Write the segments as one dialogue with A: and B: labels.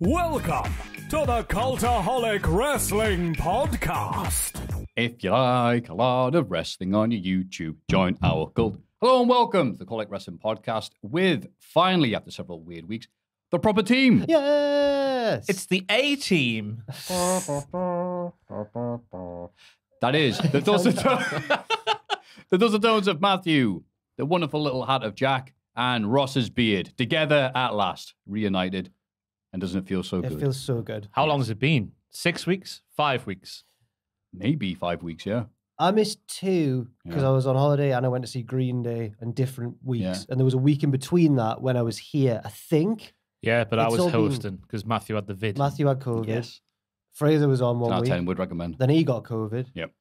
A: Welcome to the Cultaholic Wrestling Podcast.
B: If you like a lot of wrestling on your YouTube, join our cult. Hello and welcome to the Cultaholic Wrestling Podcast with, finally, after several weird weeks, the proper team.
C: Yes!
D: It's the A-team.
B: That is the dulcet tones of Maffew, the wonderful little hat of Jack, and Ross's beard, together at last, reunited. And doesn't it feel so good?
C: It feels so good.
D: How long has it been? 6 weeks? 5 weeks?
B: Maybe 5 weeks, yeah.
C: I missed 2 because I was on holiday and I went to see Green Day on different weeks.
B: Yeah.
C: And there was a week in between that when I was here, I think.
D: Yeah, but I
C: It's
D: was
C: all been-
D: hosting because Maffew had the vid.
C: Matthew had COVID.
B: Yes.
C: Fraser was on
B: 10
C: one
B: out of
C: week.
B: 10 would recommend.
C: Then he got COVID.
B: Yep.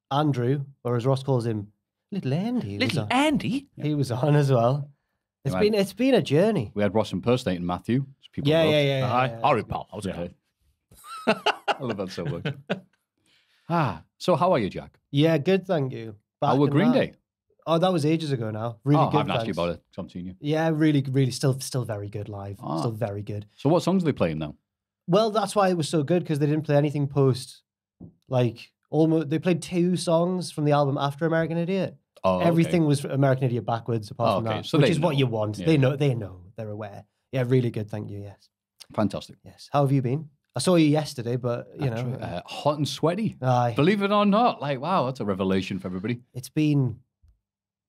C: Andrew, or as Ross calls him, Little Andy. was
D: Little
C: on.
D: Andy?
C: He was on as well. It's been a journey.
B: We had Ross impersonating Maffew. People
C: Yeah.
D: Sorry, pal. I was okay.
B: I love that so much. So how are you, Jack?
C: Yeah, good, thank you.
B: How were
C: Back in
B: Green
C: that.
B: Day?
C: Oh, that was ages ago now. Really
B: I
C: good.
B: haven't asked you
C: thanks.
B: about it, because I haven't seen you.
C: Yeah, really, still very good live. Still very good.
B: So what songs are they playing now?
C: Well, that's why it was so good because they didn't play anything post. Like almost, they played 2 songs from the album after American Idiot.
B: Oh, okay.
C: Everything was American Idiot backwards, apart from
B: okay.
C: that,
B: So
C: which
B: they
C: is what
B: know.
C: you want.
B: Yeah.
C: They know, they're aware. Yeah, really good. Thank you. Yes,
B: Fantastic.
C: yes. How have you been? I saw you yesterday, but you know,
B: Hot and sweaty.
C: aye,
B: Believe it or not. Like, wow, that's a revelation for everybody.
C: it's been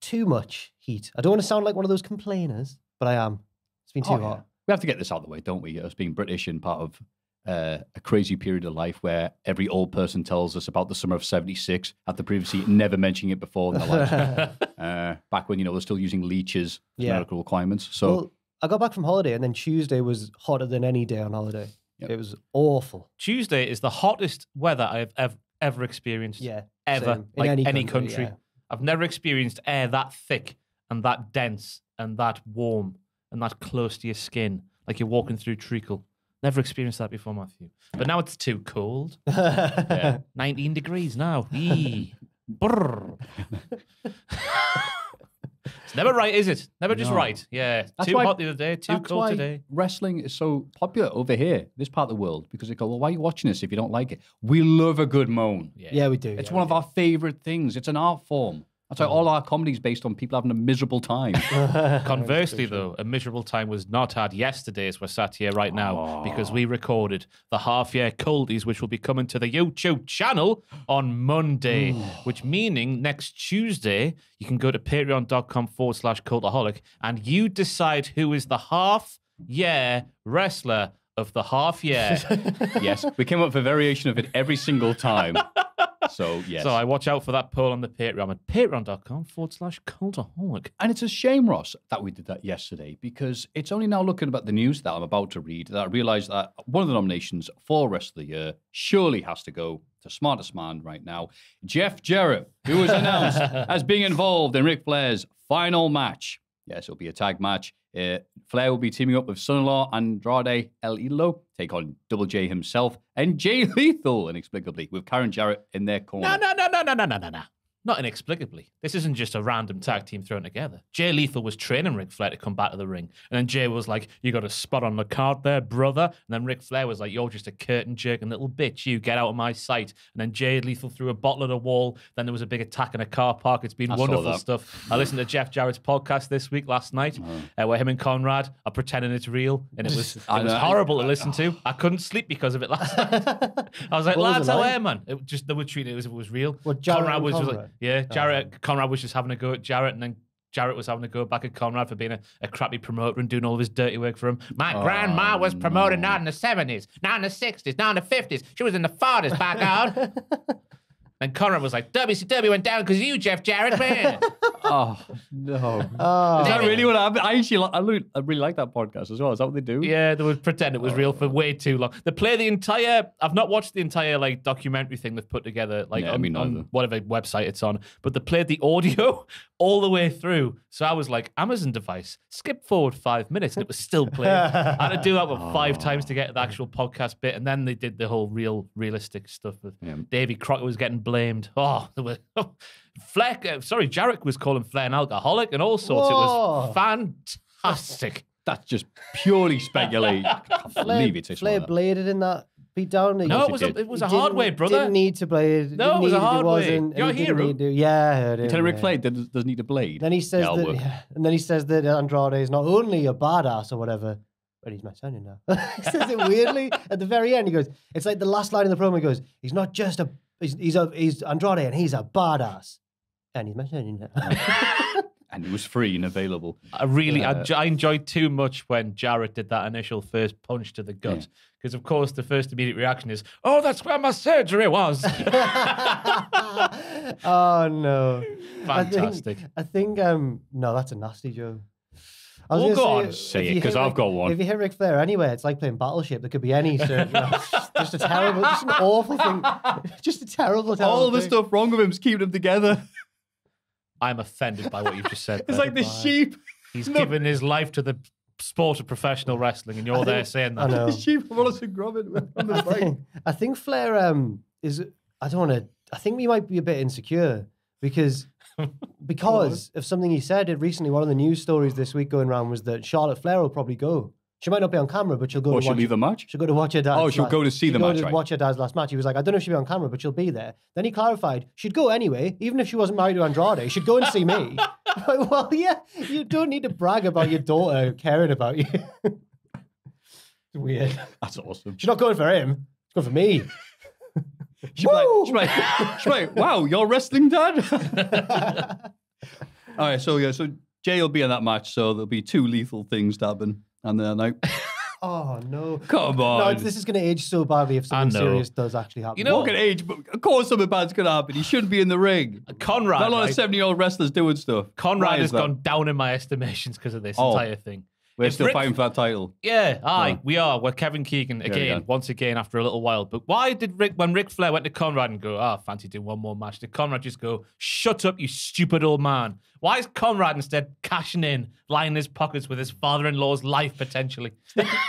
C: too much heat. I don't want to sound like one of those complainers, but I am. It's been too hot.
B: We have to get this out of the way, don't we? Us being British and part of a crazy period of life where every old person tells us about the summer of 76 after previously never mentioning it before in their life. Back when, they're still using leeches for
C: Yeah.
B: medical requirements. So,
C: Well, I got back from holiday, and then Tuesday was hotter than any day on holiday.
B: Yep.
C: It was awful.
D: Tuesday is the hottest weather I've ever experienced.
C: Yeah,
D: Ever.
C: same. In
D: Like any country.
C: yeah.
D: I've never experienced air that thick and that dense and that warm and that close to your skin. Like you're walking through treacle. Never experienced that before, Maffew. But now it's too cold.
B: yeah.
D: 19 degrees now. Eee. Brrr. It's never right, is it? Never just
B: No.
D: right. Yeah.
B: That's
D: Too
B: why-
D: hot the other day, too
B: That's
D: cold
B: why
D: today.
B: wrestling is so popular over here, this part of the world, because they go, well, why are you watching this if you don't like it? We love a good moan.
C: Yeah, we do.
B: It's
C: yeah,
B: one
C: we
B: of our favorite things. It's an art form. That's why all our comedy is based on people having a miserable time.
D: Conversely, though, a miserable time was not had yesterday as we're sat here right now because we recorded the half-year Coldies, which will be coming to the YouTube channel on Monday, which meaning next Tuesday, you can go to patreon.com/cultaholic and you decide who is the half-year wrestler of the half-year.
B: Yes, we came up with a variation of it every single time. So, yes.
D: So I watch out for that poll on the Patreon at patreon.com/cultaholic.
B: And it's a shame, Ross, that we did that yesterday, because it's only now looking about the news that I'm about to read that I realised that one of the nominations for Rest of the Year surely has to go to Smartest Man right now, Jeff Jarrett, who was announced as being involved in Ric Flair's final match. Yes, it'll be a tag match. Flair will be teaming up with son-in-law Andrade El Idolo, take on Double J himself, and Jay Lethal, inexplicably, with Karen Jarrett in their corner.
D: No. Not inexplicably. This isn't just a random tag team thrown together. Jay Lethal was training Ric Flair to come back to the ring. And then Jay was like, you got a spot on the card there, brother. And then Ric Flair was like, you're just a curtain jerking little bitch. You get out of my sight. And then Jay Lethal threw a bottle at a wall. Then there was a big attack in a car park. It's been
B: I saw
D: wonderful
B: that.
D: stuff. I listened to Jeff Jarrett's podcast this week, last night, where him and Conrad are pretending it's real. And it was horrible to listen to. I couldn't sleep because of it last night. I was like,
C: What was
D: lads,
C: it
D: how
C: like?
D: are man? They were treating it as if it was real.
C: What, Jarrett and
D: was just like,
C: Conrad?
D: yeah, Jarrett. Conrad was just having a go at Jarrett, and then Jarrett was having a go back at Conrad for being a crappy promoter and doing all of his dirty work for him. My grandma was promoted not in the 70s, not in the 60s, not in the 50s. She was in the 40s, by God. And Conrad was like, WCW went down because of you, Jeff Jarrett, man.
B: Oh, no. Is
C: Oh,
B: that really what happened? I really like that podcast as well. Is that what they do?
D: Yeah, they would pretend it was real for way too long. They play the entire. I've not watched the entire documentary thing they've put together,
B: Yeah, me neither.
D: on whatever website it's on. But they played the audio all the way through. So I was like, Amazon device, skip forward 5 minutes, and it was still playing. I had to do that with 5 times to get to the actual podcast bit, and then they did the whole realistic stuff with Davey Crockett was getting blamed. Oh, there were. Jarrett was calling Flair an alcoholic and all sorts.
C: Whoa.
D: It was fantastic.
B: That's just purely speculation. I can't believe it.
C: Flair bladed in that beatdown.
D: No, it was a hard way, brother.
C: Didn't need to blade.
D: No, it was a hard way.
C: Wasn't,
D: You're a hero.
C: Yeah, I heard
B: You
C: him.
B: tell Ric Flair doesn't need a blade.
C: Then he says and then he says that Andrade is not only a badass or whatever, but he's my son now. He says it weirdly at the very end. He goes, it's like the last line of the promo. He goes, he's not just he's Andrade and he's a badass, and he's my son now.
B: And it was free and available.
D: I enjoyed too much when Jarrett did that initial first punch to the gut. Because, of course, the first immediate reaction is, oh, that's where my surgery was.
C: Oh, no.
D: Fantastic.
C: I think no, that's a nasty joke.
D: Well, go on,
B: say it, because I've got one.
C: If you hit Ric Flair anywhere, it's like playing Battleship. There could be any surgery. Just an awful thing. Just a terrible
B: All the
C: thing.
B: stuff wrong with him's keeping them together.
D: I'm offended by what you've just said.
B: It's like the sheep.
D: He's given his life to the sport of professional wrestling, and you're there saying that.
C: I know.
B: The sheep of Wallace and Gromit on the bike.
C: I think Flair is. I don't want to. I think he might be a bit insecure because of something he said recently. One of the news stories this week going around was that Charlotte Flair will probably go. She might not be on camera, but she'll go.
B: She'll leave the match?
C: She'll go to watch her dad.
B: Oh, she'll go to see the match, right?
C: Watch her dad's last match. He was like, I don't know if she'll be on camera, but she'll be there. Then he clarified, she'd go anyway, even if she wasn't married to Andrade. She'd go and see me. Like, well, yeah, you don't need to brag about your daughter caring about you. It's weird.
B: That's awesome.
C: She's not going for him. She's going for me.
B: She's like, wow, you're wrestling, Dad? All right, so Jay will be in that match, so there'll be two lethal things to happen. And then
C: oh, no.
B: Come on.
C: No, this is going to age so badly if something serious does actually happen.
D: You know,
B: Not going to age, but of course something bad's going to happen. He shouldn't be in the ring.
D: Conrad.
B: Not a lot of 70-year-old wrestlers doing stuff.
D: Conrad has gone down in my estimations because of this entire thing.
B: We're still fighting for that title.
D: Yeah, we are. We're Kevin Keegan once again after a little while. But why did when Ric Flair went to Conrad and go, fancy doing one more match, did Conrad just go, shut up, you stupid old man? Why is Conrad instead cashing in, lining his pockets with his father-in-law's life potentially?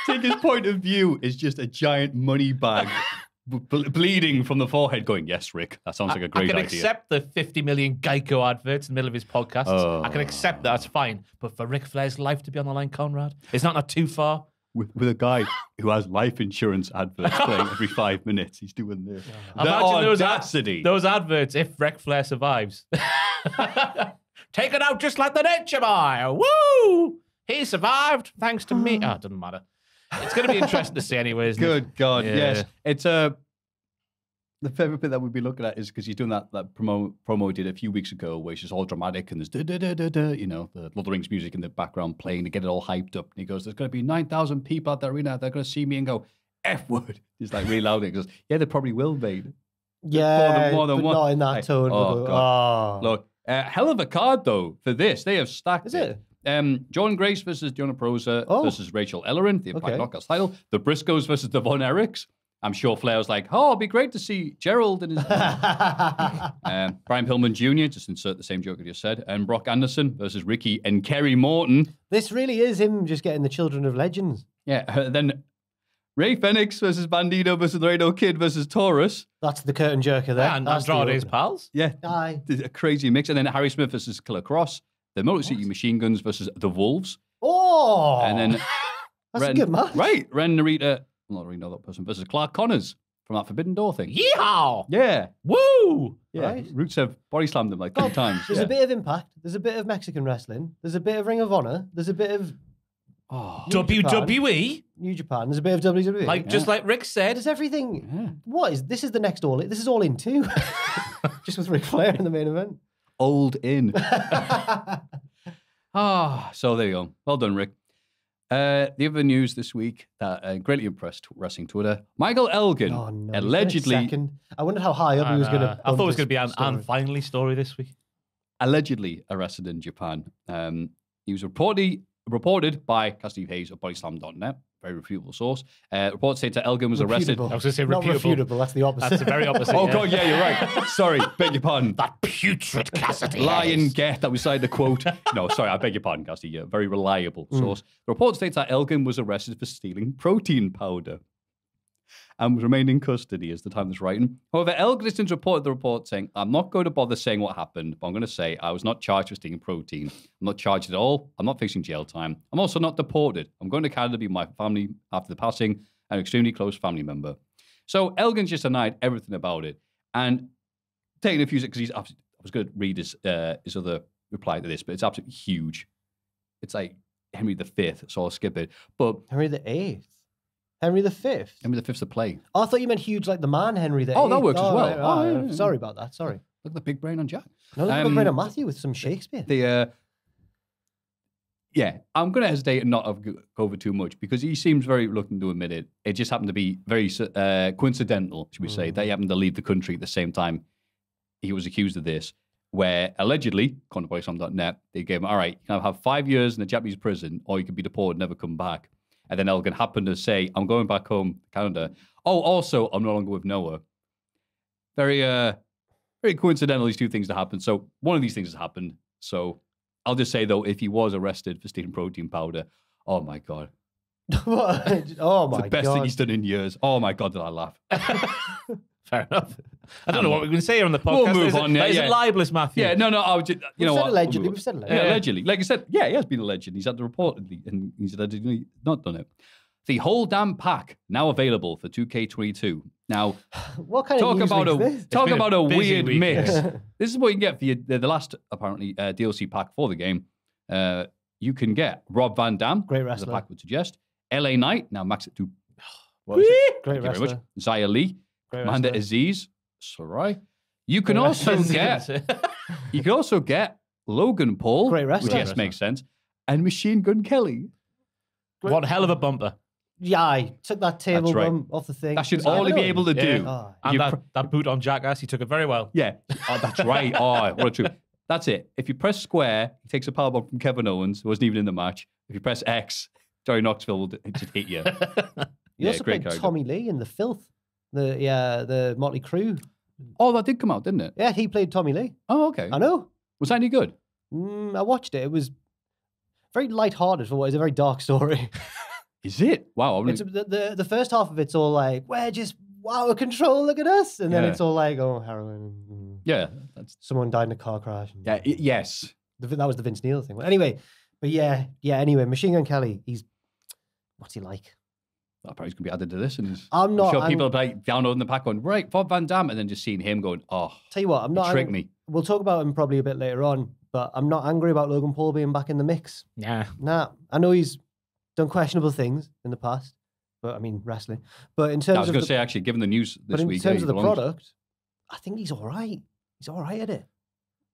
B: Take his point of view is just a giant money bag bleeding from the forehead going, yes, Rick, that sounds like a great idea.
D: I can accept the 50 million Geico adverts in the middle of his podcast. I can accept that's fine. But for Ric Flair's life to be on the line, Conrad, is not too far.
B: With a guy who has life insurance adverts playing every 5 minutes, he's doing this.
D: Imagine those adverts if Ric Flair survives. Take it out just like the Nature Boy. Woo! He survived thanks to me. Oh, it doesn't matter. It's going to be interesting to see anyway, isn't it?
B: Good God, yes. It's the favorite bit that we'd be looking at is because he's doing that promo he did a few weeks ago where it's just all dramatic and there's the Lord of the Rings music in the background playing to get it all hyped up. And he goes, there's going to be 9,000 people at the arena. They're going to see me and go, F word. He's like really loud. He goes, yeah, they probably will, mate.
C: Yeah,
B: more than
C: but
B: one.
C: not in that tone.
B: Oh, God. Look, hell of a card, though, for this. They have stacked
C: Is it?
B: Jordan Grace versus Jonah Proza versus Rachel Ellerin, the Impact Knockouts title. The Briscoes versus the Von Erichs. I'm sure Flair was like, it'd be great to see Gerald in his... Brian Pillman Jr., just insert the same joke I just said. And Brock Anderson versus Ricky and Kerry Morton.
C: This really is him just getting the children of legends.
B: Yeah, then Ray Fenix versus Bandito versus Laredo Kid versus Taurus.
C: That's the curtain jerker there.
D: And Andrade's pals.
B: Yeah.
C: Aye.
B: A crazy mix. And then Harry Smith versus Killer Cross. The Motor City Machine Guns versus the Wolves.
C: Oh!
B: And then...
C: That's a good match.
B: Right. Ren Narita... I don't really know that person, versus Clark Connors from that Forbidden Door thing.
D: Yeehaw!
B: Yeah.
D: Woo!
B: Yeah.
C: Right.
B: Roots have body slammed them like 3 times.
C: There's a bit of Impact. There's a bit of Mexican wrestling. There's a bit of Ring of Honor. There's a bit of
D: WWE.
C: New Japan. There's a bit of WWE.
D: Just like Rick said.
C: There's everything. Yeah. This is the next All In. This is All In 2. Just with Ric Flair in the main event.
B: Old in. So there you go. Well done, Rick. The other news this week that greatly impressed wrestling Twitter. Michael Elgin allegedly...
C: Second. I wondered how high up he was going to...
D: I thought it was going to be an finally story this week.
B: Allegedly arrested in Japan. He was reported by Steve Hayes of bodyslam.net, very reputable source. Report states that Elgin was arrested.
C: I
D: was going to say
C: Not refutable, that's the opposite.
D: That's the very opposite.
B: God, yeah, you're right. Sorry, beg your pardon.
D: That putrid Cassidy.
B: Lion get that was cited the quote. No, sorry, I beg your pardon, Cassidy. Yeah, very reliable source. The report states that Elgin was arrested for stealing protein powder. and remained in custody as the time was writing. However, Elgin has since reported the report saying, I'm not going to bother saying what happened, but I'm going to say I was not charged with stealing protein. I'm not charged at all. I'm not facing jail time. I'm also not deported. I'm going to Canada to be with my family after the passing, an extremely close family member. So Elgin's just denied everything about it. And taking a few seconds, I was going to read his other reply to this, but it's absolutely huge. It's like Henry V, so I'll skip it. But
C: Henry VIII? Henry V?
B: Henry V's the play.
C: Oh, I thought you meant huge like the man, Henry VIII.
B: Oh, that works as well.
C: Right,
B: Oh,
C: right.
B: yeah.
C: Sorry about that, sorry.
B: Look at the big brain on Jack.
C: No, look at the brain on Maffew with some Shakespeare.
B: Yeah, I'm going to hesitate and not go over too much because he seems very reluctant to admit it. It just happened to be very coincidental, should we say, that he happened to leave the country at the same time he was accused of this, where allegedly, according to Boysam.net, they gave him, all right, you can have 5 years in a Japanese prison or you could be deported and never come back. And then Elgin happened to say, I'm going back home to Canada. Oh, also, I'm no longer with Noah. Very coincidental, these two things that happened. So one of these things has happened. So I'll just say, though, if he was arrested for stealing protein powder, oh, my God.
C: Oh, my God.
B: The best thing he's done in years. Oh, my God, did I laugh.
D: Fair enough. I don't know what we're going to say here on the podcast.
B: We'll move on.
D: Is it libelous, Maffew?
B: Yeah, no, I was just, you know what?
C: Allegedly. We've said allegedly.
B: Yeah, allegedly. Like I said, yeah, he has been alleged. He's had the report, and he said that he's not done it. The whole damn pack now available for 2K22. Now,
C: what kind of news is this?
B: Talk about a weird
D: week,
B: mix.
D: yeah.
B: This is what you can get for the last, apparently, DLC pack for the game. You can get Rob Van Dam,
C: Great
B: as the
C: wrestler.
B: pack would suggest. LA Knight, now max it to
C: What is it? Great
B: Thank you very
C: wrestler.
B: much. Zaya Lee,
C: Great
B: Amanda
C: wrestler.
B: Aziz, Sarai. You can
C: Great
B: also
C: wrestler.
B: get Logan Paul,
C: Great wrestler.
B: which yes makes sense, and Machine Gun Kelly.
D: One hell of a bumper.
C: Yeah, I took that table
B: That's right.
C: bum off the thing.
B: That should
C: It's like,
B: all he be able to do.
C: Oh.
D: And
B: You
D: that boot on Jackass, he took it very well.
B: Yeah, oh, that's right. Oh, what a truth. That's it. If you press square, he takes a powerbomb from Kevin Owens, who wasn't even in the match. If you press X, Joey Knoxville will just hit you.
C: He also played
B: character.
C: Tommy Lee in The Filth, the Motley Crue.
B: Oh, that did come out, didn't it?
C: Yeah, he played Tommy Lee.
B: Oh, okay.
C: I know.
B: Was that any good?
C: I watched it. It was very light-hearted for what is a very dark story.
B: Is it? Wow. I'm
C: It's the first half of it's all like, we're just out of control, look at us. And then
B: Yeah.
C: it's all like, oh, heroin.
B: yeah. That's,
C: Someone died in a car crash.
B: yeah. Yes.
C: That was the Vince Neil thing. Anyway, but anyway, Machine Gun Kelly, what's he like?
B: That probably going to be added to this. And
C: I'm not-
B: sure
C: I'm-
B: people are like downloading the pack going, right, Bob Van Dam, and then just seeing him going, oh,
C: Tell you what, I'm not.
B: trick me.
C: We'll talk about him probably a bit later on, but I'm not angry about Logan Paul being back in the mix.
D: Yeah.
C: Nah, I know he's done questionable things in the past, but I mean wrestling. But in
B: I
C: terms
B: was
C: of
B: going to say, actually, given the news
C: but
B: this
C: in
B: week,
C: terms
B: he
C: of the
B: belongs.
C: product, I think he's all right. He's all right at it.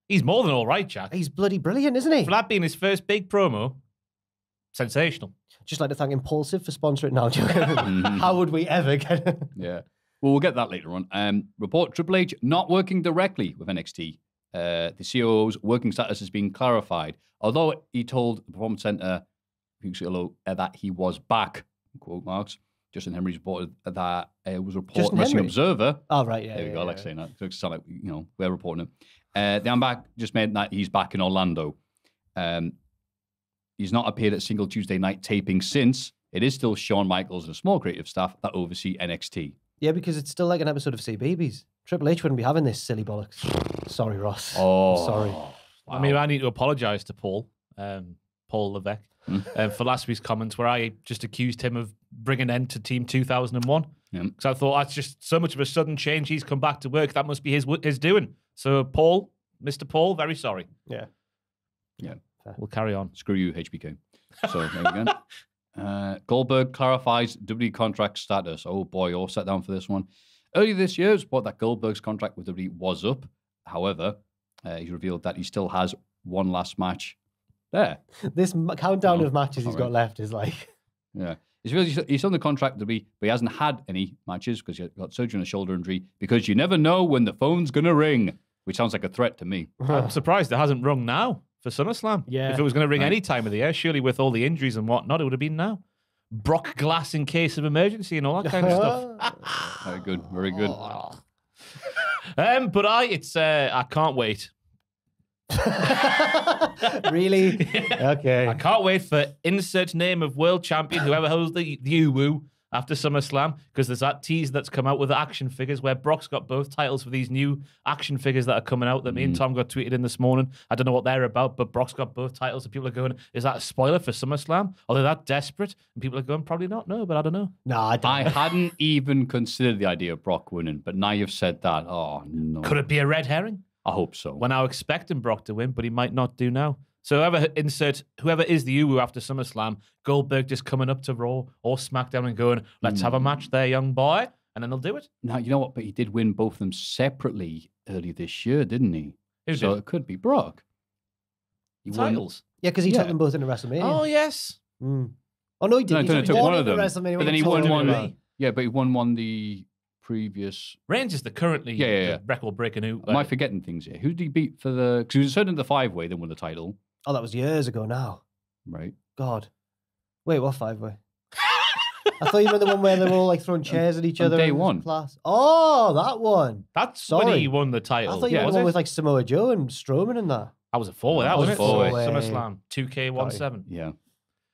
D: He's more than all right, Jack.
C: He's bloody brilliant, isn't he?
D: For that being his first big promo, sensational.
C: Just like to thank Impulsive for sponsoring now. How would we ever get it?
B: Yeah. Well, we'll get that later on. Report Triple H not working directly with NXT. The COO's working status has been clarified. Although he told the Performance Center a few weeks ago that he was back, quote marks, Justin Henry's reported that it was reported
C: Justin
B: Wrestling
C: Henry?
B: Observer.
C: Oh, right, yeah.
B: There we
C: yeah,
B: go. I
C: yeah.
B: like saying that. It sounds like, we're reporting it. The I'm back just made that he's back in Orlando. He's not appeared at single Tuesday night taping since. It is still Shawn Michaels and a small creative staff that oversee NXT.
C: Yeah, because it's still like an episode of CBeebies. Triple H wouldn't be having this silly bollocks. Sorry, Ross.
B: Oh,
C: Sorry.
D: I mean, I need to apologise to Paul Levesque, for last week's comments where I just accused him of bringing an end to Team 2001. Because I thought that's just so much of a sudden change. He's come back to work. That must be his doing. So, Paul, Mr. Paul, very sorry.
C: Yeah.
B: Yeah.
D: We'll carry on.
B: Screw you, HBK. So, there we go. Goldberg clarifies WWE contract status. Oh boy, all set down for this one. Earlier this year, it was reported that Goldberg's contract with WWE was up. However, he revealed that he still has one last match there.
C: This countdown
B: Oh,
C: of matches he's
B: all
C: got
B: right.
C: left is like...
B: Yeah. He's on the contract with WWE, but he hasn't had any matches because he got surgery on a shoulder injury, because you never know when the phone's going to ring, which sounds like a threat to me.
D: I'm surprised it hasn't rung now for SummerSlam.
C: Yeah.
D: If it was going to ring
B: Right.
D: any time of the year, surely with all the injuries and whatnot, it would have been now. Brock Glass in case of emergency and all that kind of stuff.
B: Very good. Very good.
D: But I can't wait.
C: Really? Okay.
D: I can't wait for insert name of world champion, whoever holds the UWU, after SummerSlam, because there's that tease that's come out with the action figures where Brock's got both titles for these new action figures that are coming out that me and Tom got tweeted in this morning. I don't know what they're about, but Brock's got both titles, and people are going, is that a spoiler for SummerSlam? Are they that desperate? And people are going, probably not, no, but I don't know.
C: No, I don't.
B: I hadn't even considered the idea of Brock winning, but now you've said that, oh no.
D: Could it be a red herring?
B: I hope so.
D: We're now expecting Brock to win, but he might not do now. So whoever is the Uwu after SummerSlam, Goldberg just coming up to Raw or SmackDown and going, let's have a match there, young boy, and then he'll do it.
B: Now, you know what? But he did win both of them separately earlier this year, didn't he?
D: Who
B: so
D: did?
B: it could be Brock. He won-
D: Titles.
C: Yeah, because he took them both into WrestleMania.
D: Oh, yes.
C: Mm. Oh, no, he didn't.
B: No, he took one of them.
C: WrestleMania
B: But then he
C: took
B: won
C: it
B: one.
C: away.
B: Yeah, but he won one the previous.
D: Reigns is the currently
B: Yeah.
D: record breaking out.
B: Am I forgetting things here? Who did he beat for the? Because he was in the 5-way, then won the title,
C: Oh, that was years ago now.
B: right?
C: God. Wait, what 5-way? I thought you meant the one where they were all like throwing chairs at each
B: On
C: other.
B: day
C: in
B: one.
C: Class. Oh, that one.
D: That's
C: Sorry.
D: when he won the title.
C: I thought you
D: yeah,
C: meant
D: was
C: the one
D: it?
C: with like Samoa Joe and Strowman and that.
D: I was a four-way. That
B: I was
D: was
B: a
D: it.
B: four-way.
D: SummerSlam 2K17.
B: Yeah,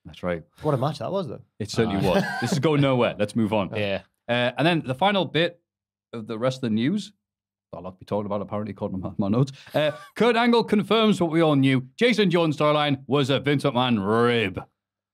B: that's right.
C: What a match that was, though.
B: It certainly was. This is going nowhere. Let's move on.
D: Yeah.
B: And then the final bit of the rest of the news, I'll not be talking about apparently according to my notes. Kurt Angle confirms what we all knew. Jason Jordan's storyline was a Vince McMahon rib.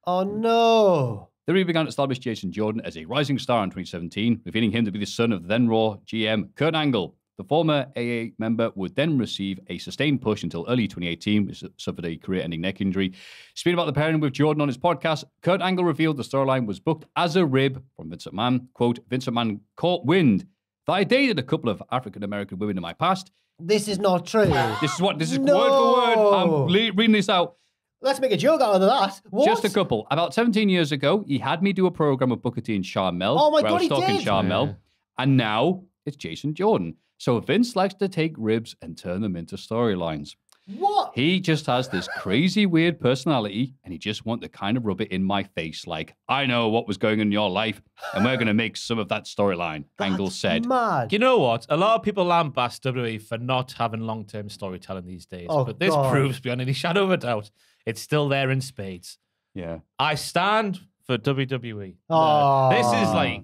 C: Oh, no.
B: The Reed began to establish Jason Jordan as a rising star in 2017, revealing him to be the son of then Raw GM Kurt Angle. The former AA member would then receive a sustained push until early 2018, which suffered a career-ending neck injury. Speaking about the pairing with Jordan on his podcast, Kurt Angle revealed the storyline was booked as a rib from Vince McMahon. Quote, Vince McMahon caught wind that I dated a couple of African-American women in my past.
C: This is not true.
B: This is word for
C: No.
B: word. I'm reading this out.
C: Let's make a joke out of that. What?
B: Just a couple. About 17 years ago, he had me do a program with Booker T and Charmel.
C: Oh my
B: where I
C: God,
B: was
C: he
B: stalking
C: did.
B: Charmel. And now it's Jason Jordan. So Vince likes to take ribs and turn them into storylines.
C: What?
B: He just has this crazy, weird personality, and he just wants to kind of rub it in my face like, I know what was going on in your life, and we're going to make some of that storyline, Angle said.
C: Mad.
D: You know what? A lot of people lambast WWE for not having long-term storytelling these days.
C: Oh,
D: but this
C: God.
D: proves beyond any shadow of a doubt, it's still there in spades.
B: Yeah.
D: I stand for WWE.
C: Oh.
D: This is like,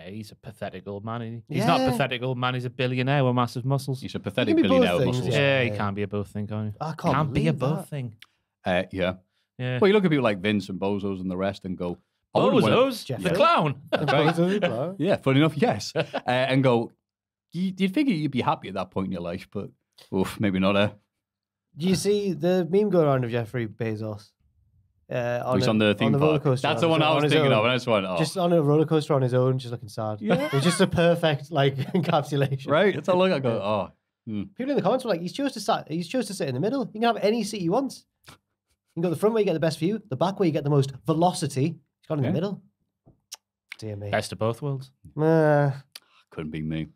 D: he's a pathetic old man. He's not a
C: Yeah.
D: pathetic old man. He's a billionaire with massive muscles.
B: He's a pathetic
C: He can be both
B: billionaire with
C: things,
B: muscles.
D: Yeah,
C: Yeah.
D: he can't be a both thing, can he?
C: I can't
D: be a
C: believe
D: both
C: that.
D: thing.
B: Yeah.
D: Yeah.
B: Well, you look at people like Vince and Bozos and the rest and go, I wouldn't wanna-
D: Bozos,
C: Jeffrey.
D: the clown.
B: Right. Yeah, funny enough, yes. And go, you'd figure you'd be happy at that point in your life, but oof, maybe not.
C: Do you see the meme going around of Jeffrey Bezos?
B: He's on the theme
C: roller
B: park.
C: coaster.
B: That's the one I was
C: his
B: thinking
C: own.
B: of. That's one. Oh.
C: Just on a roller coaster on his own, just looking sad.
B: Yeah.
C: It was just a perfect like encapsulation.
B: Right? That's how I look. I go, oh.
C: People in the comments were like, he's chose to sit in the middle. You can have any seat he wants. You can go the front where you get the best view, the back where you get the most velocity. He's gone in the middle. Dear me.
D: Best of both worlds.
B: Couldn't be me.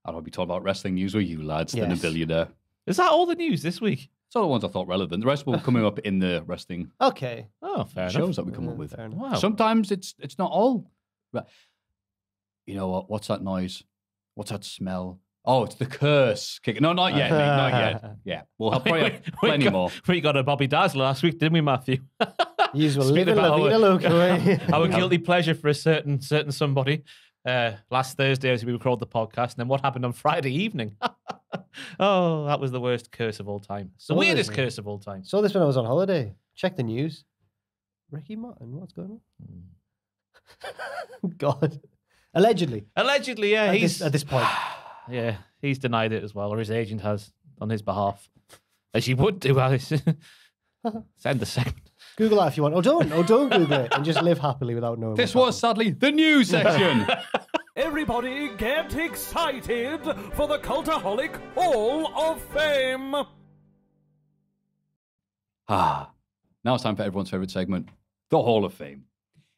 B: I'd be talking about wrestling news with you lads than a
C: Yes.
B: billionaire.
D: Is that all the news this week?
B: It's all the ones I thought relevant. The rest will be coming up in the wrestling
C: Okay.
D: Oh, fair enough.
B: shows that we come up with.
C: Fair enough.
D: Wow.
B: Sometimes it's not all. Right. You know what? What's that noise? What's that smell? Oh, it's the curse kicking. No, not yet, mate. Not yet. Yeah. We'll have probably have plenty more.
D: We got a Bobby Dazzler last week, didn't we, Maffew?
C: You will
D: Speaking
C: live in La
D: about
C: Vida Loca.
D: Our guilty pleasure for a certain somebody. Last Thursday, as we recorded the podcast, and then what happened on Friday evening? Oh, that was the worst curse of all time. The
C: So
D: weirdest
C: is it?
D: curse of all time.
C: Saw this when I was on holiday. Check the news. Ricky Martin, what's going on? God. Allegedly.
D: Allegedly, yeah,
C: At this point.
D: yeah, he's denied it as well, or his agent has on his behalf, as you would do, Alice. Send the segment.
C: Google that if you want. Or don't Google it and just live happily without knowing.
B: This
C: what's
B: was sadly the news section.
A: Everybody get excited for the Cultaholic Hall of Fame!
B: Now it's time for everyone's favourite segment, the Hall of Fame.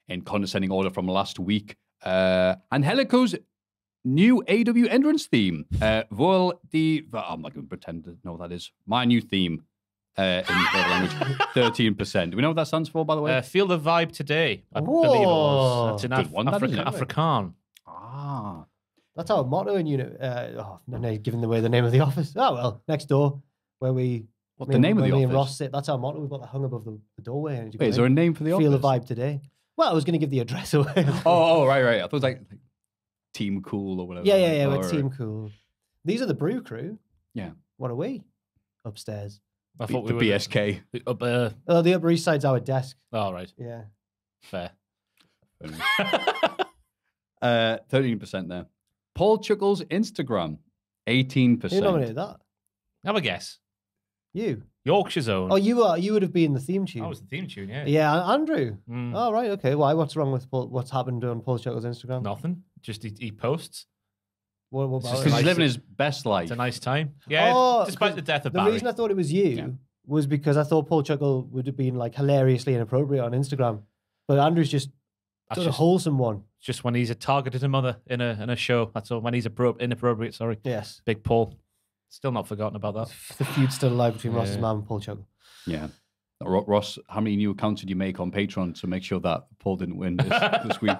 B: In condescending order from last week, Angelico's new AEW entrance theme. I'm not going to pretend to know what that is. My new theme in the language, 13%. Do we know what that stands for, by the way?
D: Feel the vibe today, I
C: Whoa.
D: believe it was. That's in
B: Good one, that is, isn't it?
D: Afrikaan.
C: That's our motto in unit. No, giving away the name of the office. Oh, well, next door, where we.
B: What's the name of the
C: me and
B: office?
C: Ross sit. That's our motto. We've got that hung above the doorway. And
B: Wait, is there a name for the
C: Feel the
B: office?
C: vibe today. Well, I was going to give the address away.
B: Oh, right. I thought it was like Team Cool or whatever.
C: Yeah,
B: Or-
C: we're Team Cool. These are the Brew Crew.
B: Yeah.
C: What are we? Upstairs.
D: I thought
B: The
D: we were
B: BSK.
C: Oh, the Upper East Side's our desk.
D: Oh, right.
C: Yeah.
D: Fair.
B: 13% there. Paul Chuckle's Instagram, 18%.
C: Who nominated that?
D: Have a guess.
C: You.
D: Yorkshire's own.
C: Oh, you are. You would have been the theme tune.
D: That was the theme tune, yeah.
C: Yeah, Andrew.
D: Mm.
C: Oh, right. Okay. Why? What's wrong with Paul? What's happened on Paul Chuckle's Instagram?
D: Nothing. Just he posts.
C: What about
B: Because
C: it?
B: he's living his best life.
D: It's a nice time. Yeah,
C: Oh,
D: despite the death of
C: The
D: Barry.
C: reason I thought it was you was because I thought Paul Chuckle would have been like hilariously inappropriate on Instagram, but Andrew's just
D: That's
C: sort of
D: just-
C: wholesome one.
D: Just when he's targeted a mother in a show. That's all. When he's inappropriate, sorry.
C: Yes.
D: Big Paul. Still not forgotten about that.
C: The feud's still alive between Ross's
D: Yeah.
C: mum and Paul Chuckle.
B: Yeah. Ross, how many new accounts did you make on Patreon to make sure that Paul didn't win this week?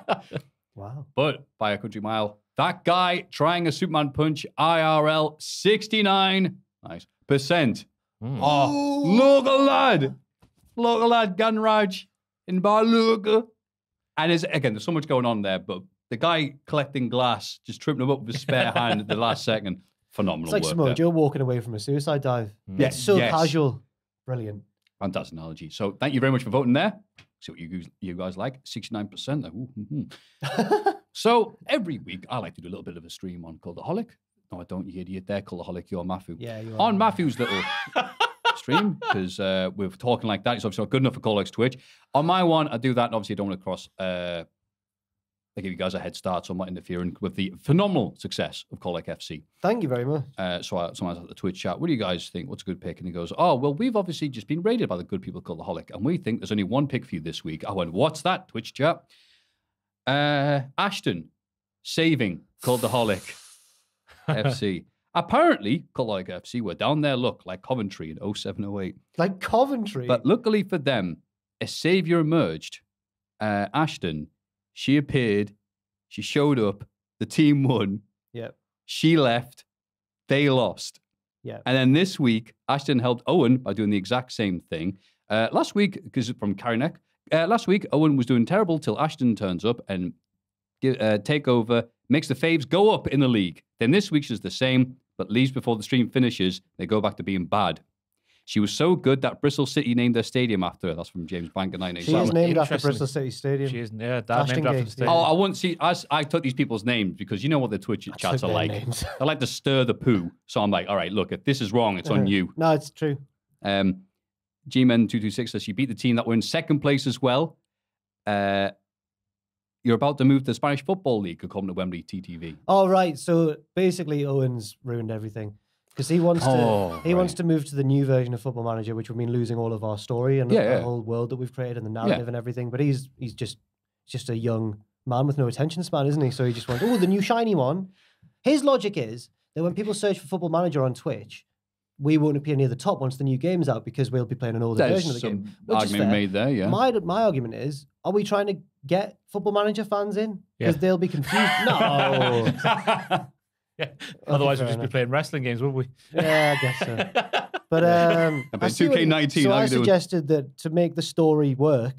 C: Wow.
B: But by a country mile, that guy trying a Superman punch, IRL, 69%. Oh, local lad, Ganraj in Barluga. And there's so much going on there, but the guy collecting glass, just tripping him up with his spare hand at the last second, phenomenal
C: It's like
B: work
C: Samoa
B: there.
C: Joe walking away from a suicide dive.
B: Yeah,
C: It's so
B: yes.
C: casual. Brilliant.
B: Fantastic analogy. So thank you very much for voting there. See what you guys like. 69%. Ooh, So every week, I like to do a little bit of a stream on Cultaholic. No, I don't, you idiot there. Cultaholic, you're Maffew.
C: Yeah, you are.
B: On Maffew's little stream, because we're talking like that. It's obviously not good enough for Cultaholic's Twitch. On my one, I do that, and obviously I don't want to cross... I give you guys a head start, so I'm not interfering with the phenomenal success of Cultaholic FC.
C: Thank you very much.
B: So someone at the Twitch chat, what do you guys think? What's a good pick? And he goes, oh, well, we've obviously just been rated by the good people of Cultaholic, and we think there's only one pick for you this week. I went, what's that, Twitch chat? Ashton, saving Cultaholic FC. Apparently, Cultaholic FC were down their luck like Coventry in 0708.
C: Like Coventry.
B: But luckily for them, a saviour emerged. Ashton, she appeared, she showed up, the team won,
C: Yep.
B: she left, they lost.
C: Yeah.
B: And then this week, Ashton helped Owen by doing the exact same thing. Last week, because from Carrineck, last week, Owen was doing terrible till Ashton turns up and take over, makes the faves go up in the league. Then this week, she's the same, but leaves before the stream finishes. They go back to being bad. She was so good that Bristol City named their stadium after her. That's from James Blank in
C: She is
B: 1987.
C: named after
D: Interesting.
C: Bristol City Stadium.
D: She isn't. Yeah, Dad
C: Ashton
D: named after
C: Gate,
D: the stadium.
B: Oh, I wouldn't see. I took these people's names because you know what the Twitch
C: I
B: chats
C: took
B: are
C: their
B: like.
C: names.
B: They like to stir the poo. So I'm like, all right, look, if this is wrong, it's on you.
C: No, it's true.
B: G-Men226 says she beat the team that were in second place as well. You're about to move to the Spanish Football League, according to Wembley TTV.
C: Oh, right. So basically, Owen's ruined everything because he wants wants to move to the new version of Football Manager, which would mean losing all of our story and the whole world that we've created and the narrative and everything. But he's just a young man with no attention span, isn't he? So he just went, oh, the new shiny one. His logic is that when people search for Football Manager on Twitch, we won't appear near the top once the new game's out because we'll be playing an older version of the game. Which is
B: argument
C: fair.
B: made there, yeah.
C: My argument is, are we trying to get Football Manager fans in? Because they'll be confused. No.
D: Yeah. Otherwise,
C: fair
D: we'd just be
C: enough.
D: playing wrestling games, wouldn't we?
C: Yeah, I guess so. But
B: About 2K19,
C: So
B: how
C: I
B: you doing?
C: suggested that to make the story work,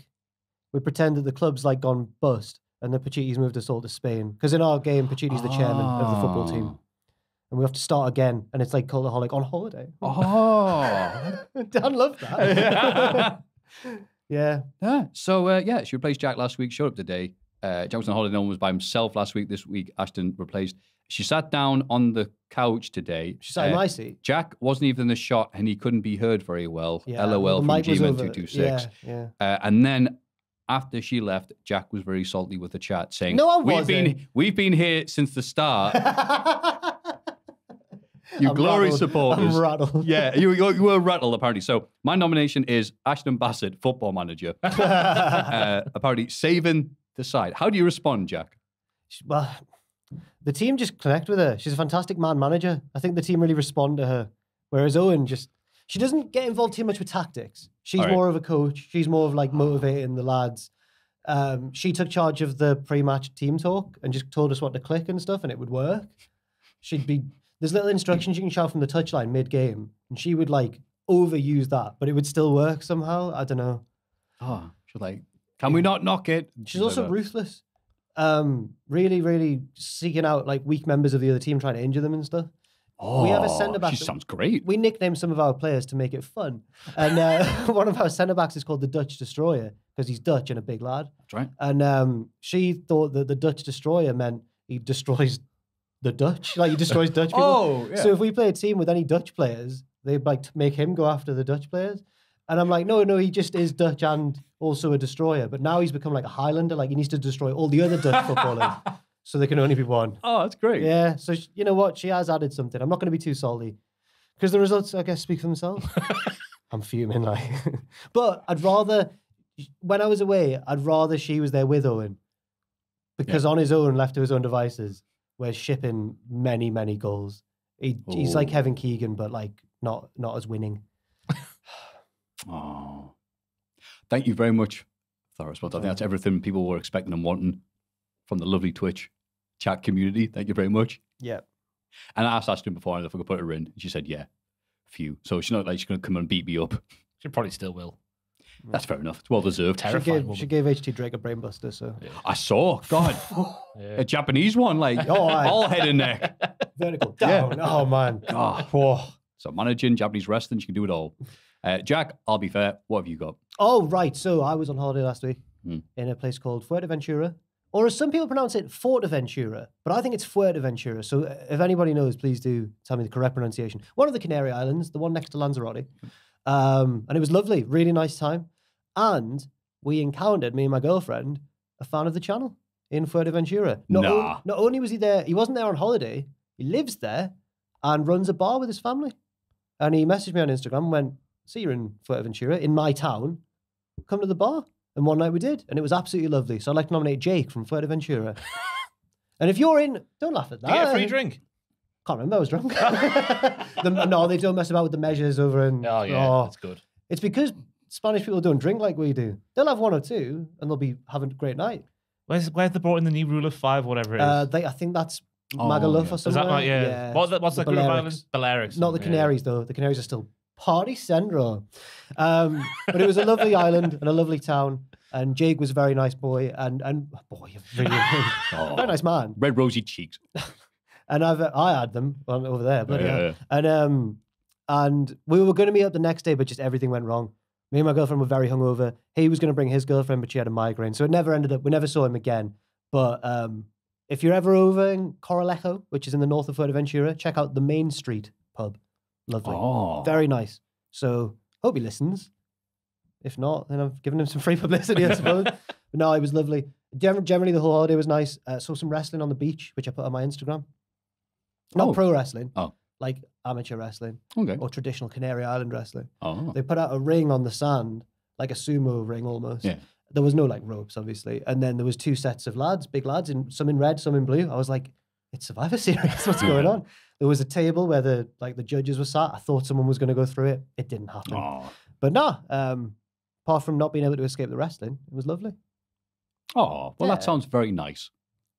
C: we pretend that the club's like gone bust and that Pachiti's moved us all to Spain. Because in our game, Pachiti's the chairman of the football team. And we have to start again. And it's like Cultaholic on holiday.
B: Oh.
C: Dan loved that. Yeah.
B: Yeah. So, she replaced Jack last week, showed up today. Jack was on holiday, no one was by himself last week. This week, Ashton replaced. She sat down on the couch today.
C: She sat in my seat.
B: Jack wasn't even in the shot and he couldn't be heard very well.
C: Yeah.
B: LOL
C: The
B: from
C: mic was over.
B: G-Men226.
C: Yeah.
B: And then after she left, Jack was very salty with the chat saying,
C: No, I wasn't.
B: We've been here since the start. You
C: I'm
B: glory
C: rattled.
B: supporters.
C: I'm rattled.
B: Yeah, you were rattled, apparently. So my nomination is Ashton Bassett, football manager. Apparently saving the side. How do you respond, Jack?
C: Well, the team just connect with her. She's a fantastic man manager. I think the team really respond to her. Whereas Owen she doesn't get involved too much with tactics. She's
B: All right.
C: more of a coach. She's more of like motivating the lads. She took charge of the pre-match team talk and just told us what to click and stuff, and it would work. There's little instructions you can shout from the touchline mid-game, and she would like overuse that, but it would still work somehow. I don't know.
B: Oh, she's like, Can we not knock it?
C: She's also ruthless. Really, really seeking out like weak members of the other team, trying to injure them and stuff. We have a centre back.
B: She sounds great.
C: We nicknamed some of our players to make it fun, and one of our centre backs is called the Dutch Destroyer because he's Dutch and a big lad.
B: That's right.
C: And she thought that the Dutch Destroyer meant he destroys the Dutch, like he destroys Dutch people.
B: Oh, yeah.
C: So if we play a team with any Dutch players, they'd like to make him go after the Dutch players. And I'm like, no, he just is Dutch and also a destroyer. But now he's become like a Highlander. Like he needs to destroy all the other Dutch footballers. So there can only be one.
B: Oh, that's great.
C: Yeah. So you know what? She has added something. I'm not going to be too salty because the results, I guess, speak for themselves. I'm fuming, like. But I'd rather, when I was away, I'd rather she was there with Owen because on his own, left to his own devices, we're shipping many, many goals. He's like Kevin Keegan, but like not as winning.
B: Oh, thank you very much, Thoris. I think that's everything people were expecting and wanting from the lovely Twitch chat community. Thank you very much.
C: Yeah.
B: And I asked Ashton before if I could put her in, and she said, "Yeah, few." So she's not like she's going to come and beat me up.
D: She probably still will.
B: That's fair enough. It's well deserved.
C: She gave HT Drake a brainbuster. So
B: I saw, God, a Japanese one, like all head and neck,
C: vertical down. Yeah. Oh man,
B: God. Whoa. So managing Japanese wrestling, she can do it all. Jack, I'll be fair. What have you got?
C: Oh, right. So I was on holiday last week in a place called Fuerteventura, or as some people pronounce it, Fortaventura, but I think it's Fuerteventura. So if anybody knows, please do tell me the correct pronunciation. One of the Canary Islands, the one next to Lanzarote. And it was lovely, really nice time. And we encountered, me and my girlfriend, a fan of the channel in Fuerteventura. Not only was he there, he wasn't there on holiday, he lives there and runs a bar with his family. And he messaged me on Instagram and went, "See, you're in Fuerteventura, in my town. Come to the bar." And one night we did, and it was absolutely lovely. So I'd like to nominate Jake from Fuerteventura. And if you're in, don't laugh at that.
D: Do you get a free drink?
C: Can't remember, I was drunk. No, they don't mess about with the measures over in...
D: Oh, yeah, that's good.
C: It's because Spanish people don't drink like we do. They'll have one or two, and they'll be having a great night.
D: Where's they brought in the new rule of 5, whatever it is?
C: I think that's Magaluf or something.
D: Is that right? Yeah. What's the group of islands? Balearics.
C: Not the Canaries, though. The Canaries are still party central. But it was a lovely island and a lovely town. And Jake was a very nice boy. And boy, really very nice man.
B: Red rosy cheeks.
C: And I had them over there. But
B: yeah.
C: And we were going to meet up the next day, but just everything went wrong. Me and my girlfriend were very hungover. He was going to bring his girlfriend, but she had a migraine. So it never ended up, we never saw him again. But if you're ever over in Coralejo, which is in the north of Fuerteventura, check out the Main Street pub. Lovely.
B: Oh.
C: Very nice. So hope he listens. If not, then I've given him some free publicity, I suppose. But no, it was lovely. Generally, the whole holiday was nice. Saw some wrestling on the beach, which I put on my Instagram. Not pro wrestling. Like amateur wrestling.
B: Okay.
C: Or traditional Canary Island wrestling.
B: Oh.
C: They put out a ring on the sand, like a sumo ring almost.
B: Yeah.
C: There was no like ropes, obviously. And then there was 2 sets of lads, big lads, some in red, some in blue. I was like, it's Survivor Series. What's going on? There was a table where the judges were sat. I thought someone was going to go through it. It didn't happen.
B: Oh.
C: But no, apart from not being able to escape the wrestling, it was lovely.
B: Oh, well, that sounds very nice.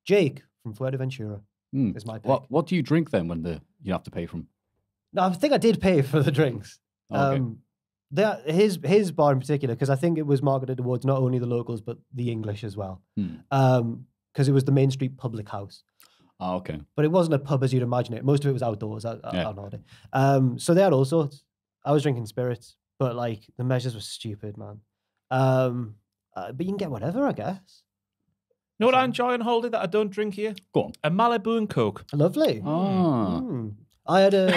C: Jake from Fuerteventura is my pick.
B: What do you drink then when you have to pay from?
C: No, I think I did pay for the drinks.
B: Okay.
C: His bar in particular, because I think it was marketed towards not only the locals but the English as well. Because it was the Main Street Public House.
B: Oh, okay.
C: But it wasn't a pub as you'd imagine it. Most of it was outdoors on holiday. So they had all sorts. I was drinking spirits, but like the measures were stupid, man. But you can get whatever, I guess.
D: You know what I enjoy on holiday that I don't drink here?
B: Go on.
D: A Malibu and Coke.
C: Lovely.
B: Oh.
C: I had a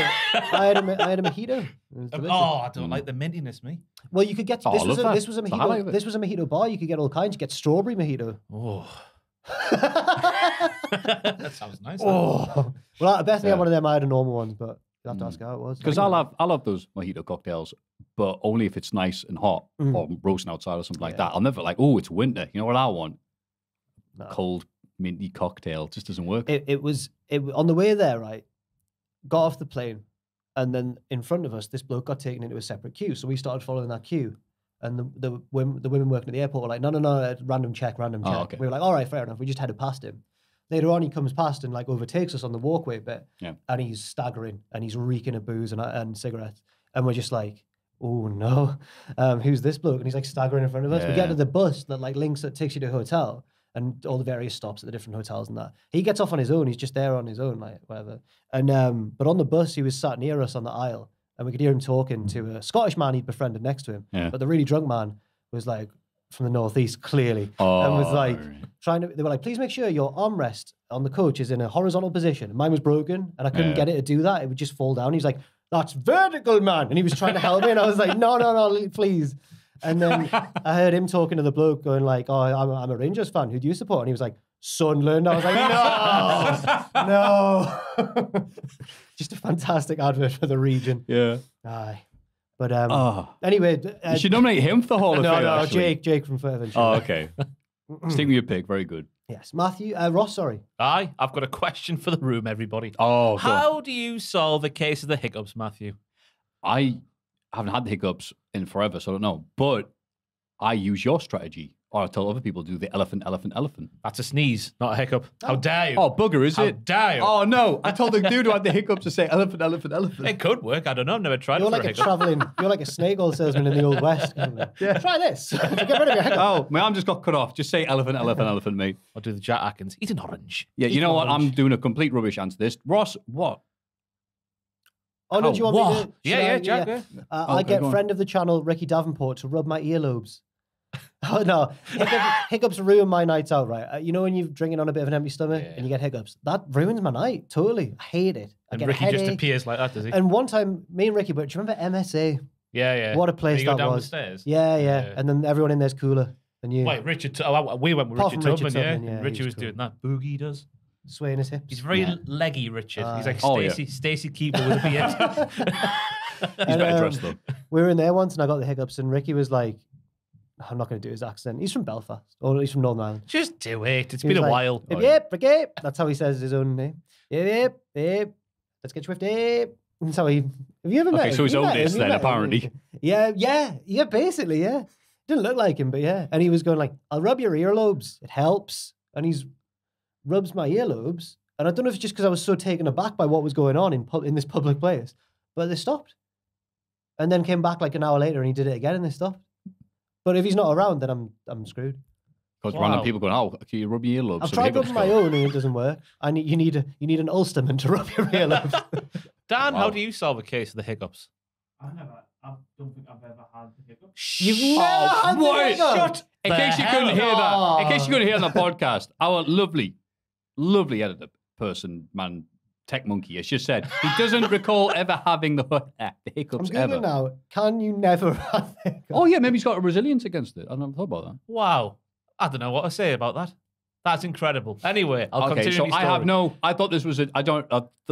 C: mojito.
D: I don't like the mintiness, me.
C: Well, you could get this was a mojito. This was a mojito bar. You could get all kinds. You get strawberry mojito.
D: Oh. That sounds nice.
C: Oh. Well, Bethany had one of them. I had a normal one, but you'll have to ask her how it was.
B: Because I love those mojito cocktails, but only if it's nice and hot or roasting outside or something like that. I'll never it's winter. You know what I want? No. Cold minty cocktail. It just doesn't work.
C: It was on the way there, right? Got off the plane, and then in front of us, this bloke got taken into a separate queue. So we started following that queue. And the women working at the airport were like, no, random check.
B: Oh, okay.
C: We were like, all right, fair enough. We just headed past him. Later on, he comes past and like overtakes us on the walkway bit.
B: Yeah.
C: And he's staggering and he's reeking of booze and cigarettes. And we're just like, oh no, who's this bloke? And he's like staggering in front of us. We get to the bus that like takes you to a hotel and all the various stops at the different hotels and that. He gets off on his own. He's just there on his own, like whatever. And but on the bus, he was sat near us on the aisle, and we could hear him talking to a Scottish man he'd befriended next to him.
B: Yeah.
C: But the really drunk man was like from the northeast, clearly, and was like trying to. They were like, "Please make sure your armrest on the coach is in a horizontal position." Mine was broken, and I couldn't get it to do that. It would just fall down. He's like, "That's vertical, man," and he was trying to help me, and I was like, "No, please." And then I heard him talking to the bloke, going like, "Oh, I'm a Rangers fan. Who do you support?" And he was like, "Sunderland." I was like, "No." Just a fantastic advert for the region.
B: Yeah.
C: Aye. But anyway,
B: you should nominate him for the Hall of Fame.
C: No,
B: actually.
C: Jake from Fairventure.
B: Oh, okay. Stick with your pick. Very good.
C: Yes, Ross. Sorry.
D: Aye, I've got a question for the room, everybody.
B: Oh,
D: how do you solve a case of the hiccups, Maffew?
B: I haven't had the hiccups in forever, so I don't know. But I use your strategy, or I tell other people to do the elephant.
D: That's a sneeze, not a hiccup. How dare you?
B: Oh, bugger, is
D: How
B: it?
D: dare you?
B: Oh, no. I told the dude who had the hiccups to say elephant.
D: It could work. I don't know. I've never tried
C: You're
D: it for
C: like
D: a hiccup.
C: you're like a snake oil salesman in the Old West. Yeah. Try this. Get rid of your hiccup.
B: Oh, my arm just got cut off. Just say elephant, mate.
D: I'll do the Jack Atkins. Eat an orange.
B: Yeah, you know what? I'm doing a complete rubbish answer to this. Ross, what?
C: Oh, no, do you want me to?
D: Yeah, Jack. Yeah.
C: I get friend of the channel, Ricky Davenport, to rub my earlobes. Oh, no. Hiccups ruin my nights out, right? You know when you're drinking on a bit of an empty stomach and you get hiccups? That ruins my night, totally. I hate it.
D: And Ricky just appears like that, does he?
C: And one time, me and Ricky, but do you remember MSA?
D: Yeah.
C: What a place that
D: down
C: was.
D: The stairs?
C: Yeah. And then everyone in there's cooler than you.
D: Wait, we went with
C: Apart
D: Richard
C: from
D: Tubman,
C: Richard
D: yeah.
C: Tubman, yeah,
D: Richard
C: he
D: was
C: was cool.
D: doing that. Boogie does.
C: Swaying his hips.
D: He's very leggy, Richard. He's like
B: Oh, yeah.
D: Stacey Keeper with a beard.
B: He's better dressed, though.
C: We were in there once and I got the hiccups and Ricky was like, I'm not going to do his accent. He's from Belfast, or he's from Northern Ireland.
D: Just do it. It's
C: He
D: been
C: was
D: a
C: like,
D: while.
C: Yep, Ricky. That's how he says his own name. Yep. Let's get Swifty. That's how he. Have you ever met him?
B: so he's
C: You met
B: oldest
C: him? You
B: then,
C: met him?
B: apparently.
C: Yeah, basically, yeah. Didn't look like him, but yeah. And he was going like, I'll rub your earlobes. It helps. And he's rubs my earlobes. And I don't know if it's just because I was so taken aback by what was going on in this public place, but they stopped. And then came back like an hour later and he did it again and they stopped. But if he's not around, then I'm screwed.
B: Because random people going, oh, can you rub your earlobes?
C: I've
B: so
C: tried
B: the hiccups
C: rubbing my
B: go?
C: own and it doesn't work. You need an Ulsterman to rub your earlobes.
D: Dan,
B: Wow.
D: how do you solve a case of the hiccups?
E: I don't think I've ever had the hiccups.
C: You've never had the
B: What?
C: hiccups?
B: Shut! In case you couldn't hear that, in case you couldn't hear on the podcast, our lovely editor person, man, Tech Monkey, has just said he doesn't recall ever having the
C: I'm
B: hiccups
C: Googling
B: ever.
C: now. Can you never have the hiccups?
B: Oh yeah, maybe he's got a resilience against it. I never thought about that.
D: Wow. I don't know what to say about that. That's incredible. Anyway, I'll
B: Okay,
D: continue
B: so
D: my
B: I
D: story.
B: have no. I thought this was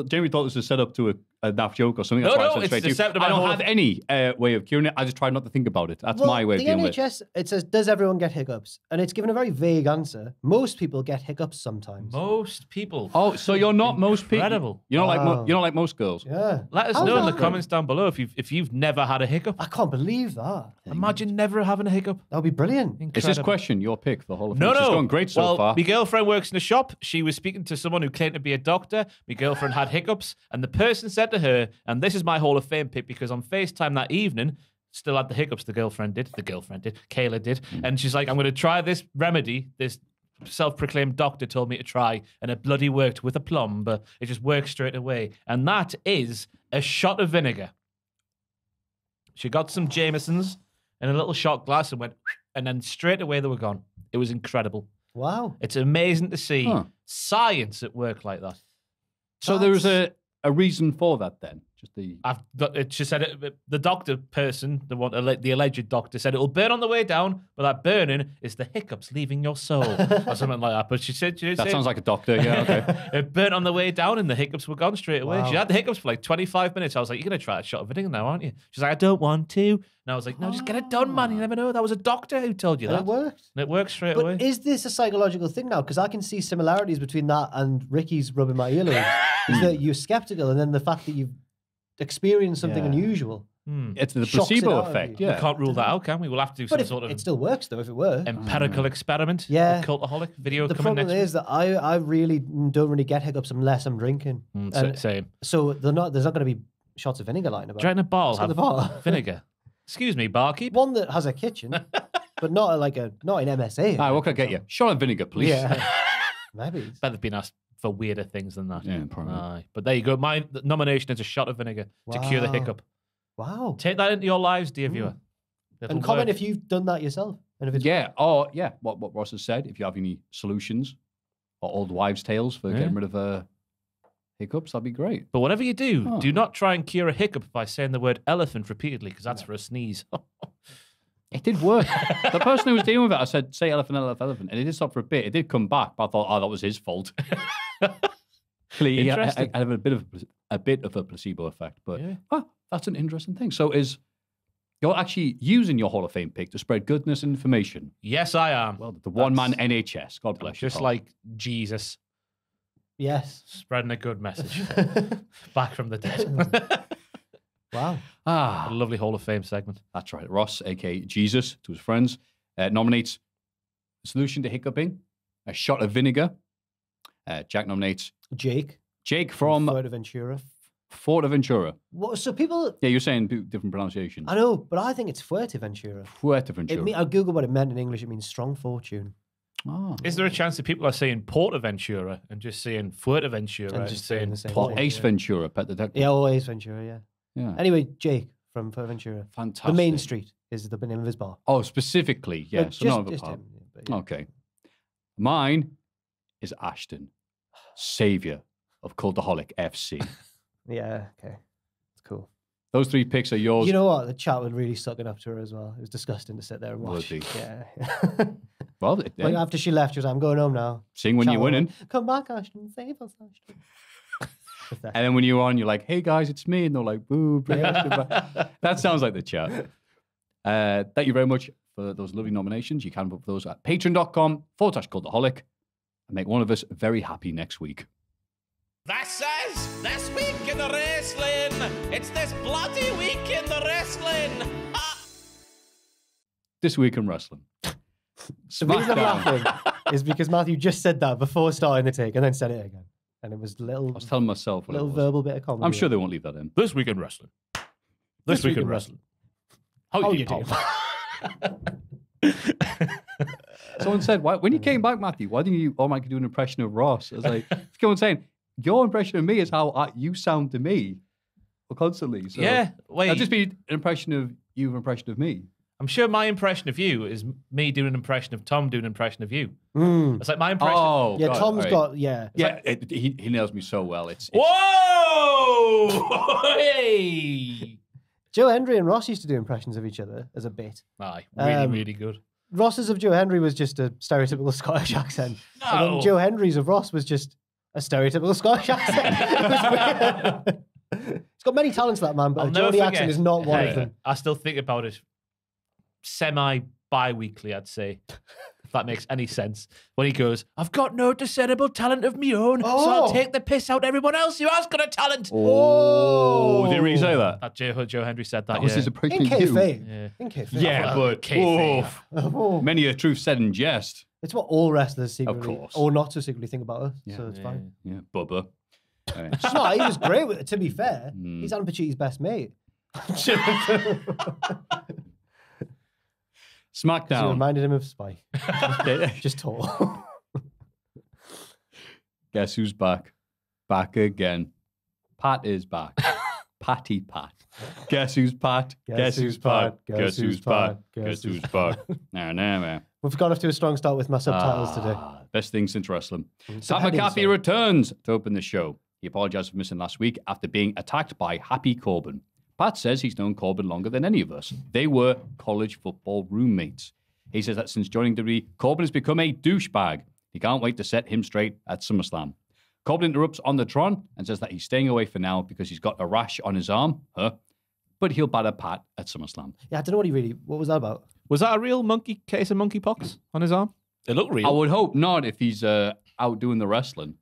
B: Jamie thought this was set up to a naff joke or something. That's
D: No,
B: why I
D: no,
B: said
D: it's
B: straight to you.
D: deceptive
B: I don't
D: and
B: have any way of curing it. I just try not to think about it. That's
C: Well,
B: my way of
C: the
B: dealing with it.
C: NHS, it says, does everyone get hiccups? And it's given a very vague answer. Most people get hiccups sometimes.
D: Most people.
B: Oh, so you're not most people.
D: Incredible.
B: You're not
C: Wow.
B: you're not like most girls.
C: Yeah.
D: Let us
C: How's
D: know in the
C: that?
D: comments down below if you've never had a hiccup.
C: I can't believe that.
D: Imagine never having a hiccup.
C: That would be brilliant.
B: Is this
D: Incredible.
B: question your pick for the Hall of Fame?
D: No,
B: It's
D: no.
B: going great so
D: well,
B: far.
D: my girlfriend works in a shop. She was speaking to someone who claimed to be a doctor. My girlfriend had hiccups, and the person said to her, and this is my Hall of Fame pick because on FaceTime that evening, still had the hiccups. The girlfriend did. Kayla did. And she's like, I'm going to try this remedy. This self-proclaimed doctor told me to try, and it bloody worked with a plum, but it just worked straight away. And that is a shot of vinegar. She got some Jamesons in a little shot glass and went, and then straight away they were gone. It was incredible.
C: Wow.
D: It's amazing to see
B: Huh.
D: science at work like that.
B: So there was a reason for that then. Just the
D: She said the doctor person, the alleged doctor, said it will burn on the way down, but that burning is the hiccups leaving your soul or something like that. But she said
B: that sounds like a doctor. Yeah, okay.
D: it burnt on the way down and the hiccups were gone straight away.
C: Wow.
D: She had the hiccups for like 25 minutes. I was like, you're going to try a shot of vinegar now, aren't you? She's like, I don't want to. And I was like, no, just get it done, man. You never know. That was a doctor who told you
C: And
D: that.
C: it worked.
D: And it worked straight
C: But
D: away.
C: is this a psychological thing now? Because I can see similarities between that and Ricky's rubbing my earlobes. Is that you're skeptical, and then the fact that you've experienced something
B: Yeah.
C: unusual.
B: It's the
C: Shocks it
B: placebo
C: out of
B: effect.
C: you.
D: We
B: Yeah.
D: can't rule that out, can we? We'll have to do some
C: But
D: sort of
C: it still works, though, if it were.
D: empirical experiment.
C: Yeah.
D: with Cultaholic video
C: The
D: coming
C: problem
D: next
C: is that I really don't really get hiccups unless I'm drinking.
D: week.
C: And
D: Same.
C: so there's not going to be shots of vinegar lying about.
D: Do you reckon a ball
C: Let's get
D: have
C: the ball.
D: vinegar? Excuse me, barkeep.
C: One that has a kitchen, but not in MSA.
B: All right, what can I get you? Shot of vinegar, please.
C: Yeah, maybe.
D: Bet they've been asked for weirder things than that.
B: Yeah, probably.
D: Aye. But there you go. My nomination is a shot of vinegar to cure the
C: Wow.
D: hiccup.
C: Wow.
D: Take that into your lives, dear viewer.
C: And comment if you've done that yourself. And if it's
B: Yeah. Oh, yeah. What Ross has said. If you have any solutions or old wives' tales for getting rid of hiccups, that'd be great.
D: But whatever you do, do not try and cure a hiccup by saying the word elephant repeatedly, because that's for a sneeze.
B: It did work. The person who was dealing with it, I said, say elephant, elephant, and it did stop for a bit. It did come back, but I thought, oh, that was his fault. Clearly,
D: Interesting.
B: I have a bit of a placebo effect, but that's an interesting thing. So you're actually using your Hall of Fame pick to spread goodness and information.
D: Yes, I am.
B: Well, the one-man NHS. God bless you.
D: Just
B: pal.
D: like Jesus
C: yes.
D: spreading a good message back from the dead.
C: Wow.
D: A lovely Hall of Fame segment.
B: That's right. Ross, a.k.a. Jesus, to his friends, nominates a solution to hiccuping, a shot of vinegar. Jack nominates
C: Jake
B: from
C: Fuerteventura.
B: Fuerteventura.
C: What? So people.
B: Yeah, you're saying different pronunciation.
C: I know, but I think it's Fuerteventura.
B: Fuerteventura.
C: I Googled what it meant in English. It means strong fortune.
B: Oh.
D: Is there a chance that people are saying Portaventura and just saying Fuerteventura
C: And
D: and
C: just
D: saying
C: saying the same
B: Or
C: thing.
B: Ace Ventura, Pet Detective.
C: Yeah, always Ventura, yeah.
B: Yeah.
C: Anyway, Jake from Fuerteventura.
B: Fantastic.
C: The main street is the name of his bar.
B: Oh, specifically, yeah.
C: But
B: So not of a
C: just
B: pub.
C: him. Yeah, but yeah.
B: Okay. Mine is Ashton, savior of Cultaholic FC.
C: Yeah, okay. It's cool.
B: Those three picks are yours.
C: You know what? The chat would really suck it up to her as well. It was disgusting to sit there and watch.
B: Would be.
C: Yeah.
B: Well,
C: Like after she left, she was like, I'm going home now.
B: sing when
C: Chat
B: you're
C: with her,
B: winning.
C: Come back, Ashton. Save us, Ashton.
B: And then when you're on, you're like, hey guys, it's me. And they're like, boo, bring Ashton back. That sounds like the chat. Thank you very much for those lovely nominations. You can vote for those at patreon.com/Cultaholic and make one of us very happy next week.
F: This is This Week in the Wrestling. It's this bloody week in the wrestling. Ha!
B: This week in wrestling.
C: The reason I'm laughing is because Matthew just said that before starting the take and then said it again. And it was
B: I
C: little
B: was telling myself what it was.
C: verbal bit of comedy.
B: I'm sure they won't leave that in.
D: This week in wrestling. This week in wrestling.
C: How you
D: pal?
C: doing?
B: Someone said, why, when you came back, Matthew, why didn't you automatically do an impression of Ross? I was like, someone saying, your impression of me is how you sound to me constantly. So
D: Yeah, wait.
B: I'll just be an impression of you, an impression of me.
D: I'm sure my impression of you is me doing an impression of Tom doing an impression of you.
C: Mm.
D: It's like my impression.
B: Oh,
C: Yeah,
B: God,
C: Tom's
B: right.
C: got, yeah.
B: Yeah, he nails me so well. It's
D: Whoa! Hey!
C: Joe Hendry and Ross used to do impressions of each other as a bit.
D: Aye, really, really good.
C: Ross's of Joe Hendry was just a stereotypical Scottish accent. And
D: No.
C: then Joe Hendry's of Ross was just a stereotypical Scottish accent. It was weird. He's got many talents, that man, but
D: I'll
C: a
D: never
C: Geordie
D: forget.
C: accent is not one
D: Hey,
C: of them.
D: I still think about it semi-bi-weekly, I'd say. If that makes any sense. When he goes, I've got no discernible talent of my own, so I'll
C: Oh.
D: take the piss out everyone else who has got a talent.
B: Oh, did he really say that?
D: That Joe Hendry said that,
B: That was
D: yeah.
B: his impression
C: In
B: of you.
C: kayfabe.
D: Yeah.
C: In kayfabe.
B: Yeah, but
D: kayfabe.
B: oof,
C: Oh.
B: many a truth said in jest.
C: It's what all wrestlers secretly,
B: course.
C: or not so secretly, think about us.
B: Yeah.
C: So it's fine.
B: Yeah, Bubba.
C: It's not, he was great with it, to be fair.
B: Mm.
C: He's Alan Pacitti's best mate. He
B: SmackDown.
C: reminded him of Spike. Just tall.
B: Guess who's back? Back again. Pat is back. Patty Pat. Guess who's Pat? Guess who's Pat? Guess who's Pat? Guess who's Pat? Nah, man.
C: We've gone off to a strong start with my subtitles today.
B: Best thing since wrestling.
C: Some
B: Pat
C: headings,
B: McAfee
C: sorry.
B: returns to open the show. He apologized for missing last week after being attacked by Happy Corbin. Pat says he's known Corbin longer than any of us. They were college football roommates. He says that since joining WWE, Corbin has become a douchebag. He can't wait to set him straight at SummerSlam. Corbin interrupts on the Tron and says that he's staying away for now because he's got a rash on his arm. But he'll batter Pat at SummerSlam.
C: Yeah, I don't know what was that about?
D: Was that a real case of monkeypox on his arm? It looked real.
B: I would hope not if he's out doing the wrestling.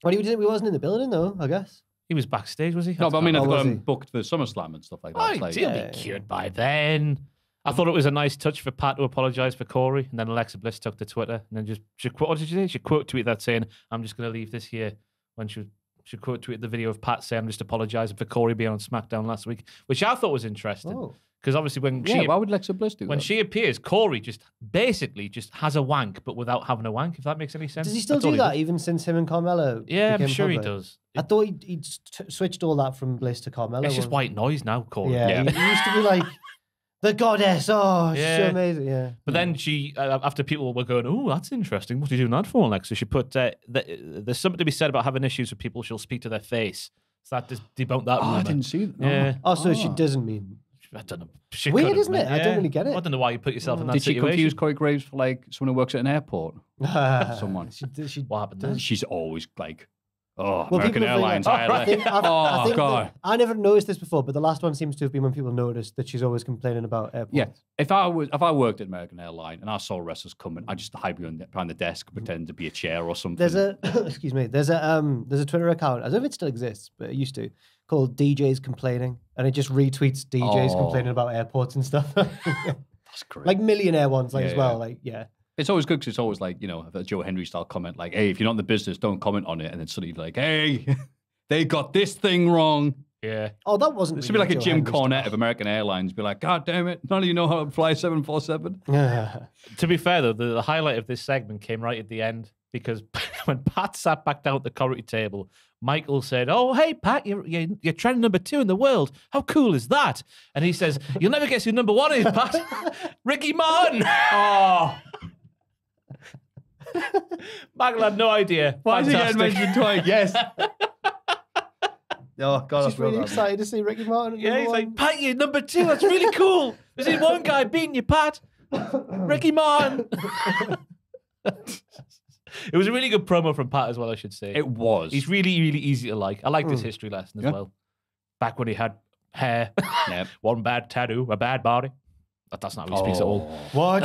C: Well, he wasn't in the building though, I guess.
D: He was backstage, was he?
B: No, but I mean,
C: Oh,
B: I've got
C: was
B: him
C: he?
B: booked for SummerSlam and stuff like that.
D: Oh,
B: It's like,
D: he'll
C: yeah.
D: be cured by then. I thought it was a nice touch for Pat to apologise for Corey, and then Alexa Bliss took to Twitter, and then what did she say? She quote tweeted that saying, "I'm just going to leave this here." When she quote tweeted the video of Pat saying, "I'm just apologising for Corey being on SmackDown last week," which I thought was interesting
C: Oh.
D: Because obviously
B: why would Alexa Bliss do
D: when
B: that?
D: she appears, Corey just has a wank, but without having a wank, if that makes any sense.
C: Does he still
D: That's all
C: do that
D: does.
C: even since him and Carmelo?
D: Yeah, I'm
C: became
D: sure he
C: public?
D: does.
C: I thought he'd switched all that from Bliss to Carmelo.
D: It's just white noise now, Corey.
C: Yeah, He used to be like the goddess. Oh, she's so
D: Yeah.
C: amazing. Yeah.
D: But then she, after people were going, oh, that's interesting. What are you doing that for, Alexa? She put, there's something to be said about having issues with people. She'll speak to their face. So that just debunked that rumor.
B: I didn't see that.
D: Yeah.
C: Oh, so she doesn't mean.
D: I don't know. She
C: Weird,
D: could've,
C: isn't it? I don't really get it.
D: I don't know why you put yourself in that
B: Did she
D: situation.
B: confuse Corey Graves for like someone who works at an airport? Someone.
C: She
D: What happened there?
B: She's always like, oh,
C: Well,
B: American
C: people think
B: Airlines.
C: that- I think- I think
B: God.
C: that- I never noticed this before, but the last one seems to have been when people noticed that she's always complaining about airports.
B: Yeah, if I worked at American Airline and I saw wrestlers coming, I'd just hide behind the desk, pretend to be a chair or something.
C: There's a excuse me. There's a Twitter account. I don't know if it still exists, but it used to, called DJs Complaining, and it just retweets DJs complaining about airports and stuff.
B: That's great.
C: Like millionaire ones, like
B: Yeah,
C: as well.
B: yeah.
C: Like yeah.
B: It's always good because it's always like, a Joe Henry style comment, like, hey, if you're not in the business, don't comment on it. And then suddenly like, hey, they got this thing wrong.
D: Yeah.
C: Oh, that wasn't.
B: It should be
C: really
B: like a
C: Joe
B: Jim
C: Henry
B: Cornette of American Airlines. Be like, God damn it, none of you know how to fly 747.
C: stuff.
D: To be fair, though, the highlight of this segment came right at the end because when Pat sat back down at the commentary table, Michael said, oh, hey, Pat, you're trending number 2 in the world. How cool is that? And he says, you'll never guess who number 1 is, Pat. Ricky Martin. Oh. Michael had no idea.
B: Why is he getting
D: Fantastic.
B: mentioned twice? Yes. Oh, God,
C: She's really excited to see Ricky Martin. at
D: Yeah,
C: number
D: he's
C: one.
D: like, Pat, you're number 2. That's really cool. There's only one guy beating you, Pat. Ricky Martin. It was a really good promo from Pat as well, I should say.
B: It was.
D: He's really, really easy to like. I like this history lesson as
B: Yeah.
D: well. Back when he had hair,
B: Yep.
D: one bad tattoo, a bad body. That's not how he speaks at all.
C: What?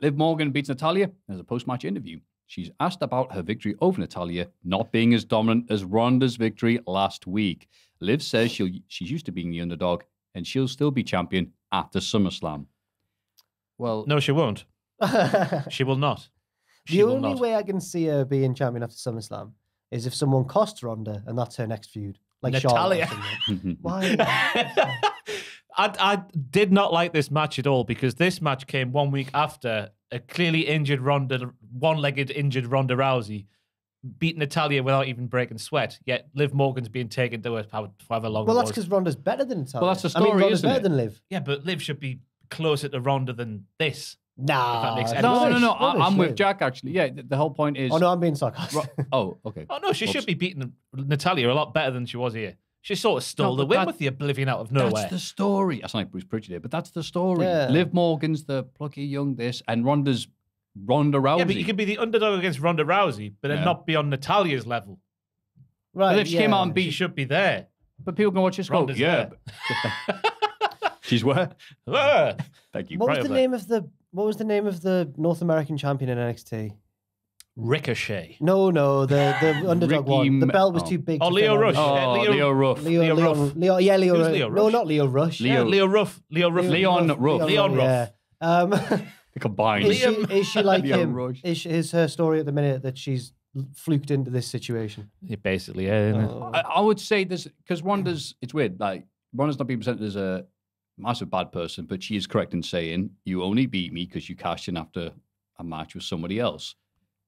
B: Liv Morgan beats Natalya as a post-match interview. She's asked about her victory over Natalya not being as dominant as Ronda's victory last week. Liv says she's used to being the underdog and she'll still be champion after SummerSlam. Well,
D: No, she won't. She will not. She
C: The
D: will
C: only
D: not.
C: way I can see her being champion after SummerSlam is if someone costs Ronda and that's her next feud. Like
D: Natalya.
C: Charlotte or something. Why?
D: I did not like this match at all because this match came 1 week after a clearly injured Ronda, one-legged injured Ronda Rousey beat Natalya without even breaking sweat. Yet Liv Morgan's being taken to her however long
C: Well,
D: it
C: that's
D: was.
C: because Ronda's better than Natalya.
B: Well, that's the
C: I mean,
B: story,
C: Ronda's
B: isn't
C: better
B: it?
C: than Liv.
D: Yeah, but Liv should be closer to Ronda than this.
C: Nah.
D: that makes
C: it's
D: any
B: no,
D: sense.
B: no.
C: rubbish,
B: I'm with
C: Liv.
B: Jack, actually. Yeah, the whole point is...
C: Oh, no, I'm being sarcastic.
B: Oh, okay.
D: Oh, no, she
B: Whoops.
D: should be beating Natalya a lot better than she was here. She sort of stole
B: No,
D: the
B: but
D: win
B: that-
D: with the oblivion out of nowhere.
B: That's the story. That's not like Bruce Pritchard here, but that's the story.
C: Yeah.
B: Liv Morgan's the plucky young this, and Ronda's Ronda Rousey.
D: Yeah, but you can be the underdog against Ronda Rousey, but then
B: Yeah.
D: not be on Natalya's level.
C: Right,
B: But if she came out and
D: She
B: beat...
D: should be there.
B: But people can watch this go,
D: Ronda's
B: yeah.
D: there.
B: She's where?
D: Ah.
B: Thank you.
C: What
D: right
C: was
D: up
C: the
D: there.
C: name of the North American champion in NXT?
D: Ricochet.
C: No, the underdog
B: Ricky
C: one. The
B: M-
C: belt was
B: oh.
C: too big.
D: Oh,
C: to
D: Leo
C: fit on
D: Rush.
C: the-
B: Oh,
D: Leo-
B: Leo Ruff.
C: Leo
D: Ruff.
C: Ruff.
D: Who's Leo
C: No,
D: Rush?
C: not Leo Rush.
B: Leo-
D: Leo Ruff. Leo Ruff.
B: Leon Ruff.
D: Leon Ruff.
C: Yeah.
B: Combined.
C: Is she like
B: Leo
C: him?
B: Rush.
C: Is her story at the minute that she's fluked into this situation?
D: Yeah, basically, yeah. Isn't it?
C: Oh.
B: I would say this, because Ronda's, it's weird, like, Ronda's not being presented as a massive bad person, but she is correct in saying, you only beat me because you cashed in after a match with somebody else.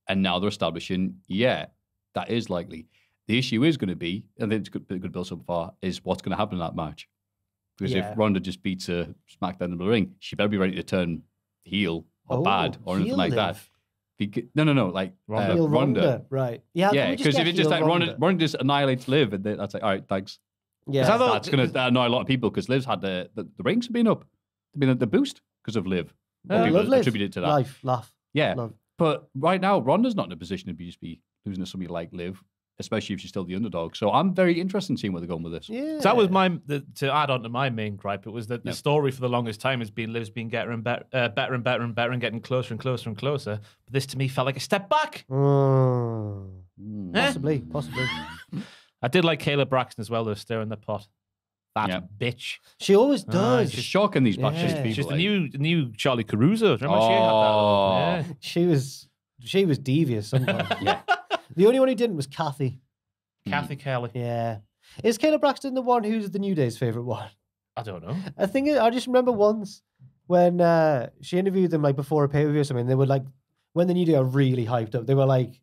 B: And now they're establishing, yeah, that is likely. The issue is going to be, and it's good build so far, is what's going to happen in that match. Because
C: Yeah.
B: if Ronda just beats a SmackDown in the ring, she better be ready to turn heel or bad or anything
C: heel
B: like that.
C: Liv.
B: No, like
D: Ronda.
C: Heel
B: Ronda.
C: Right. Yeah,
B: Yeah, because if it's just like Ronda just annihilates Liv, and then that's like, all right, thanks.
C: Yeah.
B: That's going to annoy a lot of people because Liv's had the rings have been up. They've been the boost because of Liv.
C: Yeah,
B: People
C: love Liv.
B: attributed to that.
C: Life, laugh.
B: Yeah.
C: Love.
B: But right now, Ronda's not in a position to just be losing to somebody like Liv, especially if she's still the underdog. So I'm very interested in seeing where they're going with this.
C: Yeah.
D: So that was to add on to my main gripe. It was that the story for the longest time has been Liv's been getting better and getting closer and closer and closer. But this to me felt like a step back.
C: Possibly.
D: I did like Kayla Braxton as well, though, stirring the pot. That bitch.
C: She always does.
B: It's shocking these
C: Yeah.
B: backstage people.
D: She's the
B: like.
D: new Charlie Caruso. Remember she had
B: Oh.
D: that? Yeah.
C: She was devious sometimes.
B: Yeah.
C: The only one who didn't was Kathy.
D: Kathy Kelly.
C: Yeah. Is Kayla Braxton the one who's the New Day's favourite one?
D: I don't know.
C: I just remember once when she interviewed them like before a pay-per-view or something, they were like, when the New Day are really hyped up, they were like,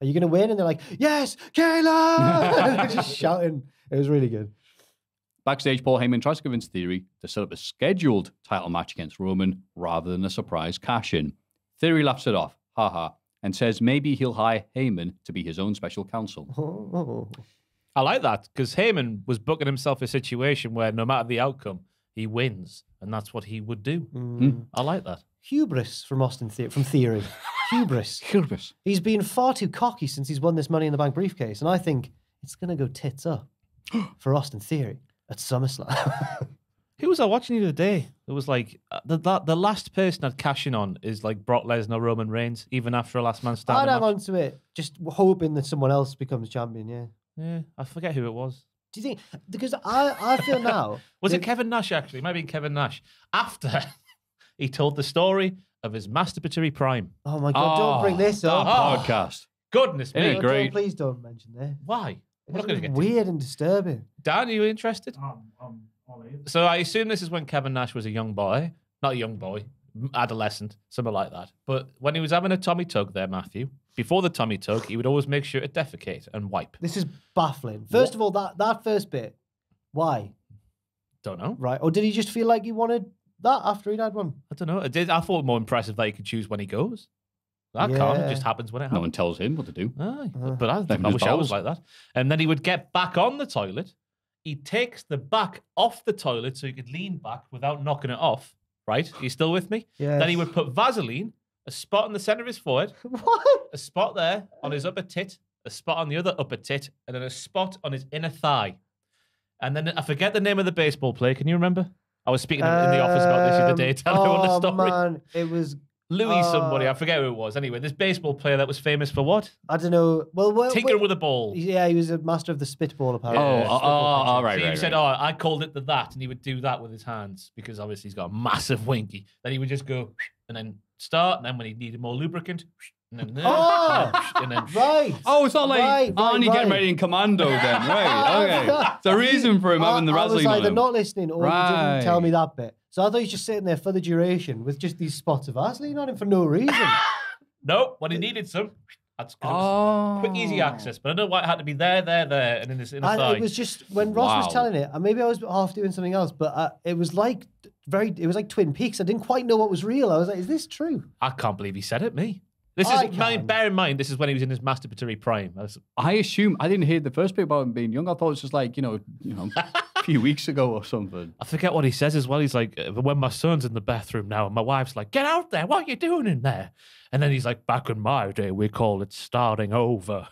C: are you going to win? And they're like, yes, Kayla! And they're just shouting. It was really good.
B: Backstage, Paul Heyman tries to convince Theory to set up a scheduled title match against Roman rather than a surprise cash-in. Theory laughs it off, haha, and says maybe he'll hire Heyman to be his own special counsel.
C: Oh.
D: I like that because Heyman was booking himself a situation where no matter the outcome, he wins, and that's what he would do. I like that.
C: Hubris from from Theory. Hubris. He's been far too cocky since he's won this Money in the Bank briefcase, and I think it's going to go tits up for Austin Theory at SummerSlam.
D: Who was I watching the other day? It was like the last person I'd cash in on is like Brock Lesnar, Roman Reigns, even after a last man standing.
C: I'd hang
D: match.
C: on to it, just hoping that someone else becomes champion, yeah.
D: Yeah, I forget who it was.
C: Do you think, because I feel now...
D: Was it Kevin Nash, actually? It might have been Kevin Nash. After he told the story of his masturbatory prime.
C: Oh my God, don't bring this up.
B: Podcast.
D: Goodness me.
B: Isn't it great?
C: Please don't mention that.
D: Why? We're not going to
C: It's
D: get
C: weird and disturbing.
D: Dan, are you interested?
E: I'm all in.
D: So I assume this is when Kevin Nash was a young boy. Not a young boy, adolescent, something like that. But when he was having a Tommy Tug there, Maffew, before the Tommy Tug, he would always make sure to defecate and wipe.
C: This is baffling. First of all, that first bit, why?
D: Don't know.
C: Right. Or did he just feel like he wanted that after he'd had one?
D: I don't know. I thought it more impressive that he could choose when he goes. That can't. It just happens when it happens.
B: No one tells him what to do.
D: Aye, but I
B: Them
D: wish I was
B: balls.
D: like that. And then he would get back on the toilet. He takes the back off the toilet so he could lean back without knocking it off. Right? Are you still with me?
C: Yes.
D: Then he would put Vaseline, a spot in the center of his forehead,
C: What?
D: a spot there on his upper tit, a spot on the other upper tit, and then a spot on his inner thigh. And then I forget the name of the baseball player. Can you remember? I was speaking in the office about this the other day, telling everyone the story.
C: Man, it was...
D: Louis somebody, I forget who it was. Anyway, this baseball player that was famous for what?
C: I don't know. Well,
D: Tinkering with a ball.
C: Yeah, he was a master of the spitball, apparently.
B: all right,
D: So he
B: right,
D: said,
B: right.
D: oh, I called it the that, and he would do that with his hands because obviously he's got a massive winky. Then he would just go and then start, and then when he needed more lubricant, and then and then
C: Right.
B: Oh, it's not like
C: Right,
B: Arnie
C: right.
B: getting ready in Commando then, right? Okay. It's a reason for him having the
C: I was
B: Vaseline on
C: either
B: him.
C: not listening or you
B: Right.
C: didn't tell me that bit. So I thought he was just sitting there for the duration with just these spots of Vaseline on him for no reason.
D: no, when he needed some, that's because it was quick, easy access. But I don't know why it had to be there, and in his inner
C: And
D: thigh.
C: it was just when Ross
B: Wow.
C: was telling it, and maybe I was half doing something else, but it was like Twin Peaks. I didn't quite know what was real. I was like, is this true?
D: I can't believe he said it, me. This
C: I
D: is,
C: can.
D: bear in mind, this is when he was in his masturbatory prime.
B: I assume I didn't hear the first bit about him being young. I thought it was just like a few weeks ago or something.
D: I forget what he says as well. He's like, when my son's in the bathroom now, and my wife's like, get out there. What are you doing in there? And then he's like, back in my day, we call it starting over.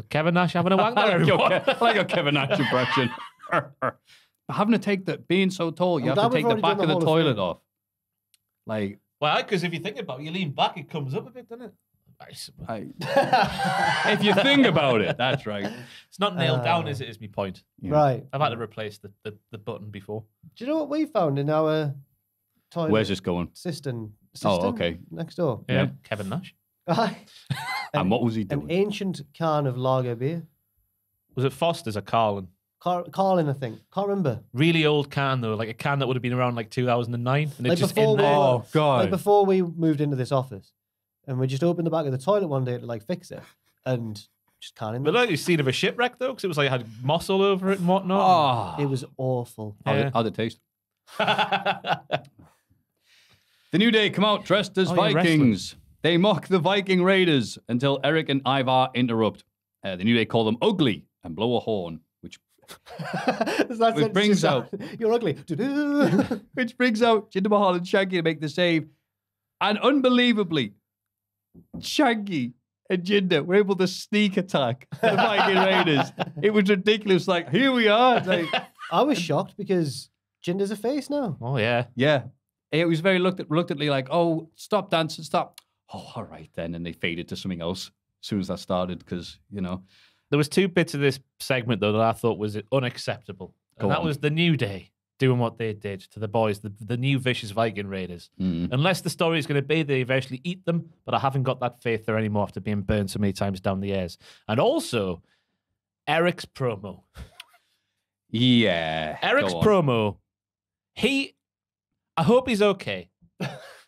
D: Kevin Nash having a wank there, everyone.
B: I like your Kevin Nash impression. Having to take that, being so tall, you
C: I'm
B: have to
C: glad we've
B: take the
C: already
B: back of
C: done
B: the
C: the Hall of
B: toilet
C: Fame.
B: off. Like,
D: Well, because if you think about it, you lean back, it comes up a bit, doesn't it?
B: if you think about it, that's right.
D: It's not nailed down, is it? Is my point.
C: Right.
D: I've had to replace the button before.
C: Do you know what we found in our toilet?
B: Where's this going?
C: Cistern
B: okay.
C: next door.
D: Yeah, Kevin Nash.
C: Aye.
B: And what was he
C: An
B: doing?
C: ancient can of lager beer.
D: Was it Foster's or Carlin?
C: Carlin, I think. Can't remember.
D: Really old can though, like a can that would have been around like 2009, and
C: Like
D: it's just
C: before
D: in there.
B: Oh, God.
C: Like before we moved into this office, and we just opened the back of the toilet one day to like fix it, and just can't.
D: But like you seen of a shipwreck though, because it was like had moss all over it and whatnot.
C: It was awful.
B: How'd it taste? The New Day come out dressed as
D: Oh, yeah,
B: Vikings. They mock the Viking Raiders until Eric and Ivar interrupt. The New Day call them ugly and blow a horn, which
C: It
B: brings out-
C: You're ugly. Do-do.
B: which brings out Jinder Mahal and Shaggy to make the save. And unbelievably, Shaggy and Jinder were able to sneak attack the Viking Raiders. It was ridiculous. Like, here we are. It's like,
C: I was shocked because Jinder's a face now.
D: Oh yeah.
B: yeah. It was very reluctantly like, oh, stop dancing, stop. Oh, all right then. And they faded to something else as soon as that started because,
D: There was two bits of this segment though that I thought was unacceptable,
B: Go
D: and that
B: on.
D: was the New Day doing what they did to the boys, the new vicious Viking Raiders. Unless the story is going to be they eventually eat them, but I haven't got that faith there anymore after being burned so many times down the years. And also, Eric's promo.
B: Yeah.
D: Eric's promo, I hope he's okay.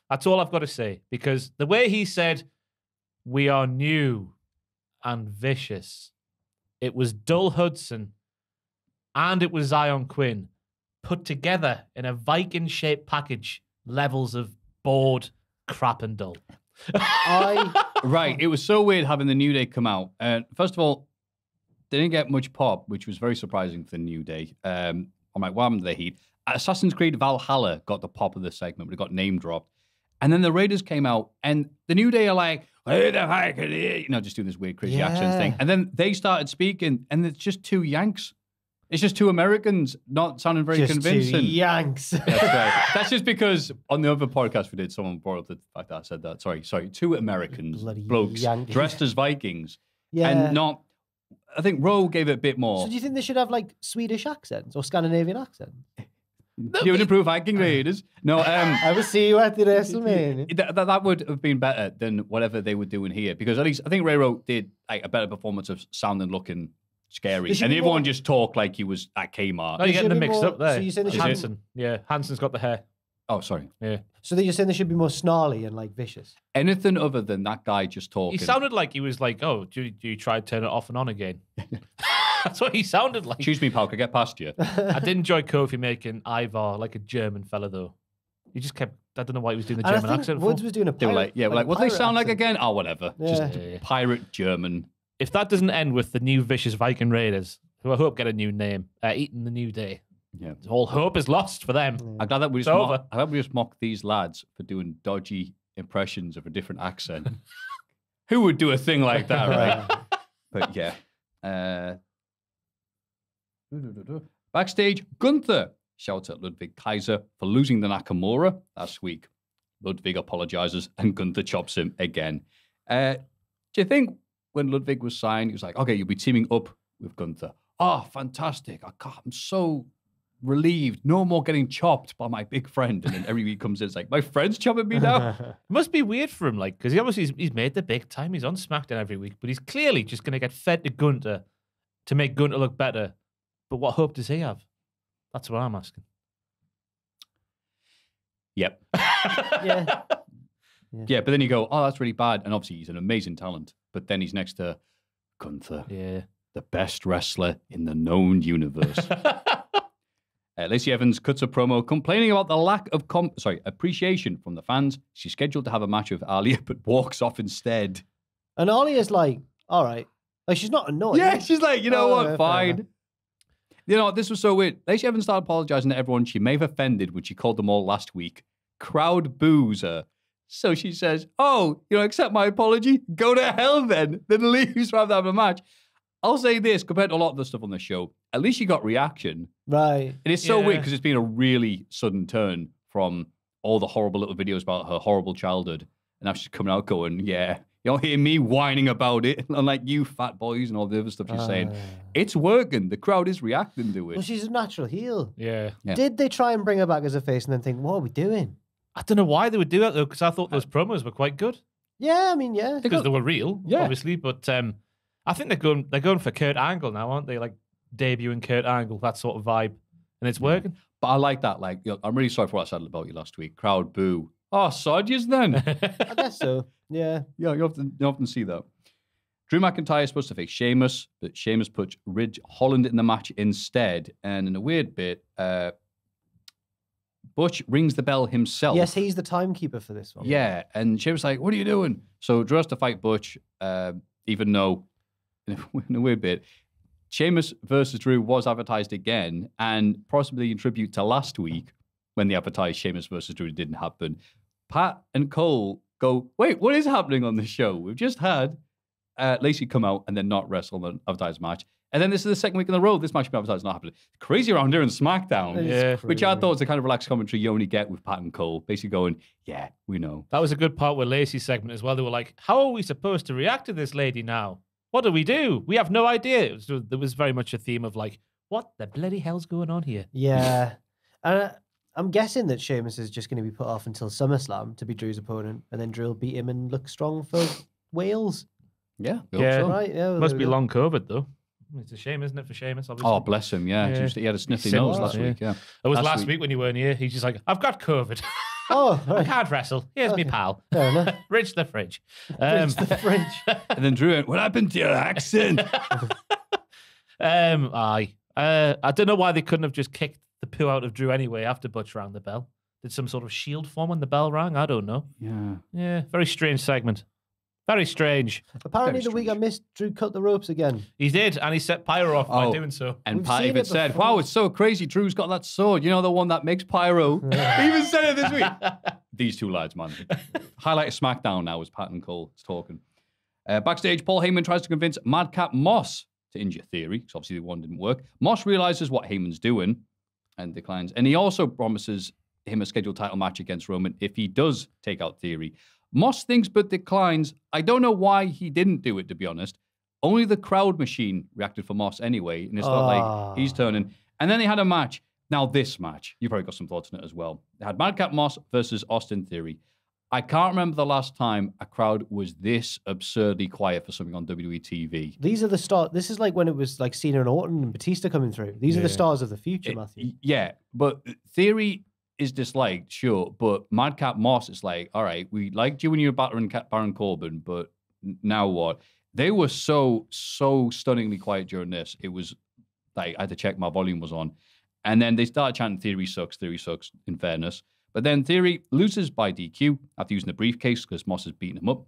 D: That's all I've got to say. Because the way he said, we are new and vicious, it was Dull Hudson and it was Zion Quinn put together in a Viking-shaped package, levels of bored, crap, and dull.
B: Right. It was so weird having the New Day come out. First of all, they didn't get much pop, which was very surprising for the New Day. I'm like, what happened to the Heat? Assassin's Creed Valhalla got the pop of the segment, but it got name dropped. And then the Raiders came out, and the New Day are like, hey, the Viking, you know, just doing this weird, crazy accent thing. And then they started speaking, and it's just two Yanks. It's just two Americans not sounding very convincing.
C: Two Yanks.
B: That's right. That's just because on the other podcast we did, someone brought up the fact that I said that. Sorry. Two Americans,
C: Bloody
B: blokes,
C: Yankees.
B: dressed as Vikings.
C: Yeah.
B: And not, I think Rowe gave it a bit more.
C: So do you think they should have like Swedish accents or Scandinavian accents?
B: You would improve Viking Raiders. No,
C: I will see you at the WrestleMania.
B: that would have been better than whatever they were doing here. Because at least I think Ray Rowe did like a better performance of sounding, looking scary. And everyone just talked like he was at Kmart.
D: No, you're getting them mixed up there.
C: So you're saying they should
D: Hanson. Yeah, Hanson's got the hair.
B: Oh, sorry.
D: Yeah.
C: So you're saying they should be more snarly and like vicious?
B: Anything other than that guy just talking.
D: He sounded like he was like, oh, do you try to turn it off and on again? That's what he sounded like.
B: Excuse me, pal, can I get past you?
D: I did enjoy Kofi making Ivar like a German fella, though. He just kept, I don't know why he was doing the
C: And
D: German
C: I think
D: accent.
C: Woods
D: for.
C: was doing a
B: They were
C: pirate,
B: like, what do they
C: pirate
B: sound like
C: accent.
B: again? Oh, whatever.
C: Yeah.
B: Just pirate German.
D: If that doesn't end with the new vicious Viking Raiders, who I hope get a new name, eating the New Day,
B: Yeah.
D: all hope is lost for them.
B: I'm glad that we
D: It's
B: just
D: over.
B: I'm glad we just mocked these lads for doing dodgy impressions of a different accent. Who would do a thing like that, right? But yeah. Backstage, Gunther shouts at Ludwig Kaiser for losing the Nakamura last week. Ludwig apologizes and Gunther chops him again. Do you think when Ludwig was signed, he was like, okay, you'll be teaming up with Gunther. Oh, fantastic. I'm so relieved. No more getting chopped by my big friend. And then every week comes in, it's like, my friend's chopping me now.
D: It must be weird for him, like, because he obviously he's made the big time. He's on SmackDown every week, but he's clearly just going to get fed to Gunther to make Gunther look better. But what hope does he have? That's what I'm asking.
B: Yep.
C: Yeah.
B: Yeah, but then you go, oh, that's really bad. And obviously he's an amazing talent. But then he's next to Gunther,
D: Yeah.
B: the best wrestler in the known universe. Lacey Evans cuts a promo complaining about the lack of appreciation from the fans. She's scheduled to have a match with Alia, but walks off instead.
C: And Alia's like, all right. Like, she's not annoyed.
B: Yeah, she's like, you know
C: Oh,
B: what,
C: yeah, fair
B: fine.
C: enough.
B: You know, this was so weird. Lacey Evans started apologizing to everyone she may have offended when she called them all last week. Crowd boos her. So she says, oh, accept my apology? Go to hell then. Then leaves rather than have a match. I'll say this, compared to a lot of the stuff on the show, at least you got reaction.
C: Right.
B: It is so
D: Yeah.
B: weird because it's been a really sudden turn from all the horrible little videos about her horrible childhood. And now she's coming out going, yeah, you don't hear me whining about it, unlike you fat boys and all the other stuff she's saying. It's working. The crowd is reacting to it.
C: Well, she's a natural heel.
D: Yeah.
B: Yeah.
C: Did they try and bring her back as a face and then think, what are we doing?
D: I don't know why they would do that, though, because I thought those promos were quite good.
C: Yeah, I mean, yeah.
D: Because they were real,
B: Yeah.
D: obviously. But I think they're going for Kurt Angle now, aren't they? Like, debuting Kurt Angle, that sort of vibe. And it's working.
B: But I like that. Like, I'm really sorry for what I said about you last week. Crowd boo. Oh, sod yous then.
C: I guess so. Yeah.
B: Yeah, you often see that. Drew McIntyre is supposed to face Sheamus, but Sheamus puts Ridge Holland in the match instead. And in a weird bit, Butch rings the bell himself.
C: Yes, he's the timekeeper for this one.
B: Yeah, and Sheamus like, what are you doing? So Drew has to fight Butch, even though, in a weird bit, Sheamus versus Drew was advertised again, and possibly in tribute to last week, when they advertised Sheamus versus Drew, it didn't happen. Pat and Cole go, wait, what is happening on the show? We've just had Lacey come out and then not wrestle in the advertised match. And then this is the second week in a row this match advertised not happening. It's crazy around here in SmackDown.
D: Yeah.
B: Which I thought was the kind of relaxed commentary you only get with Pat and Cole. Basically going, yeah, we know.
D: That was a good part with Lacey's segment as well. They were like, how are we supposed to react to this lady now? What do we do? We have no idea. There was very much a theme of like, what the bloody hell's going on here?
C: Yeah. I'm guessing that Sheamus is just going to be put off until SummerSlam to be Drew's opponent, and then Drew will beat him and look strong for Wales.
B: Yeah.
D: Yeah.
C: Right? Yeah.
D: Must be long COVID, though. It's a shame, isn't it, for Sheamus, obviously?
B: Oh, bless him. Yeah.
D: Yeah.
B: He had a sniffly
D: Sick,
B: nose
D: yeah.
B: last week. Yeah.
D: It was last week when you weren't here. He's just like, I've got COVID.
C: Oh,
D: I
C: right.
D: can't wrestle. Here's me pal.
C: Fair enough.
D: Ridge the fridge.
C: It's the fridge.
B: And then Drew went, what happened to your accent?
D: I don't know why they couldn't have just kicked the poo out of Drew anyway after Butch rang the bell. Did some sort of shield form when the bell rang? I don't know.
B: Yeah.
D: Yeah, very strange segment. Very strange.
C: Apparently,
B: Very
C: the week I missed, Drew cut the ropes again.
D: He did, and he set Pyro off by
B: Oh.
D: doing so.
B: And
C: We've
B: Pat
C: seen
B: even
C: it
B: said,
C: before.
B: wow, it's so crazy. Drew's got that sword. You know, the one that makes pyro. He even said it this week. These two lads, man. Highlight of SmackDown now as Pat and Cole is talking. Backstage, Paul Heyman tries to convince Madcap Moss to injure Theory, because obviously the one didn't work. Moss realizes what Heyman's doing and declines. And he also promises him a scheduled title match against Roman if he does take out Theory. Moss thinks but declines. I don't know why he didn't do it, to be honest. Only the crowd machine reacted for Moss anyway, and it's not like he's turning. And then they had a match. Now this match, you probably got some thoughts on it as well. They had Madcap Moss versus Austin Theory. I can't remember the last time a crowd was this absurdly quiet for something on WWE TV.
C: These are the stars. This is like when it was like Cena and Orton and Batista coming through. These are the stars of the future, Matthew.
B: Yeah, but Theory is disliked, sure, but Madcap Moss is like, all right, we liked you when you were Baron Corbin, but now what? They were so stunningly quiet during this. It was like I had to check my volume was on. And then they started chanting Theory sucks, in fairness. But then Theory loses by DQ after using the briefcase because Moss has beaten him up.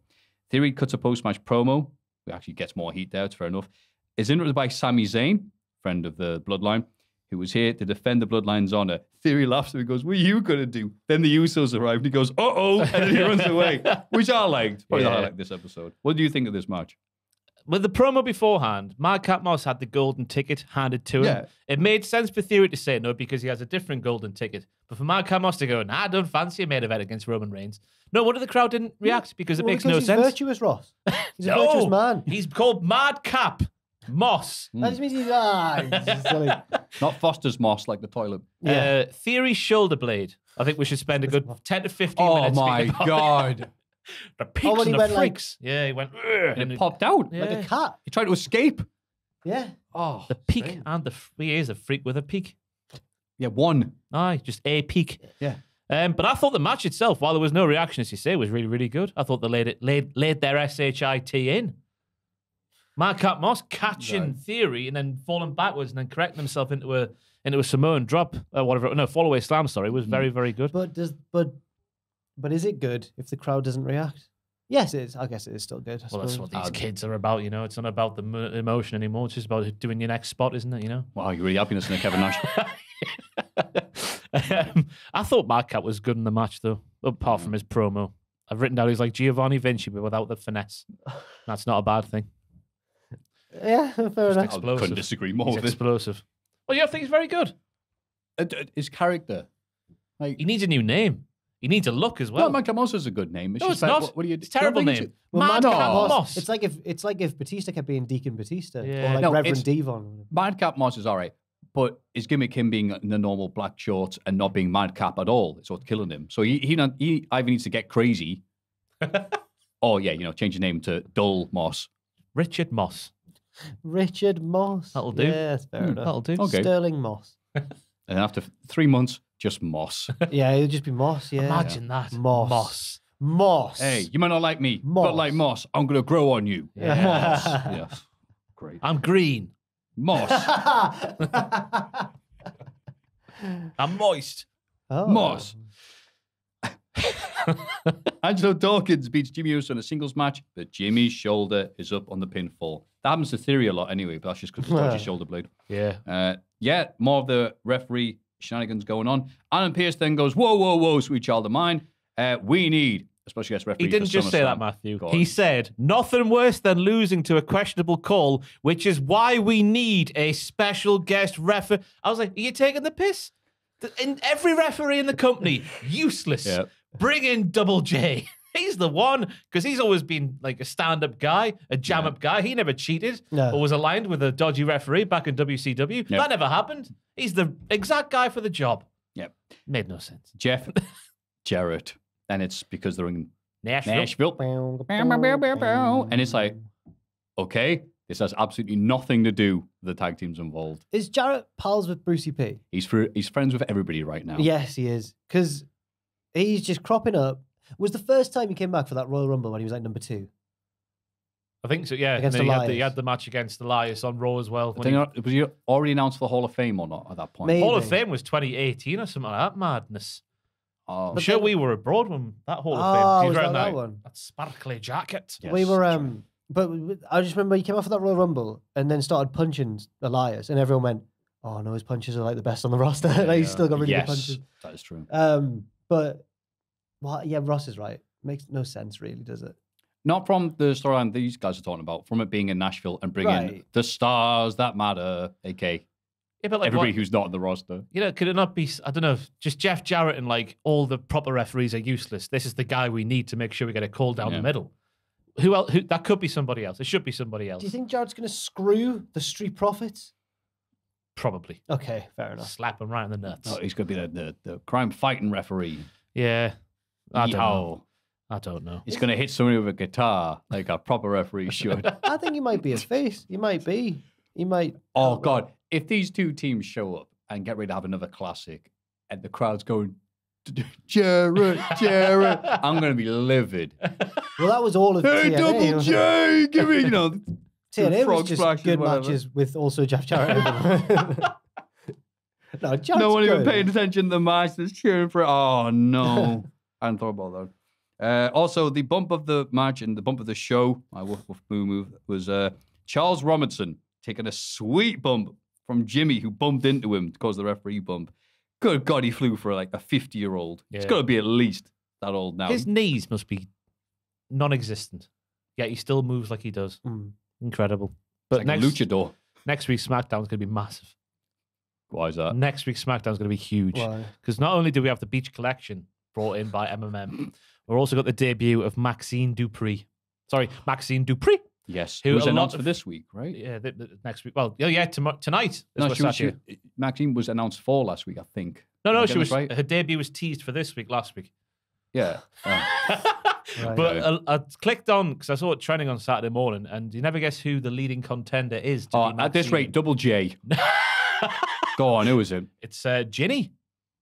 B: Theory cuts a post-match promo, who actually gets more heat there, it's fair enough. Is interrupted by Sami Zayn, friend of the Bloodline, who was here to defend the Bloodline's honor. Theory laughs and he goes, what are you going to do? Then the Usos arrive and he goes, uh-oh, and then he runs away, which I liked. Probably the highlight of this episode. What do you think of this match?
D: With the promo beforehand, Madcap Moss had the golden ticket handed to him.
B: Yeah.
D: It made sense for Theory to say no because he has a different golden ticket. But for Madcap Moss to go, nah, I don't fancy a main event against Roman Reigns. No wonder the crowd didn't react because it makes no
C: he's
D: sense.
C: virtuous, Ross. He's a virtuous man.
D: He's called Madcap Moss.
C: That just means he's just silly.
B: Not Foster's Moss, like the toilet.
D: Theory shoulder blade. I think we should spend a good 10 to 15 minutes.
B: Oh my
D: speaking about
B: God.
D: it. The peaks
C: when he
D: and the
C: went like-
D: freaks. Yeah, he went. "Ugh,"
B: And it popped out.
D: Yeah.
C: Like a cat.
B: He tried to escape.
C: Yeah.
B: Oh,
D: The peak and the he is a freak with a peak.
B: yeah, one.
D: Aye, just a peak.
B: Yeah.
D: But I thought the match itself, while there was no reaction, as you say, was really, really good. I thought they laid their SHIT in. Madcap Moss catching Theory and then falling backwards and then correcting himself into a Samoan drop, fall away slam. Sorry, was very, very good.
C: But is it good if the crowd doesn't react? Yes, it is. I guess it is still good.
D: Well, that's what these kids are about, you know. It's not about the emotion anymore. It's just about doing your next spot, isn't it? You know.
B: Wow, you're really happy listening to Kevin Nash.
D: I thought Madcap was good in the match, though, apart from his promo. I've written down he's like Giovanni Vinci, but without the finesse. That's not a bad thing.
C: Yeah, fair enough.
B: I couldn't disagree more
D: He's
B: with it.
D: explosive. Well, yeah, I think he's very good.
B: His character. Like,
D: He needs a new name. He needs a look as well.
B: well, Madcap Moss is a good name.
D: No,
B: just
D: it's
B: like,
D: not.
B: What do you?
D: It's a terrible
B: don't think
D: name.
C: Well,
D: Madcap
C: Madcap
D: Moss.
C: It's like if Batista kept being Deacon Batista
D: Yeah.
C: or like
B: No,
C: Reverend
B: it's-
C: Devon.
B: Madcap Moss is all right, but his gimmick, him being in the normal black shorts and not being Madcap at all, it's what's killing him. So he either needs to get crazy, or change his name to Dull Moss.
D: Richard Moss.
C: Richard Moss.
D: That'll do.
C: Yeah, that's fair enough.
D: That'll do.
B: Okay.
C: Sterling Moss.
B: And after 3 months, just Moss.
C: Yeah, it'd just be Moss. Yeah.
D: Imagine that.
C: Moss. Moss.
B: Hey, you might not like me,
C: Moss.
B: but like Moss, I'm gonna grow on you.
D: Yes.
B: Moss. Yes. Great.
D: I'm green.
B: Moss.
D: I'm moist.
C: Oh.
B: Moss. Angelo Dawkins beats Jimmy Uso in a singles match, but Jimmy's shoulder is up on the pinfall. That happens to Theory a lot anyway, but that's just because of dodgy shoulder blade.
D: Yeah.
B: More of the referee shenanigans going on. Alan Pierce then goes, whoa, sweet child of mine. We need a special guest referee.
D: He didn't
B: for
D: just say
B: SummerSlam."
D: that, Matthew.
B: Go on.
D: He said, nothing worse than losing to a questionable call, which is why we need a special guest referee. I was like, are you taking the piss? In every referee in the company, useless.
B: Yeah.
D: Bring in Double J. He's the one, because he's always been like a stand-up guy, a jam-up guy. He never cheated or was aligned with a dodgy referee back in WCW.
B: Yeah.
D: That never happened. He's the exact guy for the job.
B: Yep.
D: Made no sense.
B: Jeff, Jarrett. And it's because they're in
D: Nashville.
B: Nashville. And it's like, okay, this has absolutely nothing to do with the tag teams involved.
C: Is Jarrett pals with Brucey P?
B: He's friends with everybody right now.
C: Yes, he is. Because he's just cropping up. Was the first time he came back for that Royal Rumble when he was like number 2?
D: I think so, yeah.
C: Against
D: And then
C: Elias.
D: he had the match against Elias on Raw as well.
B: Was he already announced for the Hall of Fame or not at that point?
C: Maybe.
D: Hall of Fame was 2018 or something like that madness.
B: Oh,
D: I'm sure we were abroad when that Hall of
C: Oh,
D: Fame. He
C: was
D: wearing
C: that one?
D: that sparkly jacket.
B: yes,
C: We were,
B: that's right.
C: but I just remember he came off of that Royal Rumble and then started punching Elias, and everyone went, "Oh no, his punches are like the best on the roster." Like, he's still got really good punches.
B: Yes, that is true.
C: But well, yeah, Ross is right. Makes no sense, really, does it?
B: Not from the storyline these guys are talking about, from it being in Nashville and bringing
C: Right.
B: the stars that matter, aka
D: Yeah, but like
B: everybody
D: what,
B: who's not on the roster.
D: you know, could it not be? I don't know. Just Jeff Jarrett and like all the proper referees are useless. This is the guy we need to make sure we get a call down the middle. Who else? That could be somebody else. It should be somebody else.
C: Do you think Jarrett's going to screw the Street Profits?
D: Probably
C: Okay, fair enough.
D: slap him right in the nuts.
B: Oh, he's going to be the crime fighting referee.
D: Yeah, I don't know.
B: Yeehaw.
D: I don't know.
B: He's going to hit somebody with a guitar like a proper referee should.
C: I think he might be a face. He might be. He might.
B: Oh, God. If these two teams show up and get ready to have another classic and the crowd's going, Jarrett, Jarrett, I'm going to be livid.
C: Well, that was all of
B: Hey,
C: TNA.
B: Double
C: wasn't it?
B: J, give me,
C: TNA was
B: frog
C: just
B: splashes,
C: good
B: whatever.
C: matches with also Jeff Jarrett. No, Jarrett's
B: No one even
C: good.
B: paying attention to the match. Just cheering for it. Oh, no. I hadn't thought about that. Also, the bump of the match and the bump of the show, my woof woof moo moo, was Charles Robinson taking a sweet bump from Jimmy, who bumped into him to cause the referee bump. Good God, he flew for like a 50-year-old.
D: Yeah.
B: He's got to be at least that old now.
D: His knees must be non-existent. Yet he still moves like he does.
C: Mm.
D: Incredible.
B: But
D: But
B: like a luchador.
D: next week's SmackDown is going to be massive.
B: Why is that?
D: Next week's SmackDown is going to be huge.
C: Why?
D: Because not only do we have the Beach Collection brought in by MMM, we've also got the debut of Maxine Dupree.
B: Yes.
D: Who
B: Who was
D: a lot
B: announced
D: of-
B: for this week, right?
D: Yeah, next week. Well, yeah, tonight. Is
B: No,
D: what
B: she was,
D: Satya-
B: Maxine was announced for last week, I think.
D: No,
B: Am I
D: she
B: getting
D: was.
B: this right?
D: Her debut was teased for this week, last week.
B: Yeah.
C: Right.
D: But I clicked on because I saw it trending on Saturday morning, and you never guess who the leading contender is. To
B: Oh,
D: be
B: at this
D: Maxine.
B: rate, Double J. Go on, who is it?
D: It's Ginny.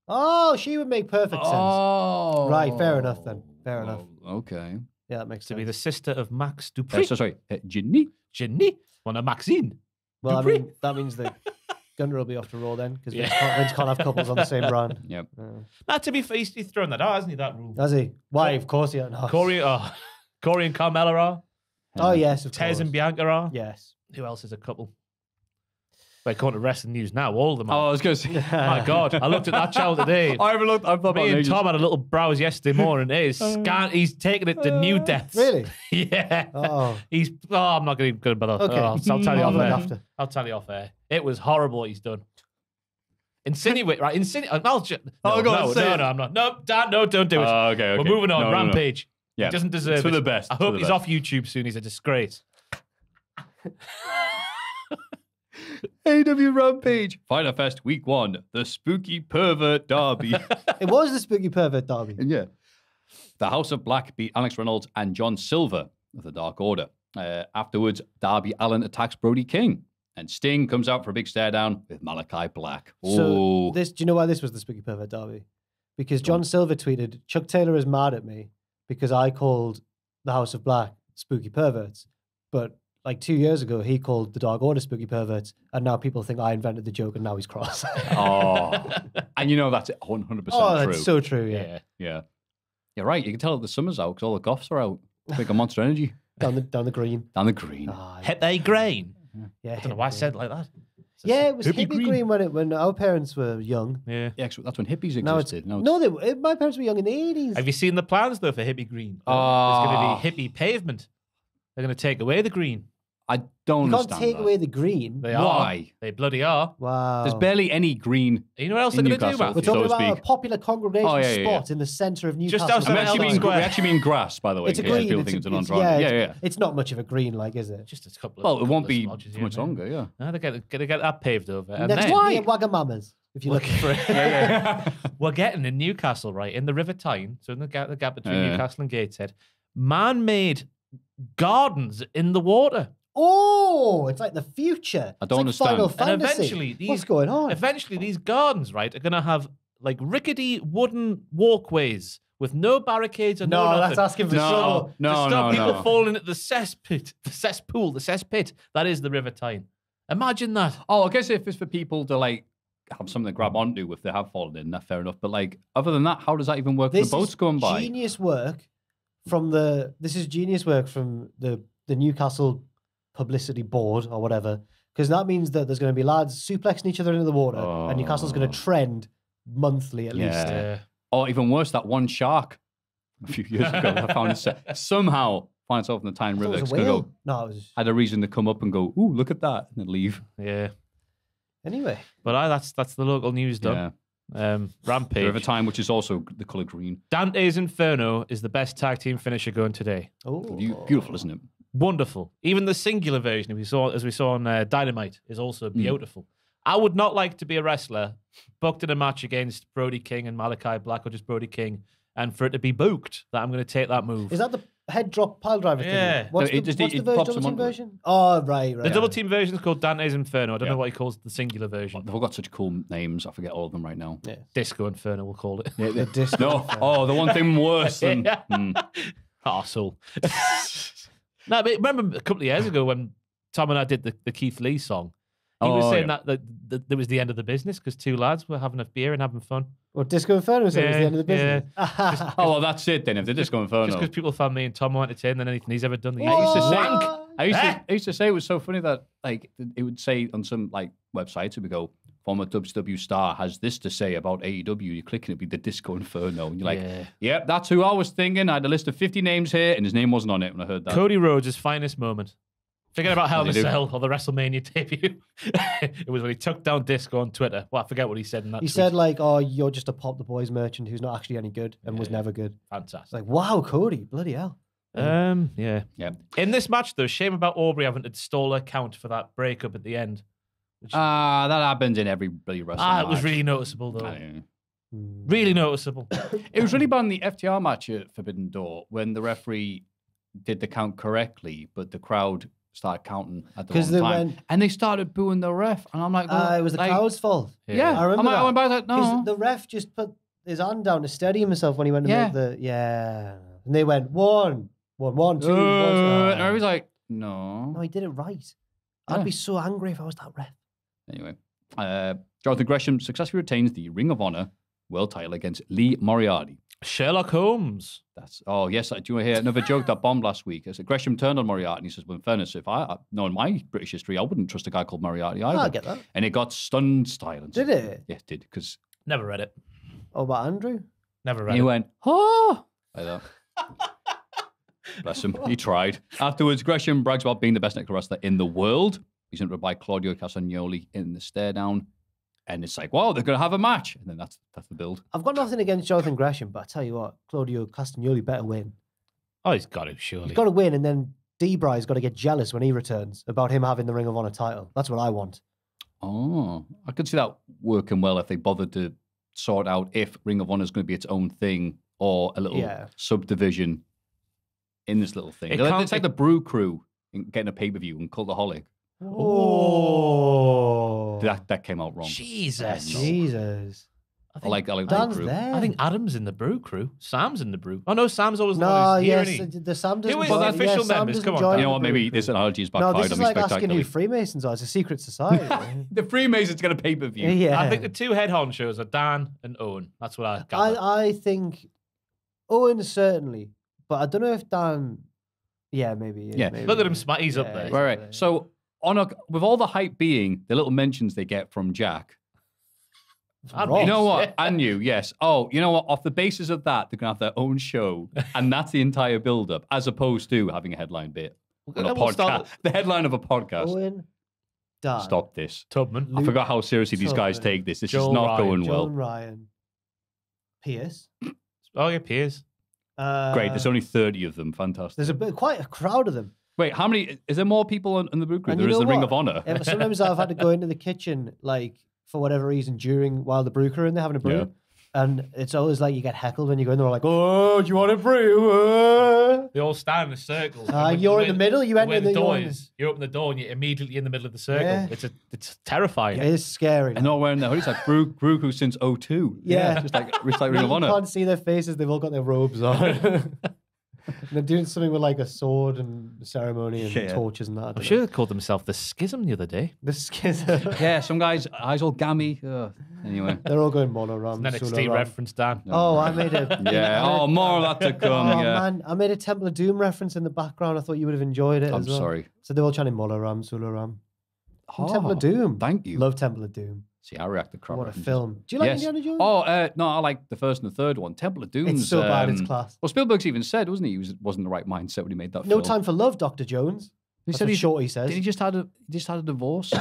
C: Oh, she would make perfect sense.
B: Oh.
C: Right, fair enough then. Fair enough.
B: Okay.
C: Yeah, that makes
D: To
C: sense.
D: be the sister of Max Dupree.
B: Sorry, Ginny?
D: Ginny. Well, no, Maxine.
C: Well, I
D: Dupree.
C: mean, that means that Gunner will be off to Raw then, because
D: Yeah.
C: Vince can't have couples on the same brand.
B: Yep.
D: Nah, to be fair, he's thrown that out, hasn't he, that rule?
C: Has he? Why? Of course he has.
D: Corey and Carmella are.
C: Oh, yes, of
D: Tez
C: course.
D: and Bianca are.
C: Yes.
D: Who else is a couple? Wait, according to wrestling news now, all of them
B: Oh, I
D: are.
B: was going to say.
D: My God, I looked at that channel today.
B: I haven't looked. I've thought about
D: Me and
B: ages.
D: Tom had a little browse yesterday morning. It is he's taking it to new depths.
C: Really?
D: Yeah.
C: Oh.
D: He's. Oh, I'm not going to bother.
C: Okay.
D: I'll tell you
C: I'll
D: off
C: look
D: air.
C: after.
D: I'll tell you off air. It was horrible what he's done. Insinuate, right? I'll just.
B: Oh, go on, say
D: no,
B: it.
D: no, I'm not. No, Dan, no, don't do it.
B: Okay.
D: We're moving on.
B: No, no, no.
D: Rampage.
B: Yeah.
D: He doesn't deserve
B: It's for
D: it.
B: the best.
D: I
B: It's for
D: hope
B: the
D: he's
B: best.
D: off YouTube soon. He's a disgrace.
B: AEW Rampage. Fighter Fest Week 1. The Spooky Pervert Derby.
C: It was the Spooky Pervert Derby.
B: And yeah. The House of Black beat Alex Reynolds and John Silver of the Dark Order. Afterwards, Darby Allin attacks Brody King. And Sting comes out for a big stare down with Malachi Black.
C: So do you know why this was the Spooky Pervert Derby? Because John Silver tweeted, Chuck Taylor is mad at me because I called the House of Black Spooky Perverts. But like 2 years ago, he called the Dark Order Spooky Perverts. And now people think I invented the joke and now he's cross.
B: Oh. And you know that's 100%
C: Oh,
B: true.
C: that's so true, yeah.
D: Yeah.
B: Yeah. You're right. You can tell the summer's out because all the goths are out. Like a Monster Energy.
C: Down the green.
B: Down the green.
C: Ah,
D: Hit they grain.
C: yeah,
D: I don't know why I said it like that.
C: Yeah, it was
D: Hippie
C: hippie green, when our parents were young.
D: Yeah.
B: Yeah, 'cause that's when hippies
C: Now it's,
B: existed.
C: my parents were young in the 80s.
D: Have you seen the plans though for hippie green?
B: Oh.
D: There's going to be hippie pavement. They're going to take away the green.
B: I don't
C: You can't
B: understand
C: take
B: that.
C: away the green.
D: They are.
B: Why?
D: They bloody are.
C: Wow.
B: There's barely any green.
D: You know what else
B: In
D: they're going to do,
B: Newcastle.
C: We're
D: Matt?
C: talking
B: so to
C: about a
B: speak.
C: popular congregation
B: Oh, yeah.
C: spot in the centre of Newcastle.
D: outside
B: We
D: of
B: actually,
D: Elgin
B: mean,
D: Square.
B: we actually mean grass, by the way.
C: It's a
B: in case
C: green.
B: people
C: It's,
B: think it's an
C: it's,
B: on-drive.
C: yeah,
B: Yeah.
C: It's not much of a green, like, is it?
D: Just a couple of
B: Well, it won't
D: couple of
B: be
D: splodges
B: too much
D: here, mate.
B: longer, yeah.
D: No, they're going to get that paved over. And
C: Next
D: then
C: to me, Wagamamas, if you're looking for it.
D: we're getting in Newcastle, right, in the River Tyne, so in the gap between
B: Yeah.
D: Newcastle and Gateshead, man-made gardens in the water.
C: Oh, it's like the future.
B: I don't
C: it's like Final
B: understand.
D: And
C: Fantasy.
D: eventually,
C: What's going on?
D: Eventually, these gardens, right, are going to have like rickety wooden walkways with no barricades and no
C: no,
D: nothing.
C: that's asking for trouble.
D: to stop people
B: no.
D: falling into the cesspit, the cesspit. That is the River Tyne. Imagine that.
B: Oh, I guess if it's for people to like have something to grab onto if they have fallen in, that's fair enough. But like, other than that, how does that even work for
C: This
B: the boats
C: is
B: going by?
C: genius work from the Newcastle publicity board or whatever, because that means that there's going to be lads suplexing each other into the water, and Newcastle's going to trend monthly at least.
B: Yeah. Or even worse, that one shark a few years ago I found it somehow find itself in the Tyne
C: I thought
B: River.
C: it was
B: It's
C: a
B: gonna
C: whale.
B: go,
C: No, it was
B: had a reason to come up and go, ooh, look at that, and then leave.
D: Yeah.
C: anyway.
D: But that's the local news done. Rampage.
B: The River Tyne, which is also the colour green.
D: Dante's Inferno is the best tag team finisher going today.
C: Oh,
B: Beautiful, isn't it?
D: Wonderful. Even the singular version as we saw on Dynamite is also beautiful. I would not like to be a wrestler booked in a match against Brody King and Malachi Black, or just Brody King, and for it to be booked that I'm going to take that move.
C: Is that the head drop pile driver
D: Yeah.
C: thing? What's
B: No,
C: the
B: it
C: double
B: pops them
C: team
B: onto it.
C: version? Oh, right.
D: the double team version is called Dante's Inferno. I don't
B: Yeah.
D: know what he calls the singular version.
B: They've all got such cool names. I forget all of them right now.
D: Disco Inferno, we'll call it.
C: The disco.
B: No, the one thing worse than.
D: Arsehole. No, but remember a couple of years ago when Tom and I did the Keith Lee song, he was saying that it was the end of the business because two lads were having a beer and having fun.
C: Well, Disco Inferno said it was the end of the
D: Yeah,
C: business.
B: Oh, well, that's it then. If they're Disco Inferno.
D: Just because people found me and Tom more entertained than anything he's ever done.
B: I used to say,
C: What?
B: I used to say it was so funny that like it would say on some like websites it would go, former WCW star has this to say about AEW. You click and it'd be the Disco Inferno, and you're like, yep, that's who I was thinking. I had a list of 50 names here, and his name wasn't on it when I heard that.
D: Cody Rhodes' finest moment. Forget about Hell in a
B: What did he do?
D: Cell or the WrestleMania debut. It was when he took down Disco on Twitter. Well, I forget what he said in that
C: He
D: tweet.
C: said, like, oh, you're just a Pop the Boys merchant who's not actually any good and was never good. It's
D: Fantastic.
C: like, wow, Cody, bloody hell.
D: Yeah.
B: Yeah.
D: In this match, though, shame about Aubrey having to stall her count for that breakup at the end.
B: That happens in every bloody wrestling
D: It was
B: match.
D: really noticeable, though.
B: I-
D: Really noticeable.
B: It was really bad in the FTR match at Forbidden Door when the referee did the count correctly, but the crowd started counting at the
C: 'Cause
B: wrong
C: they
B: time.
C: went-
B: And they started booing the ref. And I'm like, well,
C: It was the
B: like,
C: crowd's fault.
B: Yeah.
C: I remember
B: I went back like,
C: Because
B: no.
C: the ref just put his hand down to steady himself when he went to
B: Yeah.
C: make the... Yeah. And they went, one, two, one, two.
B: And I was like, no.
C: No, he did it right.
B: Yeah.
C: I'd be so angry if I was that ref.
B: Anyway, Jonathan Gresham successfully retains the Ring of Honor World title against Lee Moriarty.
D: Sherlock Holmes.
B: Yes, do you want to hear another joke that bombed last week? I said, Gresham turned on Moriarty and he says, well, in fairness, if knowing my British history, I wouldn't trust a guy called Moriarty either.
C: I get that.
B: And it got stunned silence.
C: Did it?
B: Yeah, it did, because
D: Never read it.
C: Oh, about Andrew?
D: Never read
B: he
D: it.
B: went, oh, like that. Bless him, he tried. Afterwards, Gresham brags about being the best nectar wrestler in the world. He's interrupted by Claudio Castagnoli in the stare down. And it's like, wow, they're going to have a match. And then that's the build.
C: I've got nothing against Jonathan Gresham, but I tell you what, Claudio Castagnoli better win.
D: Oh, he's got to, surely.
C: He's got to win, and then D-Bry's got to get jealous when he returns about him having the Ring of Honor title. That's what I want.
B: Oh, I could see that working well if they bothered to sort out if Ring of Honor is going to be its own thing or a little subdivision in this little thing. It's like the Brew Crew getting a pay-per-view and Cultaholic.
C: Oh.
B: That came out wrong.
D: Jesus.
C: Jesus.
B: I like the
C: Dan's
B: Brew.
C: there.
D: I think Adam's in the Brew Crew. Sam's in the Brew. Oh, no, Sam's always the
C: No,
D: one who's here,
C: yes,
D: isn't he?
C: the Sam doesn't
D: Who is
C: join-
D: the official
C: Sam
D: members?
C: doesn't
D: Come on,
C: join
D: Dan.
B: You know
C: the
B: what?
C: Brew
B: Maybe
C: Crew.
B: this analogy is
C: No,
B: backfired
C: this is
B: on me
C: like asking who
B: spectacularly.
C: Freemasons are. It's a secret society.
B: The Freemasons get a pay-per-view.
C: Yeah.
D: I think the two head honchos are Dan and Owen. That's what I gather.
C: I think Owen certainly, but I don't know if Dan. Yeah, maybe.
B: Yeah.
C: maybe.
D: Look at him, he's up
C: Yeah,
D: there.
C: he's
B: Right. So with all the hype being the little mentions they get from Jack,
D: And
C: Ross.
B: you know what? And you, yes. Oh, you know what? Off the basis of that, they're going to have their own show, and that's the entire build-up, as opposed to having a headline bit On a
D: We'll
B: podcast.
D: start-
B: The headline of a podcast.
C: Owen, Dan,
B: Stop this.
D: Tubman.
B: I forgot how seriously these guys
C: Tubman,
B: take this. This
D: Joel
B: is not
D: Ryan,
B: going
C: John
B: well.
C: Ryan, Pierce.
D: Oh, yeah, Piers.
B: Great. There's only 30 of them. Fantastic.
C: There's quite a crowd of them.
B: Wait, how many? Is there more people in the Brew Crew?
C: And
B: There
C: you
B: is
C: know
B: the Ring
C: what?
B: of Honor.
C: Sometimes I've had to go into the kitchen, like, for whatever reason, while the brew crew are in there having a brew.
B: Yeah.
C: And it's always like you get heckled when you go in there, like, oh, do you want a brew?
D: They all stand in a circle.
C: You're in the middle, you enter
D: when the
C: the
D: door
C: you're-
D: is, you open the door and you're immediately in the middle of the circle.
C: Yeah.
D: It's terrifying.
C: It is scary.
B: And not wearing their hoodies. Like Brew Crew since 02.
C: Yeah.
B: Just like Ring of
C: You
B: Honor.
C: can't see their faces, they've all got their robes on. And they're doing something with like a sword and ceremony and
B: Yeah.
C: torches and that. I
D: I'm
C: don't
D: sure
C: know.
D: they called themselves the Schism the other day.
C: The schism.
B: Yeah, some guys, eyes all gammy. Anyway.
C: They're all going mono ram.
D: It's an NXT reference, Dan.
C: Oh, I made a.
B: Yeah. Oh, more of that to come.
C: Oh,
B: Yeah.
C: man. I made a Temple of Doom reference in the background. I thought you would have enjoyed it
B: I'm
C: as well.
B: sorry.
C: So they're all chanting Mono Ram, Sula Ram.
B: Oh,
C: Temple of Doom.
B: Thank you.
C: Love Temple of Doom.
B: See, I react to crap.
C: What a
B: references.
C: film. Do you like
B: Yes.
C: Indiana Jones?
B: Oh, no, I like the first and the third one. Temple of Doom.
C: It's so bad, it's class.
B: Well, Spielberg's even said, wasn't he wasn't in the right mindset when he made that
C: No
B: film.
C: Time for Love, Dr. Jones.
B: He
C: That's
B: said
C: what
B: he
C: Shorty says.
B: He just had a divorce. So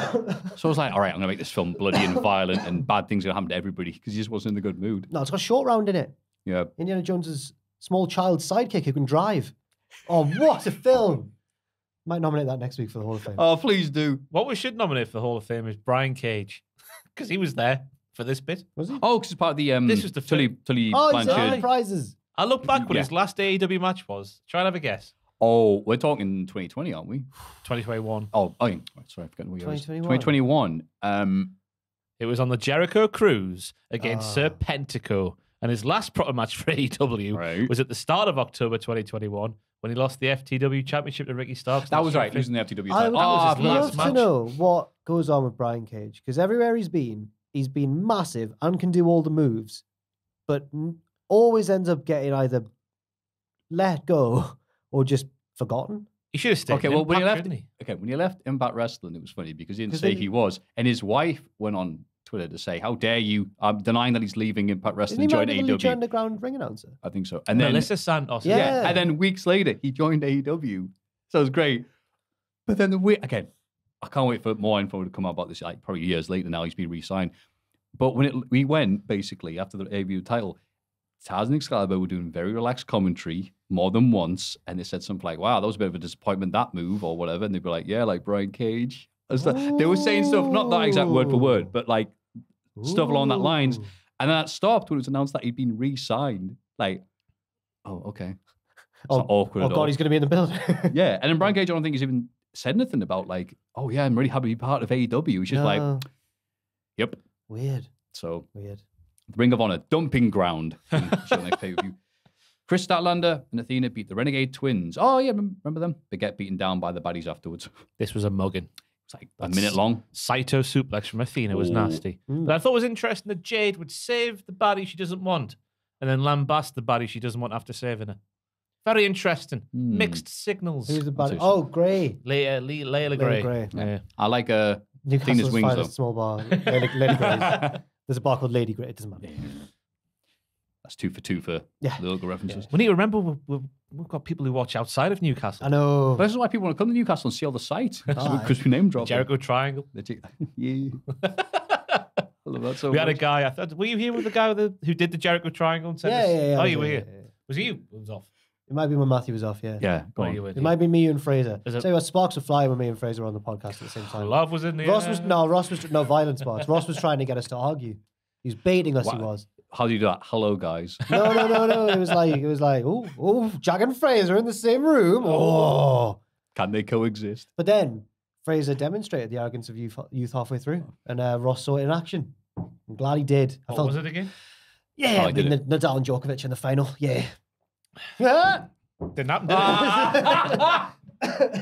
B: I was like, all right, I'm gonna make this film bloody and violent, and bad things are gonna happen to everybody because he just wasn't in a good mood.
C: No, it's got Short Round in it.
B: Yeah.
C: Indiana Jones's small child sidekick who can drive. Oh, what a film! Might nominate that next week for the Hall of Fame.
B: Oh, please do.
D: What we should nominate for the Hall of Fame is Brian Cage, because he was there for this bit.
C: Was he?
B: Oh, because it's part of the
D: This was the
B: Tully
C: Oh, he's
B: Blanchard.
C: in prizes.
D: I look back when
B: Yeah.
D: his last AEW match was. Try and have a guess.
B: Oh, we're talking 2020, aren't we?
D: 2021.
B: Oh, sorry, I forgot what year it was.
C: 2021.
B: 2021.
D: It was on the Jericho Cruise against
C: Ah.
D: Serpentico. And his last proper match for AEW
B: Right.
D: was at the start of October 2021 when he lost the FTW Championship to Ricky Starks.
B: That was right. Losing the FTW
C: I
B: title.
C: would
D: was his
C: love
D: last
C: to
D: match.
C: know what goes on with Brian Cage because everywhere he's been massive and can do all the moves, but always ends up getting either let go or just forgotten.
D: He should have stayed.
B: Okay,
D: in
B: well, when he
D: Impact,
B: left,
D: shouldn't he?
B: okay, when he left Impact Wrestling, it was funny because he didn't
C: 'Cause
B: say
C: then-
B: he was, and his wife went on Twitter to say, "How dare you? I'm denying that he's leaving Impact Wrestling
C: Isn't
B: to
C: he
B: join
C: married to the Lucha
B: AEW."
C: Underground ring announcer?
B: I think so. And then
D: Melissa Santos.
C: Yeah.
B: and then weeks later, he joined AEW. So it was great. But then again, I can't wait for more info to come out about this. Like probably years later now, he's been re-signed. But when we went basically after the AEW title, Taz and Excalibur were doing very relaxed commentary more than once, and they said something like, "Wow, that was a bit of a disappointment, that move," or whatever. And they'd be like, "Yeah, like Brian Cage." They were saying stuff, not that exact word for word, but like stuff along that lines.
C: Ooh.
B: And then that stopped when it was announced that he'd been re-signed. Like, oh, okay. It's
C: Oh,
B: not awkward
C: oh
B: at all.
C: God, he's going to be in the building.
B: Yeah, and then Brian Cage, I don't think he's even said anything about like, oh yeah, I'm really happy to be part of AEW. He's just like,
C: No.
B: yep.
C: Weird.
B: So,
C: Weird.
B: Ring of Honor, dumping ground. Next pay-per-view. Chris Statlander and Athena beat the Renegade Twins. Oh yeah, remember them? They get beaten down by the baddies afterwards.
D: This was a mugging.
B: It's like a minute long.
D: Saito suplex from Athena was
B: Ooh.
D: nasty. But I thought it was interesting that Jade would save the baddie she doesn't want and then lambast the baddie she doesn't want after saving her. Very interesting. Mixed signals.
C: Who's the
B: That's
C: bad?
B: it.
C: Oh, Gray.
D: Layla Gray.
C: Gray.
D: Yeah.
B: I like Athena's
C: Newcastle's
B: wings
C: finest
B: though.
C: small bar. Lady Gray's. There's a bar called Lady Grey. It doesn't matter.
B: That's 2 for 2 for
C: Yeah.
B: the local references.
D: We need to remember we've got people who watch outside of Newcastle.
C: I know.
B: But this is why people want to come to Newcastle and see all the sites
C: Aye.
B: because we name drop.
D: Jericho Triangle.
B: Yeah. I love that so
D: We had a
B: much.
D: guy. I thought, were you here with the guy who did the Jericho Triangle and said
C: Yeah,
D: this?
C: yeah, yeah.
D: Oh,
C: I
D: you
C: was
D: were
C: there,
D: here.
C: yeah, yeah.
D: Was it you? It was off.
C: It might be when Matthew was off, yeah.
B: Yeah, go
D: Oh,
B: on.
D: you were
C: It might be me, you, and Fraser.
D: Is it-
C: Tell you what, sparks were flying when me and Fraser were on the podcast at the same time.
D: Love was in the
C: Ross
D: air.
C: was no violent sparks. Ross was trying to get us to argue. He was baiting us. He was.
B: How do you do that? Hello, guys.
C: No. It was like, oh, Jack and Fraser in the same room. Oh.
B: Can they coexist?
C: But then Fraser demonstrated the arrogance of youth halfway through, and Ross saw it in action. I'm glad he did.
D: What was it again?
C: Yeah,
B: Oh,
C: I
B: he
C: mean,
B: did
C: Nadal and Djokovic in the final. Yeah. Yeah.
D: Didn't happen, did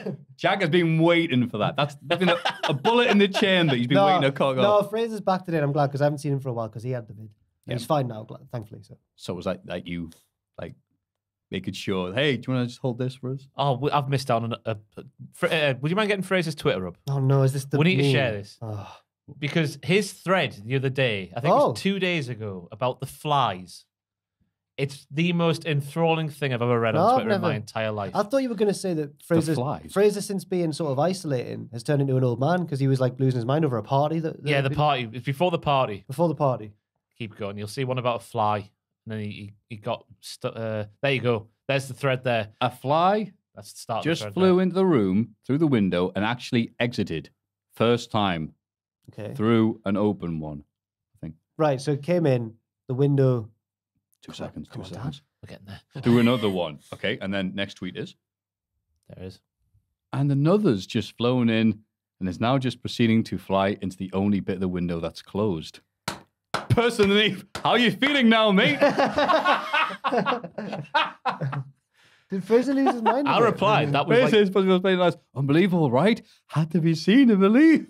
D: it?
B: Jack has been waiting for that. That's been a bullet in the chamber. He's been waiting to cock
C: no,
B: off.
C: Fraser's back today, and I'm glad because I haven't seen him for a while because he had the vid.
B: Yeah.
C: He's fine now, thankfully.
B: So was that like you, like making sure? Hey, do you want to just hold this for us?
D: Oh, I've missed out on would you mind getting Fraser's Twitter up?
C: Oh no, is this the?
D: We need to
C: meme?
D: share this.
C: Oh.
D: Because his thread the other day, I think it was 2 days ago, about the flies, It's the most enthralling thing I've ever read on Twitter in my entire life.
C: I thought you were going to say that
B: flies.
C: Fraser, since being sort of isolating, has turned into an old man because he was like losing his mind over a party.
D: The party. It's before the party.
C: Before the party.
D: Keep going. You'll see one about a fly. And then he got... there you go. There's the thread there.
B: A fly
D: That's the start
B: just
D: of the thread
B: flew into the room through the window and actually exited first time through an open one, I think.
C: Right, so it came in, the window...
B: 2 seconds.
D: We're getting there.
B: Through another one. Okay, and then next tweet is...
D: There is.
B: And another's just flown in and is now just proceeding to fly into the only bit of the window that's closed. Personally, how are you feeling now, mate?
C: Did Fraser lose his mind?
D: I replied. That was
B: Fraser's supposed to be playing nice. Unbelievable, right? Had to be seen to believe.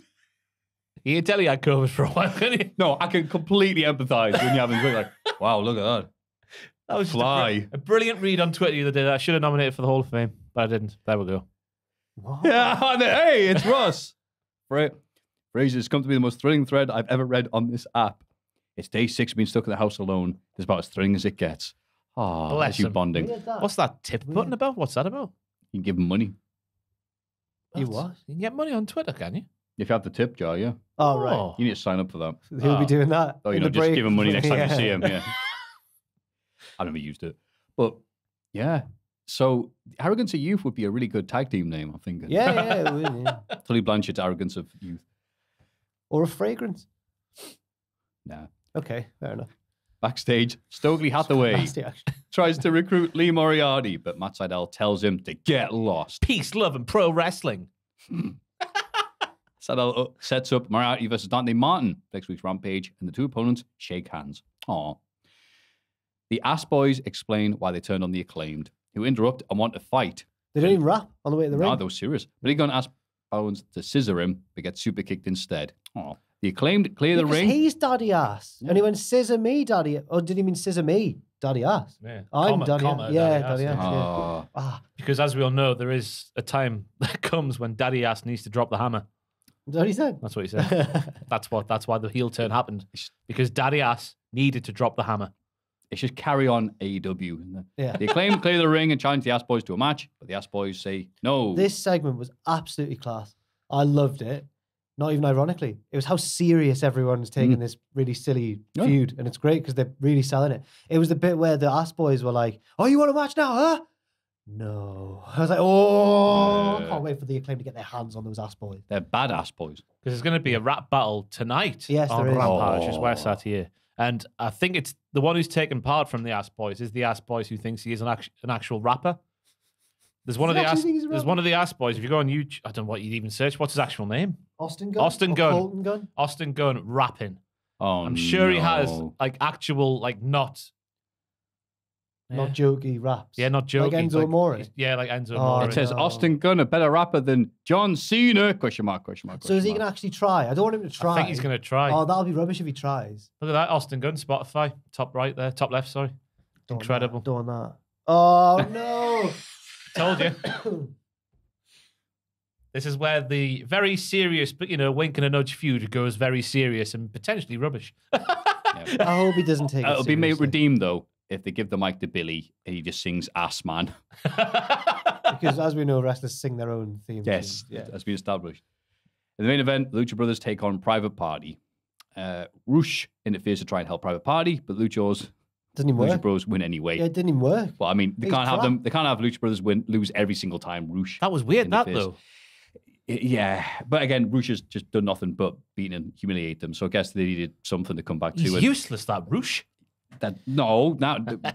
D: You can tell he had COVID for a while, couldn't he?
B: No, I can completely empathize when you're having like, wow, look at that.
D: That was just
B: Fly.
D: a brilliant read on Twitter the other day that I should have nominated for the Hall of Fame, but I didn't. There we go.
C: What?
B: Yeah, hey, it's Russ. Fraser's come to be the most thrilling thread I've ever read on this app. It's day 6 being stuck in the house alone. It's about as thrilling as it gets. Oh,
D: Bless
B: that's you
D: him.
B: bonding.
D: What's that tip button about? What's that about?
B: You can give him money.
C: You what?
D: You can get money on Twitter, can you?
B: If you have the tip jar, yeah.
C: Oh, right.
B: You need to sign up for that.
C: He'll be doing that.
B: Oh,
C: in
B: just
C: the break.
B: give him money next time you see him.
C: Yeah.
B: Yeah. I never used it. But, yeah. So, Arrogance of Youth would be a really good tag team name, I'm thinking.
C: Yeah, it would, yeah.
B: Tully Blanchard's Arrogance of Youth.
C: Or a fragrance.
B: Nah.
C: Okay, fair enough.
B: Backstage, Stokely Hathaway
C: Nasty, actually.
B: tries to recruit Lee Moriarty, but Matt Sydal tells him to get lost.
D: Peace, love, and pro wrestling.
B: Sydal sets up Moriarty versus Dante Martin next week's Rampage, and the two opponents shake hands. Aww. The Ass Boys explain why they turned on the Acclaimed, who interrupt and want to fight.
C: They don't even rap on the way to the ring.
B: No, they were serious. But he going to ask Bones to scissor him, but gets super kicked instead. Aww. The Acclaimed clear the
C: Because
B: ring.
C: he's daddy ass. And he went, scissor me, daddy. Or did he mean scissor me, daddy ass?
D: Yeah.
C: I'm
D: Comma,
C: daddy
D: comma,
C: ass. Yeah,
D: daddy
C: daddy
D: ass,
C: ass.
D: yeah.
B: Oh.
C: Ah,
D: Because as we all know, there is a time that comes when Daddy Ass needs to drop the hammer.
C: is that what he said?
D: That's what he said. That's why the heel turn happened. Because Daddy Ass needed to drop the hammer.
B: It's just carry on AEW. Isn't it?
C: Yeah.
B: The Acclaimed clear the ring and challenge the Ass Boys to a match, but the Ass Boys say no.
C: This segment was absolutely class. I loved it. Not even ironically. It was how serious everyone was taking this really silly feud. And it's great because they're really selling it. It was the bit where the Ass Boys were like, oh, you want a match now, huh? No. I was like, oh, I can't wait for the Acclaim to get their hands on those Ass Boys.
B: They're badass boys.
D: Because there's going to be a rap battle tonight
C: Yes,
D: on
C: there is.
D: Rampage, which is why I sat here. And I think it's the one who's taken part from the Ass Boys is the Ass Boys who thinks he is an actual rapper. There's one of the Ass Boys. If you go on YouTube, I don't know what you'd even search. What's his actual name?
C: Austin Gunn?
D: Austin
C: Or
D: Gunn.
C: Colton Gunn?
D: Austin Gunn rapping.
B: Oh,
D: I'm sure he has
B: no.
D: like actual not
C: jokey raps.
D: Yeah, not jokey.
C: Like Enzo Amore.
D: Yeah, like Enzo
C: Oh,
D: Amore.
B: It says
C: no.
B: Austin Gunn, a better rapper than John Cena? Question mark, question mark,
C: So
B: question
C: is he
B: mark.
C: going to actually try? I don't want him to try.
D: I think he's going to try.
C: Oh, that'll be rubbish if he tries.
D: Look at that, Austin Gunn, Spotify, top right there, top left, sorry.
C: Don't
D: Incredible.
C: Doing that. Oh, no.
D: Told you. This is where the very serious, but wink and a nudge feud goes very serious and potentially rubbish.
C: I hope he doesn't take it
B: It'll be made
C: seriously.
B: redeemed, though, if they give the mic to Billy and he just sings Ass Man.
C: Because as we know, wrestlers sing their own theme.
B: Yes,
C: tunes. Yeah.
B: that's been established. In the main event, Lucha Brothers take on Private Party. Rush interferes to try and help Private Party, but Lucha
C: Doesn't even work.
B: Bros win anyway.
C: Yeah, it didn't even work.
B: Well, I mean, they
C: He's
B: can't have
C: crap.
B: them. They can't have Lucha Brothers lose every single time. Rush.
D: That was weird, that
B: interferes.
D: though.
B: Yeah, but again, Rush has just done nothing but beat and humiliate them. So I guess they needed something to come back to.
D: He's
B: and
D: useless, that Roosh.
B: no,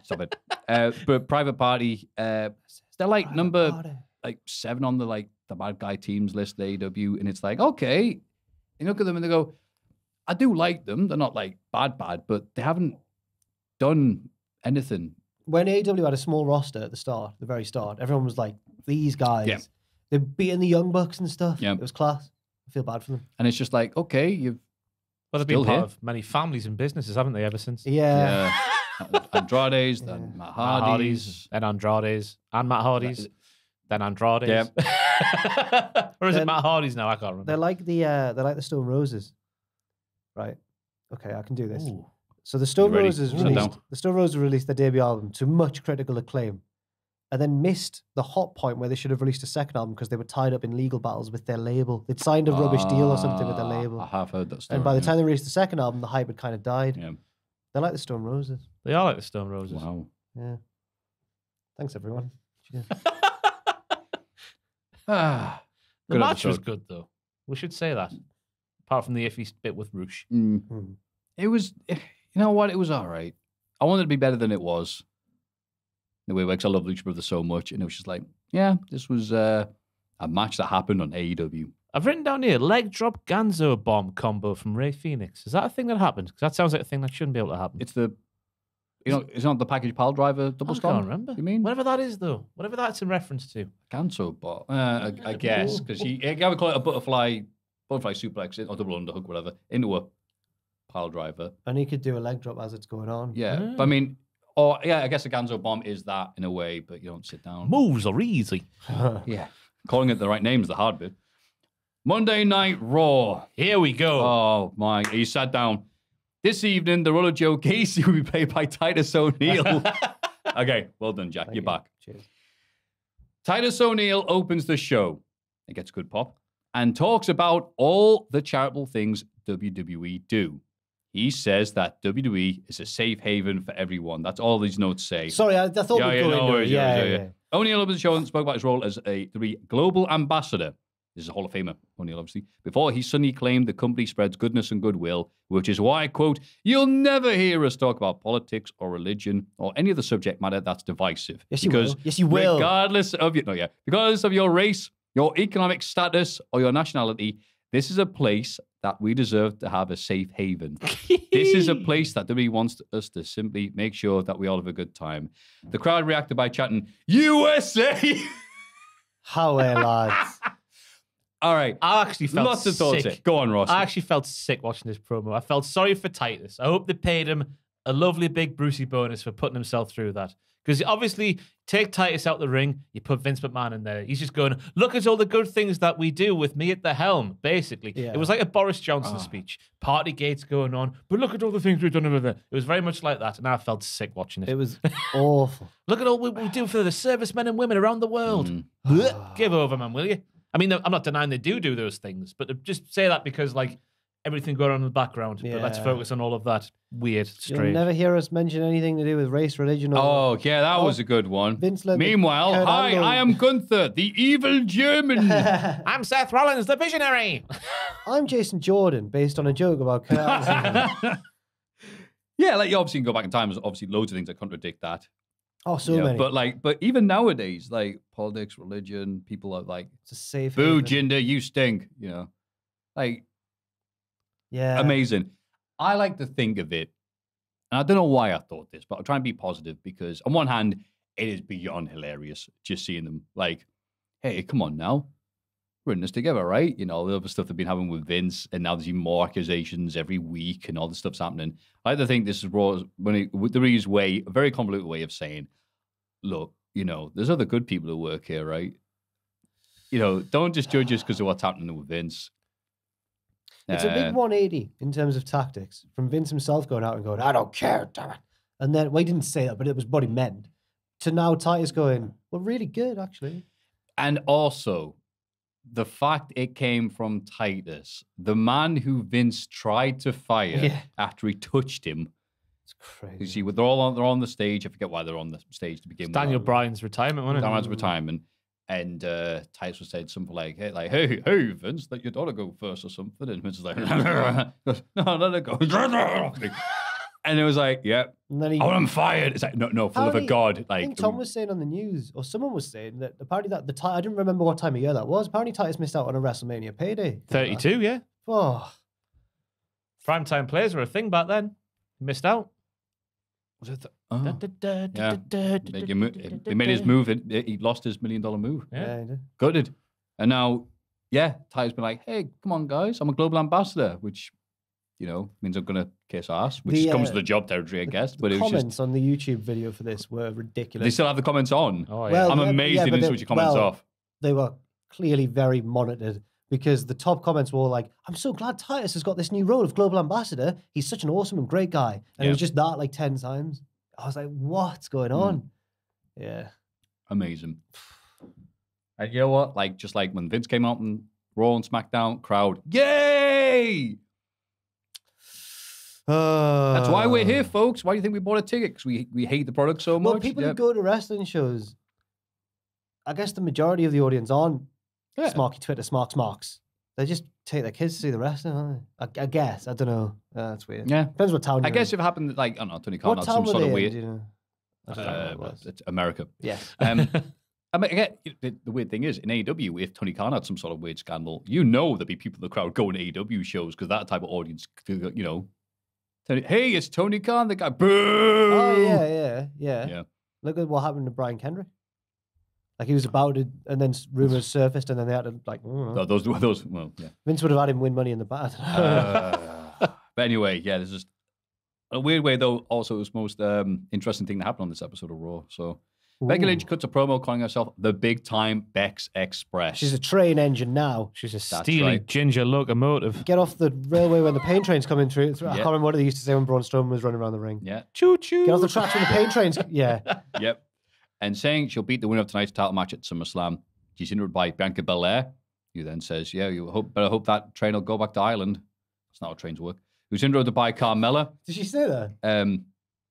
B: stop it. But Private Party, they're like number 7 on the bad guy teams list, the AEW, and it's like, okay, you look at them and they go, I do like them. They're not like bad, but they haven't done anything.
C: When AEW had a small roster at the very start, everyone was like, these guys.
B: Yeah.
C: They're beating the Young Bucks and stuff.
B: Yeah.
C: It was class. I feel bad for them.
B: And it's just like, okay, you've
D: Well, they've
B: Still
D: been part
B: here.
D: of many families and businesses, haven't they, ever since?
C: Yeah.
B: Andrade's, then Matt Hardy's.
D: Then Andrade's, and Matt Hardy's, then Andrade's.
B: Yep.
D: Or is it
C: Then-
D: Matt Hardy's now? I can't remember.
C: They're like the Stone Roses. Right. Okay, I can do this.
D: Ooh.
C: So the Stone
B: ready?
C: Roses
B: Sit
C: released
B: down.
C: the Stone Roses released their debut album to much critical acclaim, and then missed the hot point where they should have released a second album because they were tied up in legal battles with their label. They'd signed a rubbish deal or something with their label.
B: I have heard that story.
C: And by the time they released the second album, the hype had kind of died.
B: Yeah.
C: They're like the Stone Roses.
D: They are like the Stone Roses.
B: Wow.
C: Yeah. Thanks, everyone. Cheers.
B: Ah,
D: The
B: good
D: match was
B: episode.
D: good, though. We should say that. Apart from the iffy bit with Roosh.
B: It was, you know what? It was all right. I wanted it to be better than it was. In a way, because I love Lucha Brothers so much. And it was just like, yeah, this was a match that happened on AEW.
D: I've written down here, leg drop Ganzo bomb combo from Ray Phoenix. Is that a thing that happened? Because that sounds like a thing that shouldn't be able to happen.
B: It's the, it's not the package pile driver double
D: I
B: stomp.
D: can't remember.
B: You mean?
D: Whatever that is, though. Whatever that's in reference to.
B: Ganso bot. I guess. Because I would call it a butterfly suplex or double underhook, whatever, into a pile driver.
C: And he could do a leg drop as it's going on.
B: Yeah. But I mean, I guess a Ganzo bomb is that in a way, but you don't sit down.
D: Moves are easy.
B: Yeah. Calling it the right name is the hard bit. Monday Night Raw.
D: Here we go.
B: Oh, my. He sat down. This evening, the role of Joe Casey will be played by Titus O'Neil. Okay, well done, Jack. You're back.
C: Cheers.
B: Titus O'Neil opens the show. It gets good pop. And talks about all the charitable things WWE do. He says that WWE is a safe haven for everyone. That's all these notes say.
C: Sorry, I thought we'd go into it. Yeah.
B: O'Neil opens the show and spoke about his role as a WWE global ambassador. This is a Hall of Famer, O'Neil, obviously. Before he suddenly claimed the company spreads goodness and goodwill, which is why, quote, you'll never hear us talk about politics or religion or any other subject matter that's divisive.
C: Yes, you will. Yes, you will.
B: Regardless of your race, your economic status, or your nationality, this is a place that we deserve to have a safe haven. This is a place that WWE wants us to simply make sure that we all have a good time. The crowd reacted by chanting, USA!
C: How lads.
B: All right.
D: I actually felt
B: Lots of thoughts
D: sick.
B: here. Go on, Ross.
D: I actually felt sick watching this promo. I felt sorry for Titus. I hope they paid him a lovely big Brucey bonus for putting himself through that. Because obviously, take Titus out the ring, you put Vince McMahon in there. He's just going, look at all the good things that we do with me at the helm, basically.
C: Yeah.
D: It was like a Boris Johnson speech. Partygate's going on, but look at all the things we've done over there. It was very much like that, and I felt sick watching it.
C: It was awful.
D: Look at all we do for the servicemen and women around the world. Give over, man, will you? I mean, I'm not denying they do those things, but just say that because, like, everything going on in the background. But let's
C: Yeah.
D: focus on all of that weird,
C: You'll
D: strange.
C: never hear us mention anything to do with race, religion, or...
B: Oh, yeah, that was a good one.
C: Vince let the
B: Meanwhile,
C: Kurt
B: hi,
C: Angle-
B: I am Gunther, the evil German.
D: I'm Seth Rollins, the visionary.
C: I'm Jason Jordan, based on a joke about Kurt Angle.
B: Yeah, like you obviously can go back in time. There's obviously loads of things that contradict that.
C: Oh, so
B: Yeah,
C: many.
B: but even nowadays, like politics, religion, people are like,
C: It's a safe
B: boo,
C: haven.
B: Jinder, you stink. You know, like
C: Yeah.
B: amazing. I like to think of it, and I don't know why I thought this, but I'll try and be positive because on one hand, it is beyond hilarious just seeing them like, hey, come on now. We're in this together, right? You know, the other stuff they've been having with Vince, and now there's even more accusations every week, and all this stuff's happening. I like to think this is Raw, with the Reeves way, a very convoluted way of saying, look, you know, there's other good people who work here, right? You know, don't just judge us because of what's happening with Vince.
C: It's a big 180 in terms of tactics. From Vince himself going out and going, I don't care, damn it. And then, well, he didn't say that, but it was what he meant. To now Titus going, well, really good, actually.
B: And also, the fact it came from Titus, the man who Vince tried to fire after he touched him.
C: It's crazy.
B: You see, they're on the stage. I forget why they're on the stage to begin with.
D: Daniel Bryan's retirement, wasn't it?
B: Daniel's retirement. And Titus was saying something like, hey, Vince, let your daughter go first or something. And Vince was like, no, let her go. And it was like, yeah,
C: And then he,
B: I'm fired. It's like, no, for the love of God.
C: I
B: Like,
C: think Tom was saying on the news, or someone was saying that apparently that I didn't remember what time of year that was. Apparently Titus missed out on a WrestleMania payday.
D: 32, yeah.
C: Oh,
D: Primetime plays were a thing back then. Missed out.
B: was it? He made his move. He lost his $1 million move.
D: Yeah.
C: he did.
B: Gutted. And now, Titus been like, hey, come on, guys. I'm a global ambassador, which, you know, means I'm going to kiss ass, which comes to the job territory, I guess. But it was
C: Comments
B: just,
C: on the YouTube video for this were ridiculous.
B: they still have the comments on.
D: Oh, yeah.
C: Well,
B: I'm
C: yeah,
B: amazed
C: yeah,
B: they
C: but
B: didn't switch your comments off.
C: They were clearly very monitored because the top comments were all like, I'm so glad Titus has got this new role of global ambassador. He's such an awesome and great guy. And it was just that like 10 times. I was like, what's going on? Yeah.
B: Amazing. And you know what? Like, just like when Vince came out on Raw and SmackDown, crowd, yay! That's why we're here, folks. Why do you think we bought a ticket? Because we hate the product so much.
C: Well, people who go to wrestling shows, I guess the majority of the audience aren't smarky Twitter smarks. They just take their kids to see the wrestling, aren't they? I guess. I don't know. That's weird.
B: Yeah.
C: Depends what town
B: I
C: you're
B: guess
C: in.
B: if it happened, like, I don't know, Tony Khan
C: What
B: had
C: town
B: some
C: were
B: sort
C: they
B: of
C: in,
B: weird...
C: do you know? I don't know what it was.
B: It's America.
C: Yeah.
B: I mean, again, the weird thing is, in AEW, if Tony Khan had some sort of weird scandal, you know there'd be people in the crowd going to AEW shows because that type of audience, you know, hey, it's Tony Khan, the guy, boo!
C: Oh, yeah. Look at what happened to Brian Kendrick. Like, he was about to, and then rumors surfaced, and then they had to, like,
B: No, those, well, yeah.
C: Vince would have had him win Money in the Bank.
B: But anyway, yeah, there's just a weird way, though, also it was the most interesting thing that happened on this episode of Raw, so... Becky Lynch cuts a promo calling herself the big time Bex Express.
C: She's a train engine now.
D: She's a steely ginger locomotive.
C: Get off the railway when the pain train's coming through. I can't remember what they used to say when Braun Strowman was running around the ring.
B: Yeah.
D: Choo choo.
C: Get off the tracks when the pain train's. Yeah.
B: Yep. And saying she'll beat the winner of tonight's title match at SummerSlam. She's interrupted by Bianca Belair, who then says, yeah, better hope that train will go back to Ireland. That's not how trains work. Who's interrupted by Carmella.
C: Did she say that?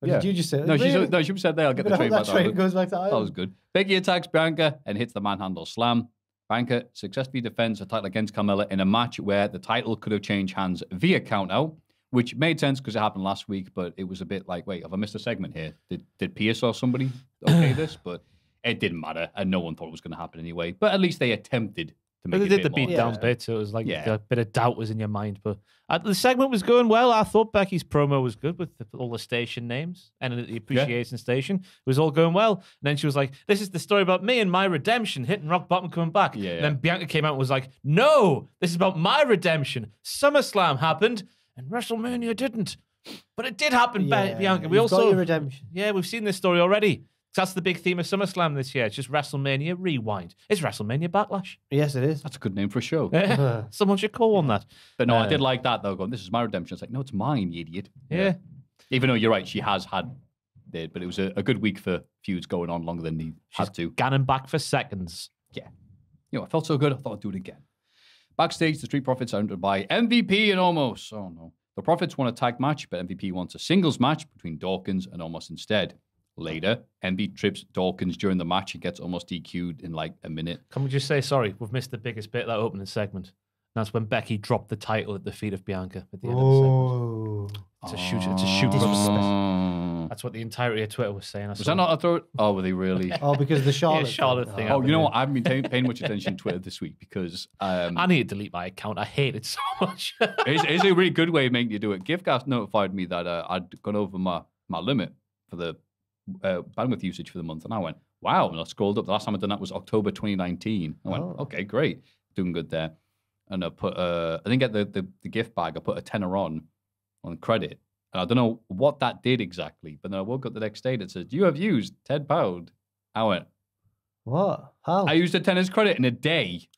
C: Or did you just say that?
B: No,
C: Really?
B: she said there, I'll get the train back to Ireland.
C: Goes back to Ireland.
B: That was good. Becky attacks Bianca and hits the manhandle slam. Bianca successfully defends her title against Carmella in a match where the title could have changed hands via countout, which made sense because it happened last week, but it was a bit like, wait, have I missed a segment here? Did Pierce or somebody okay this? But it didn't matter, and no one thought it was going to happen anyway. But at least they attempted to make
D: They
B: it
D: did
B: a
D: the
B: bit more.
D: beat down bit, so it was like a bit of doubt was in your mind. But the segment was going well. I thought Becky's promo was good with all the station names and the appreciation station. It was all going well. And then she was like, this is the story about me and my redemption, hitting rock bottom, coming back.
B: Yeah.
D: And then Bianca came out and was like, no, this is about my redemption. SummerSlam happened and WrestleMania didn't. But it did happen, Bianca. We
C: You've
D: also
C: got your redemption.
D: Yeah, we've seen this story already. That's the big theme of SummerSlam this year. It's just WrestleMania Rewind. It's WrestleMania Backlash.
C: Yes, it is.
B: That's a good name for a show.
D: Someone should call on that.
B: But no, I did like that, though, going, this is my redemption. It's like, no, it's mine, you idiot.
D: Yeah.
B: Even though you're right, she has had it, but it was a good week for feuds going on longer than he had to.
D: Gannon back for seconds.
B: Yeah. You know, I felt so good, I thought I'd do it again. Backstage, the Street Profits are entered by MVP and Omos. Oh, no. The Profits want a tag match, but MVP wants a singles match between Dawkins and Omos instead. Later, MVP trips Dawkins during the match and gets almost DQ'd in like a minute.
D: Can we just say, sorry, we've missed the biggest bit of that opening segment. That's when Becky dropped the title at the feet of Bianca at the end of the segment. It's a shoot. It's a shoot. That's what the entirety of Twitter was saying.
B: Was that not a throw? Oh, were they really?
C: Oh, because of the Charlotte
D: thing.
B: Oh, you know what? I haven't been paying much attention to Twitter this week because...
D: I need to delete my account. I hate it so much.
B: It's a really good way of making you do it. Giftcast notified me that I'd gone over my limit for the bandwidth usage for the month, and I went, wow. And I scrolled up. The last time I'd done that was October 2019. I went, okay, great. Doing good there. And I put, I didn't get the gift bag. I put a tenner on credit. And I don't know what that did exactly, but then I woke up the next day and it says, you have used £10. I went,
C: what? How?
B: I used a tenner's credit in a day.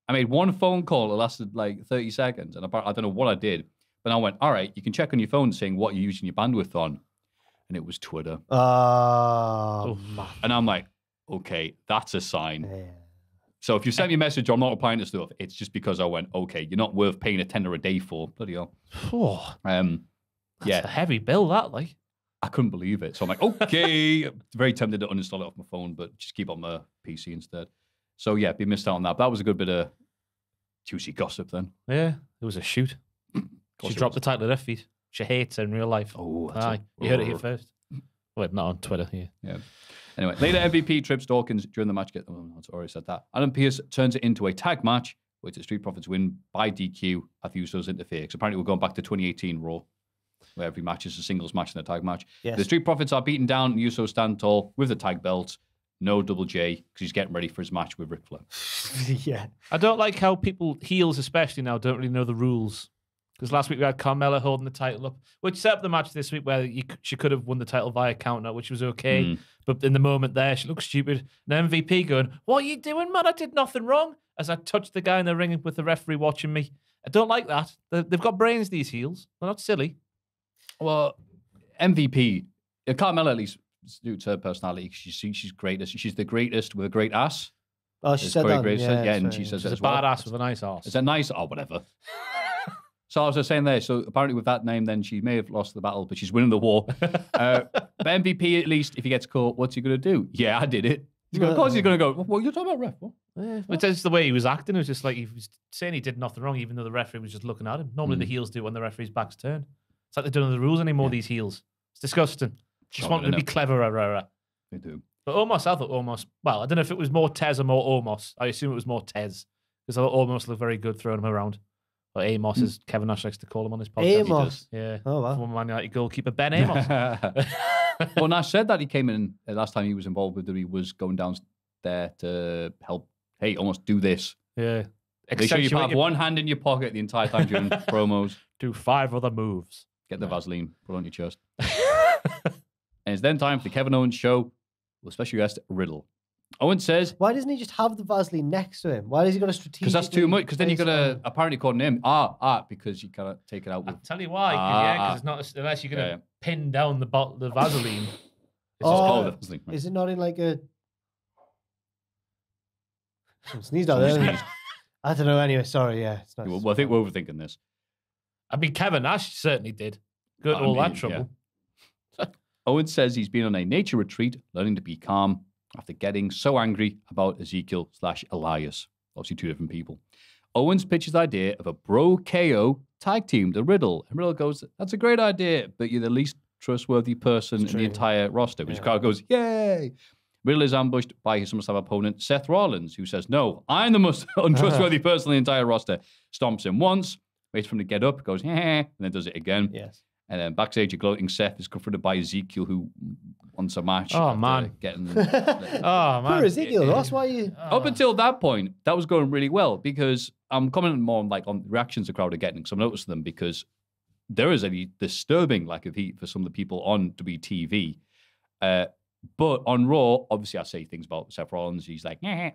B: I made one phone call. It lasted like 30 seconds. And I don't know what I did. But I went, all right, you can check on your phone saying what you're using your bandwidth on. And it was Twitter.
C: Oh,
B: and I'm like, okay, that's a sign.
C: yeah.
B: So if you send me a message or I'm not replying to stuff, it's just because I went, okay, you're not worth paying a tenner a day for. Bloody hell.
D: Oh,
B: yeah.
D: a heavy bill, that, like.
B: I couldn't believe it. So I'm like, okay. Very tempted to uninstall it off my phone, but just keep it on my PC instead. So yeah, we missed out on that. But that was a good bit of juicy gossip then.
D: Yeah, it was a shoot. She dropped the title at her feet. She hates her in real life.
B: Oh,
D: you heard it here first. Wait, not on Twitter. Yeah.
B: Anyway, later MVP trips Dawkins during the match. I already said that. Adam Pearce turns it into a tag match, which the Street Profits win by DQ after Usos interfere. Because apparently we're going back to 2018 Raw, where every match is a singles match and a tag match.
C: Yes.
B: The Street Profits are beaten down, and Usos stand tall with the tag belts. No Double J, because he's getting ready for his match with Ric Flair.
C: Yeah.
D: I don't like how people, heels especially now, don't really know the rules. Because last week we had Carmella holding the title up, which set up the match this week where she could have won the title via counter, which was okay. But in the moment there, she looked stupid. And MVP going, "What are you doing, man? I did nothing wrong." As I touched the guy in the ring with the referee watching me. I don't like that. They've got brains, these heels. They're not silly.
B: Well, MVP, Carmella at least suits her personality. She's greatest. She's the greatest with a great ass.
C: Oh, she said that.
B: Yeah, and she says
D: She's
B: it as
D: a
B: well.
D: badass with a nice ass.
B: It's a nice, whatever. So I was just saying there, so apparently with that name, then she may have lost the battle, but she's winning the war. But MVP, at least, if he gets caught, what's he going to do? Yeah, I did it. Of course he's going to go, well, you're talking about ref. What?
D: Yeah, but that's the way he was acting. It was just like he was saying he did nothing wrong, even though the referee was just looking at him. Normally the heels do it when the referee's back's turned. It's like they don't know the rules anymore, these heels. It's disgusting. Just want them to be cleverer.
B: They do.
D: But I thought Omos, well, I don't know if it was more Tez or more Omos. I assume it was more Tez. Because I thought Omos looked very good throwing him around. Or Amos, as Kevin Nash likes to call him on his podcast.
C: Amos?
D: Yeah.
C: Oh, wow.
D: Former Man United goalkeeper Ben Amos.
B: Well, Nash said that he came in, last time he was involved with it, he was going down there to help, hey, almost do this.
D: Yeah.
B: Make sure you have one hand in your pocket the entire time during promos.
D: Do 5 other moves.
B: Get the Vaseline, put it on your chest. And it's then time for the Kevin Owens show with special guest Riddle. Owen says...
C: Why doesn't he just have the Vaseline next to him? Why is he going to strategically...
B: Because that's too much. Because then you've got to, apparently according to him, because you can't take it out with...
D: I'll tell you why. Because it's not... Unless you're going to pin down the Vaseline.
B: It's just called the Vaseline. Right?
C: Is it not in like a... Someone sneezed out there. I don't know. Anyway, sorry. Yeah. It's not
B: Well, I think we're overthinking this.
D: I mean, Kevin Nash certainly did. Go to all that trouble.
B: Yeah. Owen says he's been on a nature retreat, learning to be calm after getting so angry about Ezekiel/Elias. Obviously, two different people. Owens pitches the idea of a bro KO tag team to Riddle. And Riddle goes, that's a great idea, but you're the least trustworthy person in the entire roster. Which crowd goes, yay! Riddle is ambushed by his SummerSlam opponent, Seth Rollins, who says, no, I'm the most untrustworthy person in the entire roster. Stomps him once, waits for him to get up, goes, and then does it again.
C: Yes.
B: And then backstage, a gloating Seth is confronted by Ezekiel, who wants a match.
D: Oh, man.
B: Oh,
D: man.
C: Poor Ezekiel, that's why you...
B: Up until that point, that was going really well, because I'm commenting more on, on the reactions the crowd are getting, because I've noticed them, because there is a disturbing lack of heat for some of the people on WTV. But on Raw, obviously I say things about Seth Rollins. He's like, I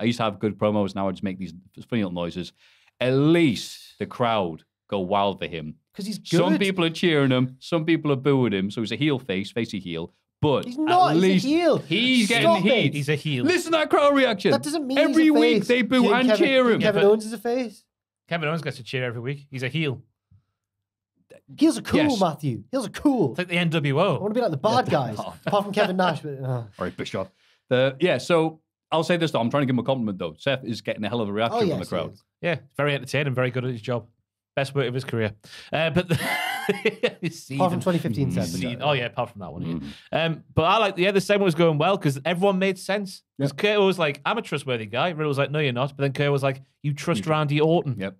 B: used to have good promos, now I just make these funny little noises. At least the crowd go wild for him.
C: Because he's good.
B: Some people are cheering him, some people are booing him, so he's a heel facey heel. But
C: he's not,
B: at least
C: he's a heel.
B: He's
C: Stop
B: getting heat.
C: it.
D: He's a heel.
B: Listen to that crowd reaction.
C: That doesn't mean
B: every
C: he's a
B: week
C: face.
B: they boo and cheer him.
C: Kevin Owens is a face.
D: Kevin Owens gets a cheer every week. He's a heel.
C: Heels are cool,
B: Yes.
C: Maffew. Heels are cool.
D: It's like the
C: I
D: NWO.
C: want to be like the bad guys, apart from Kevin Nash. But,
B: All right, Bischoff. So I'll say this, though. I'm trying to give him a compliment, though. Seth is getting a hell of a reaction from the crowd.
D: Yeah, very entertaining, very good at his job. Best work of his career.
C: Apart from 2015, Seth.
D: Oh, yeah, apart from that one. Yeah. But I like, the segment was going well because everyone made sense. Because Kurt was like, I'm a trustworthy guy. Riddle was like, no, you're not. But then Kurt was like, you trust Randy Orton.
B: Yep.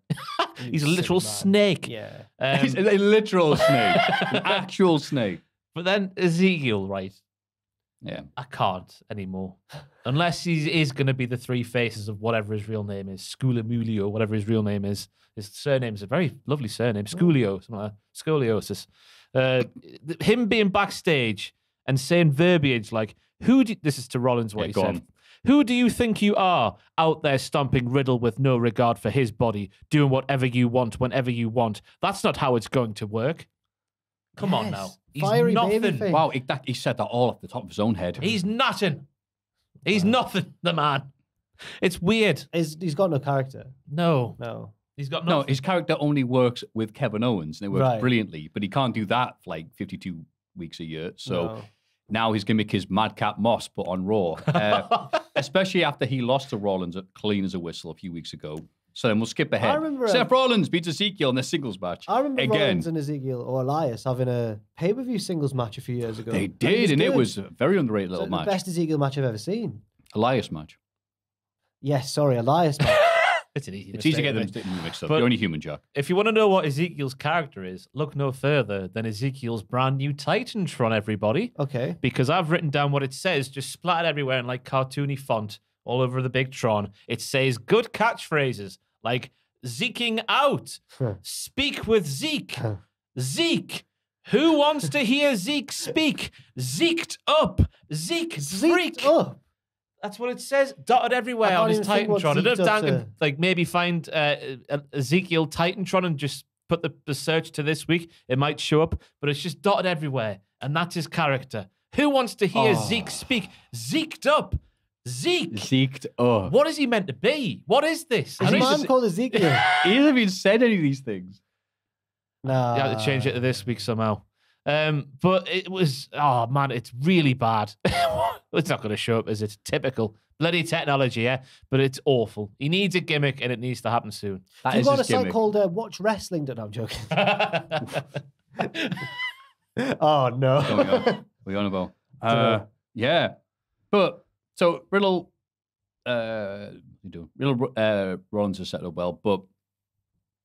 D: He's a literal snake.
C: Yeah.
B: He's a literal snake. An actual snake.
D: But then Ezekiel, right?
B: Yeah.
D: I can't anymore. Unless he is going to be the three faces of whatever his real name is. Sculamulio, whatever his real name is. His surname is a very lovely surname. Sculio, something like that. Scoliosis. Him being backstage and saying verbiage like, this is to Rollins what he said.
B: On.
D: Who do you think you are out there stomping Riddle with no regard for his body, doing whatever you want, whenever you want? That's not how it's going to work. Come on now. He's
C: Fiery
D: nothing.
C: babyface.
B: Wow, he said that all off the top of his own head.
D: He's nothing. He's nothing, the man. It's weird.
C: He's got no character.
D: No. He's got
B: No,
D: nothing.
B: his character only works with Kevin Owens, and it works
C: Right.
B: brilliantly, but he can't do that for 52 weeks a year. So now his gimmick is Madcap Moss, but on Raw. Especially after he lost to Rollins clean as a whistle a few weeks ago. So then we'll skip ahead.
C: I remember,
B: Seth Rollins beats Ezekiel in their singles match.
C: I remember
B: Again.
C: Rollins and Ezekiel or Elias having a pay-per-view singles match a few years ago.
B: They did, and it
C: good.
B: was a very underrated little
C: It's
B: match.
C: the best Ezekiel match I've ever seen.
B: Elias match.
C: Yes, sorry, Elias match.
D: It's an easy
B: It's easy to
D: mistake,
B: get them
D: mate.
B: mixed up.
D: But-
B: You're only human, Jack.
D: If you want to know what Ezekiel's character is, look no further than Ezekiel's brand new Titantron, everybody.
C: Okay.
D: Because I've written down what it says, just splattered everywhere in cartoony font all over the big Tron. It says good catchphrases like Zeking out. Speak with Zeke. Zeke. Who wants to hear Zeke speak? Zeked up. Zeke freak.
C: Zeked up.
D: That's what it says. Dotted everywhere
C: I
D: on
C: can't
D: his
C: even think what
D: Titantron. I don't know if
C: Zeked
D: Dan
C: up's
D: can like maybe find Ezekiel Titantron and just put the search to this week. It might show up, but it's just dotted everywhere, and that's his character. Who wants to hear Zeke speak? Zeked up. Zeke.
B: Zeked up.
D: What is he meant to be? What is this?
C: Is a man called Ezekiel?
B: He hasn't even said any of these things.
C: Nah.
D: You have to change it to this week somehow. But it was, oh man, it's really bad. It's not going to show up as it's typical. Bloody technology, yeah? But it's awful. He needs a gimmick and it needs to happen soon.
B: That
C: You've
B: is
C: got a
B: his
C: site
B: gimmick.
C: called Watch Wrestling. No, I'm joking. Oh, no.
B: We're on about. Yeah. But, so Riddle, Rollins has set up well, but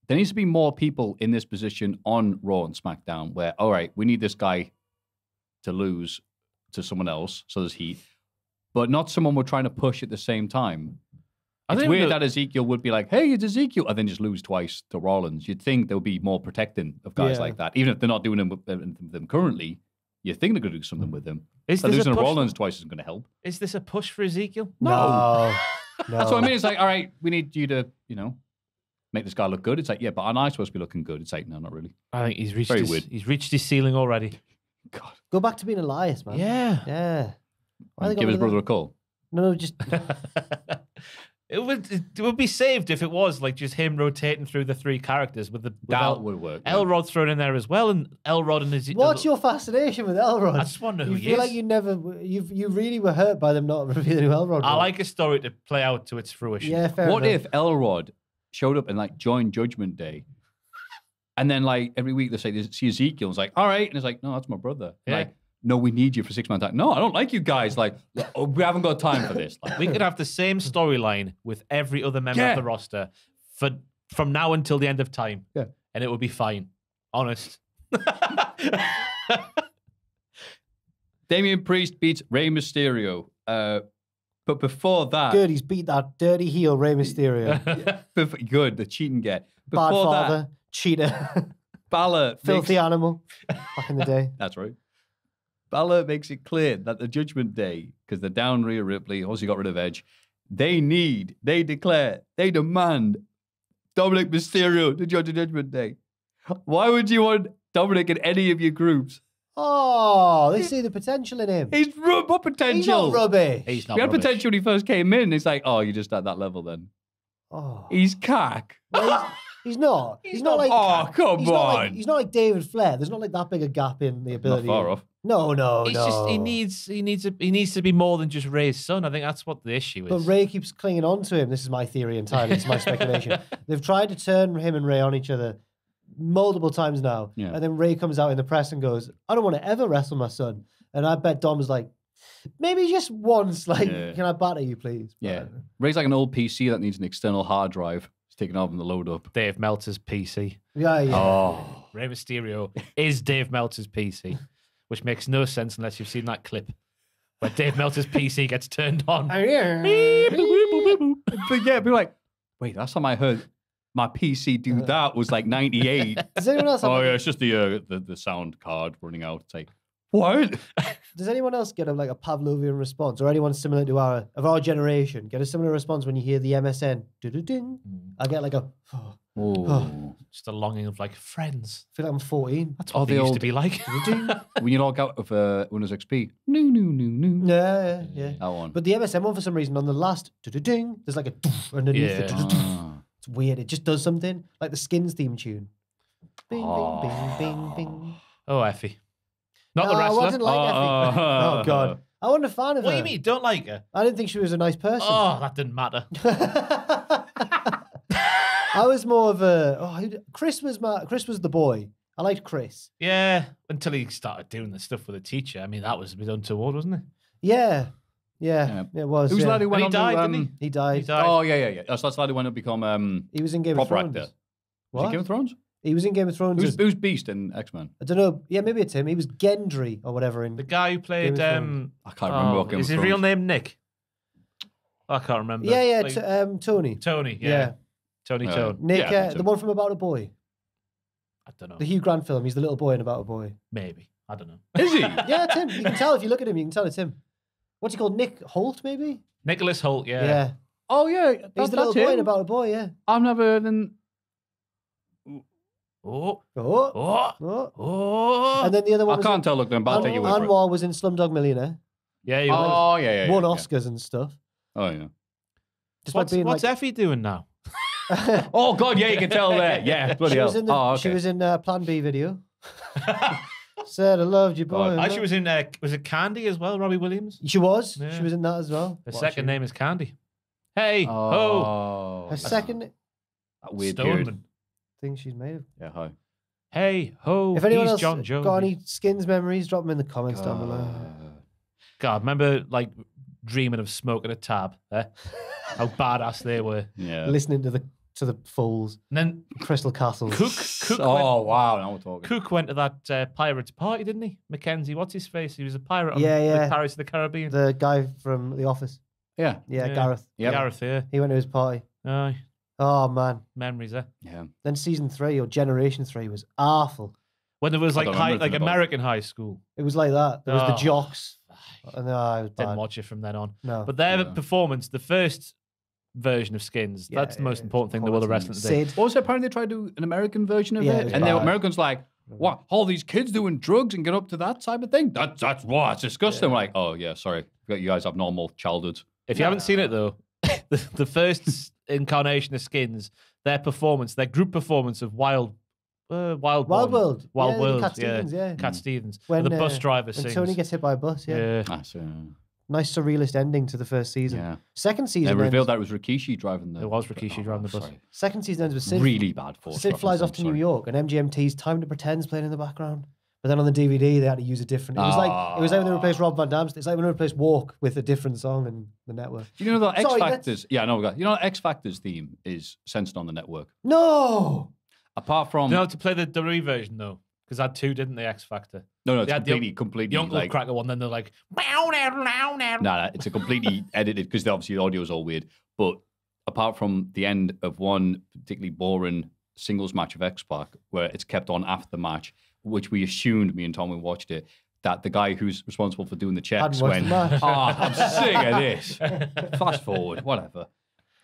B: there needs to be more people in this position on Raw and SmackDown where, all right, we need this guy to lose to someone else, so there's heat, but not someone we're trying to push at the same time. It's weird that Ezekiel would be like, hey, it's Ezekiel, and then just lose twice to Rollins. You'd think there would be more protecting of guys like that. Even if they're not doing them currently, you think they're going to do something with them.
D: Is
B: So
D: this a
B: losing to
D: push?
B: Rollins twice isn't going to help.
D: Is this a push for Ezekiel?
C: No.
B: That's what I mean. It's like, all right, we need you to, make this guy look good. It's like, yeah, but aren't I supposed to be looking good? It's like, no, not really.
D: I think he's reached
B: Very weird.
D: He's reached his ceiling already.
B: God.
C: Go back to being Elias, man.
D: Yeah.
C: Yeah. Why they got
B: Give his
C: rid of
B: brother
C: that?
B: a call.
C: No, just
D: It would be saved if it was like just him rotating through the three characters with
B: That would work. yeah.
D: Elrod thrown in there as well, and Elrod and his.
C: what's your fascination with Elrod?
D: I just wonder who
C: you
D: he
C: feel
D: is.
C: like you really were hurt by them not revealing who Elrod was.
D: I like a story to play out to its fruition.
C: Yeah, fair
B: What
C: enough.
B: if Elrod showed up and joined Judgment Day, and then every week they say, see Ezekiel, and it's like, all right, and it's like, no, that's my brother.
D: Yeah.
B: Like, no, we need you for 6 months. No, I don't like you guys. We haven't got time for this.
D: We could have the same storyline with every other member
B: Yeah.
D: of the roster from now until the end of time.
B: Yeah.
D: And it would be fine. Honest.
B: Damian Priest beats Rey Mysterio. But before that,
C: Good, he's beat that dirty heel Rey Mysterio.
B: good, the cheating get.
C: Bad
B: Before
C: father, cheater,
B: Balor
C: filthy animal. Back in the day.
B: That's right. Balor makes it clear that the Judgment Day, because they're down Rhea Ripley, also got rid of Edge, they demand Dominic Mysterio to judge the Judgment Day. Why would you want Dominic in any of your groups?
C: Oh, they see the potential in him.
B: He's what potential?
C: He's not rubbish.
D: He's not
B: He had
D: rubbish.
B: potential when he first came in. It's like, oh, you're just at that level then.
C: Oh.
B: He's cack.
C: He's not. He's not
B: not-
C: like.
B: Oh, come
C: he's not like-
B: on.
C: he's not like David Flair. There's not like that big a gap in the ability.
B: Not far off.
C: No.
D: He's just he needs to be more than just Ray's son. I think that's what the issue is.
C: But Ray keeps clinging on to him. This is my theory entirely. It's my speculation. They've tried to turn him and Ray on each other multiple times now.
B: Yeah.
C: And then Ray comes out in the press and goes, I don't want to ever wrestle my son. And I bet Dom's like, maybe just once.
B: Yeah.
C: Can I batter you, please?
B: Yeah. Ray's like an old PC that needs an external hard drive. It's taken off and the load up.
D: Dave Meltzer's PC.
C: Yeah.
B: Oh.
D: Rey Mysterio is Dave Meltzer's PC, which makes no sense unless you've seen that clip where Dave Meltzer's PC gets turned on.
B: But yeah, be like, wait, last time I heard my PC do that was like 98.
C: Does anyone else have
B: Oh yeah, it's just the sound card running out. It's like, what?
C: Does anyone else get a Pavlovian response, or anyone similar to our generation get a similar response when you hear the MSN? Do-do-ding? I get like a.
B: Oh.
D: Just a longing of friends.
C: I feel like I'm 14.
D: That's what they used to be like.
B: When you log out of Windows XP, no.
C: Yeah.
B: That one.
C: But the MSN one, for some reason, on the last do-do-ding, there's like a doof underneath
D: Yeah.
C: the do-do-ding. It's weird. It just does something like the Skins theme tune. Bing, bing, bing, bing, bing.
D: Oh, Effie. Not the
C: No, I
D: wrestler.
C: wasn't like Effie. Oh God, I wasn't a fan of
D: What
C: her.
D: do you mean? You don't like her?
C: I didn't think she was a nice person.
D: Oh, that didn't matter.
C: I was more of Chris was the boy. I liked Chris.
D: Yeah, until he started doing the stuff with the teacher. I mean, that was a bit untoward, wasn't it?
C: Yeah, it was.
B: Who's the
C: yeah.
B: lad who went
D: And
B: on
D: he
B: to,
D: died, didn't
C: He died.
D: He died.
B: Oh yeah. That's the lad who went on to become
C: He was in Game
B: proper
C: of Thrones.
B: actor.
C: What?
B: Was he Game of Thrones?
C: He was in Game of Thrones.
B: Who's Beast in X-Men?
C: I don't know. Yeah, maybe it's him. He was Gendry or whatever in
D: The guy who played.
C: Game of Thrones.
B: I can't remember what Game
D: Is
B: of
D: his
B: Thrones.
D: real name Nick? I can't remember.
C: Yeah,
D: Like,
C: Tony.
D: Tony.
C: Yeah.
D: Yeah. Tony Tone.
C: Nick,
B: Yeah, I think so.
C: the one from About a Boy.
D: I don't know.
C: The Hugh Grant film. He's the little boy in About a Boy.
D: Maybe. I don't know.
B: Is he?
C: Yeah, it's him. You can tell if you look at him. You can tell it's him. What's he called? Nick Holt, maybe?
D: Nicholas Holt, yeah.
C: Yeah.
B: Oh, yeah.
C: He's the little boy in About a Boy, yeah.
B: I've never then.
D: Oh,
C: Oh.
D: oh,
C: Oh.
D: oh.
C: And then the other one
B: I can't tell. Look, then, but I'll take you with it.
C: Anwar was in Slumdog Millionaire.
D: Yeah, he
B: Oh, yeah.
C: Won
B: yeah.
C: Oscars and stuff.
B: Oh, yeah.
C: Despite being
D: What's
C: like...
D: Effie doing now?
B: Oh, God, yeah, you can tell there. Yeah, bloody
C: She
B: hell.
C: was in the
B: Oh, okay.
C: she was in Plan B video. Said I loved you, boy.
D: She was in, was it Candy as well, Robbie Williams?
C: She was.
D: Yeah.
C: She was in that as well.
D: Her
C: What,
D: second
C: she-
D: name is Candy. Hey, ho.
B: Oh.
C: Her second
B: That weird period.
D: Stoneman.
C: thing she's made of.
B: Yeah, hi.
D: Hey, ho.
C: If anyone
D: he's
C: else
D: John Jones.
C: got any Skins memories, drop them in the comments down below.
D: God, remember like dreaming of smoking a tab? Eh? How badass they were.
B: Yeah.
C: Listening to the Falls,
D: And then
C: Crystal Castles.
D: Cook
B: Oh, wow. Now we're talking.
D: Cook went to that pirates party, didn't he? Mackenzie, what's his face? He was a pirate on
C: Yeah.
D: the Pirates of the Caribbean.
C: The guy from The Office.
B: Yeah.
C: Yeah, Gareth.
B: Yep.
D: Gareth, yeah.
C: He went to his party.
D: Aye.
C: Oh man.
D: Memories, eh?
B: Yeah.
C: Then season 3 or generation 3 was awful.
D: When there was
B: I
D: like
B: don't remember anything about it.
D: American high school.
C: It was like that. There was the
D: Oh.
C: jocks. And it was
D: Didn't
C: bad.
D: watch it from then on.
C: No.
D: But their
B: Yeah.
D: performance, the first version of Skins,
C: Yeah,
D: that's the most
C: yeah,
D: important thing in the world of
C: quality.
D: wrestling today.
C: Sid.
B: Also, apparently they tried to do an American version of
C: Yeah, it
B: it.
C: was
B: And the
C: bad.
B: Americans like, what? All these kids doing drugs and get up to that type of thing? That's it's disgusting. We're like, oh, yeah, sorry. You guys have normal childhoods.
D: If you haven't seen it though, the first incarnation of Skins, their performance, their group performance of Wild
C: World.
D: Wild
C: Yeah,
D: World,
C: Cat Stevens, yeah.
D: Cat Stevens.
C: When,
D: the bus driver
C: When
D: sings.
C: Tony gets hit by a bus, yeah.
D: yeah.
B: That's,
C: Nice surrealist ending to the first season.
B: yeah.
C: Second
B: They
C: season
B: revealed
C: ends,
B: that it was Rikishi driving the...
D: It was Rikishi driving the bus.
B: sorry.
C: second season ends with Sid.
B: Really bad for
C: Sid flies off to New York and MGMT's Time to Pretend's playing in the background. But then on the DVD they had to use a different. It was like when they replaced Rob Van Dam's. It's like when they replaced Walk with a different song in the network.
B: Do you know that X
C: Sorry,
B: Factor's... Yeah, no, you know X Factor's theme is censored on the network.
C: No.
B: Apart from...
D: You know, to play the WWE version though, because that two didn't they X Factor?
B: No, it's
D: They had the
B: completely
D: Young
B: like...
D: Cracker one, then they're like,
B: No, it's a completely edited because obviously the audio is all weird. But apart from the end of one particularly boring singles match of X Pac, where it's kept on after the match, which we assumed, me and Tom, we watched it, that the guy who's responsible for doing the checks
C: Hadn't watched
B: went,
C: the match.
B: I'm sick of this. Fast forward, whatever.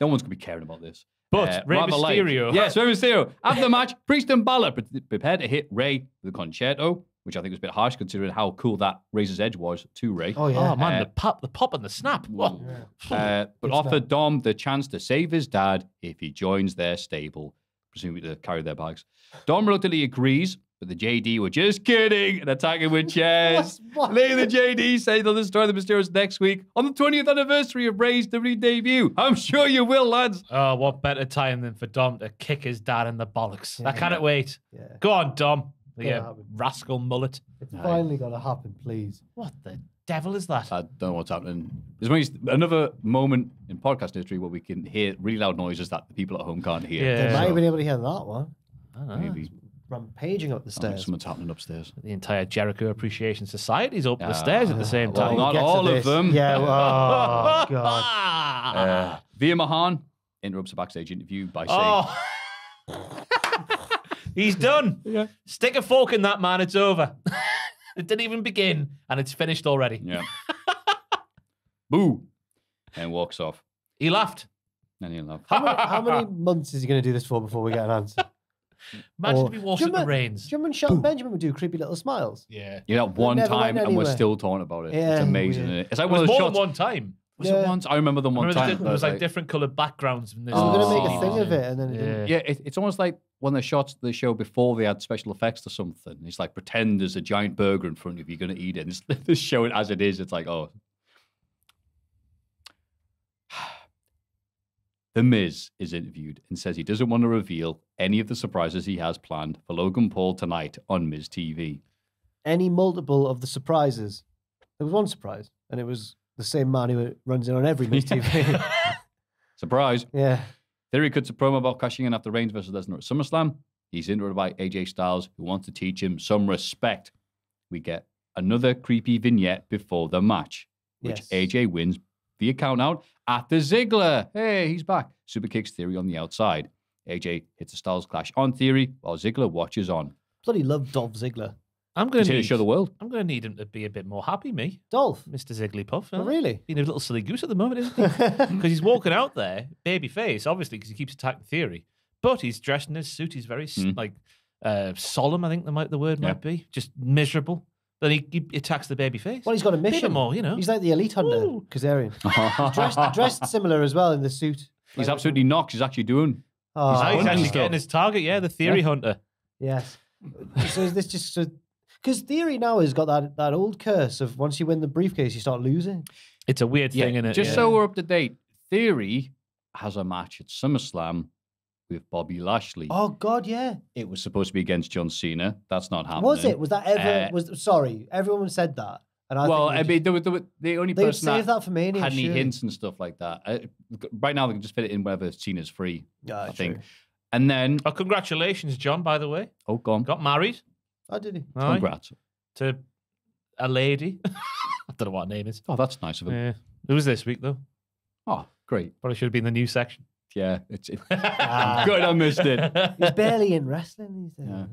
B: No one's going to be caring about this.
D: But Rey
B: rather like-
D: Mysterio.
B: Yes, Rey Mysterio. After the match, Priest and Balor prepared to hit Rey with a concerto, which I think was a bit harsh considering how cool that Razor's Edge was to Rey.
C: Oh yeah.
D: Oh man, the pop and the snap. Whoa.
B: But
C: It's
B: offered Dom the chance to save his dad if he joins their stable, presumably to carry their bags. Dom reluctantly agrees, but the JD were just kidding and attacking with chairs.
C: What?
B: Later, the JD say they'll destroy the Mysterios next week on the 20th anniversary of Rey's WWE debut. I'm sure you will, lads.
D: Oh, what better time than for Dom to kick his dad in the bollocks? I cannot wait.
C: Yeah.
D: Go on, Dom. Yeah,
C: happen.
D: rascal mullet.
C: It's finally got to happen, please.
D: What the devil is that?
B: I don't know what's happening. There's another moment in podcast history where we can hear really loud noises that the people at home can't hear.
D: Yeah.
C: They might have been able to hear that one.
D: I don't know.
B: Maybe
C: Rampaging up the
B: I think
C: stairs.
B: something's happening upstairs.
D: The entire Jericho Appreciation Society's up the stairs at the same
B: well,
D: time.
B: not
C: Get to
B: all of
C: this.
B: them.
C: Yeah. Oh god.
B: Via Mahan interrupts a backstage interview by saying,
D: Oh. He's done. Yeah. Stick a fork in that, man. It's over. It didn't even begin, and it's finished already.
B: yeah. Boo. And walks off.
D: He laughed.
B: And he laughed.
C: How many months is he going to do this for before we get an answer?
D: Imagine
C: Or-
D: if he walks up the reins.
C: Do you remember Shelton Benjamin would do creepy little smiles?
D: Yeah.
B: You know, one
C: never
B: time
C: went
B: and we're
C: anywhere.
B: still talking about it.
C: Yeah,
B: it's amazing,
C: weird.
B: isn't it? It's like
D: It
B: one
D: was
B: of those
D: more than
B: shots.
D: one time.
B: Was
C: Yeah.
B: it once? I remember them one
D: Remember
B: time.
D: it was like
B: like-
D: different coloured backgrounds. In this.
C: They were going to
B: Oh.
C: make a thing of it, and then it didn't.
B: Yeah, it's almost like one of the shots of the show before they had special effects or something. It's like pretend there's a giant burger in front of you, you're going to eat it. And it's just show it as it is. It's like, oh. The Miz is interviewed and says he doesn't want to reveal any of the surprises he has planned for Logan Paul tonight on Miz TV.
C: Any multiple of the surprises. There was one surprise, and it was the same man who runs in on every Miz TV.
B: Surprise.
C: Yeah.
B: Theory cuts a promo about cashing in after Reigns versus Lesnar at SummerSlam. He's interrupted by AJ Styles, who wants to teach him some respect. We get another creepy vignette before the match, which
C: Yes.
B: AJ wins via count out after Ziggler. Hey, he's back. Super kicks Theory on the outside. AJ hits a Styles Clash on Theory while Ziggler watches on.
C: Bloody love Dolph Ziggler.
D: I'm going
B: He's here to show the world.
D: I'm going to need him to be a bit more happy, me.
C: Dolph.
D: Mr. Zigglypuff.
C: Oh, really?
D: Being a little silly goose at the moment, isn't he? Because he's walking out there, baby face, obviously, because he keeps attacking Theory. But he's dressed in his suit. He's very, solemn, I think the word might be. Just miserable. Then he attacks the baby face.
C: Well, he's got a mission.
D: Bit more,
C: He's like the elite hunter, Kazarian. He's dressed similar as well in the suit.
B: He's absolutely knocked. He's actually doing.
C: Oh,
D: he's actually getting his target, the Theory hunter.
C: Yes. So is this just... Because Theory now has got that old curse of once you win the briefcase, you start losing.
D: It's a weird thing, isn't it?
B: Just so we're up to date, Theory has a match at SummerSlam with Bobby Lashley.
C: Oh, God, yeah.
B: It was supposed to be against John Cena. That's not happening.
C: Was it? Was that ever... sorry, everyone said that. And the only
B: person
C: save that for Mania,
B: had any hints and stuff like that. Right now, they can just fit it in wherever Cena's free, I think. And then...
D: Oh, congratulations, John, by the way.
B: Oh, gone.
D: Got married.
C: Oh, did he?
B: Congrats.
D: To a lady. I don't know what her name is.
B: Oh, that's nice of him.
D: Yeah. It was this week, though.
B: Oh, great.
D: Probably should have been the news section.
B: Yeah, it's good. I missed it.
C: He's barely in wrestling these days.
B: Yeah.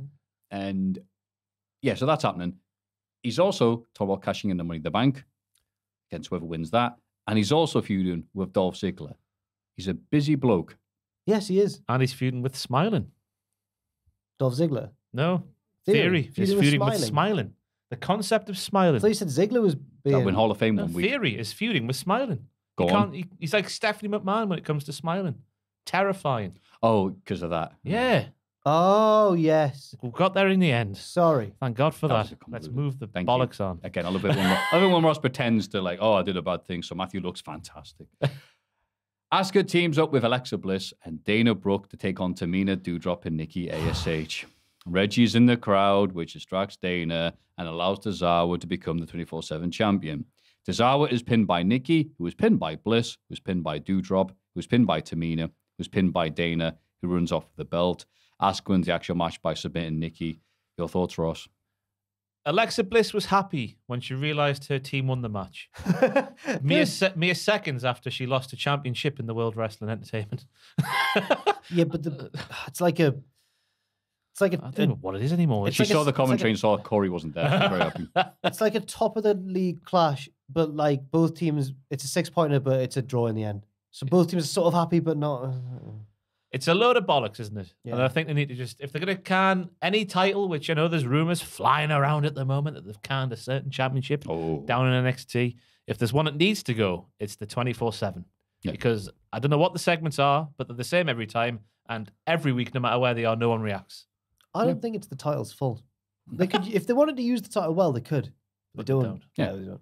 B: And so that's happening. He's also talking about cashing in the Money in the Bank against whoever wins that. And he's also feuding with Dolph Ziggler. He's a busy bloke.
C: Yes, he is.
D: And he's feuding with Smiling.
C: Dolph Ziggler?
D: No. Theory. He's feuding with Smiling. The concept of Smiling.
C: I thought you said Ziggler was being...
B: That win Hall of Fame one week.
D: Theory is feuding with Smiling.
B: Go on.
D: He's like Stephanie McMahon when it comes to Smiling. Terrifying.
B: Oh, because of that.
D: Yeah.
C: Oh, yes.
D: We got there in the end.
C: Sorry.
D: Thank God for that. Let's move the bollocks on.
B: Again, I love it when Ross pretends to I did a bad thing, so Maffew looks fantastic. Asuka teams up with Alexa Bliss and Dana Brooke to take on Tamina, Doudrop, and Nikki ASH. Reggie's in the crowd, which distracts Dana and allows Tozawa to become the 24/7 champion. Tozawa is pinned by Nikki, who was pinned by Bliss, who was pinned by Doudrop, who was pinned by Tamina, who was pinned by Dana, who runs off with the belt. Asuka wins the actual match by submitting Nikki. Your thoughts, Ross?
D: Alexa Bliss was happy when she realised her team won the match. mere seconds after she lost a championship in the World Wrestling Entertainment.
C: Yeah, but it's like a...
D: I don't know what it is anymore.
B: She saw the commentary and saw Corey wasn't there. She was very happy.
C: It's like a top of the league clash, but like both teams, it's a 6-pointer, but it's a draw in the end. So both teams are sort of happy, but not.
D: It's a load of bollocks, isn't it?
C: Yeah.
D: And I think they need to just, if they're going to can any title, which I know there's rumours flying around at the moment that they've canned a certain championship down in NXT. If there's one that needs to go, it's the 24/7. Yeah. Because I don't know what the segments are, but they're the same every time. And every week, no matter where they are, no one reacts.
C: I don't think it's the title's fault. They could, if they wanted to use the title well, they could. But they don't.
B: Yeah.
C: No, they don't.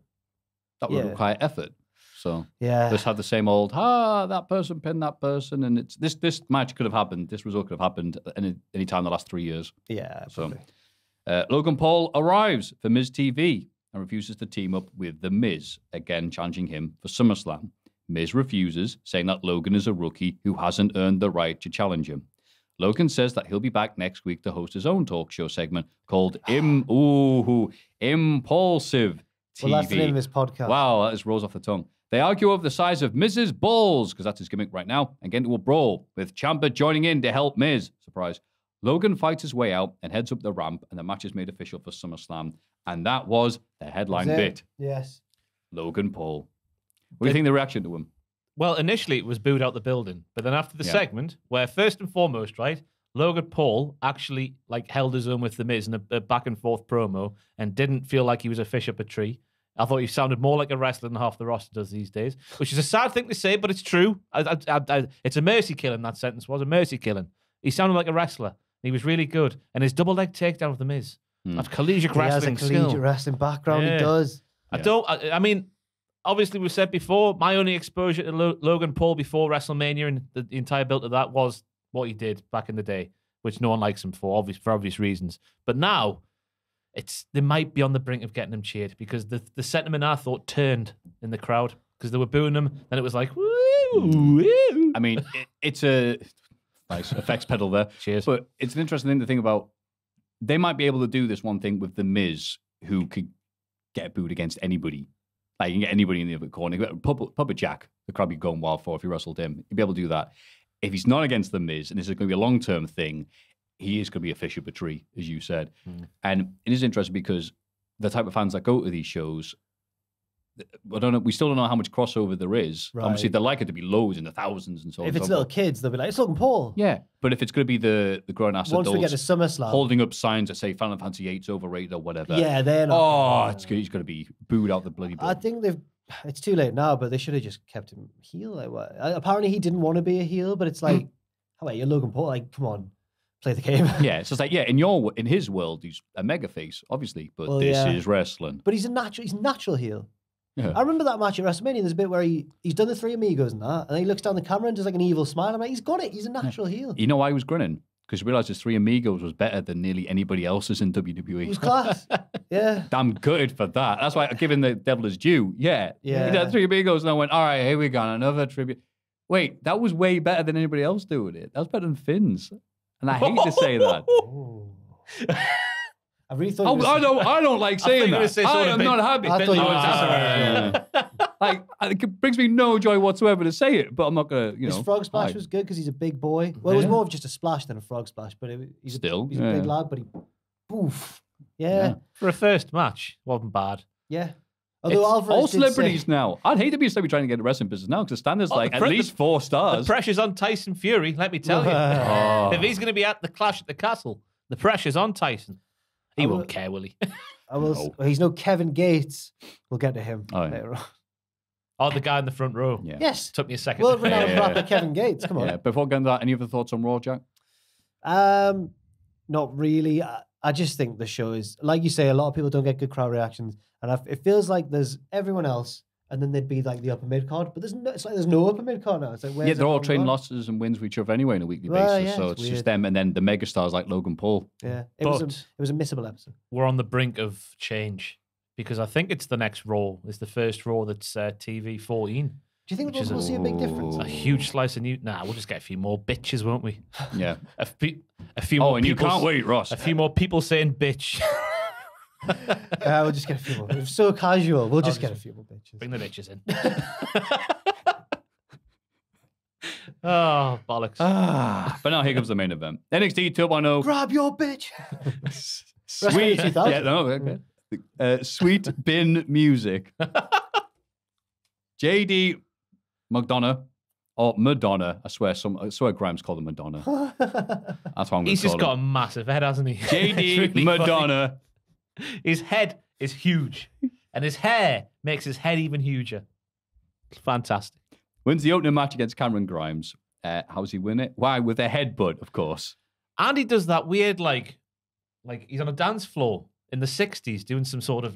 B: That would require effort. So
C: just
B: have the same old that person pinned that person, and it's this match could have happened. This result could have happened any time in the last 3 years.
C: Yeah.
B: So Logan Paul arrives for Miz TV and refuses to team up with The Miz, again challenging him for SummerSlam. Miz refuses, saying that Logan is a rookie who hasn't earned the right to challenge him. Logan says that he'll be back next week to host his own talk show segment called Impulsive TV.
C: Well, that's the name of this podcast.
B: Wow, that just rolls off the tongue. They argue over the size of Miz's balls, because that's his gimmick right now, and get into a brawl, with Ciampa joining in to help Miz. Surprise. Logan fights his way out and heads up the ramp, and the match is made official for SummerSlam. And that was the headline bit.
C: Yes.
B: Logan Paul. What do you think the reaction to him?
D: Well, initially it was booed out the building, but then after the segment, where first and foremost, right, Logan Paul actually held his own with The Miz in a back and forth promo and didn't feel like he was a fish up a tree. I thought he sounded more like a wrestler than half the roster does these days, which is a sad thing to say, but it's true. It's a mercy killing, that sentence was a mercy killing. He sounded like a wrestler. He was really good. And his double leg takedown of The Miz. That's collegiate wrestling skill.
C: He has a collegiate wrestling background, he does.
D: I mean, obviously we've said before, my only exposure to Logan Paul before WrestleMania and the entire build of that was what he did back in the day, which no one likes him for obvious reasons. But now, they might be on the brink of getting him cheered because the sentiment I thought turned in the crowd because they were booing him. Then it was like, woo, woo.
B: I mean, it's a nice effects pedal there.
D: Cheers.
B: But it's an interesting thing to think about. They might be able to do this one thing with The Miz, who could get booed against anybody. Like, you can get anybody in the other corner. Puppet Jack, the crowd be going wild for if he wrestled him. He'd be able to do that. if he's not against The Miz, and this is going to be a long-term thing, he is going to be a fish up a tree, as you said. And it is interesting because the type of fans that go to these shows, I don't know. We still don't know how much crossover there is.
C: Right.
B: Obviously, they're likely to be loads in the thousands and so on.
C: If
B: and
C: it's
B: so
C: little
B: forth.
C: kids, they'll be like, it's Logan Paul.
B: Yeah, but if it's going to be the grown-ass
C: Once we get
B: adults
C: to SummerSlam.
B: holding up signs that say Final Fantasy VIII's overrated or whatever.
C: Yeah, they're not.
B: He's going to be booed out the bloody
C: I
B: building.
C: think it's too late now, but they should have just kept him heel. Like, what? Apparently, he didn't want to be a heel, but it's like, oh, wait, you're Logan Paul. Like, come on, play the game.
B: Yeah, it's just like, in his world, he's a mega face, obviously, but
C: Well,
B: this
C: yeah.
B: is wrestling.
C: But he's a natural heel.
B: Yeah.
C: I remember that match at WrestleMania. There's a bit where he's done the Three Amigos and that, and then he looks down the camera and does like an evil smile. I'm like, he's got it. He's a natural heel.
B: You know why he was grinning? Because he realised his Three Amigos was better than nearly anybody else's in WWE.
C: He was class. Yeah.
B: Damn good for that. That's why, giving the devil his due. Yeah.
C: Yeah.
B: He did Three Amigos, and I went, all right, here we go, another tribute. Wait, that was way better than anybody else doing it. That was better than Finn's. And I hate to say that.
C: Ooh. I really thought.
B: I don't like saying
D: you were gonna
B: that.
D: say
B: I
D: something
B: am
D: big-
B: not happy.
C: I thought you were gonna say
B: Like, it brings me no joy whatsoever to say it, but I'm not going to,
C: His frog splash
B: hide.
C: was good because he's a big boy. Well, it was
B: Yeah.
C: more of just a splash than a frog splash, but he's
B: Still,
C: he's a
B: yeah.
C: big lad, but he, poof, yeah.
D: For a first match, wasn't bad.
C: Although
D: It's
C: Alvarez
B: All
C: did
B: celebrities
C: say,
B: now. I'd hate to be a celebrity trying to get a wrestling business now because the standard's
D: Oh,
B: like
D: the
B: at
D: pre-
B: least 4
D: The
B: stars.
D: pressure's on Tyson Fury, let me tell you.
B: Oh.
D: If he's going to be at the Clash at the Castle, the pressure's on Tyson. He won't care, will he?
C: I will. He's no Kevin Gates. We'll get to him
B: Oh, yeah.
C: later on.
D: Oh, the guy in the front row.
B: Yeah.
C: Yes,
D: Took me a second.
C: world
D: to think.
C: renowned
B: Yeah.
C: rapper Kevin Gates. Come on.
B: Yeah. Before getting to that, any other thoughts on Raw, Jack?
C: Not really. I just think the show is, like you say, a lot of people don't get good crowd reactions, and it feels like there's everyone else, and then they'd be like the upper mid card, but there's no upper mid card now. It's like, where's
B: Yeah, they're all
C: everyone
B: trading
C: gone?
B: losses and wins with each other anyway on a weekly
C: Well,
B: basis.
C: yeah,
B: So
C: it's
B: it's just
C: weird.
B: them and then the megastars like Logan Paul.
C: Yeah, it
D: But-
C: was a missable episode.
D: We're on the brink of change because I think it's the next Raw. It's the first Raw that's TV 14.
C: Do you think
D: Which is
C: we'll see a big difference?
D: A huge slice of new. Nah, we'll just get a few more bitches, won't we?
B: Yeah.
D: A few
B: Oh,
D: more
B: and you
D: people.
B: can't wait, Ross.
D: A few more people saying bitch.
C: We'll just get a few more. It's so casual. We'll just get a few more bitches.
D: Bring the bitches in. Oh, bollocks.
B: But now here comes the main event. NXT 2.0.
C: Grab your bitch.
B: Sweet.
C: 2000.
B: Yeah, no, okay. Sweet bin music. JD McDonough or Madonna. I swear Grimes called him Madonna. That's what I'm going
D: He's
B: to call
D: just got a
B: him.
D: massive head, hasn't he?
B: JD
D: It's really
B: Madonna.
D: funny. His head is huge, and his hair makes his head even huger. It's fantastic.
B: Wins the opening match against Cameron Grimes. How's he win it? Why? With a headbutt, of course.
D: And he does that weird, like he's on a dance floor in the 60s doing some sort of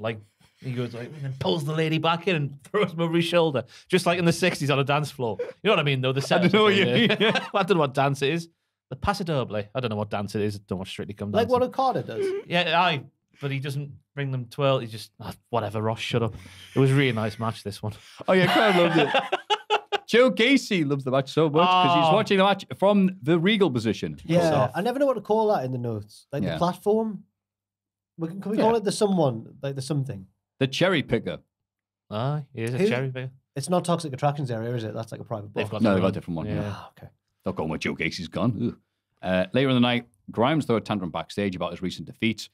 D: he goes and then pulls the lady back in and throws him over his shoulder, just like in the 60s on a dance floor. You know what I mean, though? The
B: I don't know what you mean.
D: I don't know what dance it is. The Paso Doble. I don't know what dance it is. I don't watch Strictly Come Dancing.
C: Like what Okada does.
D: Yeah, but he doesn't bring them twirl. He just, whatever, Ross, shut up. It was a really nice match, this one.
B: Oh, yeah, crowd loved it. Joe Gacy loves the match so much because he's
D: Oh.
B: watching the match from the regal position.
C: Yeah,
D: off.
C: I never know what to call that in the notes. Like
B: Yeah.
C: the platform. Can we call it the someone? Like the something?
B: The cherry picker.
D: Here's a
C: Who-
D: cherry picker.
C: It's not Toxic Attractions area, is it? That's like a private bar.
D: They've got
B: No,
D: their
B: they've got a
D: own.
B: different one, yeah.
C: Ah, okay.
B: Not going where Joe Gacy's gone. Later in the night, Grimes threw a tantrum backstage about his recent defeat.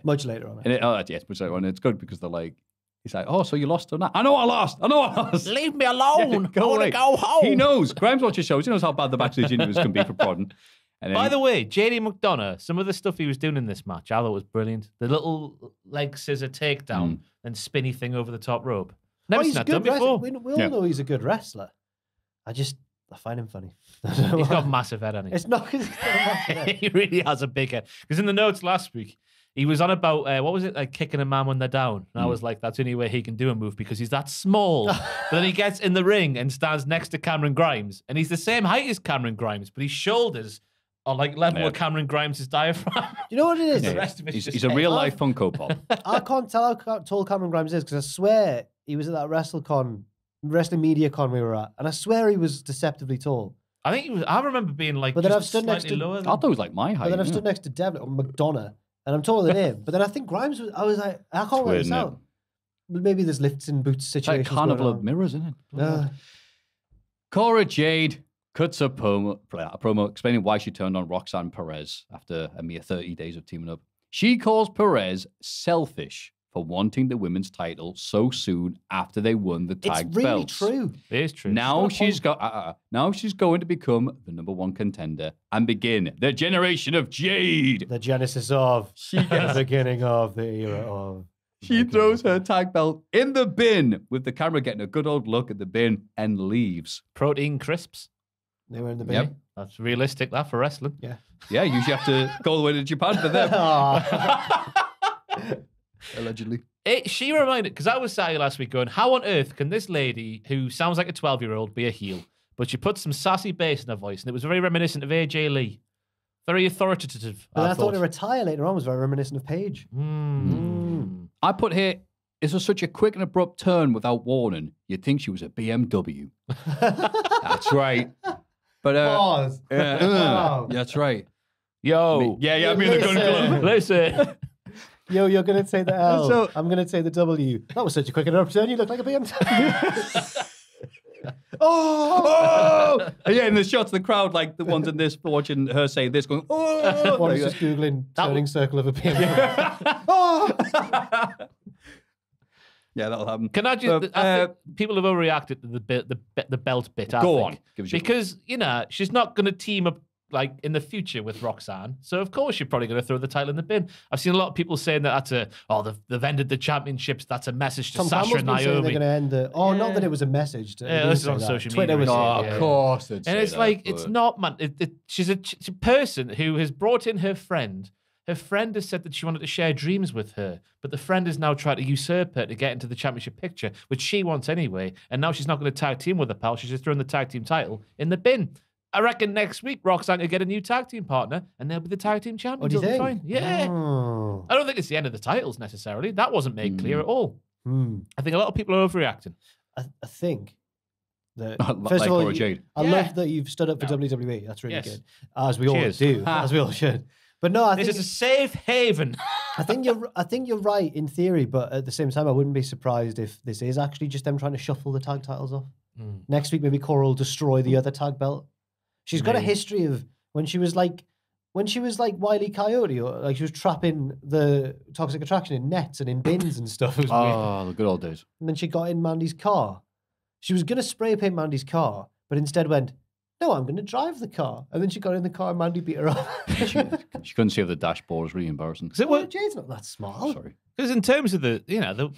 C: Much later on.
B: Yes, but and it's good because they're like, he's like, oh, so you lost or not? I know I lost.
D: Leave me alone.
B: Go
D: I want
B: away.
D: to go home.
B: He knows. Grimes watches shows. He knows how bad the backstage interviews can be for prodding. And then
D: By the way, JD McDonough, some of the stuff he was doing in this match, I thought was brilliant. The little leg scissor takedown and spinny thing over the top rope. Never
C: he's
D: seen
C: a
D: that done
C: good wrestler.
D: before.
C: We all
B: Yeah.
C: know he's a good wrestler. I find him funny.
D: He's got a massive head, hasn't he?
C: It's not because he's got a massive head.
D: He really has a big head. Because in the notes last week, he was on about, what was it, like kicking a man when they're down. And I was like, that's the only way he can do a move because he's that small. But then he gets in the ring and stands next to Cameron Grimes. And he's the same height as Cameron Grimes, but his shoulders are like level with Cameron Grimes' diaphragm.
C: You know what it is?
D: The rest of it's
B: he's,
D: just
B: he's a
D: head.
B: real life Funko Pop.
C: I can't tell how tall Cameron Grimes is because I swear he was at that Wrestling Media Con we were at, and I swear he was deceptively tall.
D: I think he was, I remember being like,
C: But then
D: just
C: I've stood next
D: slightly
C: to-
D: lower
B: I
D: than
B: thought it was like my height.
C: But then I've
B: yeah.
C: stood next to Devlin or McDonough, and I'm taller than him. But then I think Grimes was. I was like, I can't work
B: weird,
C: this
B: isn't it?
C: out. But maybe there's lifts and boots
B: It's like
C: situations.
B: a carnival
C: going
B: of
C: on.
B: mirrors, isn't it?
C: Uh,
B: Cora Jade cuts a promo explaining why she turned on Roxanne Perez after a mere 30 days of teaming up. She calls Perez selfish for wanting the women's title so soon after they won the tag
C: It's really
B: belts.
C: true.
D: It is true.
B: Now she's going to become the number one contender and begin the generation of Jade.
C: The genesis of the beginning of the era of.
B: She throws her tag belt in the bin with the camera getting a good old look at the bin and leaves.
D: Protein crisps.
C: They were in the bin.
B: Yep.
D: That's realistic, that, for wrestling.
C: Yeah.
B: Yeah, you usually have to go all the way to Japan for them. Allegedly.
D: She reminded, because I was sat here last week going, how on earth can this lady, who sounds like a 12-year-old, be a heel? But she put some sassy bass in her voice, and it was very reminiscent of AJ Lee. Very authoritative.
C: But I thought her retire later on was very reminiscent of Paige.
B: I put here, this was such a quick and abrupt turn without warning. You'd think she was a BMW. That's right. But
C: Pause. Wow.
B: that's right.
D: Yo.
B: Yeah, I mean the gun club.
D: Listen.
C: Yo, you're going to say the L.
B: So-
C: I'm going to say the W. That was such a quick and abrupt turn. You look like a BMW. Oh!
B: Yeah, and the shots of the crowd, like the ones in this, watching her say this, going, oh!
C: One's just Googling turning circle of a BMW. Oh!
B: Yeah, that'll happen.
D: Can I just? I think people have overreacted to the belt bit. I
B: Go
D: think.
B: on. Give us your
D: Because she's not going to team up like in the future with Roxanne, so of course you're probably going to throw the title in the bin. I've seen a lot of people saying that they've ended the championships. That's a message to
C: Tom
D: Sasha and
C: Campbell's been saying
D: Naomi.
C: they're going to end the. Oh, not that it was a message.
D: Yeah, this is on social
C: Twitter
D: media.
C: was
B: Oh,
C: saying,
B: of course.
D: And it's like it's not, man. She's a person who has brought in her friend. Her friend has said that she wanted to share dreams with her, but the friend is now trying to usurp her to get into the championship picture, which she wants anyway. And now she's not going to tag team with her pal. She's just throwing the tag team title in the bin. I reckon next week Roxanne will get a new tag team partner, and they'll be the tag team champions.
C: Oh, do you
D: It'll be
C: think?
D: fine. Yeah.
C: Oh.
D: I don't think it's the end of the titles necessarily. That wasn't made clear at all.
C: Hmm.
D: I think a lot of people are overreacting.
C: I think that
B: Like
C: first of all,
B: Cora Jade.
C: I
D: Yeah.
C: love that you've stood up for WWE. That's really
D: Yes.
C: good, as we all
D: Cheers.
C: do, as we all should. But no, I
D: This
C: think
D: is a safe haven.
C: I think you're right in theory, but at the same time, I wouldn't be surprised if this is actually just them trying to shuffle the tag titles off. Next week, maybe Cora will destroy the other tag belt. She's got a history of when she was like Wile E. Coyote, or like she was trapping the Toxic Attraction in nets and in bins and stuff. It was weird.
B: Oh, the good old days.
C: And then she got in Mandy's car. She was going to spray paint Mandy's car, but instead went, no, I'm going to drive the car. And then she got in the car and Mandy beat her up.
B: She couldn't see over the dashboard. It was really embarrassing.
C: Well, Jade's not that smart.
B: Sorry.
D: Because in terms of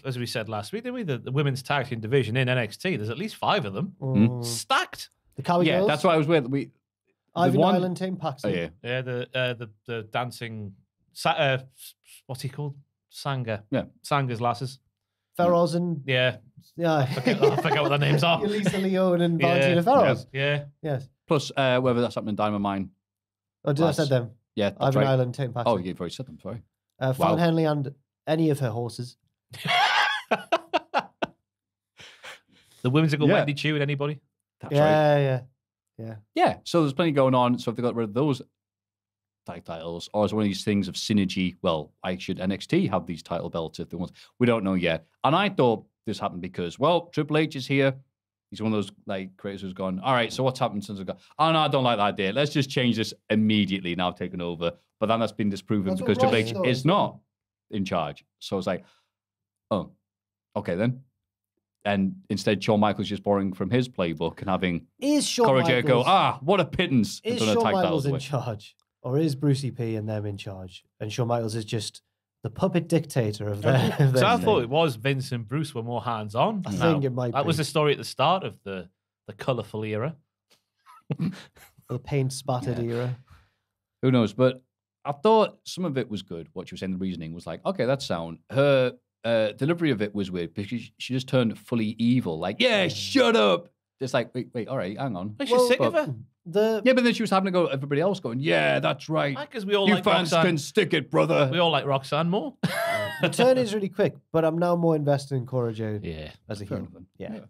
D: as we said last week, didn't we, the women's tag team division in NXT, there's at least 5 of them stacked.
C: The Cowie
B: Yeah,
C: Girls,
B: that's why I was with.
C: Ivy
B: one-
C: Island team Paxton.
B: Oh, yeah.
D: Yeah, the dancing, what's he called? Sangha.
B: Yeah.
D: Sanga's lasses.
C: Ferroz and
D: Yeah,
C: yeah,
D: I forget what their names are.
C: Elisa Leone and
D: Yeah.
C: Valentina Ferroz.
D: Yeah.
C: Yes.
B: Plus, whether that's happening in Dynamite Mine.
C: Oh, did I said them?
B: Yeah, that's
C: Ivy
B: right.
C: Island team Paxton.
B: Oh, you've already said them. Sorry.
C: Fallon Henley and any of her horses.
D: The women's are called
B: Yeah.
D: Wendy Chu and anybody.
B: That's right.
C: Yeah.
B: Yeah, so there's plenty going on. So if they got rid of those tag titles, or is it one of these things of synergy? Well, I should NXT have these title belts if they want. We don't know yet. And I thought this happened because, well, Triple H is here. He's one of those like creators who's gone, all right, so what's happened since I've got, oh no, I don't like that idea. Let's just change this immediately now I've taken over. But then that's been disproven
C: That's what
B: because Triple
C: Ross
B: H
C: does,
B: is not in charge. So it's like, oh, okay then. And instead, Shawn Michaels just borrowing from his playbook and having
C: Is Shawn
B: Cora Jade go,
C: Michaels,
B: what a pittance. and
C: is
B: done a
C: Shawn
B: tag
C: Michaels
B: titles
C: in
B: away.
C: charge? Or is Brucey P and them in charge? And Shawn Michaels is just the puppet dictator of their. Of
D: So
C: their
D: I thought
C: thing.
D: it was Vince and Bruce were more hands-on.
C: I
D: now.
C: think it might
D: That
C: be.
D: was the story at the start of the colourful era.
C: The paint spattered era.
B: Who knows? But I thought some of it was good. What she was saying, the reasoning was like, okay, that's sound. Her delivery of it was weird because she just turned fully evil. Like, yeah, shut up. Just like, wait, all right, hang on.
D: Like she's sick of her.
C: The
B: Yeah, but then she was having to go, everybody else going, yeah, that's right.
D: Because we all
B: You
D: like
B: fans
D: Roxanne.
B: can stick it, brother.
D: We all like Roxanne more.
C: the turn is really quick, but I'm now more invested in Cora Jade
D: Yeah.
C: as a
B: Fair
C: heel.
B: enough then.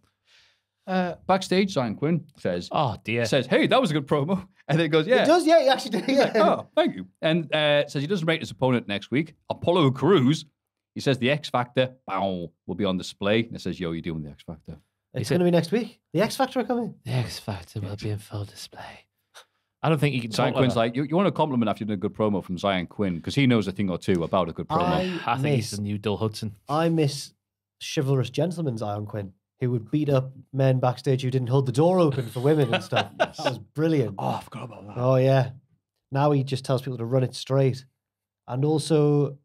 C: Yeah.
B: Backstage, Zion Quinn says,
D: Oh dear.
B: hey, that was a good promo. And then goes, yeah.
C: It does, yeah, he actually did. Yeah.
B: Oh, thank you. And says he doesn't rate his opponent next week. Apollo Crews. He says the X Factor, bow, will be on display. And it says, yo, you're doing the X Factor.
C: It's going to be next week. The X Factor are coming.
D: The X Factor will be in full display. I don't think you can
B: Zion
D: talk
B: Quinn's
D: like
B: like, you want a compliment after you did a good promo from Zion Quinn because he knows a thing or two about a good promo.
D: I think he's the new Dull Hudson.
C: I miss chivalrous gentleman Zion Quinn, who would beat up men backstage who didn't hold the door open for women and stuff. That was brilliant.
B: Oh, I forgot about that.
C: Oh, yeah. Now he just tells people to run it straight and also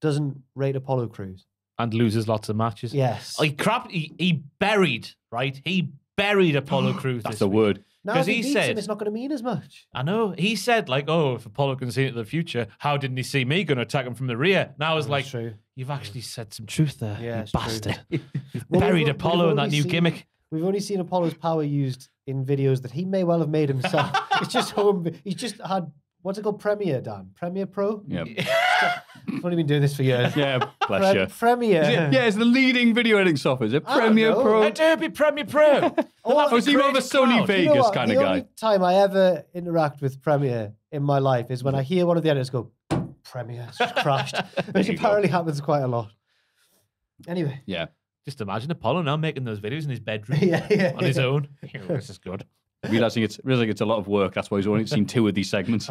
C: doesn't rate Apollo Crews.
D: And loses lots of matches.
C: Yes.
D: He buried, right? He buried Apollo Crews.
B: That's the word.
C: Now
D: 'Cause
C: if
D: he
C: beats
D: said-
C: him, it's not going to mean as much.
D: I know. He said, like, oh, if Apollo can see into the future, how didn't he see me going to attack him from the rear? Now I was like,
C: True.
D: you've actually said some truth there,
C: Yeah,
D: you
C: it's true.
D: bastard. You've
C: Well,
D: buried
C: we've
D: Apollo in that
C: only
D: new
C: seen-
D: gimmick.
C: We've only seen Apollo's power used in videos that he may well have made himself. It's just home. He's just had, what's it called? Premiere, Dan? Premiere Pro?
B: Yeah.
C: I've only been doing this for years.
B: Yeah, bless you.
C: Premiere.
B: Yeah, it's the leading video editing software. Is it
C: I don't
B: Premiere
C: know.
B: Pro?
D: Adobe Premiere Pro.
B: Oh, is he more of a Sony
C: You know
B: Vegas
C: what?
B: kind of
C: the
B: guy?
C: only time I ever interact with Premiere in my life is when I hear one of the editors go, Premiere, it's just crashed. Which apparently happens quite a lot. Anyway.
B: Yeah.
D: Just imagine Apollo now making those videos in his bedroom
C: Yeah.
D: on his own. This is good.
B: Realizing it's a lot of work. That's why he's only seen 2 of these segments.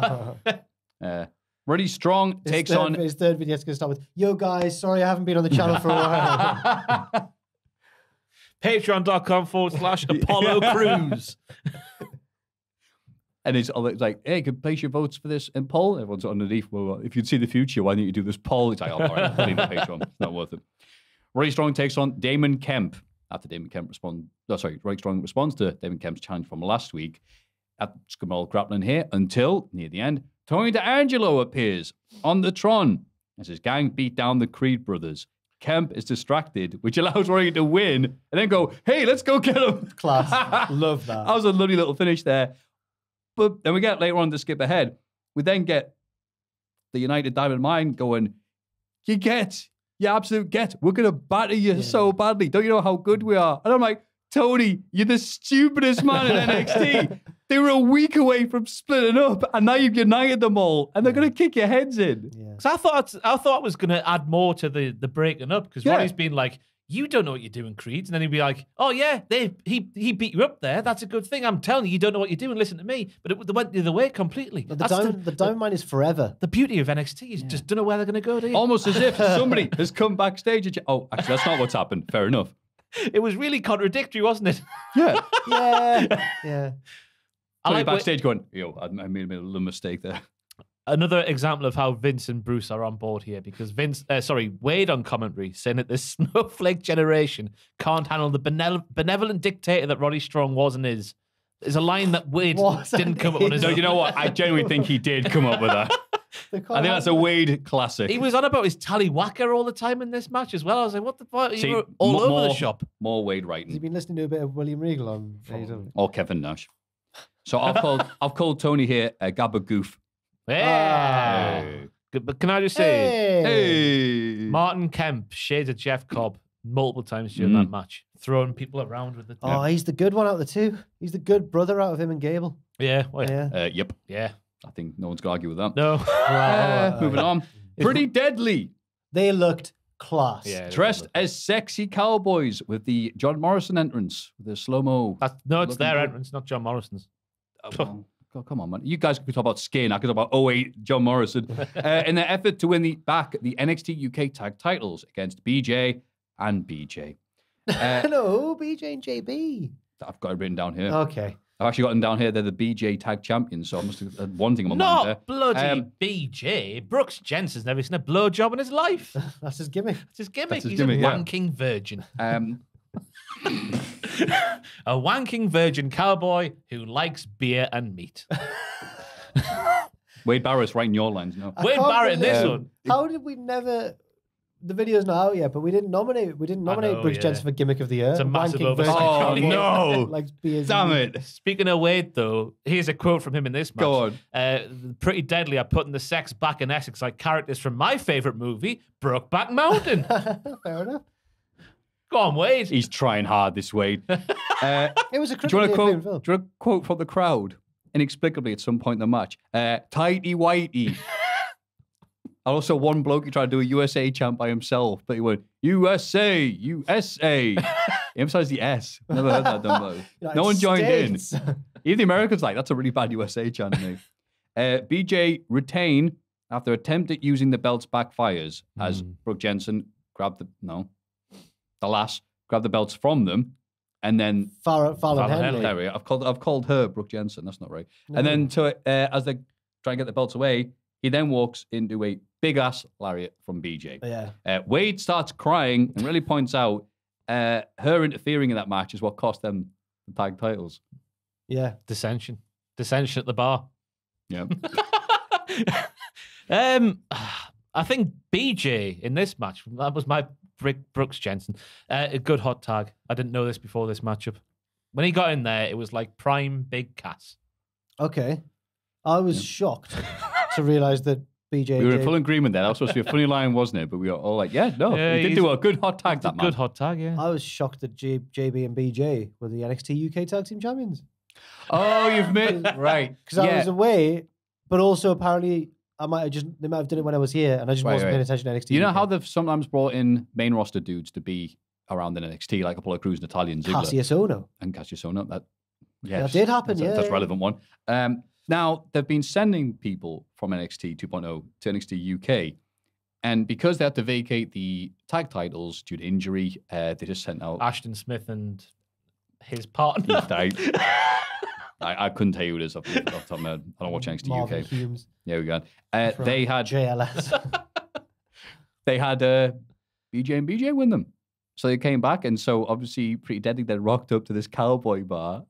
B: Ready Strong takes on.
C: His third video's going to start with, yo guys, sorry I haven't been on the channel for a while.
D: Patreon.com/Apollo Crews.
B: And it's like, hey, you can place your votes for this in poll. Everyone's underneath. Well, if you'd see the future, why don't you do this poll? It's like, oh, all right, I'll leave the Patreon. It's not worth it. Ready Strong takes on Damon Kemp. After Damon Kemp Ready Strong responds to Damon Kemp's challenge from last week. At Scamal grappling here until, near the end, Tony D'Angelo appears on the Tron as his gang beat down the Creed brothers. Kemp is distracted, which allows Rory to win and then go, hey, let's go get him.
C: Class. Love that.
B: That was a lovely little finish there. But then we get later on to skip ahead. We then get the United Diamond Mine going, you absolute get. We're going to batter you so badly. Don't you know how good we are? And I'm like, Tony, you're the stupidest man in NXT. They were a week away from splitting up, and now you've united them all, and they're going to kick your heads in.
C: Yeah.
D: Because I thought it was going to add more to the breaking up. Because Ronnie's been like, you don't know what you're doing, Creed. And then he'd be like, oh, yeah, he beat you up there. That's a good thing. I'm telling you, you don't know what you're doing. Listen to me. But it went the other way completely.
C: But
D: That's
C: the Diamond Mine is forever.
D: the beauty of NXT is just don't know where they're going to go, do you?
B: Almost as if somebody has come backstage and oh, actually, that's not what's happened. Fair enough.
D: It was really contradictory, wasn't it?
B: Yeah.
C: Yeah.
B: I like backstage going, yo, I made a little mistake there.
D: Another example of how Vince and Bruce are on board here, because Wade on commentary saying that this snowflake generation can't handle the benevolent dictator that Roddy Strong was and is. There's a line that Wade didn't come up on his
B: No,
D: own.
B: you know what? I genuinely think he did come up with that. I think that's a Wade classic.
D: He was on about his tallywhacker all the time in this match as well. I was like, what the fuck? You were all over the shop.
B: More Wade
C: Has he
B: writing.
C: been listening to a bit of William Regal on AEW?
B: Or Kevin Nash. So I've called Tony here a gabagoof.
D: Yeah. Good, but can I just say,
B: Hey.
D: Martin Kemp shades of Jeff Cobb multiple times during that match, throwing people around with the.
C: Oh, he's the good one out of the two. He's the good brother out of him and Gable.
D: Yeah.
B: Yep.
D: Yeah.
B: I think no one's going to argue with that.
D: No.
B: Moving on. Pretty Deadly.
C: They looked class.
D: Yeah.
B: Dressed as sexy cowboys with the John Morrison entrance, with the slow-mo.
D: It's their entrance, not John Morrison's.
B: Oh, come on, man. You guys could talk about skin. I could talk about 08 John Morrison. In their effort to win the NXT UK tag titles against BJ and BJ.
C: Hello, BJ and JB.
B: I've got it written down here.
C: Okay.
B: I've actually gotten down here. They're the BJ tag champions, so I must have had one thing in my mind there.
D: Not bloody BJ. Brooks Jensen's never seen a blowjob in his life.
C: That's his gimmick.
D: It's his gimmick.
B: That's his
D: He's
B: gimmick,
D: a
B: yeah.
D: wanking virgin.
B: Um,
D: A wanking virgin cowboy who likes beer and meat.
B: Wade Barrett's writing your lines now.
D: Wade
C: can't
D: Barrett in this
C: believe-
D: one.
C: How did we never? The video's not out yet, but we didn't nominate.
D: know,
C: Brooks
D: yeah.
C: Jensen for gimmick of the year.
D: It's a massive
C: Wanking
D: oversight.
C: virgin
B: Oh,
C: cowboy
B: no.
C: likes beers
B: Damn
C: and meat.
B: it.
D: Speaking of Wade, though, here's a quote from him in this match.
B: Go
D: on. Pretty Deadly are putting the sex back in Essex like characters from my favourite movie, Brokeback Mountain.
C: Fair enough.
D: Go on, Wade.
B: He's trying hard, this Wade.
C: It was a
B: Do you want
C: critically
B: to quote?
C: acclaimed film.
B: Do you want to quote from the crowd inexplicably at some point in the match? Tighty whitey. Also, one bloke he tried to do a USA chant by himself, but he went USA USA. He emphasized the S. Never heard that done.
C: United
B: No one joined in.
C: States.
B: Even the Americans like, that's a really bad USA chant to me. BJ retain after attempt at using the belts backfires as Brooke Jensen grabbed the lass grabbed the belts from them, and then
C: Fallon Henley.
B: there we go. I've called her Brooke Jensen. That's not right. And then as they try and get the belts away, he then walks into a big ass lariat from BJ.
C: Yeah.
B: Wade starts crying and really points out her interfering in that match is what cost them the tag titles.
C: Yeah.
D: Dissension at the bar.
B: Yeah.
D: I think BJ in this match, that was my Brooks Jensen, a good hot tag. I didn't know this before this matchup. When he got in there, it was like prime Big Cass.
C: Okay. I was shocked to realize that BJ.
B: We were in full agreement there. That was supposed to be a funny line, wasn't it? But we were all like, he did do a good hot tag that match.
D: Good hot tag, yeah.
C: I was shocked that JB and BJ were the NXT UK Tag Team Champions.
B: Oh, you've made right.
C: Because I was away, but also apparently they might have done it when I was here, and I just wasn't paying attention to NXT.
B: You know
C: UK.
B: how they've sometimes brought in main roster dudes to be around in NXT, like Apollo Crews, Natalya, and Ziggler.
C: Cassius Ohno.
B: And Cassius Ohno. That
C: did happen,
B: That's
C: yeah.
B: a relevant one. Now, they've been sending people from NXT 2.0 to NXT UK. And because they had to vacate the tag titles due to injury, they just sent out...
D: Ashton Smith and his partner.
B: I couldn't tell you who it is off the top of my head. I don't watch NXT
C: Marvin
B: UK.
C: Humes
B: Yeah, we got. They had
C: JLS.
B: they had BJ and BJ win them. So they came back, and so obviously Pretty Deadly then rocked up to this cowboy bar.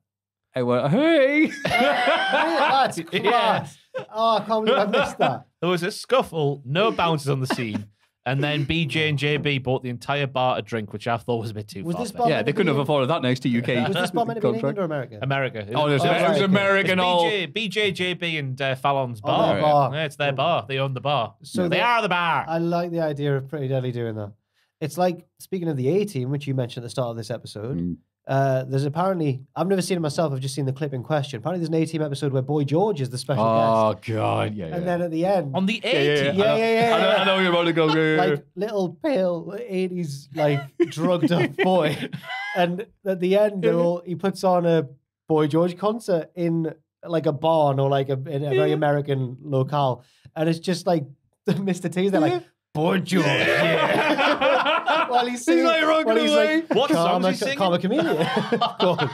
B: I went, hey!
C: That's class. Oh, I can't believe I missed that.
D: There was a scuffle, no bounces on the scene, and then BJ and JB bought the entire bar a drink, which I thought was a bit too
C: Was
D: far.
C: this bar
B: Yeah,
C: meant
B: they
C: to
B: couldn't
C: be
B: have afforded that next to UK.
C: Was this bar meant to be in England
B: contract.
C: or America?
D: America.
B: Oh, it was
C: right.
B: American all.
D: BJ, JB, and Fallon's
C: Oh,
D: bar.
C: their bar.
D: Yeah, it's their bar. They own the bar.
C: So
D: they are the bar.
C: I like the idea of Pretty Deadly doing that. It's like, speaking of the A-Team, which you mentioned at the start of this episode, there's apparently, I've never seen it myself, I've just seen the clip in question. Apparently there's an A-Team episode where Boy George is the special guest.
B: Oh, God, yeah.
C: And then at the end,
D: On the 80s.
C: Yeah.
B: I know you're about to go.
C: like little pale 80s like drugged up boy, and at the end he puts on a Boy George concert in like a barn or like in a very American locale, and it's just like Mr. T's there like Boy George, while he's singing,
B: like rocking away.
C: like,
D: What song is he singing?
C: Karma Chameleon, of course.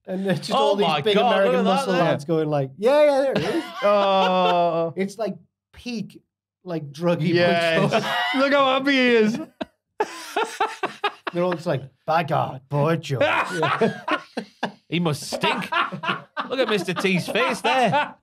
C: And there's just all these
D: my
C: big
D: God,
C: American
D: look at that
C: muscle
D: there.
C: lads going like, yeah, there it is.
B: Oh,
C: It's like peak, like druggy.
B: yes.
C: Boy George.
B: Look how happy he is.
C: They're all just like, by God, Boy George. Yeah.
D: He must stink. Look at Mr. T's face there.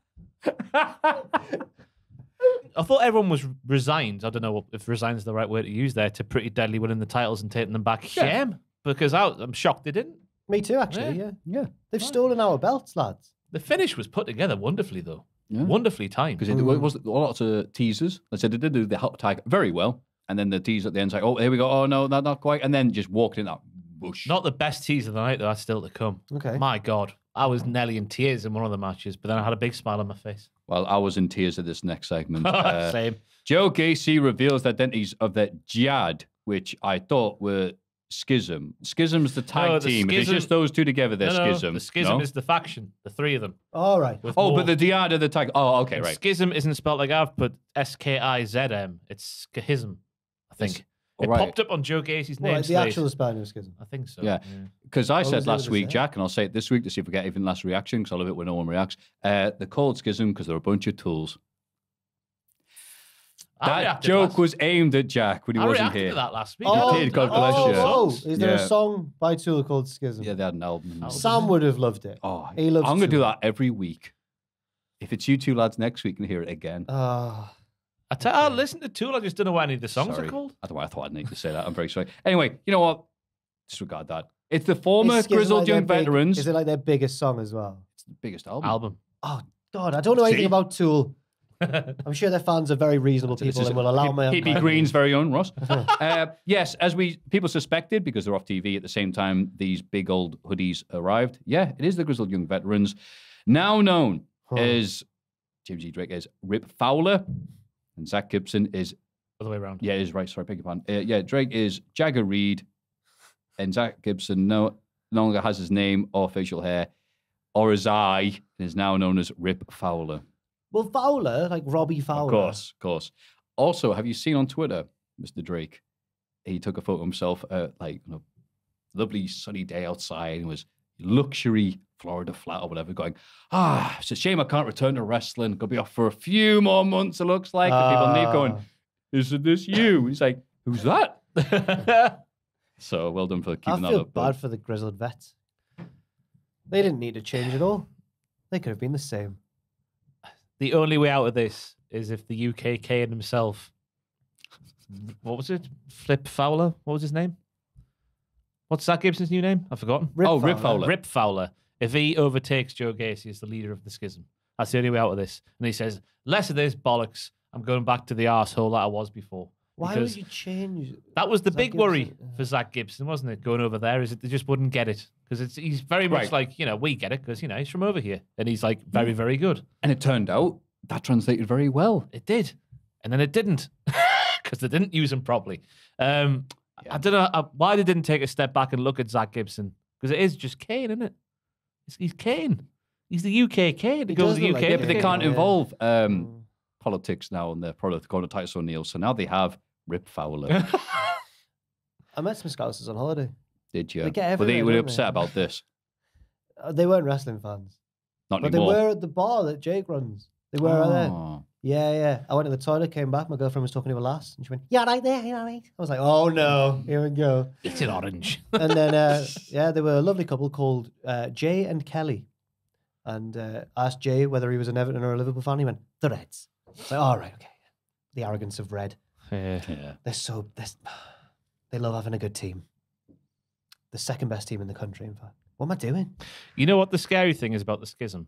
D: I thought everyone was resigned. I don't know if resigned is the right word to use there, to Pretty Deadly winning the titles and taking them back. Shame. Because I'm shocked they didn't.
C: Me too, actually. Yeah. They've stolen our belts, lads.
D: The finish was put together wonderfully, though.
B: Yeah.
D: Wonderfully timed.
B: Because it was lots of teasers. They said they did do the hot tag very well. And then the teaser at the end's like, oh, here we go. Oh, no, not quite. And then just walked in that bush.
D: Not the best tease of the night, though. That's still to come.
C: Okay.
D: My God. I was nearly in tears in one of the matches, but then I had a big smile on my face.
B: Well, I was in tears at this next segment.
D: Same.
B: Joe Gacy reveals the identities of the Jihad, which I thought were Schism. Schism's the tag
D: No, the
B: team. If it's
D: Schism-
B: just those two together, they're Schism.
D: The Schism
B: no?
D: is the faction, the three of them.
C: All right.
D: With
B: Oh,
D: more-
B: but the Jihad are the tag. Oh, okay,
D: and
B: right.
D: Schism isn't spelled like I've put Skizm. It's Schism, I think. It
B: right.
D: popped up on Joe Gacy's
C: Well,
D: name.
C: like the actual spelling of Schism.
D: I think so.
B: Yeah. Because I
C: was
B: said
C: it
B: last
C: with
B: week,
C: Z?
B: Jack, and I'll say it this week to see if we get even last reaction, because I love it when no one reacts. They're called Schism because they're a bunch of tools. That joke was aimed at Jack when he
D: I
B: wasn't
D: reacted
B: here.
D: to that last week.
B: You did, God bless you.
C: Oh, is there
B: Yeah.
C: a song by Tool called Schism?
B: Yeah, they had an album.
C: Sam would have loved it.
B: Oh,
C: He loves
B: I'm going to do
C: Tool.
B: that every week. If it's you two lads next week, you can hear it again.
D: I listened to Tool. I just don't know what any of the songs
B: Sorry.
D: are called.
B: I thought I'd need to say that. I'm very sorry. Anyway, you know what? Disregard that. It's the former
C: Is Schism
B: grizzled
C: like
B: young
C: their big-
B: veterans.
C: Is it like their biggest song as well?
B: It's the biggest album.
C: Oh, God, I don't know anything
B: See?
C: about Tool. I'm sure their fans are very reasonable people and will allow me.
B: Hippie Green's very own, Ross. Yes, as people suspected, because they're off TV at the same time these big old hoodies arrived. Yeah, it is the grizzled young veterans, now known as James E. Drake as Rip Fowler, and Zach Gibson is
D: Other way around.
B: Yeah, it is right. Sorry, beg your pardon. Yeah, Drake is Jagger Reed, and Zach Gibson no longer has his name or facial hair or his eye and is now known as Rip Fowler.
C: Well, Fowler, like Robbie Fowler.
B: Of course. Also, have you seen on Twitter, Mr. Drake? He took a photo of himself like on a lovely sunny day outside and was luxury Florida flat or whatever, going, it's a shame I can't return to wrestling. Gonna be off for a few more months, it looks like. And people leave going, isn't this you? He's like, who's that? So well done for keeping that up.
C: I feel bad for the grizzled vets. They didn't need to change at all. They could have been the same.
D: The only way out of this is if the UKK and himself, what was it? Flip Fowler? What was his name? What's Zach Gibson's new name? I've forgotten.
B: Rip Fowler.
D: Rip Fowler. If he overtakes Joe Gacy as the leader of the schism, that's the only way out of this. And he says, less of this bollocks. I'm going back to the arsehole that I was before.
C: Why would you change?
D: That was the
C: Zach
D: big worry
C: Gibson?
D: for Zach Gibson, wasn't it? Going over there, is that they just wouldn't get it. Because he's very much like, we get it because, he's from over here. And he's like very, very good.
B: And it turned out that translated very well.
D: It did. And then it didn't because they didn't use him properly. I don't know why they didn't take a step back and look at Zach Gibson because it is just Kane, isn't it? He's Kane. He's the UK Kane. It goes to the UK,
B: But they can't involve politics now on their product according to Titus O'Neil. So now they have Rip Fowler.
C: I met some Scousers on holiday.
B: Did you?
C: They get
B: Were they
C: everywhere, don't
B: upset
C: they?
B: about this?
C: They weren't wrestling fans.
B: Not
C: But
B: anymore.
C: they were at the bar that Jake runs. They were right there.
B: Oh.
C: Yeah. I went to the toilet, came back. My girlfriend was talking to her last, and she went, "Yeah, right there, yeah, right." I was like, "Oh no, here we go."
D: It's an orange.
C: And then, they were a lovely couple called Jay and Kelly. And I asked Jay whether he was an Everton or a Liverpool fan. He went, "The Reds." I was like, "All right, okay." The arrogance of Red.
D: Yeah.
C: They love having a good team. The second best team in the country, in fact. What am I doing?
D: You know what the scary thing is about the schism?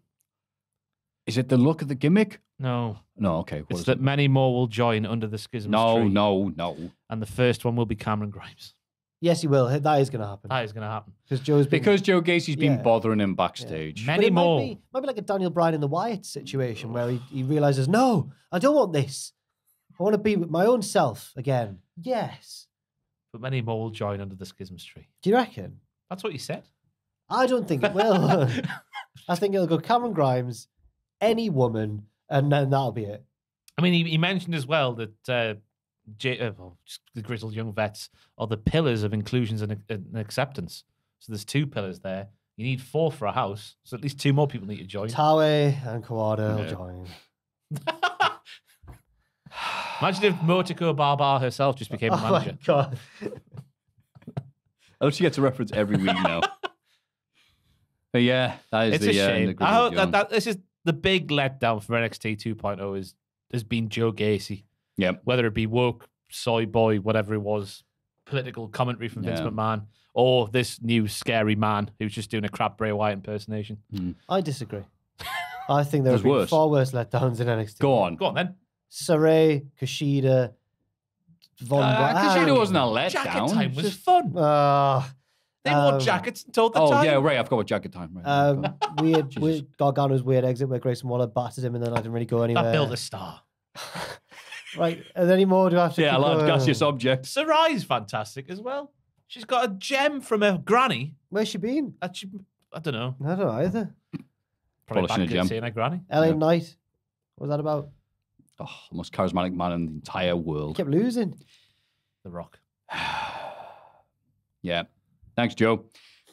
B: Is it the look of the gimmick?
D: No.
B: No, okay.
D: It's that many more will join under the schism tree.
B: No.
D: And the first one will be Cameron Grimes.
C: Yes, he will. That is going to happen.
D: That is going to happen.
C: Because
B: Joe Gacy's been
C: Yeah.
B: bothering him backstage.
C: But
D: Many
C: it
D: more.
C: might be like a Daniel Bryan in the Wyatt situation where he realizes, no, I don't want this. I want to be with my own self again. Yes.
D: But many more will join under the schisms tree.
C: Do you reckon?
D: That's what you said.
C: I don't think it will. I think it'll go Cameron Grimes, any woman, and then that'll be it.
D: I mean, he mentioned as well that just the grizzled young vets are the pillars of inclusions and acceptance. So there's 2 pillars there. You need 4 for a house, so at least 2 more people need to join.
C: Tawe and Kawada will join.
D: Imagine if Motoko Barbar herself just became a
C: Oh
D: manager.
C: my God.
B: I hope she gets a reference every week now. But yeah, that is
D: It's
B: the
D: a shame.
B: the
D: I hope
B: Grizzled
D: that this is the big letdown for NXT 2.0 has been Joe Gacy.
B: Yeah.
D: Whether it be woke, soy boy, whatever it was, political commentary from Vince
B: Yeah.
D: McMahon, or this new scary man who's just doing a crap Bray Wyatt impersonation.
C: I disagree. I think there
B: There's
C: have been
B: worse.
C: far worse letdowns in NXT.
B: Go on.
D: Go on then.
C: Saray, Kushida, Von
B: Kushida wasn't a
D: Jacket
B: letdown.
D: time was fun. They wore jackets and told the
B: Oh
D: time.
B: yeah, right. I forgot what jacket time. Right.
C: Weird Gargano's weird exit where Grayson Waller battered him and then I didn't really go anywhere.
D: That built a star.
C: Right, and any more do I have to
B: Yeah,
C: keep
B: large
C: going?
B: gaseous object.
D: Sarai's fantastic as well. She's got a gem from her granny.
C: Where's she been?
D: I don't know.
C: I don't know either.
D: Probably
B: Polishing a
D: back
B: gem.
D: seeing her granny.
C: LA Knight. What was that about?
B: Oh, the most charismatic man in the entire world.
C: Kept losing.
D: The Rock.
B: Yeah. Thanks, Joe.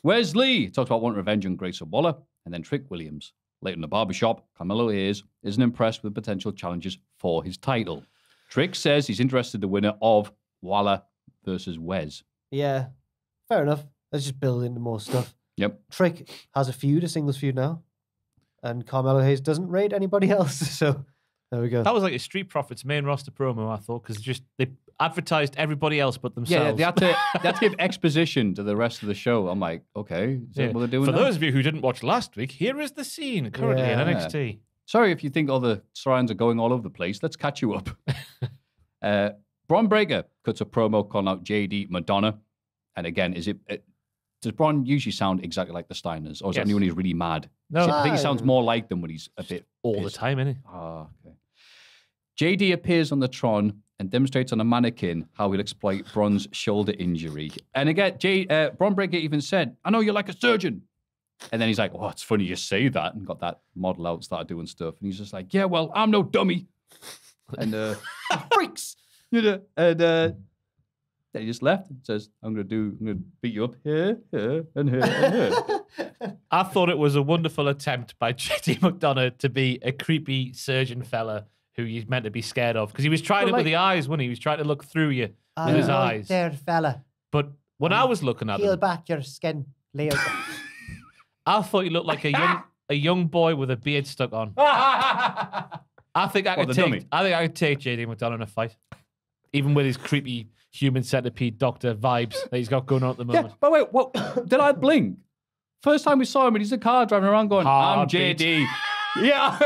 B: Wesley talked about wanting revenge on Grayson Waller and then Trick Williams. Later in the barbershop, Carmelo Hayes isn't impressed with potential challenges for his title. Trick says he's interested in the winner of Waller versus Wes.
C: Yeah, fair enough. Let's just build into more stuff.
B: Yep.
C: Trick has a singles feud now. And Carmelo Hayes doesn't rate anybody else. So there we go.
D: That was like a Street Profits main roster promo, I thought, because they advertised everybody else but themselves.
B: Yeah, they had to give exposition to the rest of the show. I'm like, okay, is that what they're doing
D: For
B: now?
D: those of you who didn't watch last week, here is the scene currently in
C: Yeah.
D: NXT.
B: Sorry if you think all the strands are going all over the place. Let's catch you up. Braun Breaker cuts a promo calling out JD Madonna. And again, does Braun usually sound exactly like the Steiners? Or is it
D: Yes.
B: only when he's really mad?
D: No.
B: I think he sounds more like them when he's a bit
D: All the
B: pissed.
D: time, innit?
B: Ah, okay. JD appears on the Tron and demonstrates on a mannequin how he'll exploit Braun's shoulder injury. And again, Braun Breaker even said, I know you're like a surgeon. And then he's like, oh, it's funny you say that. And got that model out, started doing stuff. And he's just like, yeah, well, I'm no dummy. And freaks. You know, and then he just left and says, I'm gonna beat you up here, and here, and here.
D: I thought it was a wonderful attempt by JD McDonough to be a creepy surgeon fella who you're meant to be scared of. Because he was trying it with the eyes, wasn't he? He was trying to look through you with his eyes.
C: There, fella.
D: But when I was looking at
C: Peel
D: him,
C: back your skin, Leo.
D: I thought he looked like a young boy with a beard stuck on. I think I could take JD McDonough in a fight. Even with his creepy human centipede doctor vibes that he's got going on at the moment.
B: Yeah, but wait, what? Did I blink? First time we saw him, and he's in a car driving around going, I'm JD. Yeah.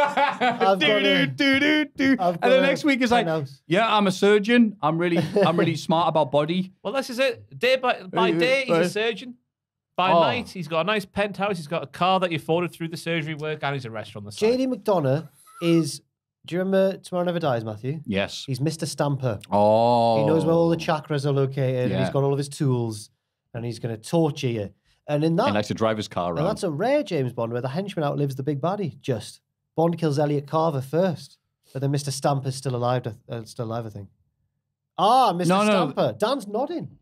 B: And the next week is like, yeah, I'm a surgeon. I'm really smart about body.
D: Well, this is it. Day by day, he's a surgeon. By night, he's got a nice penthouse. He's got a car that he afforded through the surgery work, and he's a restaurant on the side.
C: JD McDonough is... Do you remember Tomorrow Never Dies, Maffew?
B: Yes.
C: He's Mr. Stamper.
B: Oh.
C: He knows where all the chakras are located, and he's got all of his tools, and he's going to torture you. And in that...
B: He likes to drive his car around.
C: And that's a rare James Bond where the henchman outlives the big baddie, just. Bond kills Elliot Carver first, but then Mr. Stamper's still alive, I think. Ah, Mr. Stamper. Dan's nodding.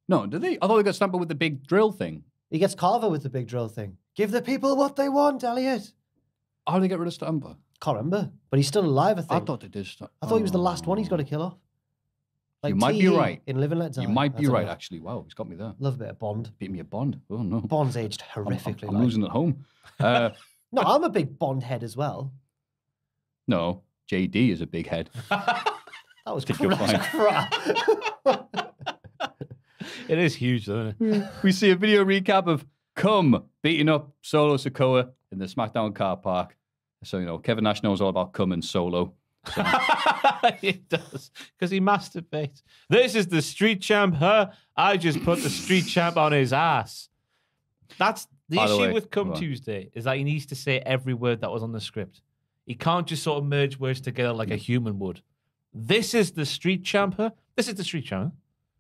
B: No, did they? I thought they got Stamper with the big drill thing.
C: He gets Carver with the big drill thing. Give the people what they want, Elliot.
B: How did they get rid of Stamper?
C: Can't remember, but he's still alive, I think.
B: I thought they did.
C: I thought he was the last one he's got to kill off. Like
B: you might be right.
C: In Live and Let Die.
B: You might be right, actually. Wow, he's got me there.
C: Love a bit of Bond.
B: Beat me a Bond. Oh, no.
C: Bond's aged horrifically.
B: I'm losing at home.
C: No, I'm a big Bond head as well.
B: No, JD is a big head.
C: That was crap.
D: It is huge, though, isn't it?
B: We see a video recap of Cum beating up Solo Sikoa in the SmackDown car park. So, you know, Kevin Nash knows all about Cum and Solo. So.
D: He does, because he masturbates. This is the street champ, huh? I just put the street champ on his ass. That's the issue with Cum Tuesday, is that he needs to say every word that was on the script. He can't just sort of merge words together like a human would. This is the street champ, huh? This is the street champ,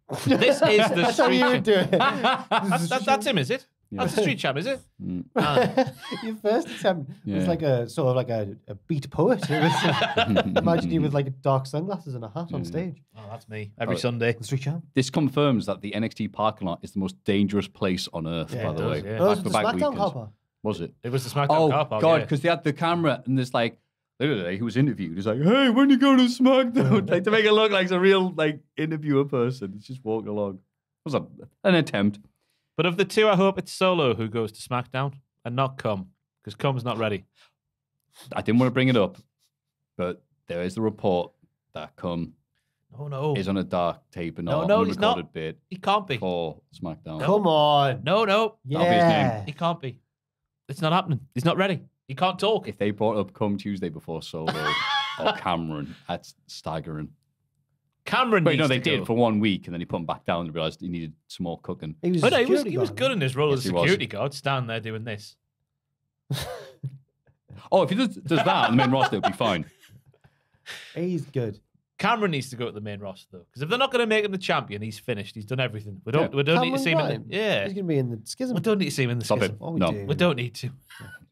D: huh? This is the street champ. That's him, is it? Yeah. That's the street champ, is it?
C: Your first attempt was like a sort of like a beat poet. It was, imagine you with like dark sunglasses and a hat on stage.
D: Oh, that's me. Every Sunday.
C: The street champ.
B: This confirms that the NXT parking lot is the most dangerous place on earth, by the way.
C: Yeah. Was it the SmackDown car park?
B: Was it?
D: It was the SmackDown car park.
B: Oh, God, because they had the camera and there's like, literally, he was interviewed. He's like, hey, when you go to SmackDown? Like, to make it look like a real like interviewer person. He's just walking along. It was an attempt.
D: But of the two, I hope it's Solo who goes to SmackDown and not Cum, because Cum's not ready.
B: I didn't want to bring it up, but there is the report that Cum is on a dark tape and not on a recorded bit.
D: He can't be.
B: For SmackDown.
C: Come on.
D: No.
C: Yeah.
B: That'll be his name.
D: He can't be. It's not happening. He's not ready. He can't talk.
B: If they brought up Cum Tuesday before Solo or Cameron, that's staggering.
D: Cameron
B: but
D: needs
B: no, they
D: to
B: did
D: go.
B: for 1 week, and then he put him back down and realised he needed some more cooking.
C: He was,
D: he was good in his role as a security guard, standing there doing this.
B: Oh, if he does that on the main roster, it'll be fine.
C: He's good.
D: Cameron needs to go to the main roster, though, because if they're not going to make him the champion, he's finished. He's done everything. We don't need to see him in the... Yeah.
C: He's going to be in the schism.
D: We don't need to see him in the schism.
C: Oh,
B: no.
C: do.
D: We don't need to.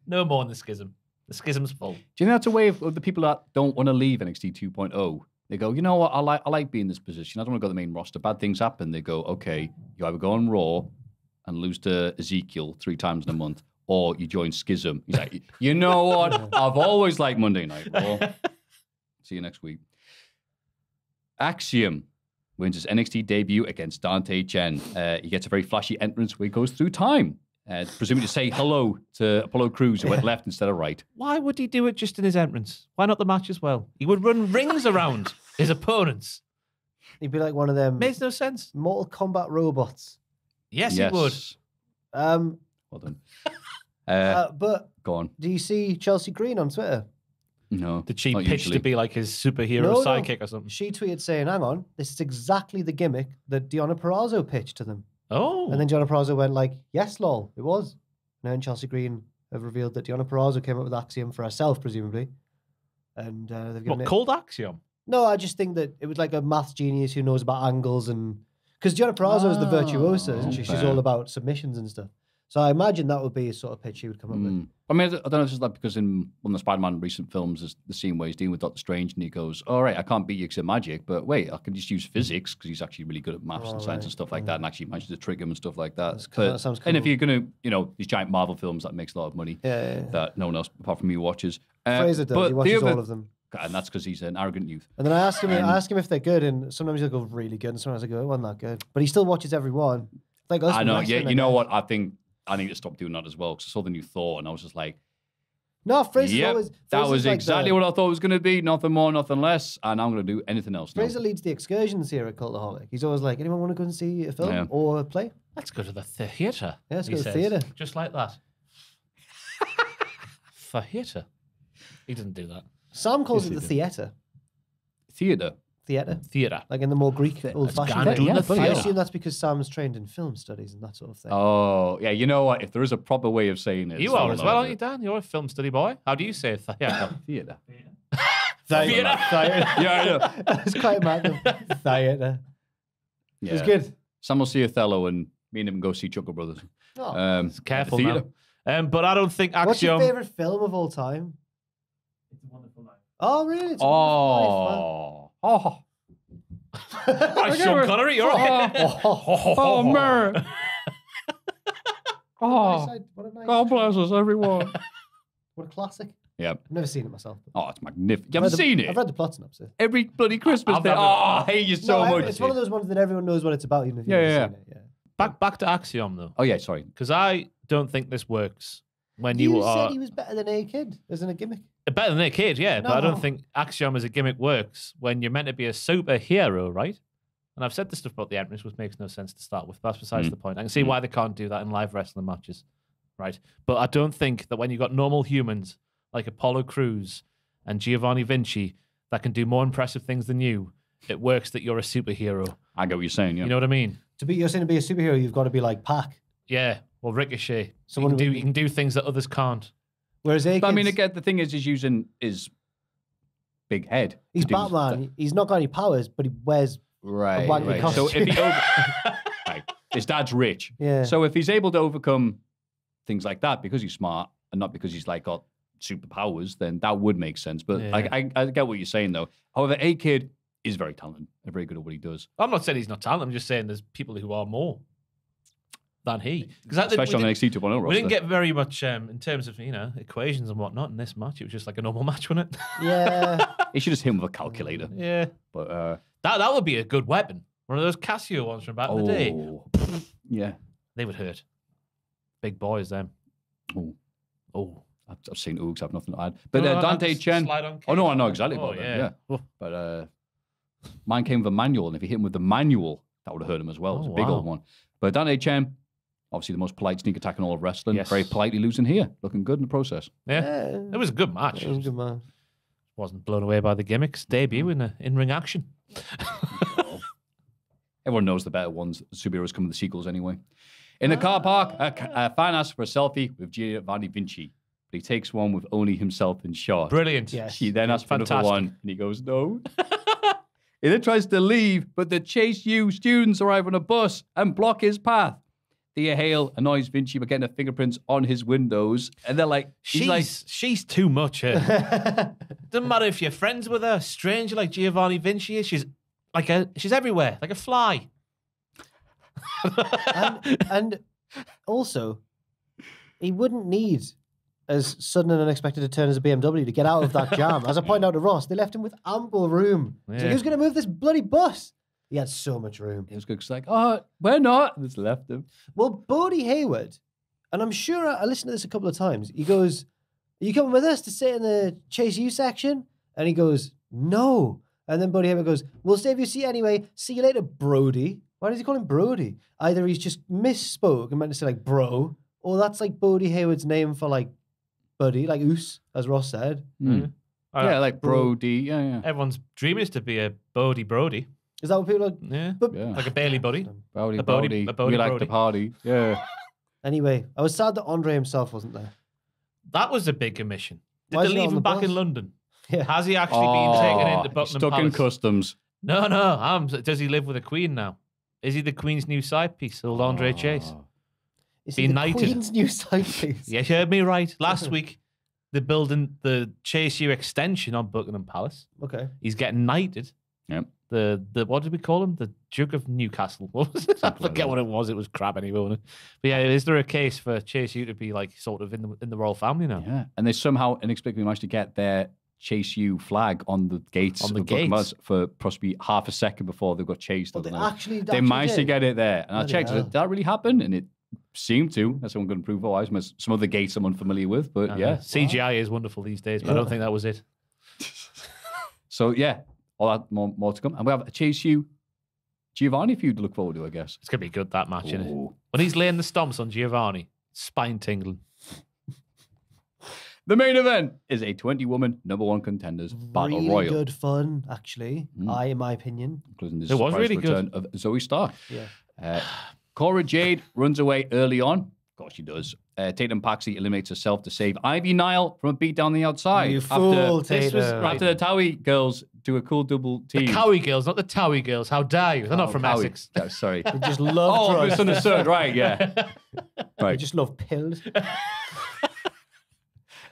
D: No more in the schism. The schism's full.
B: Do you think that's a way of the people that don't want to leave NXT 2.0? They go, you know what, I like being in this position. I don't want to go to the main roster. Bad things happen. They go, okay, you either go on Raw and lose to Ezekiel 3 times in a month, or you join Schism. He's like, you know what? I've always liked Monday Night Raw. See you next week. Axiom wins his NXT debut against Dante Chen. He gets a very flashy entrance where he goes through time, presumably to say hello to Apollo Crews, who went left instead of right.
D: Why would he do it just in his entrance? Why not the match as well? He would run rings around his opponents.
C: He'd be like one of them.
D: Makes no sense.
C: Mortal Kombat robots.
D: Yes, he would.
C: Well
B: done.
C: But
B: go on.
C: Do you see Chelsea Green on Twitter?
B: No.
D: Did she pitch to be like his superhero sidekick or something?
C: She tweeted saying, hang on, this is exactly the gimmick that Deonna Purrazzo pitched to them.
D: Oh.
C: And then Deonna Purrazzo went like, yes, lol, it was. Now and Chelsea Green have revealed that Deonna Purrazzo came up with Axiom for herself, presumably. And they've given
D: called Axiom?
C: No, I just think that it was like a maths genius who knows about angles and... Because Gianna Perazzo is the virtuosa, isn't she? She's
B: fair.
C: all about submissions and stuff. So I imagine that would be a sort of pitch he would come up with.
B: I mean, I don't know if it's like because in one of the Spider-Man recent films, there's the scene where he's dealing with Doctor Strange and he goes, all right, I can't beat you because of magic, but wait, I can just use physics because he's actually really good at maths and science and stuff like that and actually manages to trick him and stuff like that.
C: That sounds cool.
B: And if you're going to, these giant Marvel films that makes a lot of money that no one else apart from me watches.
C: Fraser does. He watches all of them.
B: And that's because he's an arrogant youth.
C: And then I ask him if they're good, and sometimes he'll go really good, and sometimes I go, it wasn't that good. But he still watches every one. Like us
B: I know,
C: with
B: yeah.
C: wrestling,
B: You know
C: guess.
B: what? I think I need to stop doing that as well because I saw the new Thor and I was just like,
C: No, Fraser's
B: yep,
C: always...
B: that was
C: Fraser's like
B: exactly what I thought it was going to be. Nothing more, nothing less. And I'm going to do anything else now.
C: Fraser leads the excursions here at Cultaholic. He's always like, anyone want to go and see a film
B: Yeah.
C: or a play?
D: Let's go to the theatre.
C: Yeah, let's
D: he
C: go to the
D: says.
C: theatre.
D: Just like that. Theatre. He doesn't do that.
C: Sam calls
B: Yes,
C: it
B: he
C: the
B: did.
C: theatre.
B: Theatre.
C: Theatre.
D: Theatre.
C: Like in the more Greek, old-fashioned
D: Ghana,
C: way.
D: yeah,
C: I
D: bloody hell.
C: assume that's because Sam's trained in film studies and that sort of thing.
B: Oh, yeah. You know what? If there is a proper way of saying it.
D: You are as well, aren't you, Dan? You're a film study boy. How do you say theatre?
B: Theatre.
C: Theatre.
B: Yeah,
C: It's quite random. Theatre.
B: yeah.
C: It's good.
B: Sam will see Othello and me and him go see Chuckle Brothers.
C: Oh.
D: Careful
B: the
D: now.
B: theatre.
D: But I don't think
C: What's your
D: Axiom...
C: favourite film of all time?
E: It's a Wonderful Life.
C: Oh, really? It's a Wonderful Life, man.
D: Right, Sean Connery, you're right.
B: Oh, man. Oh,
C: What a nice
B: God bless us, everyone.
C: What a classic.
B: Yeah.
C: I've never seen it myself. but
B: Oh, it's magnificent. You
C: I've
B: haven't
C: read
B: seen
C: the- I've
B: it?
C: read the plot synopsis.
B: Every bloody Christmas
D: I've
B: day.
D: never-
B: Oh, I hate you so much.
C: It's one of those ones that everyone knows what it's about, even if you've
B: Yeah,
C: never
B: yeah.
C: seen it. Yeah.
D: Back to Axiom, though.
B: Oh, yeah, sorry.
D: Because I don't think this works when
C: You
D: you
C: said
D: are...
C: he was better than a kid, as in a gimmick.
D: Better than a kid, yeah. But I
C: No.
D: don't think Axiom as a gimmick works when you're meant to be a superhero, right? And I've said this stuff about the entrance, which makes no sense to start with. That's besides the point. I can see why they can't do that in live wrestling matches, right? But I don't think that when you've got normal humans like Apollo Crews and Giovanni Vinci that can do more impressive things than you, it works that you're a superhero.
B: I get what you're saying, yeah.
D: You know what I mean?
C: You're saying to be a superhero, you've got to be like Pac.
D: Yeah. Well, Ricochet.
C: Someone
D: You can do things that others can't.
C: Whereas a
B: But I mean,
C: kid's-
B: again, the thing is, he's using his big head.
C: he's
B: to do
C: Batman. He's not got any powers, but he wears...
B: Right,
C: wanky
B: right.
C: costume.
B: So if he right, his dad's rich.
C: Yeah.
B: So if he's able to overcome things like that because he's smart and not because he's like got superpowers, then that would make sense. But
D: Yeah.
B: I get what you're saying though. However, A Kid is very talented and very good at what he does.
D: I'm not saying he's not talented. I'm just saying there's people who are more than he.
B: Especially on the NXT 2.0 roster.
D: We didn't get very much in terms of, equations and whatnot in this match. It was just like a normal match, wasn't it?
C: Yeah.
B: He should just hit him with a calculator.
D: Yeah.
B: But
D: That would be a good weapon. One of those Casio ones from back in the day.
B: Yeah.
D: They would hurt. Big boys, them.
B: Oh. I've seen Oogs, I've nothing to add. But
D: No,
B: Dante
D: just
B: Chen.
D: slide on
B: Oh no, I
D: cage.
B: know exactly
D: Oh,
B: about
D: yeah.
B: that. Yeah. But mine came with a manual, and if he hit him with the manual, that would have hurt him as well. It was a big old one. But Dante Chen, obviously the most polite sneak attack in all of wrestling,
D: Yes.
B: very politely losing here, looking good in the process.
D: Yeah. It was a good match.
C: It was a good man.
D: Wasn't blown away by the gimmicks. Debut in in-ring action.
B: Everyone knows the better ones. The superheroes come in the sequels anyway. In the car park, a fan asks for a selfie with Giovanni Vinci, but he takes one with only himself in shot.
D: Brilliant.
C: Yes.
B: She then asks for another
D: Fantastic.
B: one, and he goes, no. He then tries to leave, but the Chase U students arrive on a bus and block his path. Thea Hale annoys Vinci by getting her fingerprints on his windows, and they're like,
D: She's too much here. Doesn't matter if you're friends with her, stranger like Giovanni Vinci is. She's everywhere, like a fly.
C: and also, he wouldn't need as sudden and unexpected a turn as a BMW to get out of that jam. As I pointed out to Ross, they left him with ample room. So
D: Yeah.
C: who's going to move this bloody bus? He had so much room.
B: It was good. It's like, oh, we're not. And just left him.
C: Well, Bodie Hayward, and I'm sure I listened to this a couple of times. He goes, "Are you coming with us to sit in the Chase U section?" And he goes, "No." And then Bodie Hayward goes, "We'll save your seat anyway. See you later, Brody." Why does he call him Brody? Either he's just misspoke and meant to say like bro, or that's like Bodie Hayward's name for like buddy, like Oos, as Ross said.
B: Yeah, like Brody. Yeah.
D: Everyone's dream is to be a Bodie Brody.
C: Is that what people are?
D: Yeah.
C: But
B: Yeah.
D: Like a Bailey buddy.
B: Brody,
D: A Bodie-
B: Brody.
D: a Bodie
B: We like
D: Brody.
B: the party. Yeah.
C: anyway, I was sad that Andre himself wasn't there.
D: That was a big omission. Did
C: Why
D: they
C: is he
D: leave
C: on
D: him
C: the
D: back
C: bus?
D: in London? Has he actually been taken into Buckingham
B: Stuck
D: Palace?
B: in customs.
D: No. Does he live with the Queen now? Is he the Queen's new side piece, old Andre Chase?
C: Is
D: Be
C: he the
D: knighted.
C: Queen's new side piece?
D: Yeah, you heard me right. Last week, they're building the Chase U extension on Buckingham Palace.
C: Okay.
D: He's getting knighted.
B: Yep.
D: The what did we call him? The Duke of Newcastle. What was it? I forget what it was. It was crap anyway, wasn't it? But yeah, is there a case for Chase U to be like sort of in the royal family now?
B: Yeah. And they somehow inexplicably managed to get their Chase U flag on the gates
D: On the
B: of Buckingham
D: gates.
B: Palace for possibly half a second before they got chased.
C: Oh, they
B: They managed to
C: did?
B: get it there. And I
C: Bloody
B: checked,
C: hell.
B: did that really happen? And it seemed to. That's someone going to prove otherwise. Some other gates I'm unfamiliar with, but yeah.
D: CGI is wonderful these days, but I don't think that was it.
B: So yeah, all that more to come. And we have a Chase U Giovanni feud to look forward to, I guess.
D: It's gonna be good, that match, isn't it?
B: Ooh.
D: When he's laying the stomps on Giovanni, spine tingling.
B: The main event is a 20-woman number one contenders battle
C: really
B: royal,
C: good fun, actually. In my opinion.
B: including the
D: It was
B: surprise
D: really good.
B: return of Zoe Stark.
C: Yeah.
B: Cora Jade runs away early on. Of course she does. Tatum Paxley eliminates herself to save Ivy Nile from a beat down the outside.
C: You fool,
D: this was
C: Tatum.
B: After the Towie girls do a cool double team.
D: The Cowie girls, not the Towie girls. How dare you? They're not from
B: Towie.
D: Essex.
B: Oh, sorry.
C: They just love
B: Oh,
C: drugs.
B: misunderstood. Right, yeah.
C: They
B: Right.
C: just love pills.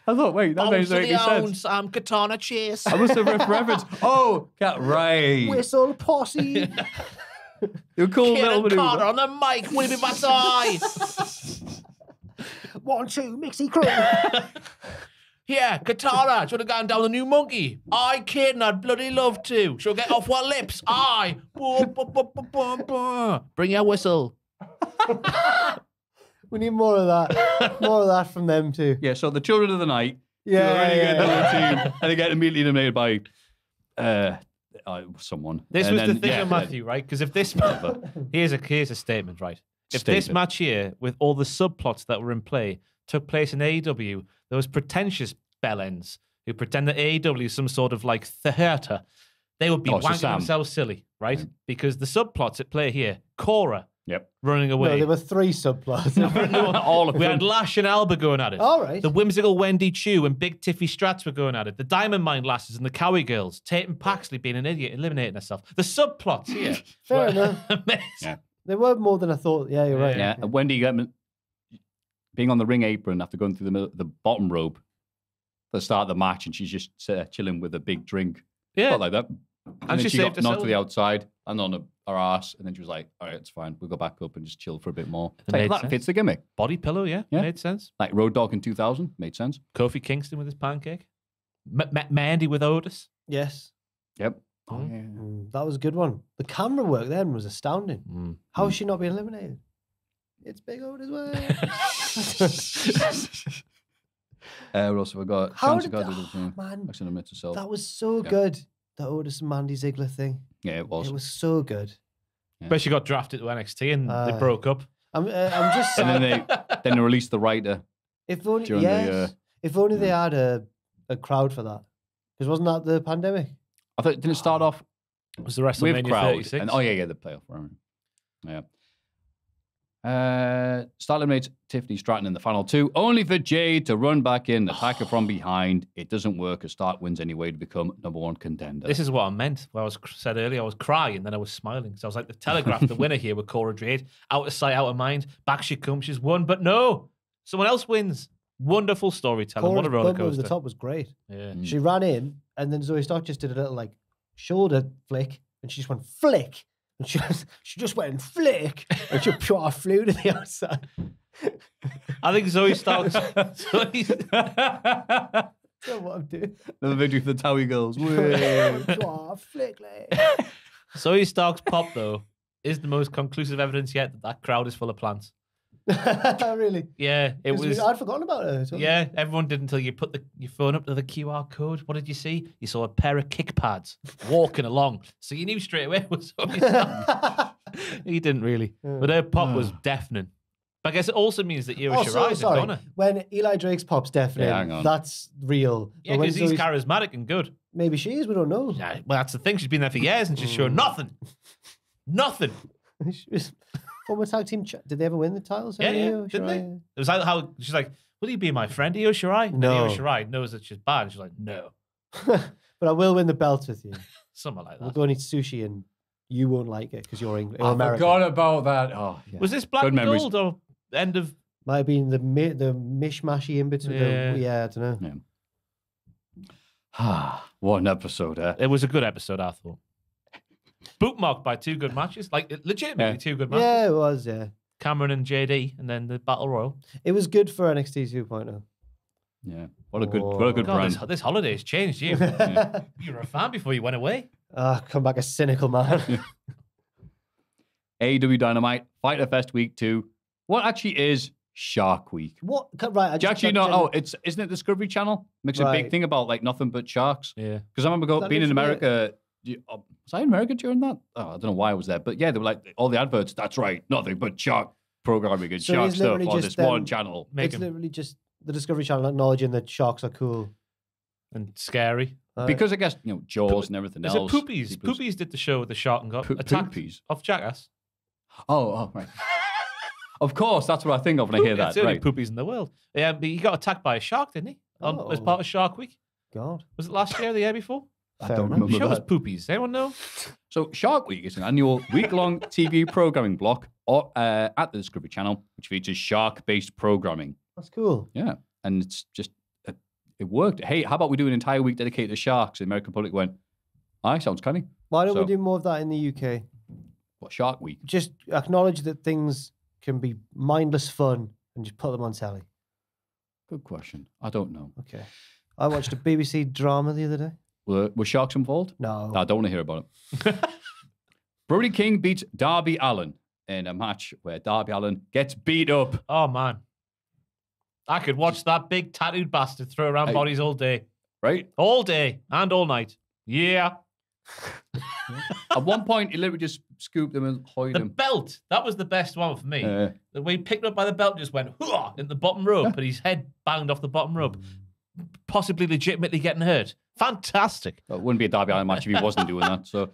B: I thought, wait, that makes any sense.
F: I'm Katana Chase.
B: I must have referenced. Oh, right.
C: Whistle posse.
B: You're cool little
F: Kieran Carter
B: maneuver.
F: on the mic, Willie Batai.
C: 1, 2, Mixie Crew.
F: Yeah, Katana, should have gone down the new monkey. I, Kieran, I'd bloody love to. She'll get off what lips. I. Bring your whistle.
C: We need more of that. More of that from them too.
B: Yeah, so the children of the night.
C: Yeah,
B: Really
C: yeah,
B: good
C: yeah.
B: double team, and they get immediately eliminated by someone.
D: This
B: And
D: was the
B: then,
D: thing
B: yeah,
D: with Maffew, right? Because if this here's a statement, right? If this
B: Statement.
D: match here, with all the subplots that were in play, took place in AEW, there was pretentious bellends who pretend that AEW is some sort of like theatre. They would be
B: Oh,
D: wanking
B: Shazam.
D: themselves silly, right? Because the subplots at play here, Cora
B: Yep.
D: running
C: No,
D: away.
C: there were 3 subplots.
B: All of
D: we
B: them.
D: had Lash and Alba going at it.
C: All right.
D: The whimsical Wendy Chu and Big Tiffy Strats were going at it. The Diamond Mine lasses and the Cowie girls. Tatum Paxley being an idiot, eliminating herself. The subplots here.
C: Fair
D: were
C: enough.
D: amazing.
B: Yeah.
C: There were more than I thought. Yeah, you're right.
B: Yeah, and Wendy being on the ring apron after going through the bottom rope at the start of the match, and she's just chilling with a big drink.
D: Yeah.
B: Felt like that. And then
D: she
B: she
D: saved
B: got knocked
D: herself.
B: to the outside and on her ass, and then she was like, "All right, it's fine. We'll go back up and just chill for a bit more."
D: It
B: Like,
D: made
B: that
D: sense.
B: fits the gimmick.
D: Body pillow, yeah.
B: Yeah.
D: Made sense.
B: Like Road Dogg in 2000 made sense.
D: Kofi Kingston with his pancake. Mandy with Otis.
C: Yes.
B: Yep.
C: That was a good one. The camera work then was astounding.
D: Mm.
C: How has she not been eliminated? It's Big Otis way.
B: What else have I got?
C: How
B: Chance
C: did
B: of God
C: that?
B: did the thing.
C: Man,
B: Actually, admit to self.
C: that was so
B: Yeah.
C: good. The Otis and Mandy Ziggler thing.
B: Yeah, it was.
C: It was so good.
D: But she got drafted to NXT and they broke up.
C: I'm just
B: And
C: sad.
B: then they released the writer.
C: If only,
B: during
C: yes,
B: the,
C: if only they had a crowd for that. Because wasn't that the pandemic?
B: I thought didn't it start off
D: It was the
B: with
D: WrestleMania
B: crowd.
D: 36.
B: And, oh yeah, the playoff round. Yeah. Start eliminates Tiffany Stratton in the final 2, only for Jade to run back in, attack her from behind. It doesn't work as Stark wins anyway to become number 1 contender.
D: This is what I meant. What I said earlier, I was crying, then I was smiling. So I was like, the Telegraph, the winner here with Cora Jade. Out of sight, out of mind. Back she comes, she's won. But no, someone else wins. Wonderful storytelling. What a roller
C: bump over
D: coaster.
C: the top was great.
D: Yeah.
C: She ran in, and then Zoe Stark just did a little like shoulder flick, and she just went flick, and she just went flick, and she pure flew to the outside.
D: I think Zoe Stark's...
C: That's what I'm doing.
B: Another victory for the Towie girls.
C: Pure flick, like.
D: Zoe Stark's pop, though, is the most conclusive evidence yet that that crowd is full of plants.
C: Really?
D: Yeah, it was...
C: I'd forgotten about her. So.
D: Yeah, everyone did until you put your phone up to the QR code. What did you see? You saw a pair of kick pads walking along. So you knew straight away it was Zoe Stark. He didn't really. But her pop was deafening. But I guess it also means that Io Shirai is gonna.
C: When Eli Drake's pop's definite,
B: Yeah, hang on.
C: that's real.
D: Yeah,
C: But when
D: because he's
C: Zoe's-
D: charismatic and good.
C: Maybe she is, we don't know.
D: Yeah, well, that's the thing. She's been there for years and she's shown nothing. Nothing.
C: She was former tag team. Did they ever win the titles?
D: Yeah,
C: Io
D: didn't they?
C: Shirai?
D: It was like how she's like, will you be my friend, Io Shirai?
C: No.
D: And Io Shirai knows that she's bad. And she's like, no.
C: But I will win the belt with you.
D: Something like
C: We'll
D: that.
C: go and eat sushi and you won't like it because you're
B: I
C: American.
B: forgot about that. Oh, yeah.
D: Was this Black
B: Good
D: and
B: memories.
D: Gold or end of...
C: Might have been the mishmashy in between.
D: Yeah.
C: I don't know.
B: Yeah. What an episode, eh?
D: It was a good episode, I thought. Bookmarked by 2 good matches. Like, legitimately 2 good matches.
C: Yeah, it was, yeah.
D: Cameron and JD, and then the Battle Royal.
C: It was good for NXT 2.0.
B: Yeah. What a good
D: God,
B: brand.
D: this holiday's changed you. You were a fan before you went away.
C: Come back a cynical man.
B: AEW Dynamite, Fighter Fest Week 2. What actually is Shark Week?
C: What? Right.
B: Do you actually know? Isn't it Discovery Channel? Makes a big
C: Right.
B: thing about like nothing but sharks.
D: Yeah.
B: Because I remember
C: That
B: being in
C: looks
B: America. Was I in America during that? Oh, I don't know why I was there. But yeah, they were like, all the adverts, that's right, nothing but shark programming and
C: So
B: shark
C: it's
B: stuff
C: literally
B: on
C: just
B: this one
C: them-
B: channel.
C: It's literally just the Discovery Channel acknowledging that sharks are cool.
D: And scary.
B: Because I guess, Jaws and everything
D: Is it
B: else.
D: Poopies? Poopies did the show with the shark and got attacked
B: Poopies?
D: off Jackass.
B: Oh, right. Of course, that's what I think of when I hear that.
D: It's the only
B: Right.
D: Poopies in the world. Yeah, but he got attacked by a shark, didn't he? As part of Shark Week.
C: God.
D: Was it last year or the year before?
B: I
C: Fair
B: don't
C: enough.
D: I'm
B: remember
D: sure it was
B: that.
D: Poopies. Anyone know?
B: So Shark Week is an annual week-long TV programming block at the Discovery Channel, which features shark-based programming.
C: That's cool.
B: Yeah, and it's just it worked. Hey, how about we do an entire week dedicated to sharks? The American public went, "Aye, sounds canny."
C: Why don't we
B: So-
C: do more of that in the UK?
B: What Shark Week?
C: Just acknowledge that things can be mindless fun and just put them on telly.
B: Good question. I don't know.
C: Okay. I watched a BBC drama the other day.
B: Were sharks involved?
C: No.
B: I don't want to hear about it. Brody King beats Darby Allin in a match where Darby Allin gets beat up.
D: Oh, man. I could watch that big tattooed bastard throw around
B: Hey.
D: bodies all day.
B: Right?
D: All day and all night. Yeah.
B: At one point, he literally just scooped him and hoid
D: The
B: him.
D: belt. That was the best one for me. The way he picked up by the belt just went hooah in the bottom rope, and his head banged off the bottom rope. Possibly legitimately getting hurt. Fantastic.
B: It wouldn't be a Darby Allin match if he wasn't doing that. So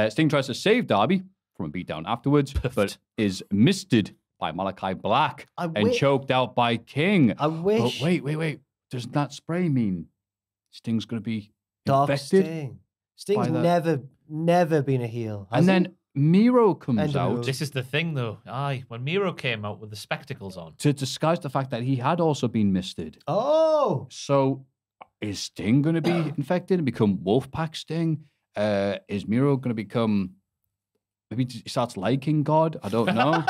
B: Sting tries to save Darby from a beatdown afterwards, but is misted by Malachi Black and choked out by King.
C: I wish.
B: But wait. Doesn't that spray mean Sting's going to be
C: Dark
B: infected?
C: Sting. Sting's
B: by that?
C: never been a heel. has
B: And
C: he?
B: then Miro comes
C: End of
B: out
C: road.
D: This is the thing, though. Aye, when Miro came out with the spectacles on.
B: to disguise the fact that he had also been misted.
C: Oh.
B: So is Sting going to be infected and become Wolfpack Sting? Is Miro going to become... Maybe he starts liking God? I don't know.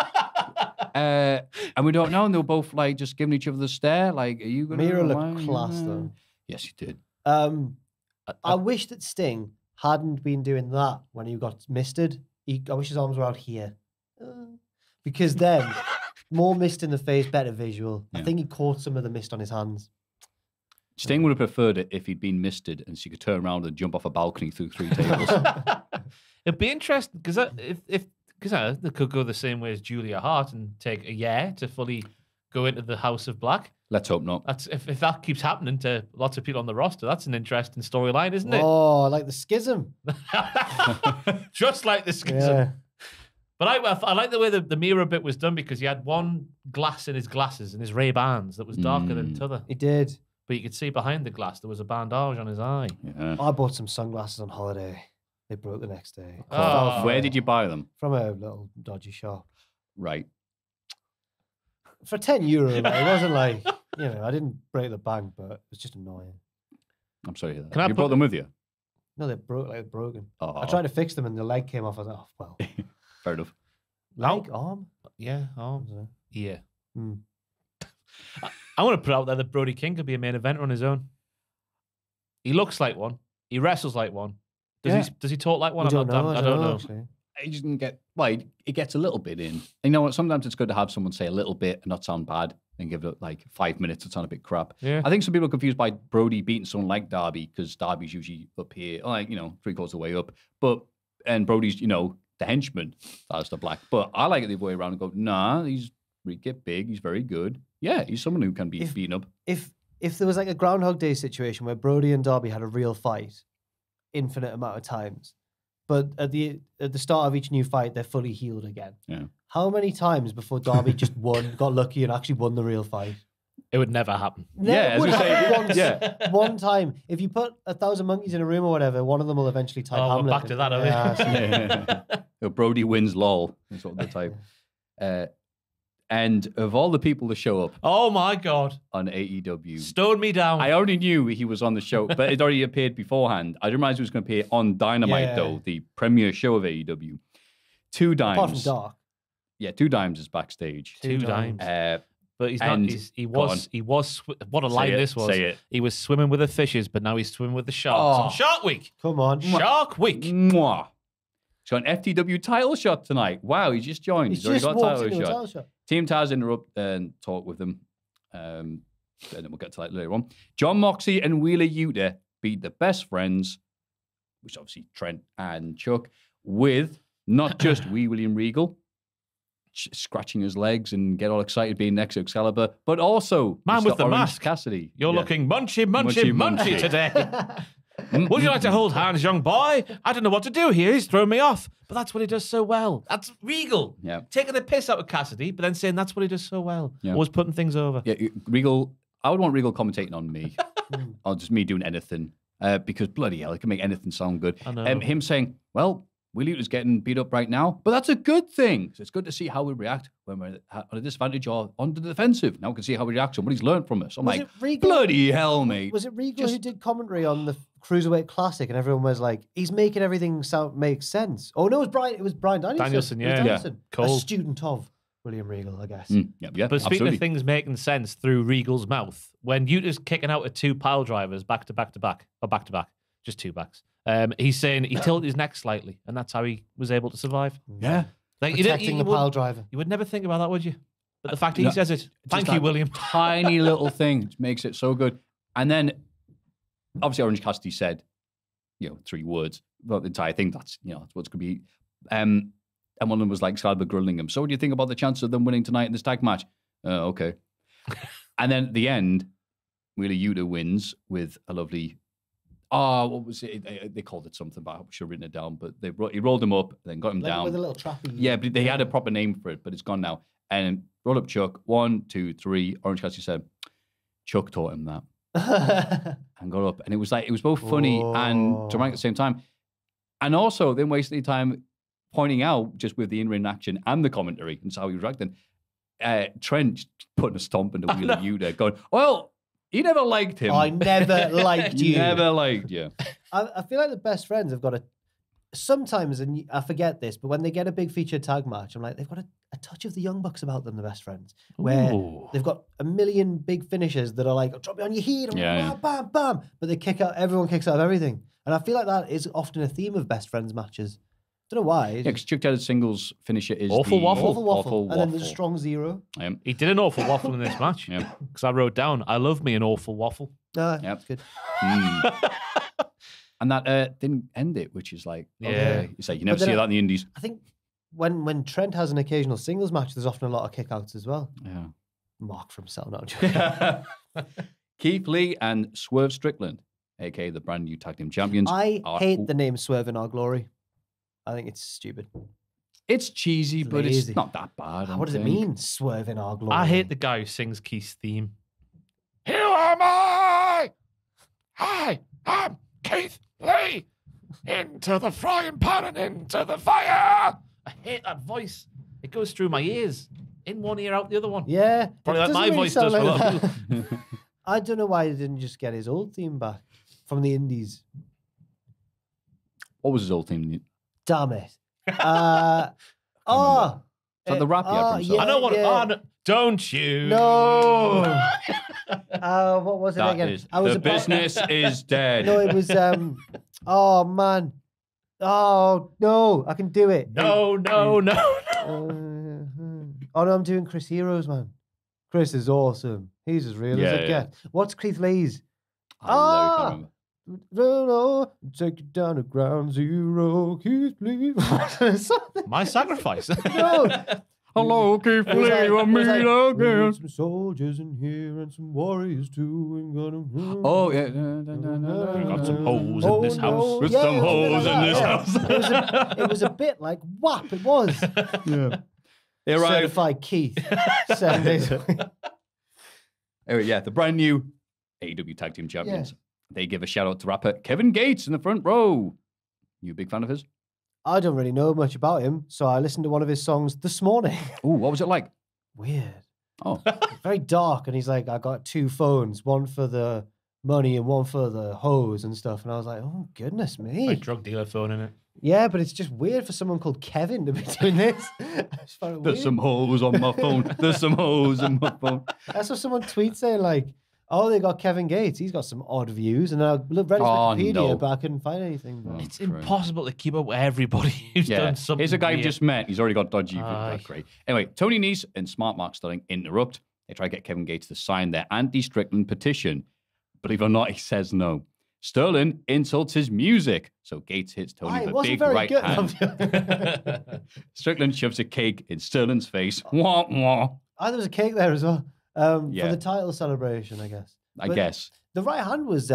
B: And we don't know. And they were both like just giving each other the stare. Like, are you going to...
C: Miro looked class, though.
B: Yes, he did.
C: I wish that Sting hadn't been doing that when he got misted. I wish his arms were out here. Because then, more mist in the face, better visual. I
B: Yeah.
C: think he caught some of the mist on his hands.
B: Sting would have preferred it if he'd been misted and so he could turn around and jump off a balcony through 3 tables.
D: It'd be interesting because because they could go the same way as Julia Hart and take a year to fully go into the House of Black.
B: Let's hope not.
D: That's if that keeps happening to lots of people on the roster, that's an interesting storyline, isn't it?
C: Oh, like the schism.
D: Just like the schism.
C: Yeah.
D: But I like the way the Miro bit was done because he had one glass in his glasses and his Ray-Bans that was darker than the other.
C: He did.
D: But you could see behind the glass there was a bandage on his eye.
B: Yeah.
C: I bought some sunglasses on holiday. They broke the next day.
D: Oh.
B: Where did you buy them?
C: From a little dodgy shop.
B: Right.
C: For €10, like, it wasn't like, I didn't break the bank, but it was just annoying.
B: I'm sorry to hear that.
D: Can I
B: You brought
D: put-
B: them with you?
C: No, they're broken.
B: Oh,
C: I tried to fix them and the leg came off. I was like, oh, well.
B: fair enough.
C: Leg, arm?
D: Yeah,
C: Yeah.
D: yeah.
C: Hmm.
D: I want to put out there that Brody King could be a main eventer on his own. He looks like one. He wrestles like one. Does he talk like one?
C: I don't know.
D: I don't know.
C: Actually.
B: He doesn't get, well, he gets a little bit in. And you know what? Sometimes it's good to have someone say a little bit and not sound bad and give it like 5 minutes to sound a bit crap.
D: Yeah.
B: I think some people are confused by Brody beating someone like Darby because Darby's usually up here, like, 3/4 of the way up. And Brody's, the henchman, Aleister Black. But I like it the other way around and go, nah, he's really get big. He's very good. Yeah, he's someone who can be beaten up.
C: If there was like a Groundhog Day situation where Brody and Darby had a real fight, infinite amount of times, but at the start of each new fight, they're fully healed again.
B: Yeah.
C: How many times before Darby just got lucky and actually won the real fight?
D: It would never happen.
B: Yeah, as
C: would
B: we say,
C: happen once,
B: yeah.
C: one time. If you put 1,000 monkeys in a room or whatever, one of them will eventually type
D: Oh, we're
C: Hamlet.
D: back to that, are we?
B: So Brody wins lol. That's what they type. And of all the people to show up
D: Oh my God.
B: on AEW,
D: Stone me down.
B: I already knew he was on the show, but it already appeared beforehand. I didn't realize he was going to appear on Dynamite,
C: Yeah.
B: though, the premiere show of AEW. Two
C: Apart from
B: Dimes.
C: Dark.
B: Yeah, Two Dimes is backstage.
D: Two dimes. But he's not.
B: and-
D: He
B: go on.
D: was. What a line
B: it,
D: this was.
B: say it.
D: He was swimming with the fishes, but now he's swimming with the sharks.
B: Oh.
D: On Shark Week.
C: Come on.
D: Shark Week.
B: Mwah. He's got an FTW title shot tonight. Wow, he just joined.
C: He's
B: already
C: just
B: got a
C: walked
B: title
C: into a
B: shot.
C: title shot.
B: Team Taz interrupt and talk with them. And then we'll get to that later on. John Moxley and Wheeler Yuta beat the best friends, which is obviously Trent and Chuck, with not just Wee William Regal scratching his legs and get all excited being next to Excalibur, but also
D: Man
B: Mr.
D: with the
B: Orange
D: mask.
B: Cassidy.
D: You're
B: Yeah.
D: looking munchy today. Would you like to hold hands, young boy? I don't know what to do here. He's thrown me off. But that's what he does so well. That's Regal.
B: Yeah.
D: Taking the piss out of Cassidy, but then saying that's what he does so well.
B: Yeah.
D: Always putting things over.
B: Yeah, Regal. I would want Regal commentating on me, or just me doing anything, because bloody hell, it can make anything sound good.
D: I know.
B: Him saying, "Well, Willie is getting beat up right now, but that's a good thing. So it's good to see how we react when we're at a disadvantage or on the defensive. Now we can see how he reacts and what he's learned from us." I'm
C: Was
B: like,
C: it Regal?
B: bloody hell, mate.
C: Was it Regal who did commentary on the Cruiserweight Classic, and everyone was like, "He's making everything make sense." Oh no, it was Brian. It was Brian Danielson.
D: Danielson,
C: It was
D: yeah.
C: Danielson.
D: Cool.
C: A student of William Regal, I guess.
B: Yeah,
D: But speaking
B: absolutely.
D: of things making sense through Regal's mouth, when Yuta's kicking out at two pile drivers back to back, just two backs, he's saying he tilted his neck slightly, and that's how he was able to survive.
B: Yeah.
D: Like,
C: Protecting the pile driver.
D: You would never think about that, would you? But the fact that
B: No,
D: he says it, thank
B: Just
D: you,
B: that
D: William.
B: Tiny little thing just makes it so good. And then, obviously, Orange Cassidy said, 3 words, not the entire thing. That's that's what's going to be. And one of them was like Excalibur grilling him. So, what do you think about the chance of them winning tonight in this tag match? Okay. And then at the end, Wheeler Yuta wins with a lovely. What was it? They called it something, but I should have written it down. But he rolled him up, then got him down.
C: With a little trappy.
B: Yeah, but they had a proper name for it, but it's gone now. And roll up Chuck. 1, 2, 3. Orange Cassidy said, Chuck taught him that. And got up. And it was both funny and dramatic at the same time. And also, then wasting any time pointing out, just with the in-ring action and the commentary and how he was acting, Trent putting a stomp into Wheeler Yuta, going, well, he never liked him.
C: I never liked you.
B: Never liked you.
C: I feel like the best friends have got a. Sometimes, and I forget this, but when they get a big featured tag match, I'm like, they've got a touch of the Young Bucks about them, the best friends, where
B: Ooh.
C: they've got a million big finishes that are like, drop me on your heat, bam, bam, bam. But they kick out, everyone kicks out of everything. And I feel like that is often a theme of best friends matches. Don't know why.
B: Yeah, because Chuck Taylor's singles finisher is
D: Awful
B: the
D: waffle.
C: Awful waffle.
B: Awful
C: And then there's a
B: waffle.
C: strong zero.
D: He did an awful waffle in this match.
B: Yeah.
D: Because I wrote down, I love me an awful waffle.
C: Yep.
B: Yep.
C: Good.
B: And that didn't end it, which is like,
D: Yeah.
B: okay. It's like, you never
C: then
B: see that in the indies.
C: I think when Trent has an occasional singles match, there's often a lot of kickouts as well.
B: Yeah.
C: Mark from Cell, no, I'm joking.
B: Keith Lee and Swerve Strickland, aka the brand new tag team champions.
C: I
B: are-
C: hate the name Swerve in Our Glory. I think it's stupid.
B: It's cheesy, but it's
C: lazy.
B: not that bad. I
C: What does it
B: think.
C: mean, Swerve in Our Glory?
D: I hate the guy who sings Keith's theme. Who am I? I am Keith Lee. Into the frying pan and into the fire. I hate that voice. It goes through my ears. In one ear, out the other one.
C: Yeah.
D: Probably
C: it
D: like my
C: doesn't really
D: voice
C: sound
D: does for a lot
C: like
D: of
C: that.
D: people.
C: I don't know why he didn't just get his old theme back from the Indies.
B: What was his old theme?
C: Damn it.
B: Is that the rap he had for himself?
D: I know what.
C: Yeah.
D: Oh, no, don't you?
C: No. What was it
B: That
C: again?
B: is,
C: I was
B: the
C: about-
B: business is dead.
C: No, it was. Oh man. Oh no, I can do it.
D: No, no, no.
C: Oh no, I'm doing Chris Heroes, man. Chris is awesome. He's as real as
B: Yeah,
C: it
B: yeah.
C: gets. What's Keith Lee's?
B: I literally can't remember.
C: No, take you down to ground zero, Keith Lee. Something.
D: My sacrifice.
C: No.
B: Hello, Keith
C: It was
B: Lee,
C: like-
B: we'll
C: it was
B: meet
C: like,
B: again.
C: "We need some soldiers in here and some warriors too. And gonna...
B: Oh, yeah.
D: Got some hoes in this house.
B: With
C: Yeah,
B: some
C: it was a bit
B: hoes
C: like
B: in
C: that,
B: this
C: yeah.
B: house.
C: It was a bit like WAP. It was.
B: Yeah. They arrived.
C: Certified Keith. 7 days.
B: Anyway, yeah, the brand new AEW Tag Team Champions. They give a shout out to rapper Kevin Gates in the front row. You a big fan of his?
C: I don't really know much about him, so I listened to one of his songs this morning.
B: Oh, what was it like?
C: Weird.
B: Oh,
C: Very dark. And he's like, I got 2 phones, one for the money and one for the hose and stuff. And I was like, oh, goodness me.
D: Like drug dealer phone in it.
C: Yeah, but it's just weird for someone called Kevin to be doing this. I just found it
B: there's
C: weird.
B: some hoes on my phone. There's some hoes on my phone.
C: That's what someone tweets saying, like, oh, they got Kevin Gates. He's got some odd views. And I read his Wikipedia, but I couldn't find anything. But...
D: It's impossible to keep up with everybody who's done something.
B: Here's a guy
D: weird.
B: you just met. He's already got dodgy. Great. Anyway, Tony Nese and Smart Mark Sterling interrupt. They try to get Kevin Gates to sign their anti-Strickland petition. Believe it or not, he says no. Sterling insults his music. So Gates hits Tony with a big right hand. Strickland shoves a cake in Sterling's face. Wah, wah.
C: There was a cake there as well. For
B: Yeah.
C: the title celebration, I guess.
B: I guess.
C: The right hand was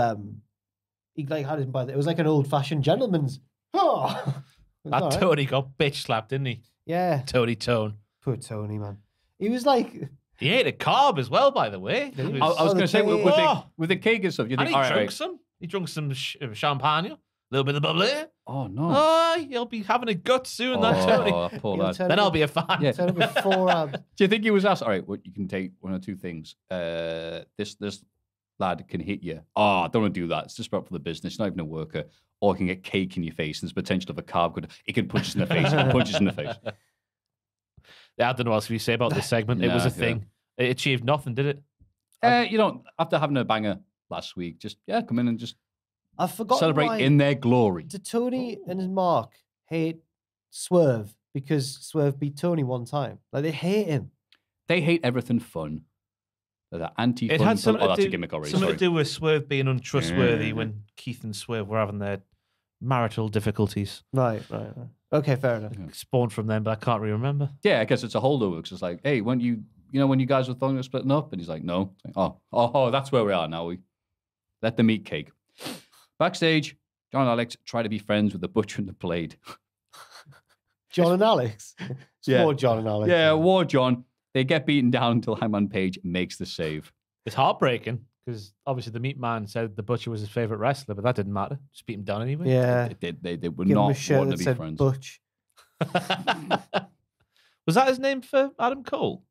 C: he like had it by it was like an old-fashioned gentleman's. Oh,
D: That Tony got bitch slapped, didn't he?
C: Yeah.
D: Tony Tone.
C: Poor Tony, man. He was like,
D: He ate a carb as well, by the way.
B: I was going to say, with the cake and stuff, you
D: And
B: think,
D: he
B: all right,
D: drank
B: right.
D: some. He drank some champagne, a little bit of bubbly.
B: Oh, no.
D: Oh, he'll be having a gut soon, that Tony.
B: Poor
C: He'll
B: lad.
C: turn
D: Then
C: up
D: I'll be a fan.
B: Yeah.
C: turn up with 4 abs.
B: Do you think he was asked, all right, well, you can take one or two things. This lad can hit you. Oh, I don't want to do that. It's just about for the business. Not even a worker. Or he can get cake in your face. And there's potential of a carb. He can punch us in the face. He can punch us in the face.
D: Yeah, I don't know what else we say about this segment. It was a thing. It achieved nothing, did it?
B: You know, after having a banger last week, just, come in and just
C: I forgot
B: celebrate in their glory.
C: Did Tony and his Mark hate Swerve because Swerve beat Tony one time? Like, they hate him.
B: They hate everything fun. They're that anti-fun.
D: It had something,
B: that's a gimmick already.
D: something
B: Sorry.
D: to do with Swerve being untrustworthy when Keith and Swerve were having their marital difficulties.
C: Right. Okay, fair enough.
D: Spawned from them, but I can't really remember.
B: Yeah, I guess it's a holdover because it's like, hey, when you guys were thinking of splitting up, and he's like, no. It's like, oh, that's where we are now. We let them eat cake. Backstage, John and Alex try to be friends with the Butcher and the Blade.
C: John and Alex. It's
B: Yeah.
C: more John and Alex.
B: Yeah, War John. They get beaten down until Hangman Page makes the save.
D: It's heartbreaking because obviously the Meat Man said the Butcher was his favorite wrestler, but that didn't matter. Just beat him down anyway.
C: Yeah.
B: They were
C: Give him a
B: not
C: shirt
B: wanting
C: that
B: to be
C: said
B: friends.
C: Butch.
D: Was that his name for Adam Cole?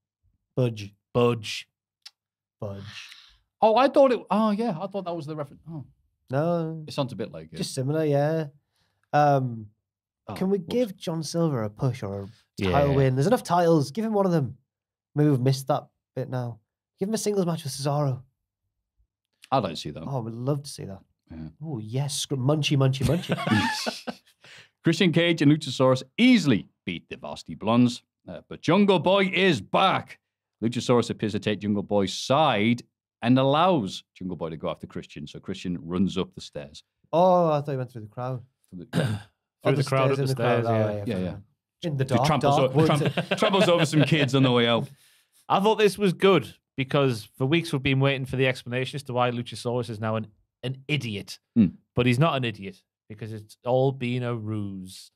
C: Budge.
D: Budge.
B: Oh, I thought that was the reference. Oh,
C: No.
B: it sounds a bit like it.
C: Just similar, yeah. Can we give John Silver a push or a title win? There's enough titles. Give him one of them. Maybe we've missed that bit now. Give him a singles match with Cesaro.
B: I'd like to see that.
C: Oh, I would love to see that.
B: Yeah.
C: Oh, yes. Munchy, munchy, munchy.
B: Christian Cage and Luchasaurus easily beat the Varsity Blondes, but Jungle Boy is back. Luchasaurus appears to take Jungle Boy's side and allows Jungle Boy to go after Christian, so Christian runs up the stairs.
C: Oh, I thought you went through the crowd.
D: Through the crowd up the stairs,
B: Yeah.
C: In the
B: He
C: dark,
B: tramples over some kids on the way out.
D: I thought this was good because for weeks we've been waiting for the explanation as to why Luchasaurus is now an idiot. But he's not an idiot because it's all been a ruse.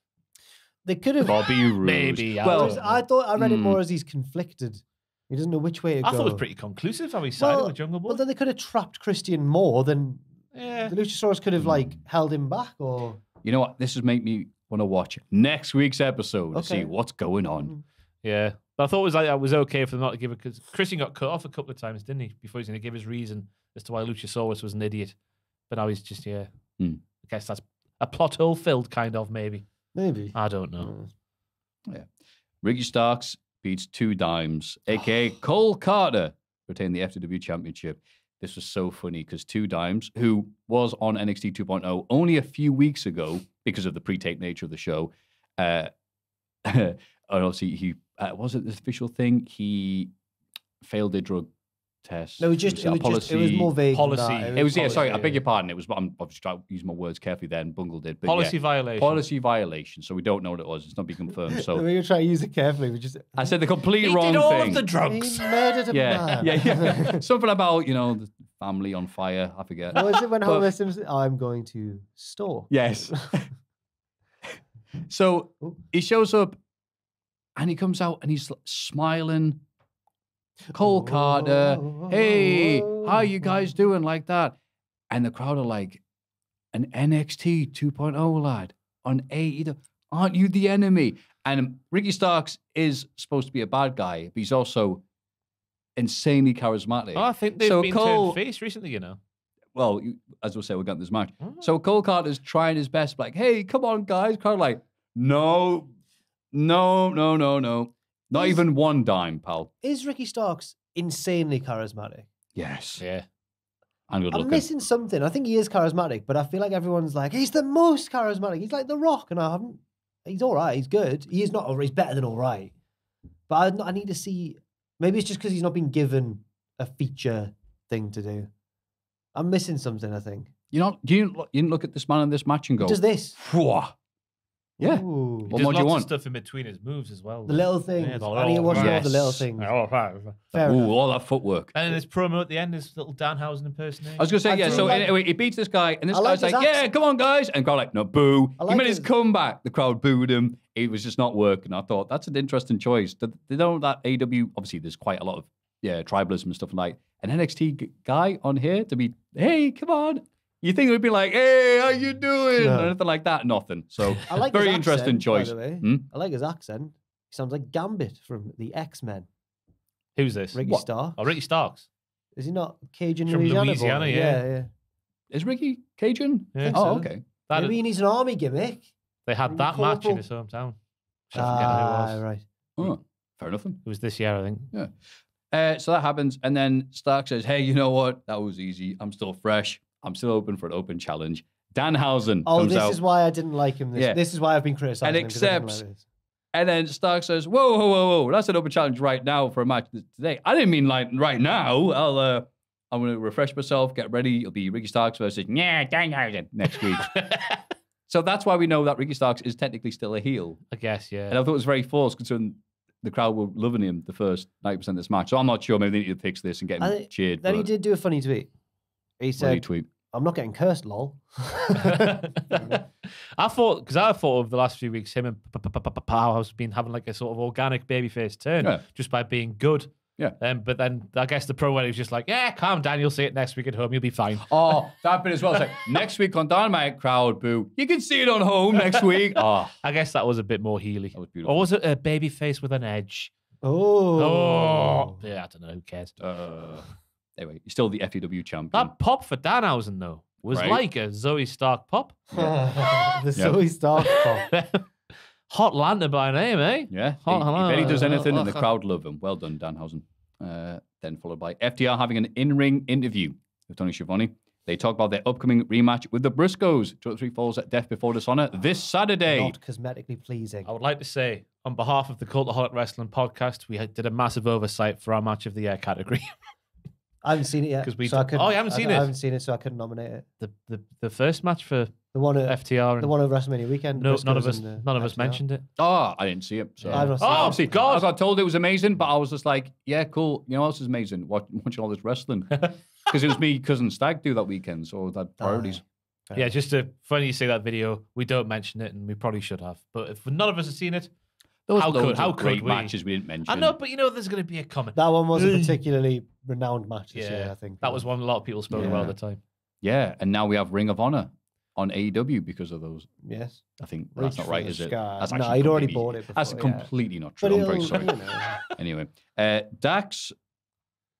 C: They could have.
B: Bobby Roode.
D: Maybe.
C: I thought I read it more as he's conflicted. He doesn't know which way to go.
D: I thought it was pretty conclusive how he sided with Jungle Boy.
C: Well, then they could have trapped Christian more than
D: Yeah.
C: the Luchasaurus could have held him back, or
B: You know what? This has made me want to watch next week's episode to
C: Okay.
B: see what's going on.
D: Yeah. But I thought it was okay for them not to give it because Christian got cut off a couple of times, didn't he? Before he's going to give his reason as to why Luchasaurus was an idiot. But now he's just, I guess that's a plot hole filled, kind of, maybe.
C: maybe.
D: I don't know.
B: Yeah. Ricky Starks beats Two Dimes, a.k.a. Cole Carter, retain the FTW Championship. This was so funny because Two Dimes, who was on NXT 2.0 only a few weeks ago because of the pre-tape nature of the show, and obviously he wasn't the official thing. He failed a drug test.
C: No, it was more vague. than
D: Policy.
C: that.
B: It was sorry, I beg your pardon. It was. I'm obviously trying to use my words carefully. Then bungled it. But
D: Policy violation.
B: Policy violation. So we don't know what it was. It's not been confirmed. So
C: We were trying to use it carefully. We just
B: I said the complete
D: He
B: wrong
D: did all
B: thing.
D: of the
C: he
D: drugs.
C: murdered a man.
B: Yeah. Something about the family on fire. I forget.
C: What was it when
B: But-
C: Homer Simpson? I'm going to store.
B: Yes. So he shows up and he comes out and he's smiling Cole Carter, hey, how you guys doing like that? And the crowd are like, an NXT 2.0 lad on AEW. Aren't you the enemy? And Ricky Starks is supposed to be a bad guy, but he's also insanely charismatic.
D: Oh, I think they've been turned face recently, you know.
B: Well, as we'll say, we'll get to this match. So Cole Carter's trying his best, like, hey, come on, guys. Crowd like, no. Not even one dime, pal.
C: Is Ricky Starks insanely charismatic?
B: Yes.
D: Yeah.
B: And good
C: I'm
B: looking.
C: missing something. I think he is charismatic, but I feel like everyone's like, he's the most charismatic. He's like The Rock, and I haven't. He's all right. He's good. He is not. He's better than all right. But I need to see. Maybe it's just because he's not been given a feature thing to do. I'm missing something. I think.
B: You didn't look at this man in this match and go,
C: He does this.
B: Phew. Yeah.
C: Ooh.
B: What
D: There's
B: more do you
D: lots
B: want?
D: of stuff in between his moves as well.
C: The little things.
D: Yeah, the
C: I need to watch more of the little
B: Yes.
C: things.
D: Oh,
C: Fair
B: Ooh,
C: enough.
B: all that footwork.
D: And then his promo at the end, his little Danhausen impersonation.
B: I was going to say,
C: I
B: yeah,
C: do
B: so
C: like-
B: anyway, he beats this guy, and this
C: I like
B: guy's like,
C: his
B: yeah,
C: accent.
B: come on, guys. And the crowd like, no, boo.
C: I
B: He
C: like
B: made his
C: his-
B: comeback. The crowd booed him. It was just not working. I thought, that's an interesting choice. They know that AEW, obviously, there's quite a lot of tribalism and stuff like an NXT guy on here to be, hey, come on. You think it would be like, hey, how you doing?
C: No.
B: Or anything like that. Nothing. So,
C: I like
B: very
C: his
B: interesting
C: accent,
B: choice.
C: By the way.
B: Hmm?
C: I like his accent. He sounds like Gambit from the X-Men.
D: Who's this?
C: Ricky
B: What?
C: Stark.
D: Oh, Ricky Starks.
C: Is he not Cajun
D: From
C: Louisiana?
D: Louisiana,
C: boy?
D: yeah.
C: yeah.
B: Is Ricky Cajun?
D: Yeah.
B: Oh,
C: so.
B: okay.
D: That
C: Maybe he needs an army gimmick.
D: they had
C: Maybe
D: that match in
C: Corporal.
D: his hometown. I forget who it was.
C: Right.
B: Oh, fair enough then.
D: It was this year, I think.
B: So that happens, and then Stark says, hey, you know what? That was easy. I'm still fresh. I'm still open for an open challenge. Danhausen
C: Oh,
B: comes
C: this
B: out.
C: is why I didn't like him.
B: Yeah.
C: This is why I've been criticizing
B: And
C: him, 'cause I didn't
B: accepts-
C: like this.
B: And then Stark says, whoa. That's an open challenge right now for a match today. I didn't mean like right now. I'm going to refresh myself, get ready. It'll be Ricky Starks versus Danhausen next week. So that's why we know that Ricky Starks is technically still a heel.
D: I guess, yeah.
B: And I thought it was very forced considering the crowd were loving him the first 90% of this match. So I'm not sure. Maybe they need to fix this and get him cheered.
C: Then he
B: but-
C: did do a funny tweet. He
B: What did he
C: said,
B: tweet?
C: I'm not getting cursed, lol.
D: I thought over the last few weeks, him and Powerhouse have been having like a sort of organic babyface turn
B: Yeah.
D: just by being good.
B: Yeah.
D: But then I guess the pro one was just like, yeah, calm down. You'll see it next week at home. You'll be fine.
B: Oh, that bit as well. It's like, next week on Dynamite, crowd boo. You can see it on home next week. Oh,
D: I guess that was a bit more healy.
B: that was beautiful.
D: Or was it a babyface with an edge?
C: Oh.
D: Yeah, I don't know. Who cares?
B: Anyway, he's still the FEW champion.
D: That pop for Danhausen, though, was
B: Right.
D: like a Zoe Stark pop.
C: The Zoe Stark pop.
D: Hot lantern by name, eh?
B: Yeah,
D: Oh,
B: he barely does anything, and the
D: hello.
B: crowd love him. Well done, Danhausen. Then followed by FTR having an in-ring interview with Tony Schiavone. They talk about their upcoming rematch with the Briscoes. 203 Falls at Death Before Dishonor this Saturday.
C: Not cosmetically pleasing.
D: I would like to say, on behalf of the Cultaholic Wrestling Podcast, we did a massive oversight for our Match of the Year category.
C: I haven't seen it yet.
D: 'Cause we
C: so I
D: did-
C: couldn't-
D: Oh, you haven't seen
C: I
D: it?
C: haven't seen it, so I couldn't nominate it.
D: the first match for
C: The one at
D: FTR. And
C: the one at WrestleMania weekend.
D: no,
C: Briscoes
D: none of us
C: and,
D: mentioned
C: mentioned
D: it.
B: Oh, I didn't see it. So.
C: I've not seen
D: Oh,
C: it.
B: Obviously,
D: God.
B: I got told it was amazing, but I was just like, yeah, cool. You know what else is amazing? Watching all this wrestling. Because it was me, cousin Stag do that weekend, so that priorities.
D: Yeah, just funny you say that video. We don't mention it, and we probably should have. But if none of us have seen it,
B: Those
D: How
B: loads
D: could- how
B: of great
D: could we?
B: matches we didn't mention.
D: I know, but there's going to be a comment.
C: That one was a particularly renowned match this year,
D: Yeah,
C: I think.
D: that was one a lot of people spoke
B: Yeah.
D: about at the time.
B: Yeah, and now we have Ring of Honor on AEW because of those.
C: Yes.
B: I think
C: Reach
B: that's not
C: for
B: right,
C: the
B: is it?
C: sky.
B: That's
C: No,
B: actually
C: he'd already
B: completely-
C: bought it
B: That's
C: before, yeah.
B: completely not true.
C: But
B: I'm very
C: it'll,
B: sorry.
C: you know.
B: Anyway, Dax.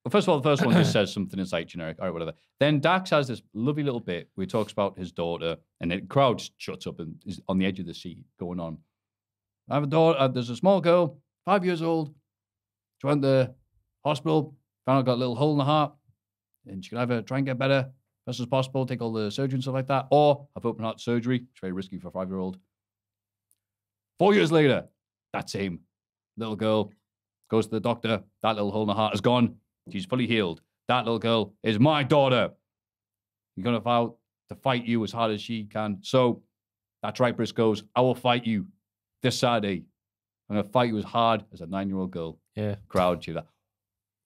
B: Well, first of all, the first one just says something. It's like generic, all right, whatever. Then Dax has this lovely little bit where he talks about his daughter, and the crowd just shuts up and is on the edge of the seat going on. I have a daughter. There's a small girl, 5 years old. She went to the hospital, found out got a little hole in the heart, and she can either try and get better as fast as possible, take all the surgery and stuff like that, or have open heart surgery. It's very risky for a 5-year-old. 4 years later, that same little girl goes to the doctor. That little hole in the heart is gone. She's fully healed. That little girl is my daughter. You're going to vow to fight you as hard as she can. So that's right, Briscoes. I will fight you this Saturday. I'm going to fight you as hard as a 9-year-old girl.
D: Yeah.
B: Crowd cheer that.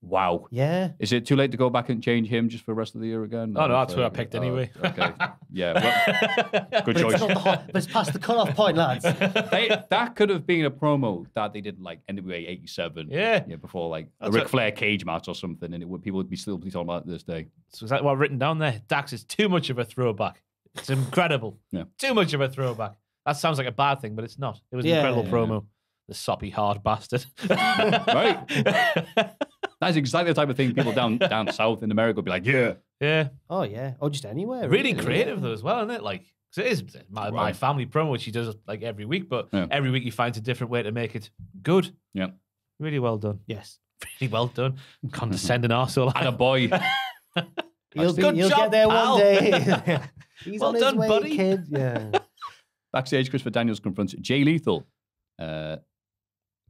B: Wow.
C: Yeah.
B: Is it too late to go back and change him just for the rest of the year again?
D: Oh, no, that's who I picked anyway.
B: Okay. Yeah. Well, good choice.
C: But it's past the cut-off point, lads.
B: That could have been a promo that they did like NWA 87.
D: Yeah.
B: Before like a
D: That's
B: Ric Flair cage match or something, and people would be still be talking about it this day.
D: So is that what I've written down there? Dax is too much of a throwback. It's incredible.
B: Yeah.
D: Too much of a throwback. That sounds like a bad thing, but it's not. It was an incredible promo. The soppy hard bastard.
B: Right. That's exactly the type of thing people down south in America would be like, yeah.
D: Yeah.
C: Oh, yeah. Or just anywhere.
D: Really creative, though, as well, isn't it? Like, 'cause it is my
B: Right.
D: family promo, which he does like every week, but
B: Yeah.
D: every week he finds a different way to make it good.
B: Yeah.
D: Really well done.
C: Yes.
D: Really well done. Condescending arsehole.
B: And a boy.
C: You'll
D: Good
C: get
D: job,
C: there
D: pal.
C: one day. He's
D: Well
C: on his
D: done,
C: way,
D: buddy.
C: kid. Yeah.
B: Backstage, Christopher Daniels confronts Jay Lethal.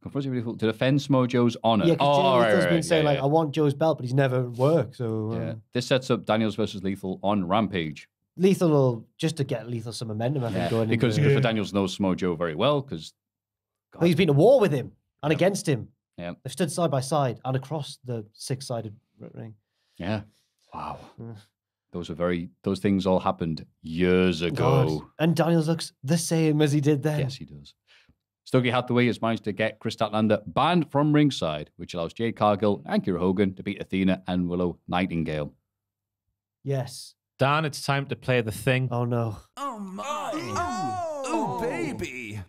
B: Confronts Jay Lethal to defend Smojo's honor.
C: Yeah, because Jay Lethal's been saying,
B: yeah,
C: like,
B: yeah.
C: I want Joe's belt, but he's never worked. So
B: Yeah. This sets up Daniels versus Lethal on Rampage.
C: Lethal will, just to get Lethal some momentum, I think, going
B: Because
C: into
B: Christopher Daniels knows Smojo very well because
C: Well, he's been to war with him and against him.
B: Yeah.
C: They've stood side by side and across the six-sided ring.
B: yeah. Wow.
C: Yeah.
B: Those things all happened years ago.
C: God. And Daniels looks the same as he did then.
B: Yes, he does. Stokely Hathaway has managed to get Chris Statlander banned from ringside, which allows Jade Cargill and Kira Hogan to beat Athena and Willow Nightingale.
C: Yes.
D: Dan, it's time to play the thing.
C: Oh, no.
A: Oh my! Oh, baby!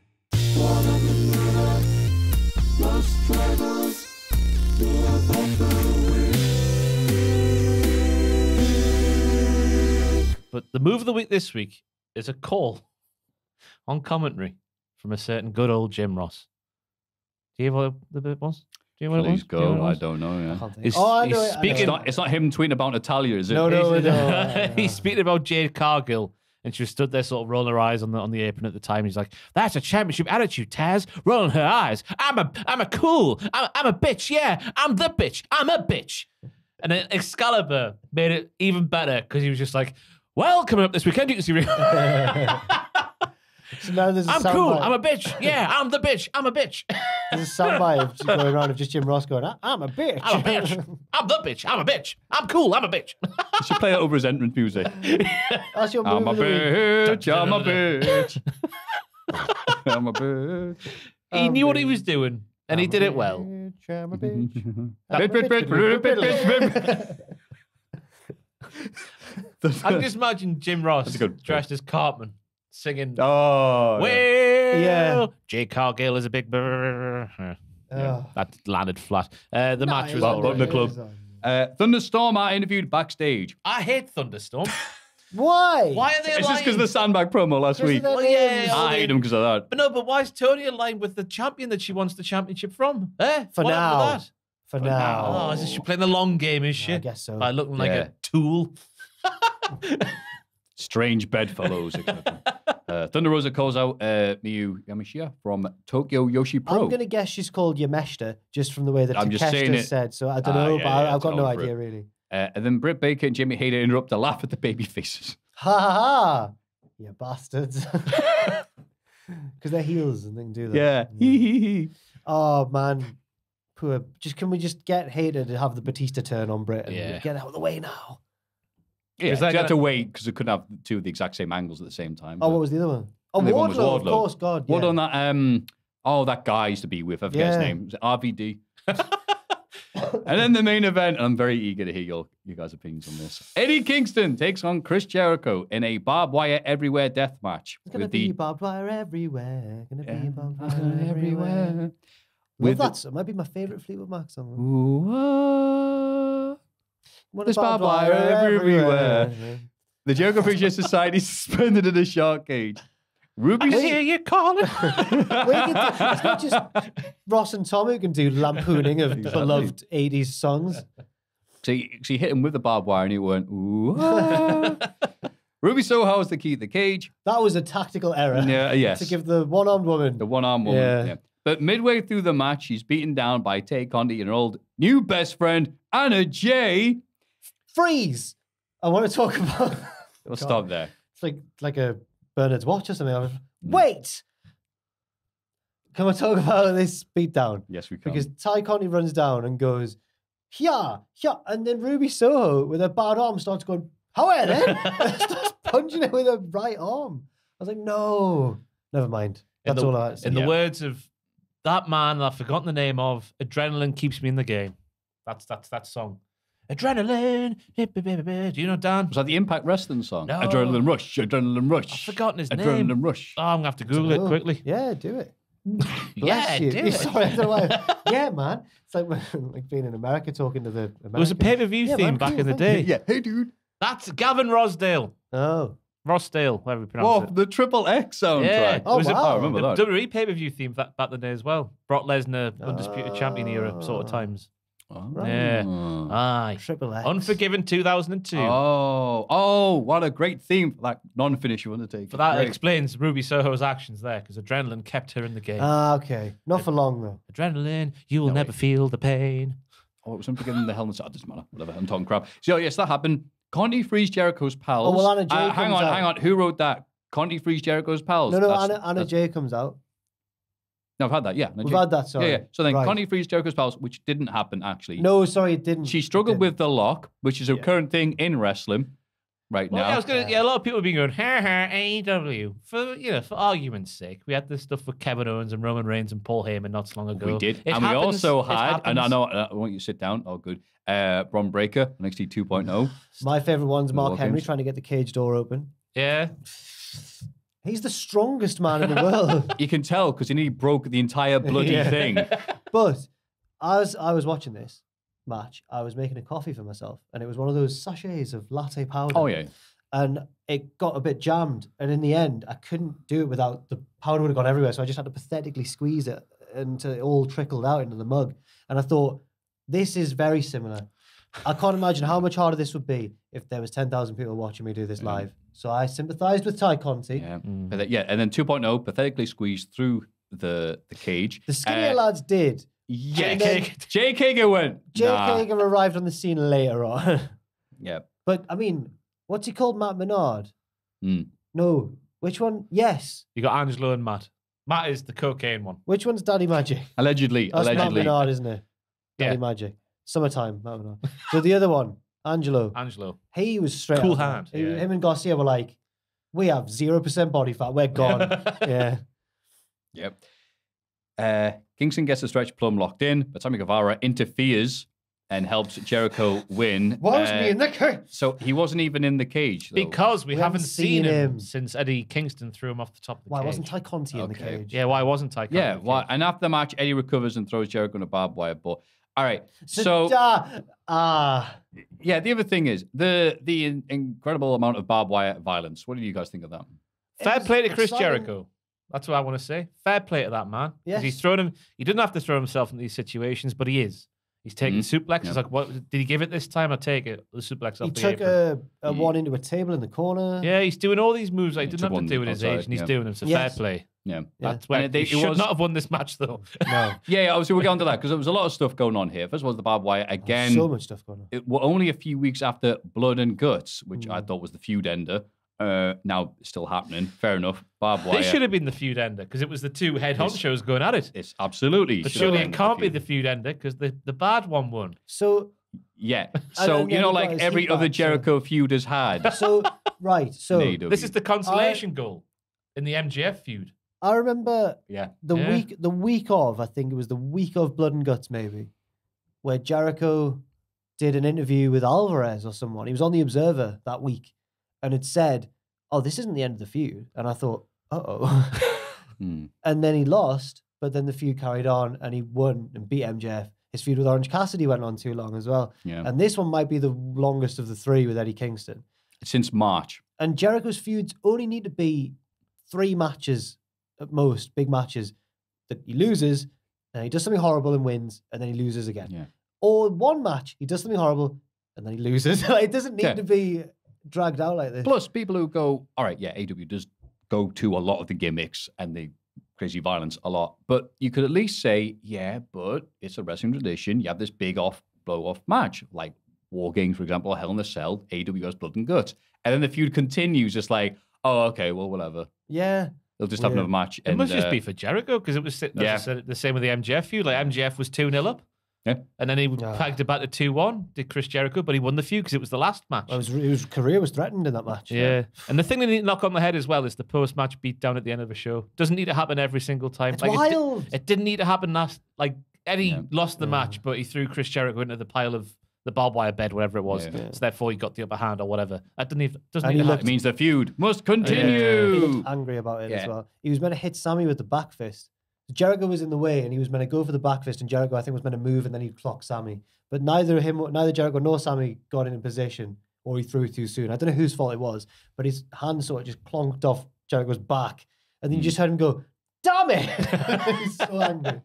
D: But the move of the week this week is a call on commentary from a certain good old Jim Ross. Do you have what the bit was? Do you know what
B: Please
D: it was? Do you know
B: go.
D: what it
B: I
D: was?
B: don't know.
C: I
B: Yeah.
C: can't think.
D: He's-
C: Oh, I
D: he's
C: know it, I know
D: speaking-
C: it.
B: It's not him tweeting about Natalya, is it?
C: No.
D: He's speaking about Jade Cargill, and she was stood there sort of rolling her eyes on the apron at the time. He's like, "That's a championship attitude, Taz." Rolling her eyes. I'm a bitch. Yeah, I'm the bitch. I'm a bitch. And then Excalibur made it even better because he was just like, "Well, coming up this weekend, you can see."
C: So now there's a
D: I'm cool.
C: soundbite.
D: I'm a bitch. Yeah, I'm the bitch. I'm a bitch.
C: There's a soundbite of just going around of just Jim Ross going, I'm a bitch.
D: I'm a bitch. I'm the bitch. I'm a bitch. I'm cool. I'm a bitch.
B: You should play it over his entrance music.
C: That's your
B: I'm
C: move
B: a
C: of the week.
B: bitch. I'm a bitch. I'm a bitch.
D: He knew what he was doing, and he did it well.
C: Bitch, I'm a bitch.
D: I can just imagine Jim Ross
B: That's a good
D: dressed as Cartman singing.
B: Oh.
D: Well,
C: Yeah.
D: Jay Cargill is a big. Yeah,
C: Oh.
D: that landed flat. The match was
C: No,
D: all
C: it
D: right.
B: in the club. Thunderstorm are interviewed backstage.
D: I hate Thunderstorm.
C: Why?
D: Why are they
B: It's just
D: lying?
B: because of the sandbag promo last
C: Because of
B: week.
C: their
D: Well, yeah,
C: names.
D: all
B: I hate him because of that.
D: But no, but why is Tony aligned with the champion that she wants the championship from?
C: For
D: What happened
C: now.
D: with that?
C: For now.
D: Oh, is she playing the long game, is she?
C: I guess so.
D: By looking like
B: Yeah.
D: a tool.
B: Strange bedfellows, etc. Thunder Rosa calls out Miyu Yamashita from Tokyo Yoshi Pro.
C: I'm going to guess she's called Yameshita just from the way that
B: I'm just saying
C: Takeshita
B: it.
C: said. So I don't know,
B: yeah,
C: but
B: yeah,
C: I've got
B: it's
C: no
B: over
C: idea
B: it.
C: really.
B: And then Britt Baker and Jimmy Hayter interrupt to laugh at the baby faces.
C: Ha ha ha! You bastards. Because they're heels and they can do that.
B: Yeah.
C: Oh, man. Poor. Can we just get Hayter to have the Batista turn on Britt and
D: Yeah.
C: get out of the way now?
B: Yeah,
D: Is
B: they
D: that
B: had to
D: gonna-
B: wait because they couldn't have two of the exact same angles at the same time.
C: Oh, what was the other one? Oh,
B: The other one was
C: Wardlow, of
B: Wardlow.
C: course, God.
B: What
C: yeah.
B: on that? That guy I used to be with. I forget his
C: Yeah.
B: name. Was it RVD? And then the main event, and I'm very eager to hear your guys' opinions on this. Eddie Kingston takes on Chris Jericho in a barbed wire everywhere death match.
C: It's going to
B: with
C: be
B: the
C: barbed wire everywhere. Going to
B: Yeah,
C: be barbed wire everywhere. Love
B: With
C: that song. Might be my favourite Fleetwood Mac song.
B: Ooh,
C: What
B: There's
C: about
B: barbed wire everywhere. The Jericho Appreciation Society suspended in a shark cage. Ruby.
D: I hear you calling.
C: It's not just Ross and Tom who can do lampooning of
B: Exactly.
C: beloved 80s songs.
B: So he hit him with the barbed wire and he went, ooh. Ah. Ruby Soho has the key to the cage.
C: That was a tactical error.
B: Yeah, yes.
C: To give the one-armed woman.
B: The one-armed woman.
C: Yeah.
B: Yeah. But midway through the match, she's beaten down by Tay Conti and her old new best friend, Anna Jay.
C: Freeze! I want to talk about...
B: We'll stop there.
C: It's like a Bernard's watch or something. Wait! Can we talk about this beatdown?
B: Yes, we can.
C: Because Ty Conti runs down and goes, yeah. And then Ruby Soho, with her bad arm, starts going, how then? Starts punching it with her right arm. I was like, no. Never mind. That's all I had to say.
D: In the words of that man that I've forgotten the name of, adrenaline keeps me in the game. That's that song. Adrenaline. Do you know, Dan?
B: Was that the Impact Wrestling song?
D: No.
B: Adrenaline Rush. Adrenaline Rush.
D: I've forgotten his
B: Adrenaline
D: name.
B: Rush.
D: Oh, I'm going to have to Google it quickly.
C: Yeah, do it.
D: Yeah,
C: you.
D: do it.
C: Sorry, I don't know why. Yeah, man. It's like, like being in America talking to the Americans.
D: It was a pay-per-view theme back in the day.
B: Yeah, hey, dude.
D: That's Gavin Rosdale.
C: Oh.
D: Rossdale, whatever you pronounce it.
B: The Triple X soundtrack.
D: Yeah.
C: Oh,
D: It was
C: wow.
B: I remember that.
D: WWE pay-per-view theme back in the day as well. Brock Lesnar, Undisputed Champion era sort of times.
B: Oh.
D: Yeah. Aye.
C: Triple X.
D: Unforgiven 2002.
B: Oh, what a great theme for that non-finisher Undertaker.
D: But that
B: Great.
D: explains Ruby Soho's actions there, because adrenaline kept her in the game.
C: Ah, okay. Not for long, though.
D: Adrenaline, you will never feel the pain.
B: Oh, it was Unforgiven the Hell in the Cell. Doesn't matter. Whatever. I'm talking crap. So, yes, that happened. Conti frees Jericho's pals.
C: Oh, well, Anna Jay
B: hang
C: comes out.
B: on. Who wrote that? Conti frees Jericho's pals.
C: No,
B: That's-
C: Anna Jay comes out.
B: No, I've had that, yeah. Anna
C: We've
B: Jay.
C: had that, sorry.
B: Yeah. So then
C: Right.
B: Conti frees Jericho's pals, which didn't happen, actually.
C: No, sorry, it didn't.
B: She struggled
C: It
B: with the lock, which is a current thing in wrestling right
D: Well,
B: now.
D: yeah, I was gonna. Yeah, a lot of people have been going, AEW for argument's sake. We had this stuff with Kevin Owens and Roman Reigns and Paul Heyman not so long ago.
B: We did.
D: It
B: and
D: happens,
B: we also
D: it
B: had, and I
D: happens.
B: know, I want you to sit down. Oh, good. Braun Breaker, NXT 2.0.
C: My favourite one's Mark
B: War
C: Henry
B: Games.
C: trying to get the cage door open.
D: Yeah.
C: He's the strongest man in the world.
B: You can tell because he broke the entire bloody
C: Yeah.
B: thing.
C: But as I was watching this match, I was making a coffee for myself, and it was one of those sachets of latte powder.
B: Oh, yeah.
C: And it got a bit jammed, and in the end, I couldn't do it without the powder would have gone everywhere. So I just had to pathetically squeeze it until it all trickled out into the mug. And I thought, this is very similar. I can't imagine how much harder this would be if there was 10,000 people watching me do this live. So I sympathised with Ty Conti.
B: Yeah. And then 2.0 pathetically squeezed through the cage.
C: The skinnier lads did.
B: Yeah.
C: And then
B: Jake Hager went.
C: Jake
B: nah.
C: Hager arrived on the scene later on.
B: Yeah.
C: But, I mean, what's he called? Matt Menard?
B: Mm.
C: No. Which one? Yes.
D: You got Angelo and Matt. Matt is the cocaine one.
C: Which one's Daddy Magic?
B: Allegedly.
C: That's Matt
B: Allegedly.
C: Menard, isn't it? Daddy
D: Yeah.
C: Magic. Summertime, Matt Menard. So the other one, Angelo,
D: Angelo.
C: he was straight
D: Cool
C: up.
D: hand, yeah.
C: Him and Garcia were like, we have 0% body fat. We're gone. Yeah.
B: Yep. Kingston gets the stretch plum locked in, but Sammy Guevara interferes and helps Jericho win.
C: Why was me in the cage?
B: So he wasn't even in the cage, though.
D: Because we haven't seen him
C: him.
D: since Eddie Kingston threw him off the top of the
C: Why
D: cage.
C: wasn't Ty Conti in the
B: Okay.
C: cage?
D: Yeah, why wasn't Ty Conti
B: Yeah,
D: in the
B: why?
D: cage?
B: And after the match, Eddie recovers and throws Jericho in a barbed wire. But all right, so yeah, the other thing is the incredible amount of barbed wire violence. What do you guys think of that?
D: Fair
C: was
D: play to Chris
C: exciting.
D: Jericho. That's what I want to say. Fair play to that man. 'Cause
C: Yes.
D: He's thrown him. He didn't have to throw himself in these situations, but he is. He's taking suplex. He's like, what did he give it this time? I take it. The suplex off
C: He
D: the
C: took
D: apron.
C: a one into a table in the corner.
D: Yeah, he's doing all these moves that he
B: He
D: didn't
B: took
D: have to
B: one
D: do at his
B: outside,
D: age, and he's
B: yeah.
D: doing them. So
C: Yes.
D: fair play.
B: Yeah,
D: That's where
B: And
D: he
B: it
D: should
B: was-
D: not have won this match, though.
C: No.
B: Yeah, obviously we'll get onto that because there was a lot of stuff going on here. First of all, the barbed wire again.
C: So much stuff going on.
B: It were only a few weeks after Blood and Guts, which I thought was the feud ender. Now it's still happening. Fair enough. Barbed wire.
D: This should have been the feud ender because it was the two head honchos going at it.
B: It's absolutely.
D: But
B: should have
D: surely
B: been
D: it can't be
B: feud.
D: the feud ender because the bad one won.
C: So,
B: Yeah.
C: And
B: So
C: then
B: you know,
C: he got
B: like
C: his
B: every
C: heat
B: other
C: back, so-
B: Jericho feud has had.
C: right. So
B: in AEW.
D: This is the consolation goal in the MJF feud.
C: I remember
B: Yeah.
C: the week of, I think it was the week of Blood and Guts, maybe, where Jericho did an interview with Alvarez or someone. He was on The Observer that week and had said, "Oh, this isn't the end of the feud." And I thought, "Uh-oh." And then he lost, but then the feud carried on and he won and beat MJF. His feud with Orange Cassidy went on too long as well.
B: Yeah.
C: And this one might be the longest of the three with Eddie Kingston.
B: Since March.
C: And Jericho's feuds only need to be 3 matches at most, big matches, that he loses, and he does something horrible and wins, and then he loses again.
B: Yeah.
C: Or 1 match, he does something horrible, and then he loses. Like, it doesn't need
B: Yeah.
C: to be dragged out like this.
B: Plus, people who go, all right, yeah, AEW does go to a lot of the gimmicks and the crazy violence a lot, but you could at least say, yeah, but it's a wrestling tradition. You have this big blow-off match, like War Games, for example, Hell in a Cell, AEW has Blood and Guts. And then the feud continues, just like, oh, okay, well, whatever.
C: Yeah.
B: They'll just have
C: Weird.
B: another match.
D: It must just be for Jericho because it was
B: Yeah.
D: the same with the MJF feud. Like MJF was 2-0 up.
B: Yeah.
D: And then he pegged it back to 2-1, did Chris Jericho, but he won the feud because it was the last match.
C: Well, his career was threatened in that match.
D: Yeah. And the thing they need to knock on the head as well is the post-match beatdown at the end of the show. Doesn't need to happen every single time.
C: It's wild.
D: It didn't need to happen last. Like, Eddie lost the match, but he threw Chris Jericho into the pile of the barbed wire bed, whatever it was.
B: Yeah.
D: So therefore he got the upper hand or whatever. That doesn't need to
B: It
D: happen.
B: means the feud must
C: He
B: continue.
C: looked angry about it as well. He was meant to hit Sammy with the back fist. Jericho was in the way, and he was meant to go for the back fist, and Jericho, I think, was meant to move, and then he'd clock Sammy. But neither Jericho nor Sammy got in position, or he threw too soon. I don't know whose fault it was, but his hand sort of just clonked off Jericho's back, and then you just heard him go, "Damn it!" He's so angry.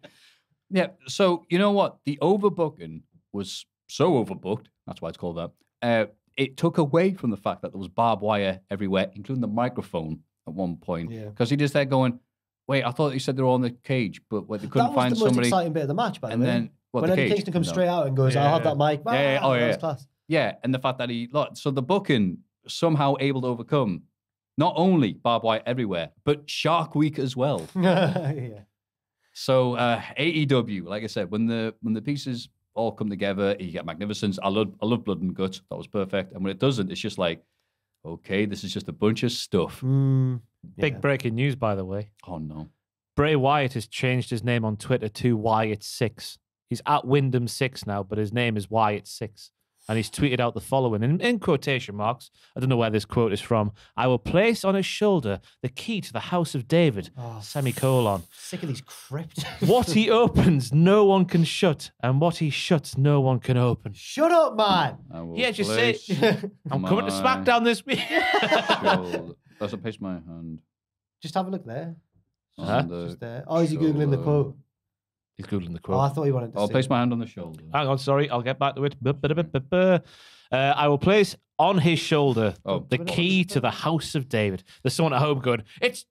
B: Yeah, so you know what? The overbooking was so overbooked, that's why it's called that. It took away from the fact that there was barbed wire everywhere, including the microphone at one point. Because he just there going, wait, I thought you said they were all in the cage, but they couldn't find somebody.
C: That was the most exciting bit of the match, by the way.
B: Then,
C: when Eddie Kingston comes straight out and goes, I'll have that mic. That was class.
B: Yeah, and the fact that so the booking somehow able to overcome not only barbed wire everywhere, but Shark Week as well.
C: Yeah.
B: So AEW, like I said, when the pieces all come together, you get magnificence. I love blood and guts. That was perfect. And when it doesn't, it's just like, okay, this is just a bunch of stuff.
D: Big breaking news, by the way.
B: Oh no.
D: Bray Wyatt has changed his name on Twitter to Wyatt6. He's at Wyndham6 now, but his name is Wyatt6. And he's tweeted out the following, in quotation marks. I don't know where this quote is from. I will place on his shoulder the key to the house of David, semicolon.
C: Sick of these crypt.
D: What he opens, no one can shut. And what he shuts, no one can open.
C: Shut up, man.
D: Yeah, just say, I'm coming to SmackDown this week.
B: That's a place my hand.
C: Just have a look there.
B: Just
C: there. Oh, is he Googling the quote?
D: He's Googling the
C: Oh,
D: quote.
C: I thought he wanted to
B: I'll
C: see
B: place
C: it.
B: my hand on the shoulder.
D: Hang on, sorry, I'll get back to it. I will place on his shoulder the key to the house of David. There's someone at home going, it's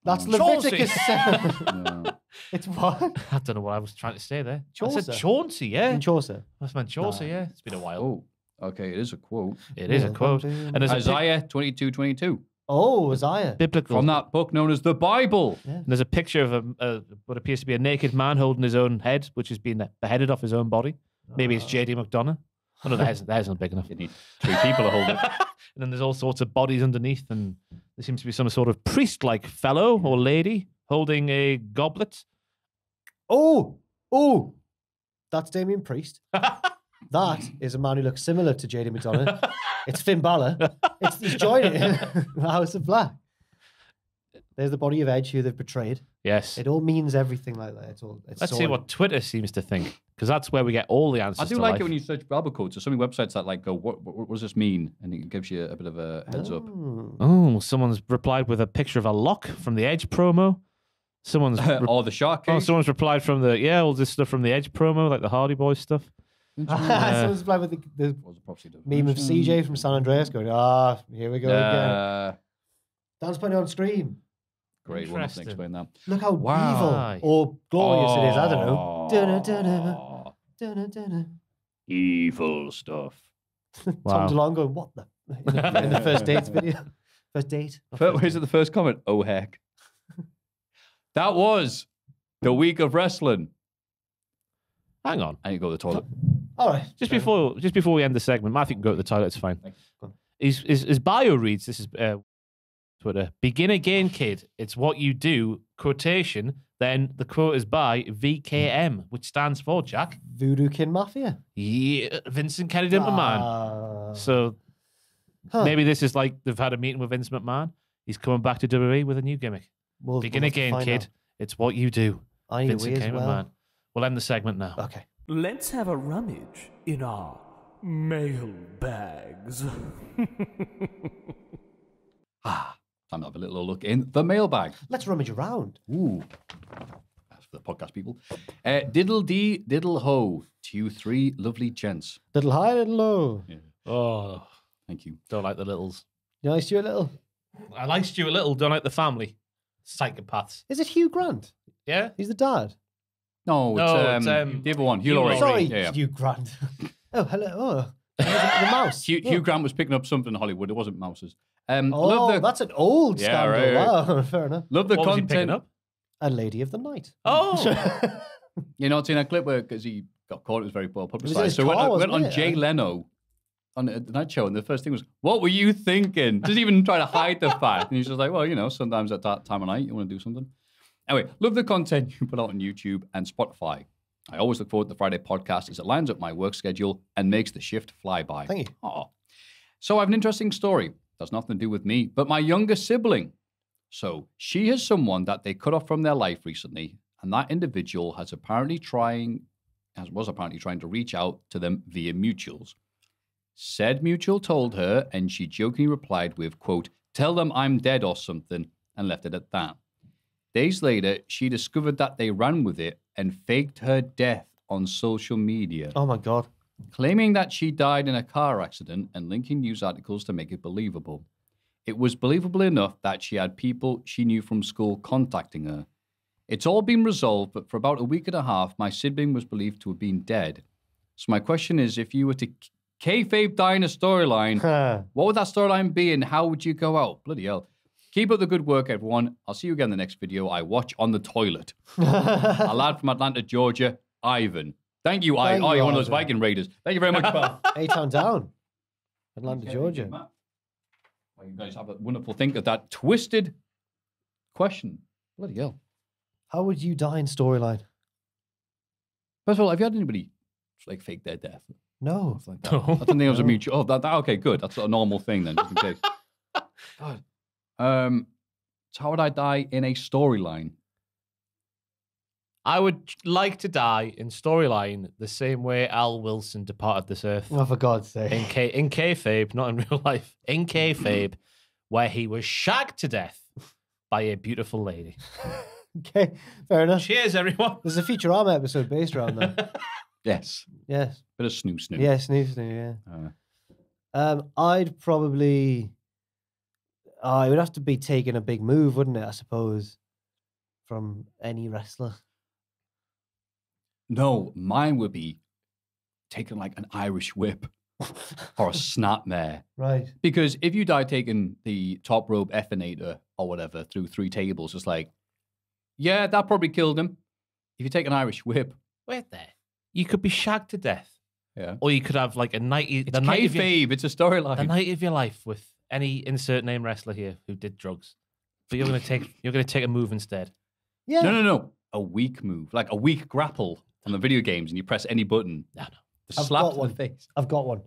C: That's
D: Chauncey.
C: Leviticus 7. It's what?
D: I don't know what I was trying to say there. I
C: Chaucer.
D: said Chauncey, yeah.
C: In Chaucer.
D: That's meant Chaucer, yeah. It's been a while.
B: Oh, okay, it is a quote.
D: It is a quote. And there's
B: Isaiah 22:22.
C: Oh, Isaiah.
D: biblical.
B: From that book known as the Bible.
D: And there's a picture of what appears to be a naked man holding his own head, which has been beheaded off his own body. Maybe it's JD McDonough. Oh, no, the head's not big enough.
B: You need 3 people to hold it.
D: And then there's all sorts of bodies underneath, and there seems to be some sort of priest-like fellow or lady holding a goblet.
C: Oh, that's Damien Priest. That is a man who looks similar to JD McDonough. It's Finn Balor. He's joining the House of Black. There's the body of Edge who they've betrayed.
D: Yes.
C: It all means everything like that.
D: Let's see what Twitter seems to think, because that's where we get all the answers.
B: I do
D: to
B: like
D: life.
B: it when you search Bible quotes. There's so many websites that like go, what does this mean? And it gives you a bit of a heads up.
D: Oh, someone's replied with a picture of a lock from the Edge promo. Someone's
B: or the shark cage.
D: someone's replied from all this stuff from the Edge promo, like the Hardy Boys stuff.
C: Someone's playing with the meme of CJ from San Andreas going, here we go again. Dan's putting it on stream.
B: Great, we'll have to explain that.
C: Look how evil or glorious it is. I don't know. Dun-dun-dun-dun. Dun-dun-dun-dun.
B: Evil stuff.
D: Wow.
C: Tom DeLonge going, what the? In the first dates video. First date.
B: Where's the first comment? Oh, heck. That was the week of wrestling.
D: Hang on.
B: I need to go to the toilet.
C: All right.
D: Just before we end the segment, Matthew can go to the toilet. It's fine. His bio reads, this is Twitter, begin again, kid. It's what you do, quotation. Then the quote is by VKM, which stands for, Jack?
C: Voodoo Kin Mafia.
D: Yeah, Vincent Kennedy McMahon. So maybe this is like they've had a meeting with Vince McMahon. He's coming back to WWE with a new gimmick. Begin again, kid. It's what you do.
C: I need
D: Vincent
C: a wee as
D: Kennedy
C: well.
D: McMahon. We'll end the segment now.
C: Okay.
A: Let's have a rummage in our mail bags.
B: Time to have a little look in the mailbag.
C: Let's rummage around.
B: Ooh. That's for the podcast people. Diddle dee, diddle ho to you 3 lovely gents.
C: Little high, little low.
B: Yeah.
D: Oh,
B: Thank you.
D: don't like the littles.
C: You like Stuart Little?
D: I like Stuart Little, don't like the family. Psychopaths.
C: Is it Hugh Grant?
D: Yeah?
C: He's the dad.
B: No, it's the other one. Hugh Laurie.
C: Sorry,
B: Yeah.
C: Hugh Grant. Oh, hello. Oh, the mouse.
B: Hugh Grant was picking up something in Hollywood. It wasn't mouses.
C: That's an old scandal.
B: right.
C: Wow, fair enough.
B: Love the
D: What was he picking
B: content.
D: up?
C: A Lady of the Night.
D: Oh!
B: You not seen that clip where because he got caught. It was very well
C: was in
B: publicized.
C: his
B: So
C: car,
B: I went
C: wasn't
B: on
C: it?
B: Jay Leno on the night show, and the first thing was, "What were you thinking?" Just even trying to hide the fact. And he's just like, "Well, sometimes at that time of night, you want to do something." Anyway, love the content you put out on YouTube and Spotify. I always look forward to the Friday podcast as it lines up my work schedule and makes the shift fly by.
C: Thank you.
B: Aw. So I have an interesting story. Does nothing to do with me, but my younger sibling. So she has someone that they cut off from their life recently, and that individual was apparently trying to reach out to them via mutuals. Said mutual told her, and she jokingly replied with, quote, "Tell them I'm dead or something," and left it at that. Days later, she discovered that they ran with it and faked her death on social media,
C: Oh my God.
B: claiming that she died in a car accident and linking news articles to make it believable. It was believable enough that she had people she knew from school contacting her. It's all been resolved, but for about a week and a half, my sibling was believed to have been dead. So my question is, if you were to kayfabe die in a storyline, what would that storyline be and how would you go out? Bloody hell. Keep up the good work, everyone. I'll see you again in the next video I watch on the toilet. A lad from Atlanta, Georgia, Ivan. Thank you,
C: Thank
B: Ivan.
C: you,
B: You're one of those
C: Ivan.
B: Viking Raiders. Thank you very much, pal.
C: A-Town down. Atlanta, Georgia.
B: Well, you guys have a wonderful think of that twisted question. Bloody hell.
C: How would you die in storyline?
B: First of all, have you had anybody like fake their death?
C: No.
B: Stuff like that? I didn't think it was a mutual. Oh, that okay, good. That's a normal thing then, just in case. God. So how would I die in a storyline?
D: I would like to die in storyline the same way Al Wilson departed this earth.
C: Oh, for God's sake.
D: In kayfabe, not in real life. In kayfabe, where he was shagged to death by a beautiful lady.
C: Okay, fair enough.
D: Cheers, everyone.
C: There's a Futurama episode based around that.
B: Yes.
C: Yes.
B: Bit of snoo.
C: Yeah, snooze, yeah. I'd probably... Oh, it would have to be taking a big move, wouldn't it, I suppose, from any wrestler.
B: No, mine would be taking like an Irish whip or a snapmare.
C: Right.
B: Because if you die taking the top rope effinator or whatever through 3 tables, it's like, yeah, that probably killed him. If you take an Irish whip,
D: Wait there. You could be shagged to death.
B: yeah.
D: Or you could have like a night...
B: It's
D: the night of your,
B: kayfabe, it's a storyline.
D: the night of your life with any insert name wrestler here who did drugs. But you're gonna take a move instead.
C: Yeah.
B: No. A weak move, like a weak grapple on the video games, and you press any button.
D: No.
B: The
C: I've
B: slap
C: got
B: to
C: one.
B: the face.
C: I've got one.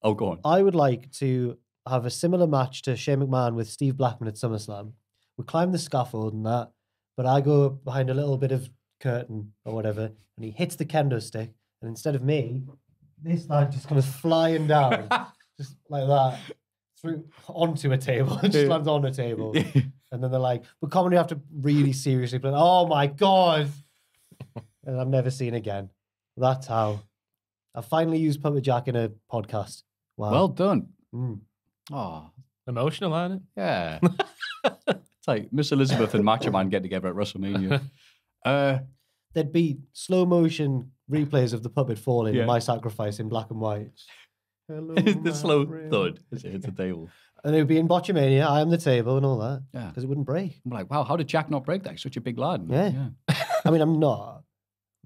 B: Oh, go on.
C: I would like to have a similar match to Shane McMahon with Steve Blackman at SummerSlam. We climb the scaffold and that, but I go behind a little bit of curtain or whatever, and he hits the kendo stick, and instead of me, this lad just comes flying down, just like that, through onto a table, and just lands on a table. And then they're like, but comedy have to really seriously play. Oh my God. And I'm never seen again. That's how. I finally used Puppet Jack in a podcast. Wow.
B: Well done.
C: Mm.
B: Oh,
D: Emotional, aren't it?
B: yeah. It's like Miss Elizabeth and Macho Man get together at WrestleMania.
C: There'd be slow motion replays of the puppet falling
B: Yeah.
C: and my sacrifice in black and white. Hello,
B: the
C: my
B: slow
C: friend.
B: thud as it hits the table.
C: And it would be in Botchamania, I am the table and all that.
B: Yeah.
C: Because it wouldn't break.
B: I'm like, wow, how did Jack not break that? He's such a big lad.
C: Yeah. I mean, I'm not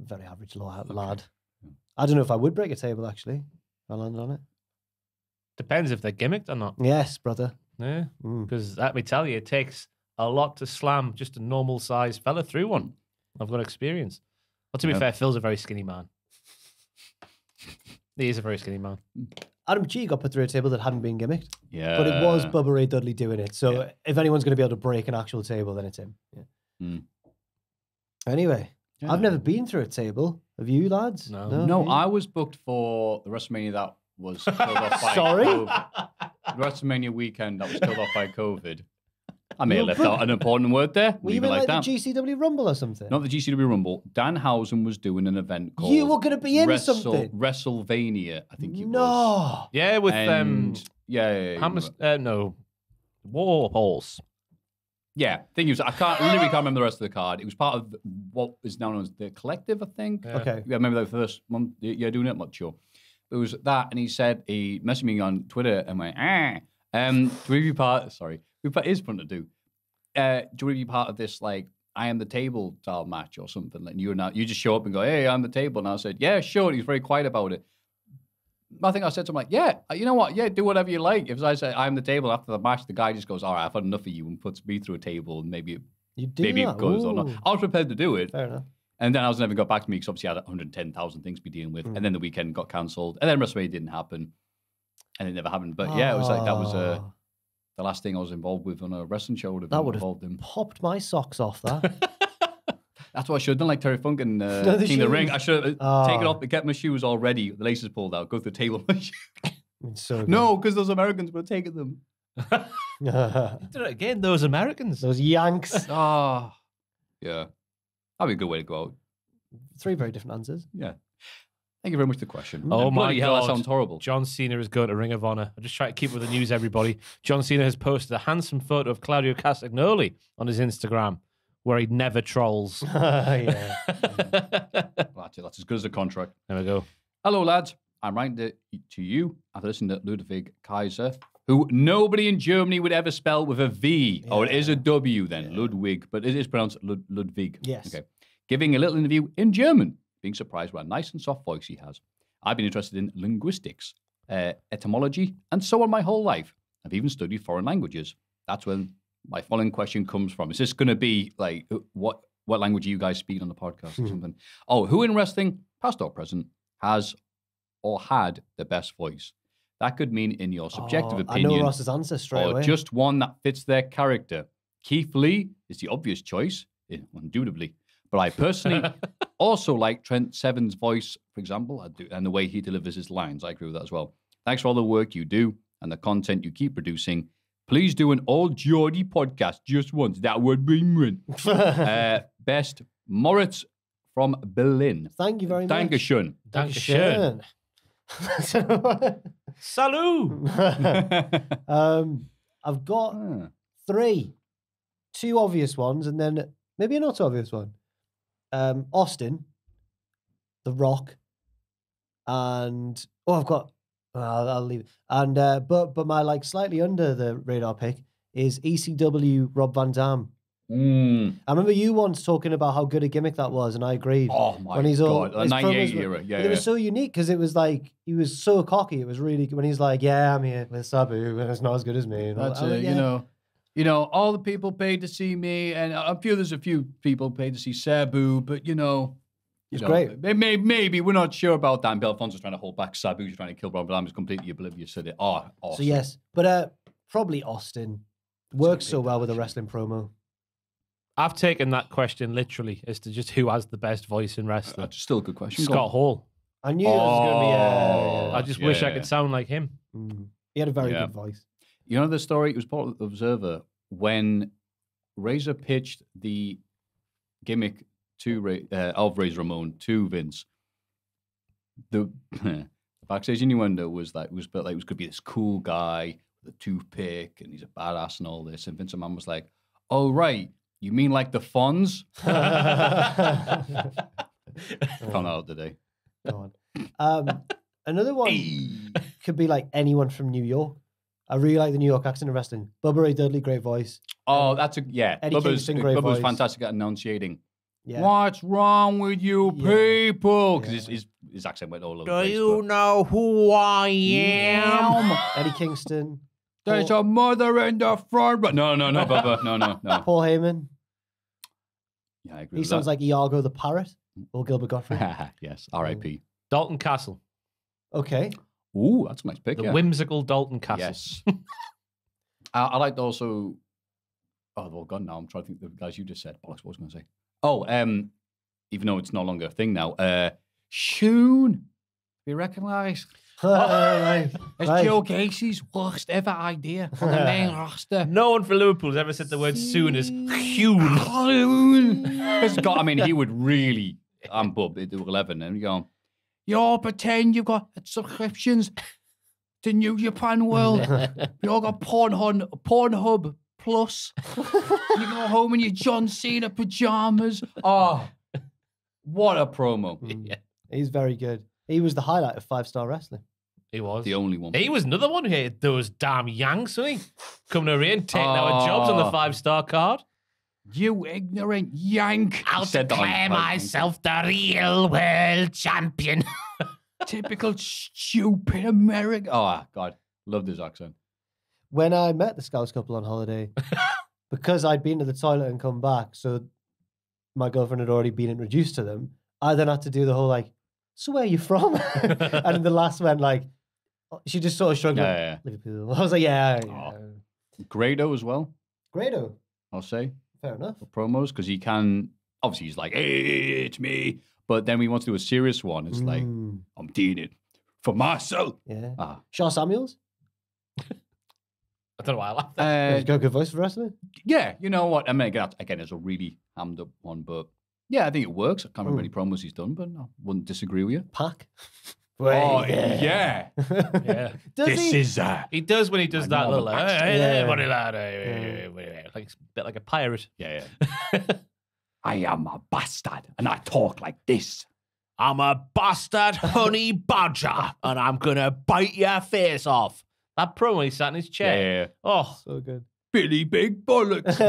C: a very average lad. I don't know if I would break a table, actually. If I landed on it.
D: Depends if they're gimmicked or not.
C: Yes, brother.
D: Yeah.
C: Mm.
D: Because let me tell you, it takes a lot to slam just a normal sized fella through one. I've got experience. Well, to be fair, Phil's a very skinny man. He is a very skinny man.
C: Adam G got put through a table that hadn't been gimmicked.
B: Yeah.
C: But it was Bubba Ray Dudley doing it. So if anyone's going to be able to break an actual table, then it's him. Yeah.
B: Mm.
C: Anyway,
B: Yeah.
C: I've never been through a table. Have you, lads?
D: No.
B: No,
C: You?
B: I was booked for the WrestleMania that was killed off by
C: Sorry?
B: COVID. The WrestleMania weekend that was killed off by COVID. I may
C: You
B: have
C: were
B: left
C: booked-
B: out an important word there.
C: Were you
B: Leave
C: in
B: it like
C: like
B: that.
C: the GCW Rumble or something?
B: Not the GCW Rumble. Danhausen was doing an event called
C: You were going to be in something.
B: WrestleVania, I think it was.
C: No.
D: Yeah, with
B: And, yeah.
D: no, Warhols.
B: Yeah, thing is, I literally can't remember the rest of the card. It was part of what is now known as the Collective, I think.
D: Yeah.
C: Okay.
B: Yeah, maybe the first one. Yeah, doing it. I'm not sure. It was that, and he messaged me on Twitter and went, do we be part? Sorry, it is fun to do. Do we be part of this like I am the table style match or something. And you just show up and go, hey, I'm the table. And I said, yeah, sure. And he's very quiet about it. I think I said to him, like, yeah, you know what? Yeah, do whatever you like. If I say I'm the table after the match, the guy just goes, all right, I've had enough of you, and puts me through a table, and maybe it goes or not. I was prepared to do it.
C: Fair enough.
B: And then I was never got back to me because obviously I had 110,000 things to be dealing with. And then the weekend got cancelled. And then WrestleMania didn't happen. And it never happened. But yeah, it was like that was the last thing I was involved with on a wrestling show.
C: That would have popped my socks off, that.
B: That's what I should have done, like Terry Funk and King of the Ring. I should have taken off, get my shoes all ready, the laces pulled out, go through the table.
C: So
B: no, because those Americans would have taken them.
D: You did it again, those Americans.
C: Those Yanks.
B: Yeah. That'd be a good way to go out.
C: 3 very different answers.
B: Yeah. Thank you very much for the question.
D: Oh my
B: Bloody hell,
D: God.
B: that sounds horrible.
D: John Cena is going to Ring of Honor. I'm just trying to keep with the news, everybody. John Cena has posted a handsome photo of Claudio Castagnoli on his Instagram, where he never trolls.
C: Yeah.
B: That's as good as a contract.
D: There we go.
B: Hello, lads. I'm writing to you after listening to Ludwig Kaiser, who nobody in Germany would ever spell with a V. Oh, it is a W then, Ludwig, but it is pronounced Ludwig.
C: Yes.
B: Okay. Giving a little interview in German, being surprised what a nice and soft voice he has. I've been interested in linguistics, etymology, and so on my whole life. I've even studied foreign languages. That's when my following question comes from. Is this going to be like, what language are you guys speak on the podcast or something? Oh, who in wrestling, past or present, has or had the best voice? That could mean in your subjective opinion.
C: I know Ross's answer straight away.
B: Just one that fits their character. Keith Lee is the obvious choice, indubitably. But I personally also like Trent Seven's voice, for example, I do, and the way he delivers his lines. I agree with that as well. Thanks for all the work you do and the content you keep producing. Please do an old Geordie podcast just once. That would be mint. Best, Moritz from Berlin.
C: Thank you very much.
B: Dankeschön.
D: Dankeschön. Salut.
C: I've got 3. 2 obvious ones and then maybe a not so obvious one. Austin, The Rock, and I've got. I'll leave it. And but my like slightly under the radar pick is ECW Rob Van Dam. I remember you once talking about how good a gimmick that was, and I agreed.
B: Oh my God, the 98 era, yeah.
C: It was so unique because it was like he was so cocky. It was really when he's like, "Yeah, I'm here with Sabu, and it's not as good as me." And
B: That's
C: I'm like,
B: it. You know, all the people paid to see me, and there's a few people paid to see Sabu, but
C: it's great.
B: Maybe we're not sure about that. And Bill Alfonso's trying to hold back Sabu, he's trying to kill Rob Van Dam, is completely oblivious to it. Oh, awesome.
C: So yes, but probably Austin works so well with a wrestling promo.
D: I've taken that question literally as to just who has the best voice in wrestling.
B: That's still a good question.
D: Scott Hall.
C: I knew it was going to be.
D: I just wish I could sound like him.
C: He had a very good voice.
B: You know the story? It was part of the Observer when Razor pitched the gimmick of Razor Ramon to Vince. The backstage innuendo was that it was going to be this cool guy with a toothpick and he's a badass and all this. And Vince McMahon was like, "Oh right, you mean like the Fonz?" Found out today.
C: Go on. Another one could be like anyone from New York. I really like the New York accent in wrestling. Bubba Ray Dudley, great voice.
B: Oh, Eddie
C: Kingston, great
B: Bubba's
C: voice.
B: fantastic at enunciating.
C: Yeah.
B: What's wrong with you people? Because his accent went all over the place.
F: Do you know who I am?
C: Eddie Kingston.
B: There's a mother in the front. But no, Bubba. No.
C: Paul Heyman.
B: Yeah, I agree
C: He
B: with
C: sounds
B: that.
C: like Iago the Parrot or Gilbert Gottfried.
B: Yes, R.I.P.
D: Dalton Castle.
C: Okay.
B: Ooh, that's a nice pick.
D: The
B: Yeah.
D: whimsical Dalton Castle.
B: Yes. I liked also. Oh, they're all gone now. I'm trying to think of the guys you just said. Bollocks, what was I going to say? Oh, even though it's no longer a thing now, Shoon. Be recognised. It's Joe Gacy's worst ever idea on the main roster.
D: No one for Liverpool has ever said the word soon as hewn.
B: I mean, he would really. I'm Bub, they do 11, and you go, you all pretend you've got subscriptions to New Japan World. You all got Pornhub Plus. You go home in your John Cena pajamas. Oh, what a promo.
D: Yeah.
C: He's very good. He was the highlight of 5-star wrestling.
D: He was.
B: The only one.
D: He was another one who hated those damn Yanks, wasn't he? Coming over here and taking our jobs on the 5-star card.
B: You ignorant yank.
F: I'll
B: He said that on
F: declare
B: Fight
F: myself the real world champion.
B: Typical stupid American. Oh, God. Loved his accent.
C: When I met the Scouse couple on holiday, because I'd been to the toilet and come back, so my girlfriend had already been introduced to them, I then had to do the whole, like, so where are you from? And the last went, like, she just sort of shrugged.
B: Yeah.
C: Liverpool. I was like, yeah.
B: Grado as well,
C: Grado.
B: I'll say.
C: Fair enough.
B: For promos, because he can, obviously he's like, hey, it's me. But then we want to do a serious one. It's like, I'm doing it for myself.
C: Yeah. Shaw Samuels?
D: I don't know why I laughed.
C: He's got a good voice for wrestling.
B: Yeah, you know what? I mean, again, it's a really hammed up one, but yeah, I think it works. I can't remember any promos he's done, but I wouldn't disagree with you.
C: Pac.
B: Oh, yeah.
D: Yeah.
B: He
D: does when he does that little,
C: Yeah.
D: buddy lad, like a bit like a pirate.
B: Yeah. I am a bastard, and I talk like this.
F: I'm a bastard honey badger, and I'm gonna bite your face off.
D: That promo, he sat in his chair.
B: Yeah.
D: Oh,
C: So good.
B: Billy Big Bollocks.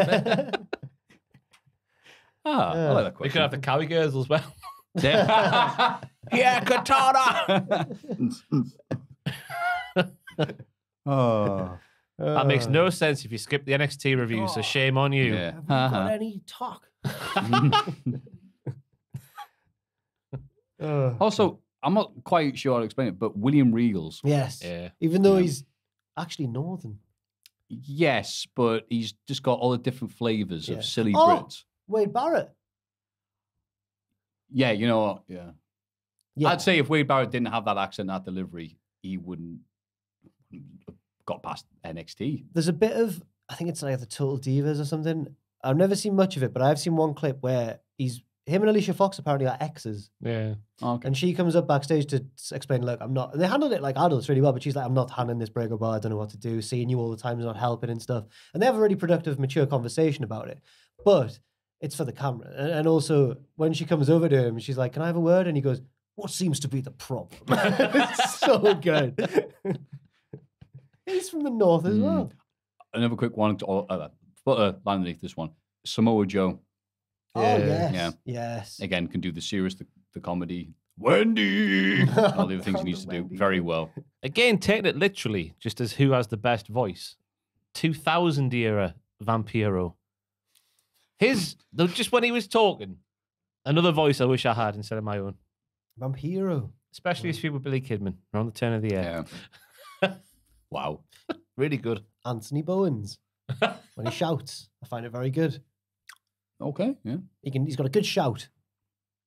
B: I like that
D: we
B: question.
D: could have the Cowie Girls as well.
B: Yeah.
F: Yeah, Katana.
B: Oh.
D: That makes no sense if you skip the NXT review, so shame on you.
B: Yeah.
C: Got any talk?
B: Also, I'm not quite sure how to explain it, but William Regals.
C: Yes.
D: Yeah.
C: Even though he's actually Northern.
B: Yes, but he's just got all the different flavors
C: Yeah.
B: of silly
C: Oh.
B: Brits.
C: Wade Barrett.
B: Yeah, you know what? Yeah.
C: Yeah.
B: I'd say if Wade Barrett didn't have that accent, that delivery, he wouldn't have got past NXT.
C: There's a bit of, I think it's like the Total Divas or something. I've never seen much of it, but I've seen one clip where him and Alicia Fox apparently are exes.
D: Yeah.
B: Okay.
C: And she comes up backstage to explain, look, I'm not, and they handled it like adults really well, but she's like, I'm not handling this breakup well, I don't know what to do, seeing you all the time is not helping and stuff. And they have a really productive, mature conversation about it. But it's for the camera. And also, when she comes over to him, she's like, can I have a word? And he goes, what seems to be the problem? It's so good. He's from the north as well.
B: Another quick one, put a line underneath this one. Samoa Joe.
C: Oh, yes.
B: Yeah.
C: Yes.
B: Again, can do the serious, the comedy. Wendy! All the other things he needs to do very well.
D: Again, taking it literally, just as who has the best voice. 2000 era Vampiro. Just when he was talking, another voice I wish I had instead of my own.
C: Vampiro.
D: Especially his feud with Billy Kidman around the turn of the year.
B: Yeah. Wow.
D: Really good.
C: Anthony Bowens. When he shouts, I find it very good.
B: Okay, yeah.
C: He's got a good shout.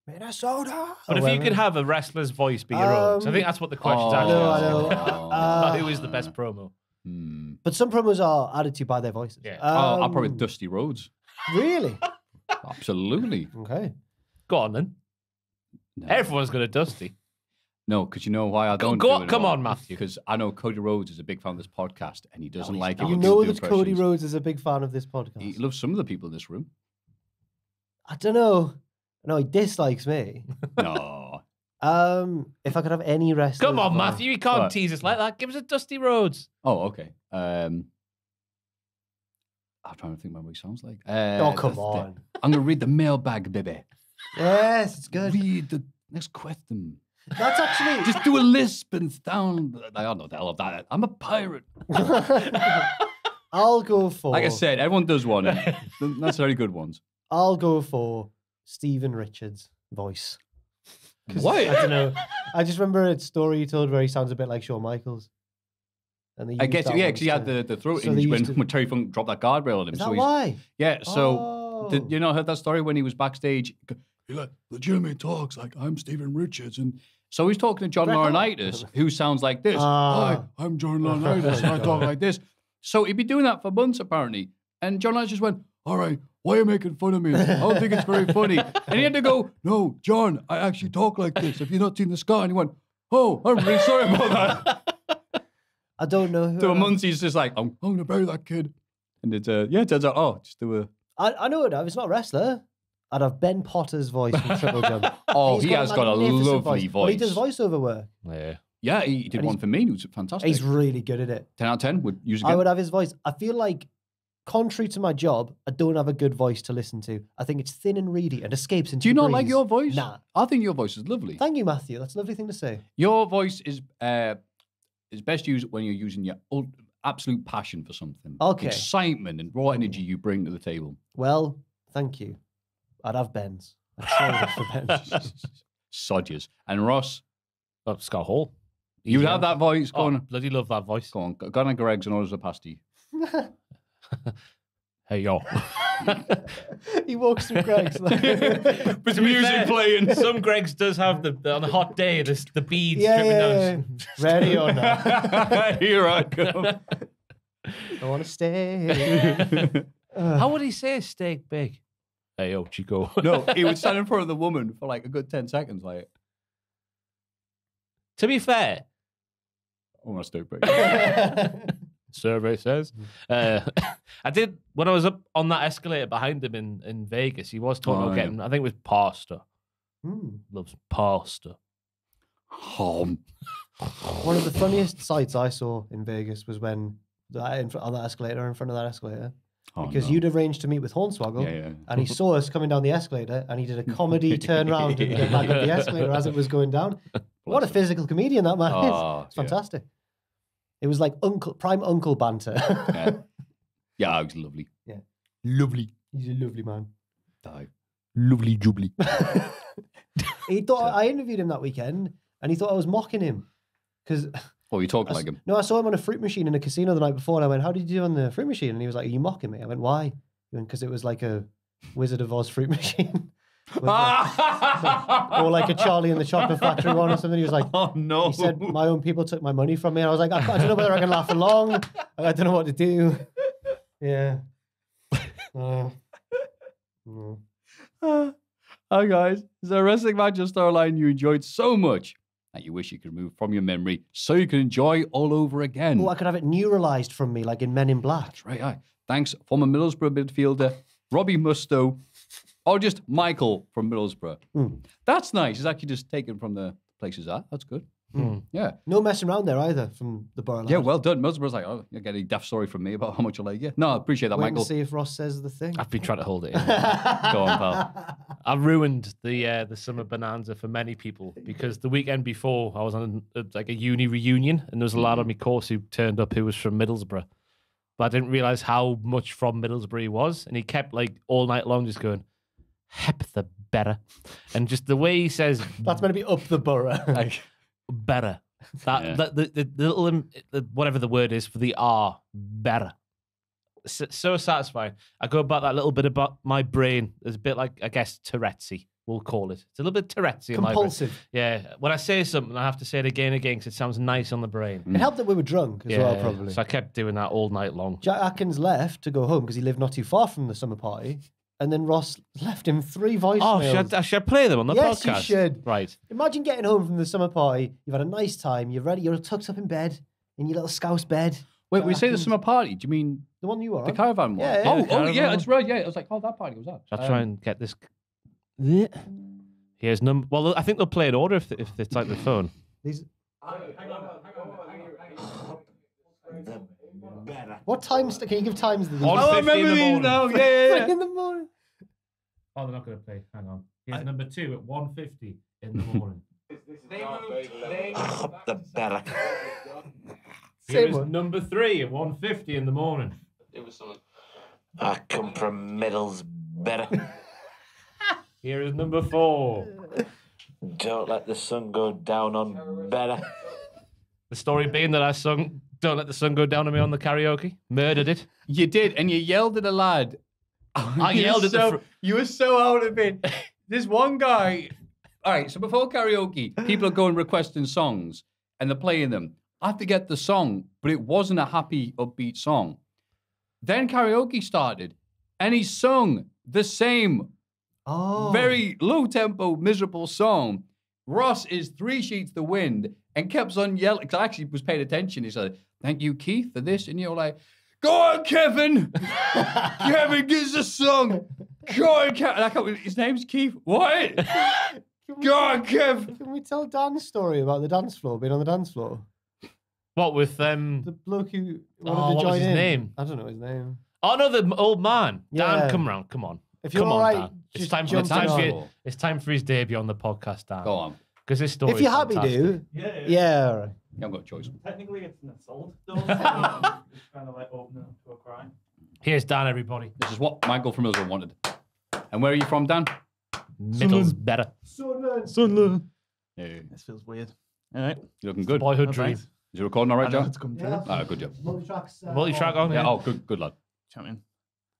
C: Minnesota.
D: But if you could have a wrestler's voice be your own, so I think that's what the question's actually
C: I
D: asking.
C: know.
D: Not who is the best promo?
C: But some promos are added to by their voices.
D: Yeah.
B: I'll probably Dusty Rhodes.
C: Really?
B: Absolutely.
C: Okay.
D: Go on then.
B: No.
D: Everyone's got a Dusty.
B: No, because you know why I don't
D: Go-
B: do it
D: come
B: at all?
D: on, Maffew.
B: Because I know Cody Rhodes is a big fan of this podcast, and he doesn't like it.
C: You
B: when
C: know
B: people do
C: that Cody
B: impressions.
C: Rhodes is a big fan of this podcast.
B: He loves some of the people in this room.
C: I don't know. No, he dislikes me.
B: No.
C: If I could have any wrestler.
D: Come on, Matthew. You can't
B: What?
D: tease us like that. Give us a Dusty Rhodes.
B: Oh, okay. I'm trying to think what he sounds like.
C: Oh, come on.
B: I'm going to read the mailbag, baby.
C: Yes, it's good.
B: Read the next question.
C: That's actually.
B: Just do a lisp and sound. I don't know the hell of that. I'm a pirate.
C: I'll go for.
B: Like I said, everyone does one. Not necessarily good ones.
C: I'll go for Stephen Richards' voice.
B: What?
C: I don't know. I just remember a story he told where he sounds a bit like Shawn Michaels. And they
B: I
C: used
B: guess,
C: that
B: yeah,
C: one
B: because he had
C: to-
B: the throat
C: so they
B: injury
C: used to-
B: when Terry Funk dropped that guardrail on him.
C: Is
B: so
C: that
B: he's,
C: why?
B: Yeah, so
C: Oh.
B: did you know heard that story when he was backstage? He like legitimately talks like I'm Stephen Richards, and so he's talking to John
C: Bret Hart.
B: Laurinaitis, who sounds like this.
C: Ah.
B: Hi, I'm John Laurinaitis, and I talk like this. So he'd be doing that for months apparently, and John Laurinaitis just went, "All right, why are you making fun of me? I don't think it's very funny." And he had to go, "No, John, I actually talk like this. Have you not seen the scar?" And he went, "Oh, I'm really sorry about that."
C: I don't know who.
B: So a month he's just like, I'm going to bury that kid. And it turns out, just do a...
C: I know it. If it's not a wrestler, I'd have Ben Potter's voice from Triple Jump.
B: Oh,
C: He's
B: he has got a
C: magnificent
B: lovely
C: Well, he
B: voice.
C: does voiceover work.
D: Yeah.
B: Yeah, he did
C: And
B: one for me. It was fantastic.
C: He's really good at it.
B: 10 out of 10. Would use
C: I
B: again.
C: would have his voice. I feel like contrary to my job, I don't have a good voice to listen to. I think it's thin and reedy and escapes into
B: Do you
C: the
B: not like
C: breeze.
B: your voice?
C: Nah.
B: I think your voice is lovely.
C: Thank you, Maffew. That's a lovely thing to say.
B: Your voice is best used when you're using your absolute passion for something.
C: Okay.
B: Excitement and raw energy you bring to the table.
C: Well, thank you. I'd have Ben's. I'd trade it for Ben's.
B: Sodgers. And Ross,
D: Scott Hall.
B: you'd
D: Easy
B: have that voice. Go
D: Oh,
B: on.
D: bloody love that voice.
B: Go on. Go on, Greg's and orders a pasty.
D: Hey, yo.
C: He walks through Greg's.
D: With the music playing. Some Greg's does have on a hot day, the beads dripping down.
C: Ready or not?
B: Here I come.
C: I want to stay.
D: How would he say steak big? Hey, yo, Chico.
B: No, he would stand in front of the woman for like a good 10 seconds. Like,
D: To be fair,
B: oh, my stupid.
D: survey says. I did, when I was up on that escalator behind him in Vegas, he was talking about getting, I think it was pasta. Loves pasta.
B: Home.
C: One of the funniest sights I saw in Vegas was when on that escalator, in front of that escalator, because you'd arranged to meet with Hornswoggle, and he saw us coming down the escalator, and he did a comedy turn around and get back up the escalator as it was going down. What a physical comedian that man is! It's fantastic. It was like prime uncle banter.
B: Yeah, it was lovely.
C: Yeah,
B: lovely.
C: He's a lovely man.
B: Lovely jubbly.
C: He thought I interviewed him that weekend, and he thought I was mocking him because.
B: Oh, you talk like him.
C: No, I saw him on a fruit machine in a casino the night before, and I went, "How did you do on the fruit machine?" And he was like, "Are you mocking me?" I went, "Why?" He went, "Because it was like a Wizard of Oz fruit machine." Or like a Charlie and the Chocolate Factory one or something. He was like,
B: "Oh no!"
C: He said, "My own people took my money from me." And I was like, "I don't know whether I can laugh along. I don't know what to do." Yeah.
B: Hi guys, is there a wrestling match or storyline you enjoyed so much that you wish you could remove from your memory so you can enjoy all over again?
C: Oh, I could have it neuralized from me, like in Men in Black.
B: That's right. Aye. Thanks, former Middlesbrough midfielder Robbie Musto, or just Michael from Middlesbrough. That's nice. It's actually just taken from the places that. That's good. Yeah.
C: No messing around there either from the borough.
B: Yeah, well done. Middlesbrough's like, oh, you get a daft story from me about how much I like you. No, I appreciate that,
C: Wait
B: Michael.
C: and see if Ross says the thing.
D: I've been trying to hold it in.
B: Go on, pal.
D: I've ruined the summer bonanza for many people because the weekend before I was on like a uni reunion and there was a lad on my course who turned up who was from Middlesbrough, but I didn't realize how much from Middlesbrough he was, and he kept like all night long just going, "Hep the better," and just the way he says
C: that's meant to be up the borough.
D: better. The little whatever the word is for the R, better. So satisfying. I go about that little bit about my brain. There's a bit like, I guess, Tourette'sy, we'll call it. It's a little bit Tourette'sy.
C: Compulsive.
D: Yeah. When I say something, I have to say it again and again because it sounds nice on the brain.
C: It helped that we were drunk as well, probably.
D: So I kept doing that all night long.
C: Jack Atkins left to go home because he lived not too far from the summer party. And then Ross left him 3 voicemails.
D: Oh, should I play them on the podcast?
C: Yes, you should.
D: Right.
C: Imagine getting home from the summer party. You've had a nice time. You're ready. You're tucked up in bed, in your little scouse bed.
B: Wait, we say the summer party. Do you mean
C: the one you were on?
B: the caravan one?
C: Yeah,
B: Oh, yeah, that's right. Yeah, I was like, oh, that party was that.
D: I'll try and get this. Here's number. Well, I think they'll play in order if it's like the phone.
C: These... What times? Can you give times?
D: Oh, I remember these now.
C: Yeah. 3 in the morning.
E: Oh, they're not going to play. Hang on. Here's number 2 at 1:50 in the morning.
F: The better.
D: Here's number 3 at 1:50 in the morning.
F: I come from Middlesbrough.
D: Here is number 4.
F: Don't let the sun go down on better.
D: The story being that I sung "Don't Let the Sun Go Down on Me" on the karaoke, murdered it.
B: You did, and you yelled at a lad.
D: I yelled at
B: You were so out of it. This one guy. All right, so before karaoke, people are going requesting songs, and they're playing them. I forget the song, but it wasn't a happy, upbeat song. Then karaoke started, and he sung the same very low-tempo, miserable song. Ross is 3 sheets to wind and kept on yelling. Because I actually was paying attention. He said, "Thank you, Keith, for this." And you're like, "Go on, Kevin. Kevin gives a song. Go on, Kevin." His name's Keith. What? Go on, Kev.
C: Can we tell Dan's story about the dance floor, being on the dance floor?
D: What with
C: The bloke who wanted to
D: what
C: join
D: was his
C: in.
D: name?
C: I don't know his name.
D: Oh no, the old man.
C: Yeah.
D: Dan, come round. Come on.
C: If you're
D: come on,
C: all right,
D: Dan. It's
C: just
D: time,
C: jump in.
D: it's time for his debut on the podcast, Dan.
B: Go on.
D: Because this story
C: If you're happy to. Yeah, all right.
B: You haven't got a choice.
E: Technically, it's an assault. Though, so I'm just trying to like open it up to a crime.
D: Here's Dan, everybody.
B: This is what Michael from Millsville wanted. And where are you from, Dan?
D: Middle's better.
C: Sunderland.
B: Yeah.
G: This feels weird. All right.
B: You're looking good.
D: Boyhood
G: Oh,
D: dream.
G: thanks.
B: Is it recording all right,
G: I know
B: John?
G: it's come through.
C: Yeah.
B: Ah, good job.
C: Multi-tracks.
D: Multi-track on,
B: Yeah.
D: yeah.
B: Oh, good lad.
G: Champion.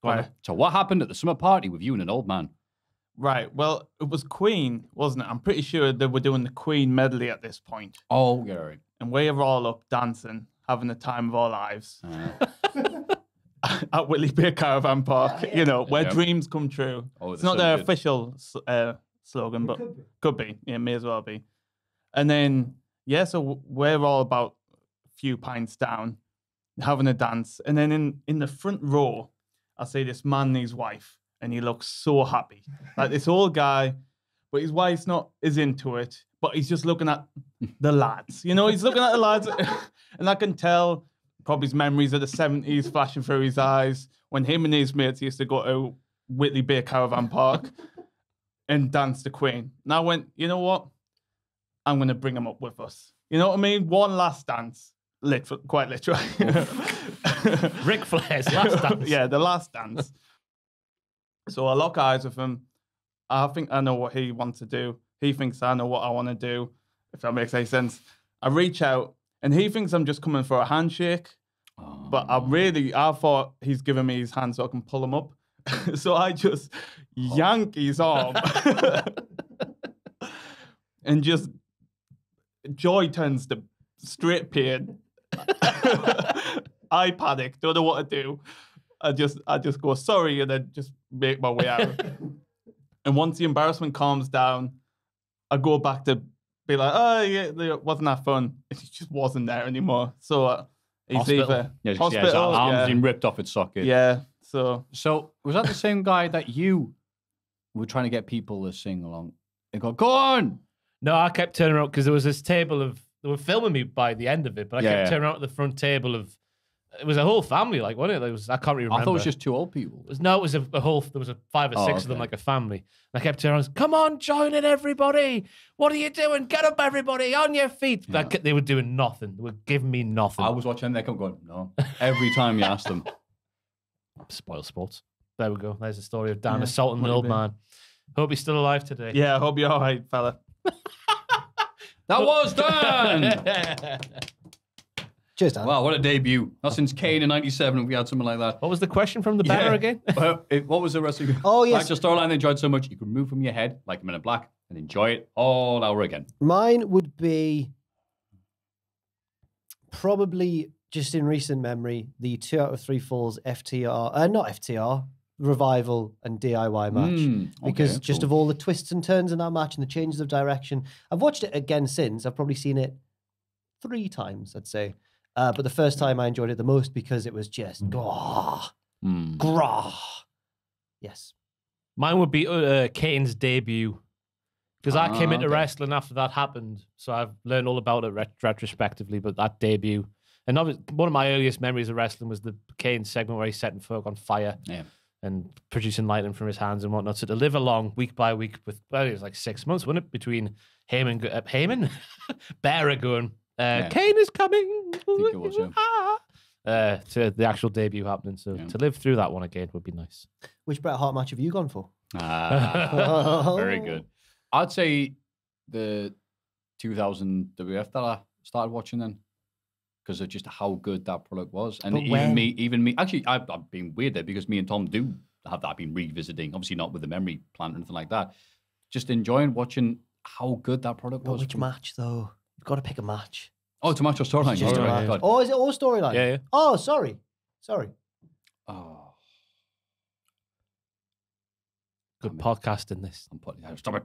B: Right. So what happened at the summer party with you and an old man?
G: Right. Well, it was Queen, wasn't it? I'm pretty sure they were doing the Queen medley at this point.
B: Oh, yeah, right.
G: And we were all up dancing, having the time of our lives at Whitley Bay Caravan Park, where
B: Yeah.
G: dreams come true.
B: Oh,
G: It's
B: they're
G: not
B: so
G: their
B: good.
G: official slogan, but could be. Yeah, may as well be. And then, so we're all about a few pints down, having a dance. And then in the front row, I see this man and his wife, and he looks so happy. Like this old guy, but his wife's not as into it, but he's just looking at the lads. He's looking at the lads, and I can tell probably his memories of the 70s flashing through his eyes when him and his mates used to go to Whitley Bay Caravan Park and dance the Queen. And I went, you know what? I'm going to bring him up with us. You know what I mean? One last dance. Quite literally.
D: Ric Flair's last dance.
G: Yeah, the last dance. So I lock eyes with him. I think I know what he wants to do. He thinks I know what I want to do, if that makes any sense. I reach out, and he thinks I'm just coming for a handshake.
B: Oh.
G: But I thought he's giving me his hand so I can pull him up. So I just yank his arm. And just joy turns to straight pain. I panic, don't know what to do. I just go sorry and then just make my way out. And once the embarrassment calms down, I go back to be like, oh yeah, wasn't that fun? It just wasn't there anymore. So he's
D: Hospital.
G: either
B: his
G: hospital,
B: arm's been ripped off its socket.
G: yeah. So
B: Was that the same guy that you were trying to get people to sing along? They go on!
D: No, I kept turning around because there was this table of, they were filming me by the end of it, but I kept turning around to the front table of, it was a whole family, like, wasn't it? I can't really remember.
B: I thought it was just two old people.
D: It was a whole, there was 5 or 6 of them,
B: okay.
D: like a family. And I kept turning around, come on, join in, everybody. What are you doing? Get up, everybody, on your feet.
B: Yeah.
D: They were doing nothing. They were giving me nothing.
B: I was watching them, they kept going, no. Every time you asked them.
D: Spoil sports. There we go. There's the story of Dan
G: Yeah,
D: assaulting an
G: what
D: old
G: have you
D: man. Hope he's still alive today.
G: yeah, I hope you're all right, fella.
B: That was done!
C: Cheers, Dan.
B: Wow, what a debut. Not since Kane in 97 have we had something like that.
D: What was the question from the banner again?
B: What was the wrestling?
C: Oh, yes.
B: Like the storyline they enjoyed so much, you could remove from your head, like Men in Black, and enjoy it all over again.
C: Mine would be probably just in recent memory, the 2 out of 3 falls FTR, not FTR, Revival and DIY match. Because just of all the twists and turns in that match and the changes of direction, I've watched it again since. I've probably seen it 3 times, I'd say. But the first time I enjoyed it the most because it was just grah. Yes.
D: Mine would be Kane's debut. Because I came into
B: okay.
D: wrestling after that happened. So I've learned all about it retrospectively, but that debut. And one of my earliest memories of wrestling was the Kane segment where he's setting folk on fire.
B: Yeah.
D: And producing lightning from his hands and whatnot. So to live along week by week with, it was like 6 months, wasn't it? Between Heyman, Bearer going, Kane is coming.
B: I think it was,
D: To the actual debut happening. So to live through that one again would be nice.
C: Which Bret Hart match have you gone for?
B: Very good. I'd say the 2000 WF that I started watching then, because of just how good that product was. And
C: But
B: even me, actually, I've been weird there because me and Tom do have that been revisiting, obviously not with the memory plant or anything like that. Just enjoying watching how good that product
C: But
B: was.
C: which match, though? You've got to pick a match.
B: Oh, it's a match or storyline.
C: Just a
B: Oh,
C: match.
B: God.
C: Oh, is it all storyline?
D: Yeah.
C: Oh, sorry.
B: Oh,
D: Good podcasting this.
B: I'm putting, stop it.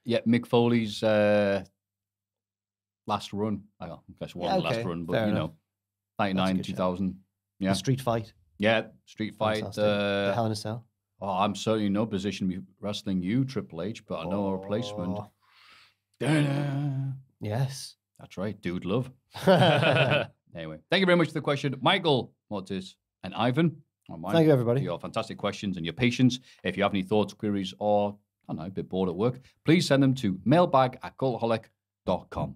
B: Yeah, Mick Foley's last run. I guess it wasn't the last run, but
C: Fair
B: you
C: enough.
B: know, 99,
C: That's a good
B: 2000. Yeah.
C: The street fight.
B: Yeah, street fight.
C: Fantastic. The Hell in a Cell.
B: I'm certainly in no position to be wrestling you, Triple H, but I know a replacement.
C: Oh.
B: Da-da.
C: Yes.
B: That's right, dude love. Anyway, thank you very much for the question. Michael, Mortis, and Ivan.
C: Thank you, everybody.
B: For your fantastic questions and your patience. If you have any thoughts, queries, or, I don't know, a bit bored at work, please send them to mailbag@cultaholic.com.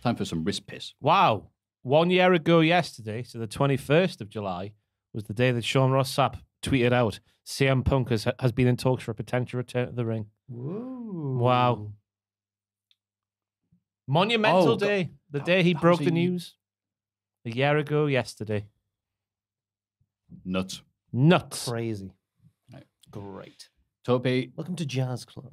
B: Time for some wrist piss.
D: Wow. 1 year ago yesterday, so the 21st of July, was the day that Sean Ross Sapp tweeted out CM Punk has been in talks for a potential return to the ring.
C: Woo.
D: Wow. Monumental day. The day he broke the news. A year ago yesterday.
B: Nuts.
C: Crazy.
B: Right.
C: Great.
B: Toby.
C: Welcome to Jazz Club.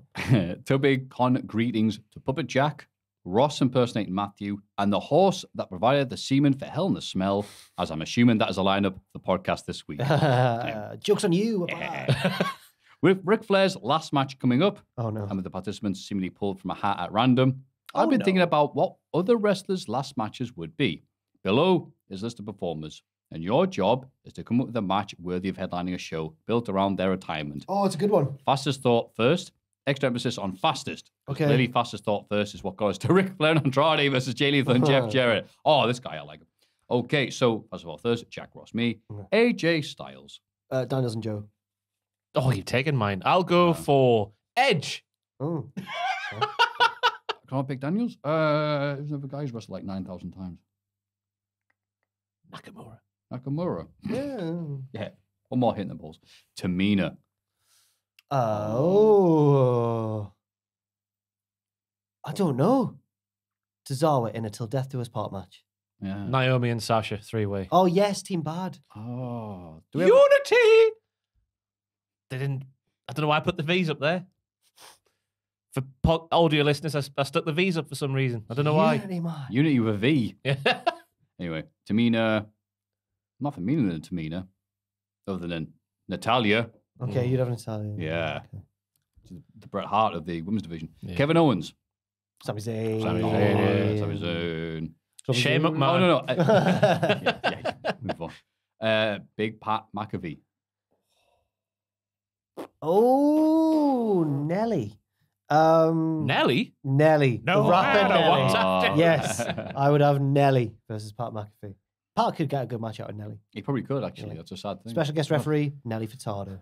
B: Toby Con greetings to Puppet Jack, Ross impersonating Maffew, and the horse that provided the semen for Hell in the Smell, as I'm assuming that is a lineup for the podcast this week.
C: Joke's on you.
B: With Ric Flair's last match coming up,
C: Oh, no.
B: and with the participants seemingly pulled from a hat at random, I've been thinking about what other wrestlers' last matches would be. Below is a list of performers, and your job is to come up with a match worthy of headlining a show built around their retirement.
C: Oh, it's a good one.
B: Fastest thought first. Extra emphasis on fastest.
C: Okay.
B: Clearly, fastest thought first is what got us to Ric Flair and Andrade versus Jay Lethal and Jeff Jarrett. Oh, this guy, I like him. Okay, so first of all, first, Jack Ross, me. AJ Styles.
C: Daniels and Joe.
D: Oh, you've taken mine. I'll go for Edge.
C: Oh.
B: Can I pick Daniels? Who's another guy who's wrestled like 9,000 times? Nakamura. Yeah. One more hit in the balls. Tamina.
C: Oh. I don't know. Tazawa in a Till Death Do Us Part match.
B: Yeah.
D: Naomi and Sasha, 3-way.
C: Oh, yes, Team Bad.
B: Oh.
D: Unity! They didn't... I don't know why I put the V's up there. For audio listeners, I stuck the V's up for some reason. I don't know why.
B: Unity with a V.
D: Yeah.
B: Anyway, Tamina. Nothing meaner than Tamina, other than Natalya.
C: Okay, you'd have Natalya.
B: Yeah.
C: Okay.
B: The Bret Hart of the women's division.
D: Yeah.
B: Kevin Owens.
C: Sami Zayn.
B: Sami Zayn.
D: Shane McMahon.
B: Oh, no. Yeah. Move on. Big Pat McAfee.
C: Oh, Nelly.
D: Nelly?
C: Nelly.
D: No,
C: The rapper Nelly.
D: Nelly.
C: Yes, I would have Nelly versus Pat McAfee. Pat could get a good match out of Nelly.
B: He probably could, actually.
C: Yeah.
B: That's a sad thing.
C: Special guest referee, Nelly Furtado.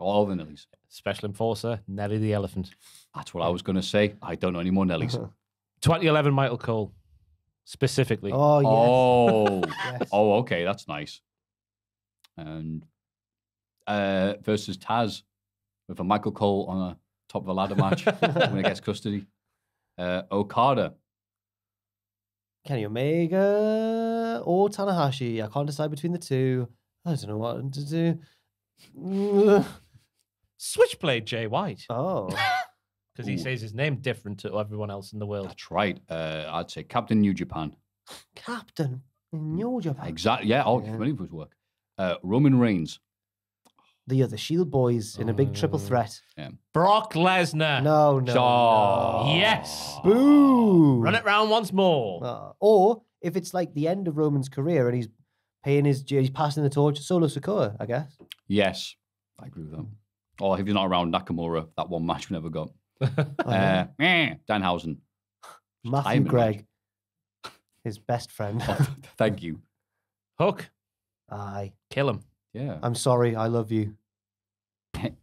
B: All the Nellies.
D: Special enforcer, Nelly the Elephant.
B: That's what I was going to say. I don't know any more Nellies.
D: 2011 Michael Cole, specifically.
C: Oh, yes.
B: Oh.
C: Yes.
B: Oh, okay. That's nice. And versus Taz with a Michael Cole on a top of a ladder match when he gets custody. Okada.
C: Kenny Omega or Tanahashi. I can't decide between the two. I don't know what to do.
D: Switchblade Jay White.
C: Oh.
D: Because he says his name different to everyone else in the world.
B: That's right. I'd say Captain New Japan.
C: Captain in New Japan.
B: Exactly. Yeah. Oh,
C: Yeah.
B: many of his work. Roman Reigns.
C: The other Shield boys in a big triple threat.
D: Brock Lesnar.
C: No.
B: Oh.
D: Yes.
C: Boo.
D: Run it round once more.
C: Or if it's like the end of Roman's career and he's passing the torch to Solo Sikoa, I guess.
B: Yes. I agree with that. Or if he's not around, Nakamura, that one match we never got. Danhausen.
C: Matthew Gregg, his best friend.
B: Thank you.
D: Hook.
C: Aye.
D: Kill him.
B: Yeah.
C: I'm sorry, I love you.
B: Tony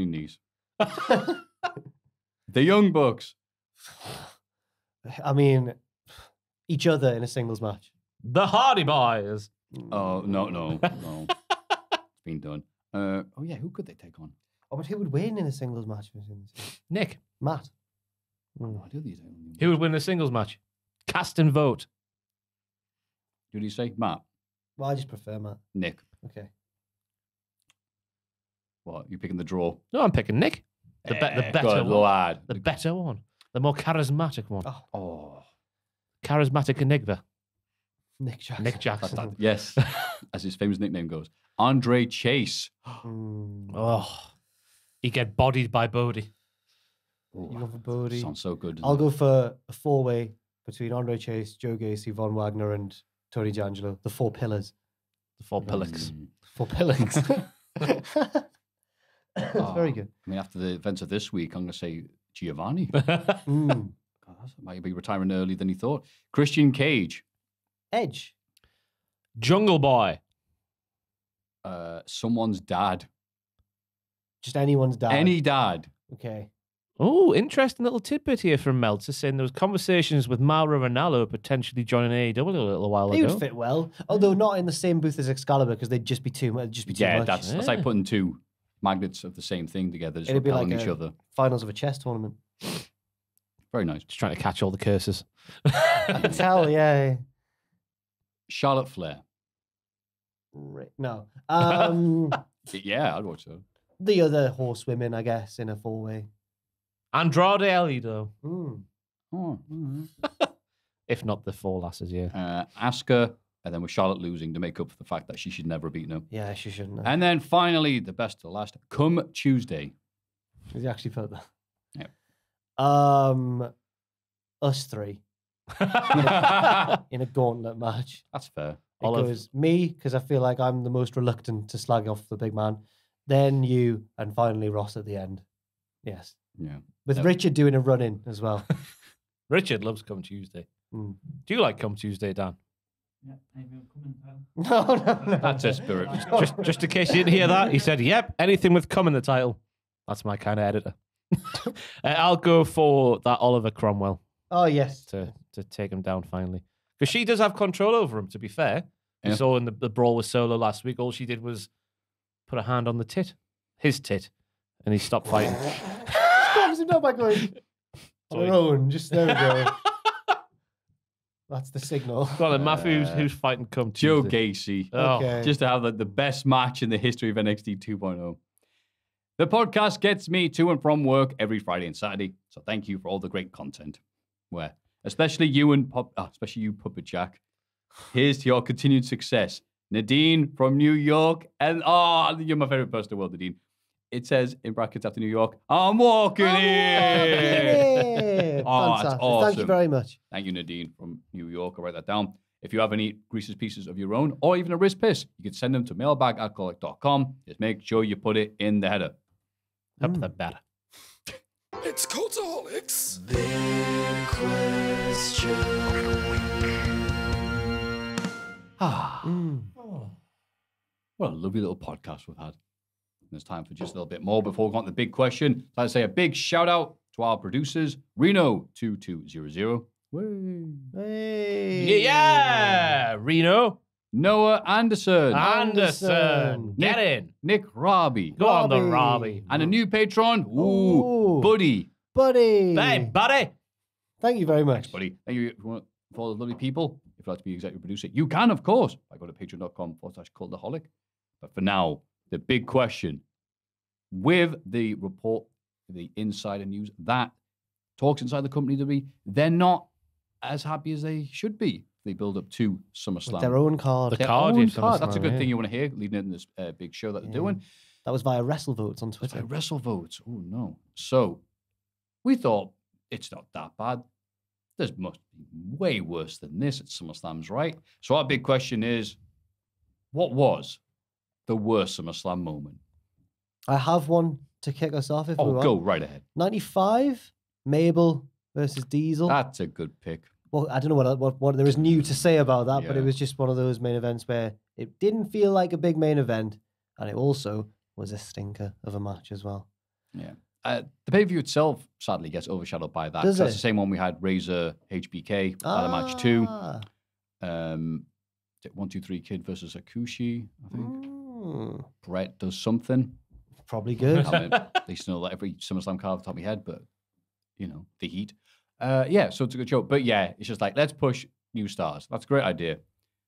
B: Nese. The Young Bucks.
C: I mean, each other in a singles match.
D: The Hardy Boys.
B: Oh, no. It's been done. Oh, yeah, who could they take on?
C: Oh, but who would win in a singles match?
D: Nick.
C: Matt.
B: No idea these.
D: Who would win a singles match? Cast and vote.
B: Did he say Matt?
C: Well, I just prefer Matt.
B: Nick.
C: Okay.
B: What? You picking the draw?
D: No, I'm picking Nick. The better
B: Good
D: one.
B: lad.
D: The better one. The more charismatic one.
B: Oh.
D: Charismatic Enigma.
C: Nick Jackson.
D: Nick Jackson.
B: Yes. As his famous nickname goes. Andre Chase.
D: Oh. He get bodied by Bodie.
C: You go for Bodie.
B: Sounds so good.
C: I'll go for a four-way between Andre Chase, Joe Gacy, Von Wagner, and Tony D'Angelo. The four pillars.
D: The four pillars.
C: Four pillars. It's very good.
B: I mean, after the events of this week, I'm going to say Giovanni.
C: Mm.
B: God, that might be retiring earlier than he thought. Christian Cage.
C: Edge.
D: Jungle Boy.
B: Someone's dad.
C: Just anyone's dad.
B: Any dad.
C: Okay.
D: Oh, interesting little tidbit here from Meltzer saying there was conversations with Mauro Ranallo potentially joining AEW a little while
C: He
D: ago.
C: would fit well, although not in the same booth as Excalibur because they'd just be too much.
B: Yeah,
C: much.
B: that's like putting two magnets of the same thing together, just
C: It'd be
B: repelling
C: like
B: each other.
C: finals of a chess tournament.
B: Very nice.
D: Just trying to catch all the curses.
C: I can tell, yeah.
B: Charlotte Flair.
C: No.
B: Yeah, I'd watch that.
C: The other horsewomen, I guess, in a 4-way.
D: Andrade El though.
C: Mm.
B: Oh, all
D: If not the 4 lasses, yeah.
B: right. Asuka, and then with Charlotte losing to make up for the fact that she should never have beaten her.
C: Yeah, she shouldn't have.
B: And then finally, the best to last, come Tuesday.
C: Did you actually put that?
B: Yep.
C: Us three
B: That's
C: in a gauntlet match.
B: fair.
C: It goes me, because I feel like I'm the most reluctant to slag off the big man. Then you, and finally Ross at the end. Yes.
B: Yeah.
C: With Richard doing a run-in as well.
D: Richard loves Come Tuesday.
C: Mm.
D: Do you like Come Tuesday, Dan?
E: Yeah, maybe I'm coming.
C: No.
B: That's a spirit.
D: Just in case you didn't hear that, he said, yep, anything with come in the title. That's my kind of editor. I'll go for that Oliver Cromwell
C: Oh, yes.
D: to take him down finally. Because she does have control over him, to be fair.
B: Yeah.
D: We saw in the brawl with Solo last week, all she did was put a hand on the tit. His tit. And he stopped fighting.
C: Stops him down by going on her own. Just there we go. That's the signal.
D: Go on then, Maffew, who's fighting Come
B: Joe
D: Tuesday?
B: Gacy.
D: Oh,
C: Okay.
B: Just to have the best match in the history of NXT 2.0. The podcast gets me to and from work every Friday and Saturday, so thank you for all the great content. Where, especially you especially you, Puppet Jack. Here's to your continued success. Nadine from New York, and you're my favorite person in the world, Nadine. It says in brackets after New York, I'm walking here. Oh, that's
C: Fantastic.
B: awesome.
C: Thank you very much.
B: Thank you, Nadine from New York. I'll write that down. If you have any Reese's Pieces of your own, or even a wrist piss, you can send them to mailbag@cultaholic.com. Just make sure you put it in the header.
D: up the batter.
F: It's Cultaholics.
B: What a lovely little podcast we've had. And it's time for just a little bit more before we go on to the big question. So I'd say a big shout out to our producers, Reno2200.
C: Hey.
D: Yeah, Reno.
B: Noah Anderson.
D: Anderson. Get in.
B: Nick Robbie.
D: Go on, the
C: Robbie.
D: Robbie.
B: And a new patron,
C: Ooh.
B: Buddy.
C: Buddy.
D: Hey, buddy.
C: Thank you very much.
B: Buddy. Thank you for all the lovely people. If you'd like to be executive producer, you can, of course, by go to patreon.com/cultaholic. But for now, the big question with the report, the insider news that talks inside the company, they're not as happy as they should be. They build up to SummerSlam.
C: With their own card.
D: The
B: Their
D: card,
B: own
D: yes,
B: card. That's a
D: SummerSlam,
B: good
D: yeah.
B: thing you want to hear leading in this big show that they're doing.
C: That was via WrestleVotes on
B: It's
C: Twitter.
B: like wrestle votes. Oh no! So we thought it's not that bad. There's must be way worse than this at SummerSlams, right? So our big question is, what was the worst SummerSlam moment?
C: I have one to kick us off if we want.
B: Go right ahead.
C: 95, Mabel versus Diesel.
B: That's a good pick.
C: Well, I don't know what there is new to say about that, but it
B: Yeah.
C: was just one of those main events where it didn't feel like a big main event, and it also was a stinker of a match as well.
B: Yeah. The pay-per-view itself sadly gets overshadowed by that.
C: Does
B: That's
C: it?
B: the same one we had Razor HBK at a match 2.
C: Ah.
B: 1-2-3 Kid versus Akushi, I think.
C: Mm,
B: Brett does something.
C: probably good.
B: I mean, at least know like every SummerSlam card off the top of my head, but you know, the heat. Yeah, so it's a good show. But yeah, it's just like, let's push new stars. That's a great idea.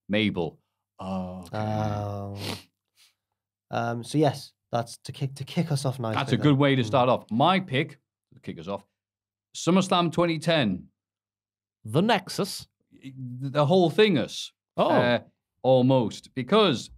B: Mabel. Oh, okay.
C: So yes, that's to kick us off nicely.
B: That's a
C: then.
B: good way to start off. My pick, to kick us off, SummerSlam 2010.
D: The Nexus.
B: The whole thingus.
D: Oh.
B: Almost. Because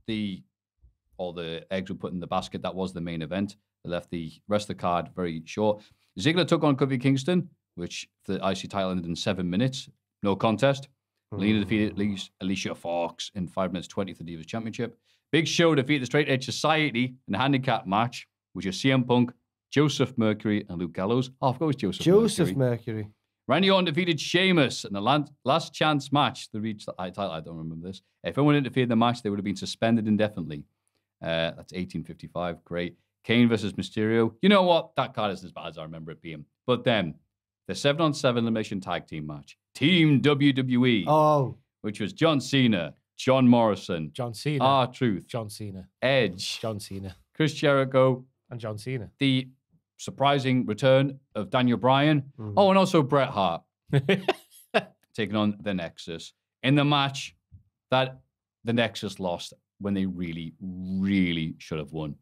B: all the eggs were put in the basket, that was the main event. They left the rest of the card very short. Ziggler took on Kofi Kingston, which the IC title ended in 7 minutes. No contest. Lena defeated Alicia Fox in 5 minutes 20 for the Divas Championship. Big Show defeated the Straight Edge Society in a handicap match. which is CM Punk, Joseph Mercury, and Luke Gallows. Oh, I forgot it was Joseph
C: Joseph
B: Mercury.
C: Mercury.
B: Randy Orton defeated Sheamus in the last chance match to reach the title. I don't remember this. If anyone interfered in the match, they would have been suspended indefinitely. That's 1855. Great. Kane versus Mysterio. You know what? That card isn't as bad as I remember it being. But then, the 7-on-7 elimination tag team match. Team WWE.
C: Oh.
B: Which was John Cena, John Morrison,
D: John Cena.
B: R-Truth,
D: John Cena.
B: Edge,
D: John Cena.
B: Chris Jericho,
D: And John Cena.
B: the surprising return of Daniel Bryan. Oh, and also Bret Hart taking on the Nexus in the match that the Nexus lost when they really, really should have won.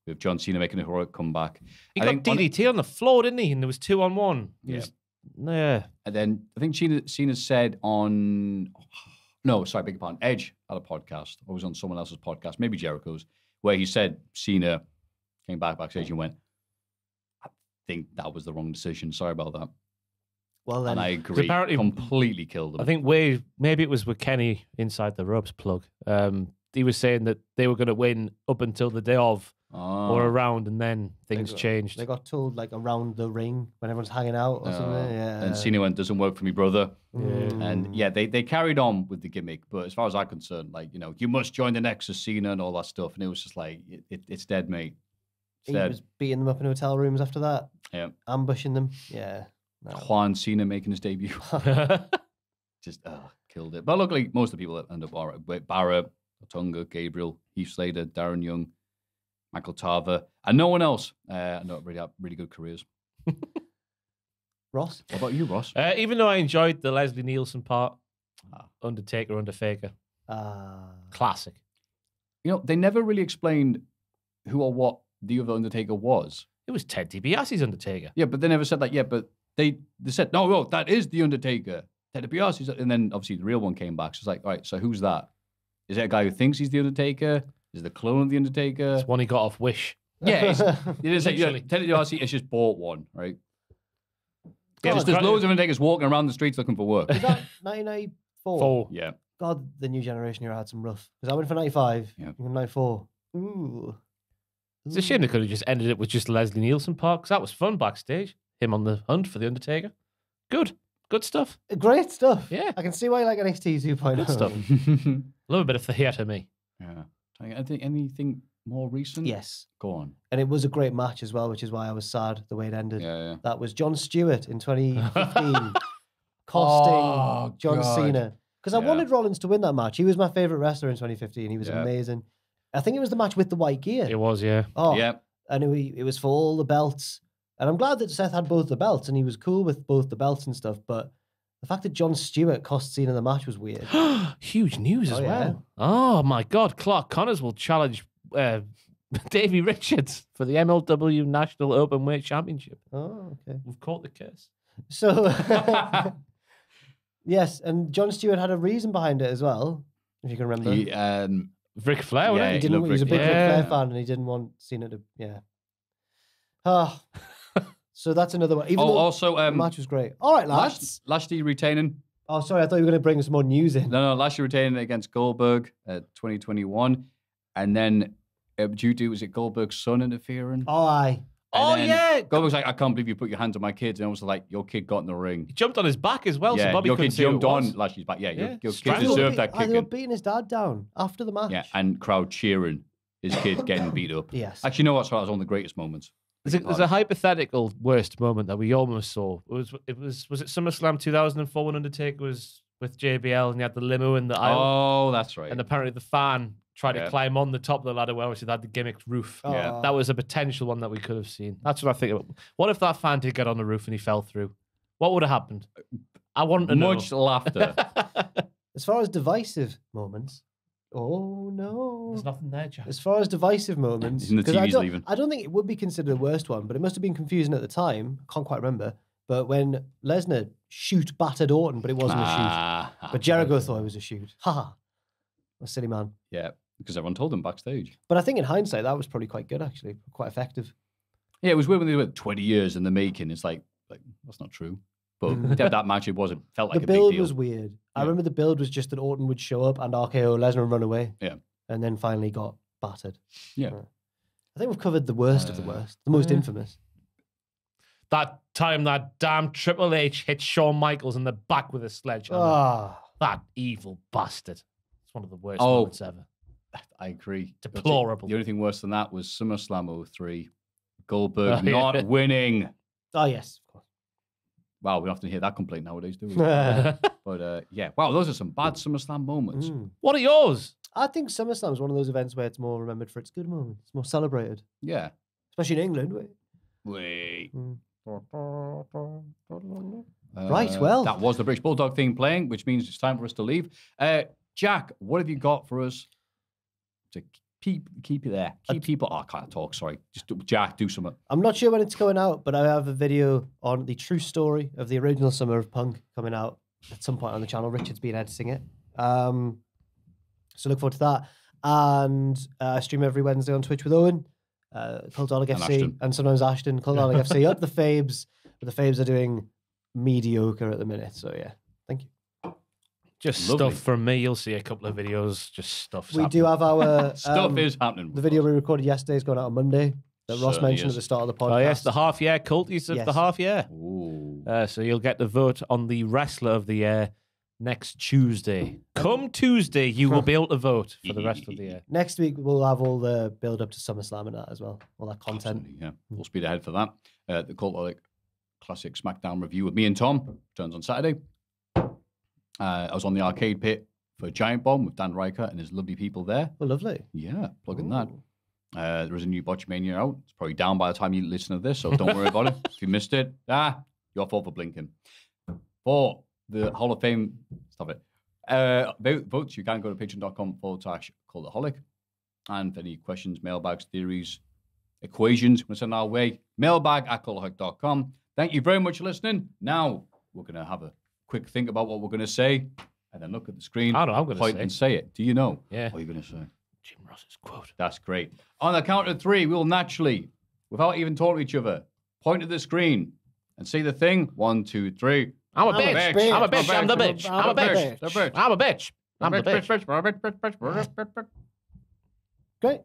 B: With John Cena making a heroic comeback.
D: He got DDT on the floor, didn't he? And there was 2-on-1.
B: Yeah. And then I think Cena said on... No, sorry, beg your pardon. Edge had a podcast. Or was on someone else's podcast, maybe Jericho's, where he said Cena came backstage and went, I think that was the wrong decision. Sorry about that.
C: Well, then.
B: And I agree.
D: Apparently,
B: completely killed him.
D: I think maybe it was with Kenny inside the ropes plug. He was saying that they were going to win up until the day of or around, and then things changed.
C: They got told like around the ring when everyone's hanging out or something. Yeah.
B: And Cena went, doesn't work for me, brother.
C: Mm.
B: And yeah, they carried on with the gimmick, but as far as I'm concerned, like, you know, you must join the Nexus, Cena, and all that stuff. And it was just like, it's dead, mate. It's
C: He
B: dead.
C: was beating them up in hotel rooms after that.
B: Yeah.
C: Ambushing them. Yeah. No.
B: Juan Cena making his debut. Just killed it. But luckily, most of the people that end up all right. Barrett, Otunga, Gabriel, Heath Slater, Darren Young, Michael Tarver, and no one else. No, really good careers.
C: Ross?
B: What about you, Ross?
D: Even though I enjoyed the Leslie Nielsen part, Undertaker, classic.
B: You know, they never really explained who or what the other Undertaker was.
D: It was Ted DiBiase's Undertaker.
B: Yeah, but they never said that. Yeah, but they said, no, that is the Undertaker. Ted DiBiase's, and then obviously the real one came back. So it's like, all right, so who's that? Is it a guy who thinks he's the Undertaker? Is it the clone of the Undertaker?
D: It's one he got off Wish.
B: Yeah, you didn't say
D: Literally.
B: Ted DiBiase has just bought one, right?
C: God,
B: Just there's loads of Undertakers walking around the streets looking for work.
C: Was that 1994?
D: 4.
B: Yeah.
C: God, the new generation here had some rough. Because I went for 95.
B: Yeah.
C: You went 94. Ooh.
D: It's a shame they could have just ended it with just Leslie Nielsen part, because that was fun backstage. Him on the hunt for the Undertaker. Good stuff.
C: Great stuff.
D: Yeah.
C: I can see why you like NXT 2.0.
D: Good stuff. Love a bit of theatre, me.
B: Yeah. I think anything more recent?
C: Yes.
B: Go on.
C: And it was a great match as well, which is why I was sad the way it ended.
B: Yeah.
C: That was Jon Stewart in 2015 costing John
B: God.
C: Cena. Because I wanted Rollins to win that match. He was my favourite wrestler in 2015. He was amazing. I think it was the match with the white gear.
D: It was, yeah.
C: Oh,
B: Yeah.
C: And it was for all the belts. And I'm glad that Seth had both the belts and he was cool with both the belts and stuff. But the fact that Jon Stewart cost Cena the match was weird.
D: Huge news as
C: Oh, yeah.
D: well. Oh, my God. Clark Connors will challenge Davey Richards for the MLW National Openweight Championship.
C: Oh, okay.
D: We've caught the curse.
C: So, yes, and Jon Stewart had a reason behind it as well, if you can remember.
B: He,
D: Ric Flair, wasn't
B: Yeah,
D: it?
C: He didn't. He was a big Ric
D: Yeah.
C: Flair fan, and he didn't want Cena to. Yeah. Ah. So that's another one. Even though
B: also,
C: the match was great. All right, lads.
B: Lashley retaining.
C: Oh, sorry, I thought you were going to bring some more news in.
B: No, Lashley retaining against Goldberg 2021. And then due to, was it Goldberg's son interfering?
C: Oh, aye.
B: And then Goldberg's like, I can't believe you put your hands on my kids. And I was like, your kid got in the ring.
D: He jumped on his back as well, so
B: Yeah,
D: Bobby
B: your
D: couldn't
B: kid
D: see who
B: jumped
D: it
B: on
D: was.
B: Lashley's back. Yeah,
D: Yeah,
B: your kid
D: strangled.
B: deserved that
C: They were
B: kicking.
C: beating his dad down after the match.
B: Yeah, and crowd cheering his kid getting beat up.
C: Yes.
B: Actually, you know what? So that was one of the greatest moments.
D: There's a hypothetical worst moment that we almost saw. Was it SummerSlam 2004 when Undertaker was with JBL and he had the limo in the aisle?
B: Oh, that's right.
D: And apparently the fan tried to
B: Yeah.
D: climb on the top of the ladder where obviously they had the gimmicked roof.
B: Yeah.
D: That was a potential one that we could have seen. That's what I think about. What if that fan did get on the roof and he fell through? What would have happened? I want to know.
B: Much laughter.
C: As far as divisive moments, oh no.
D: There's nothing there, Jack.
C: As far as divisive moments,
B: Isn't the
C: 'cause
B: TV's leaving?
C: I don't think it would be considered the worst one, but it must have been confusing at the time. Can't quite remember. But when Lesnar battered Orton, but it wasn't a shoot. But Jericho thought it was a shoot. Haha. A silly man.
B: Yeah, because everyone told him backstage.
C: But I think in hindsight, that was probably quite good, actually. Quite effective.
B: Yeah, it was weird when they were 20 years in the making. It's like that's not true. But that match, felt like
C: the
B: a big
C: build
B: deal.
C: was weird. I
B: Yeah.
C: remember the build was just that Orton would show up and RKO Lesnar and run away.
B: Yeah.
C: And then finally got battered.
B: Yeah.
C: I think we've covered the worst of the worst, the most infamous.
D: That time that damn Triple H hit Shawn Michaels in the back with a sledgehammer. That evil bastard. It's one of the worst moments ever.
B: I agree.
D: Deplorable.
B: The only thing worse than that was SummerSlam 03. Goldberg not winning.
C: Oh, yes, of course.
B: Wow, we often hear that complaint nowadays, do we? But yeah, wow, those are some bad SummerSlam moments.
D: What are yours?
C: I think SummerSlam is one of those events where it's more remembered for its good moments. It's more celebrated.
B: Yeah.
C: Especially in England.
B: Wait.
C: Right, well.
B: That was the British Bulldog theme playing, which means it's time for us to leave. Jack, what have you got for us to keep you there? Keep people... Oh, I can't talk, sorry. Jack, do something.
C: I'm not sure when it's going out, but I have a video on the true story of the original Summer of Punk coming out at some point on the channel. Richard's been editing it. So look forward to that. And I stream every Wednesday on Twitch with Owen, Cultaholic FC,
B: Ashton.
C: and sometimes Ashton, Cultaholic FC. Up the Fabes, but the Fabes are doing mediocre at the minute. So yeah, thank you.
D: Just
B: Lovely.
D: stuff from me. You'll see a couple of videos. Just stuff.
C: We do have our
B: Stuff is happening.
C: the video we recorded yesterday is going out on Monday that Ross
B: Certainly
C: mentioned
B: is.
C: at the start of the podcast.
D: Oh yes, the half year Culties of
C: Yes.
D: the half year.
B: Ooh.
D: So you'll get the vote on the wrestler of the year next Tuesday. Come Tuesday, you will be able to vote for the rest of the year.
C: Next week we'll have all the build up to SummerSlam and that as well, all that content.
B: Absolutely, yeah. Full speed ahead for that. The Cultaholic Classic SmackDown review with me and Tom returns on Saturday. I was on the arcade pit for Giant Bomb with Dan Riker and his lovely people there.
C: Oh, lovely.
B: Yeah, plugging that. There is a new Botchmania out. It's probably down by the time you listen to this, so don't worry about it. If you missed it, your fault for blinking. For the Hall of Fame, stop it. Votes, you can go to patreon.com/Cultaholic. And for any questions, mailbags, theories, equations, you want to send our way, mailbag@cultaholic.com. Thank you very much for listening. Now, we're going to have a quick think about what we're going to say, and then look at the screen,
D: I know what I'm going
B: point
D: to say.
B: and say it. Do you know
D: Yeah.
B: what are you going to say?
D: Jim Ross's quote.
B: That's great. On the count of three, we'll naturally, without even talking to each other, point at the screen and say the thing. 1, 2, 3.
D: I'm a bitch. I'm a bitch. I'm the bitch. I'm a bitch. I'm a bitch. I'm the bitch.
C: Great.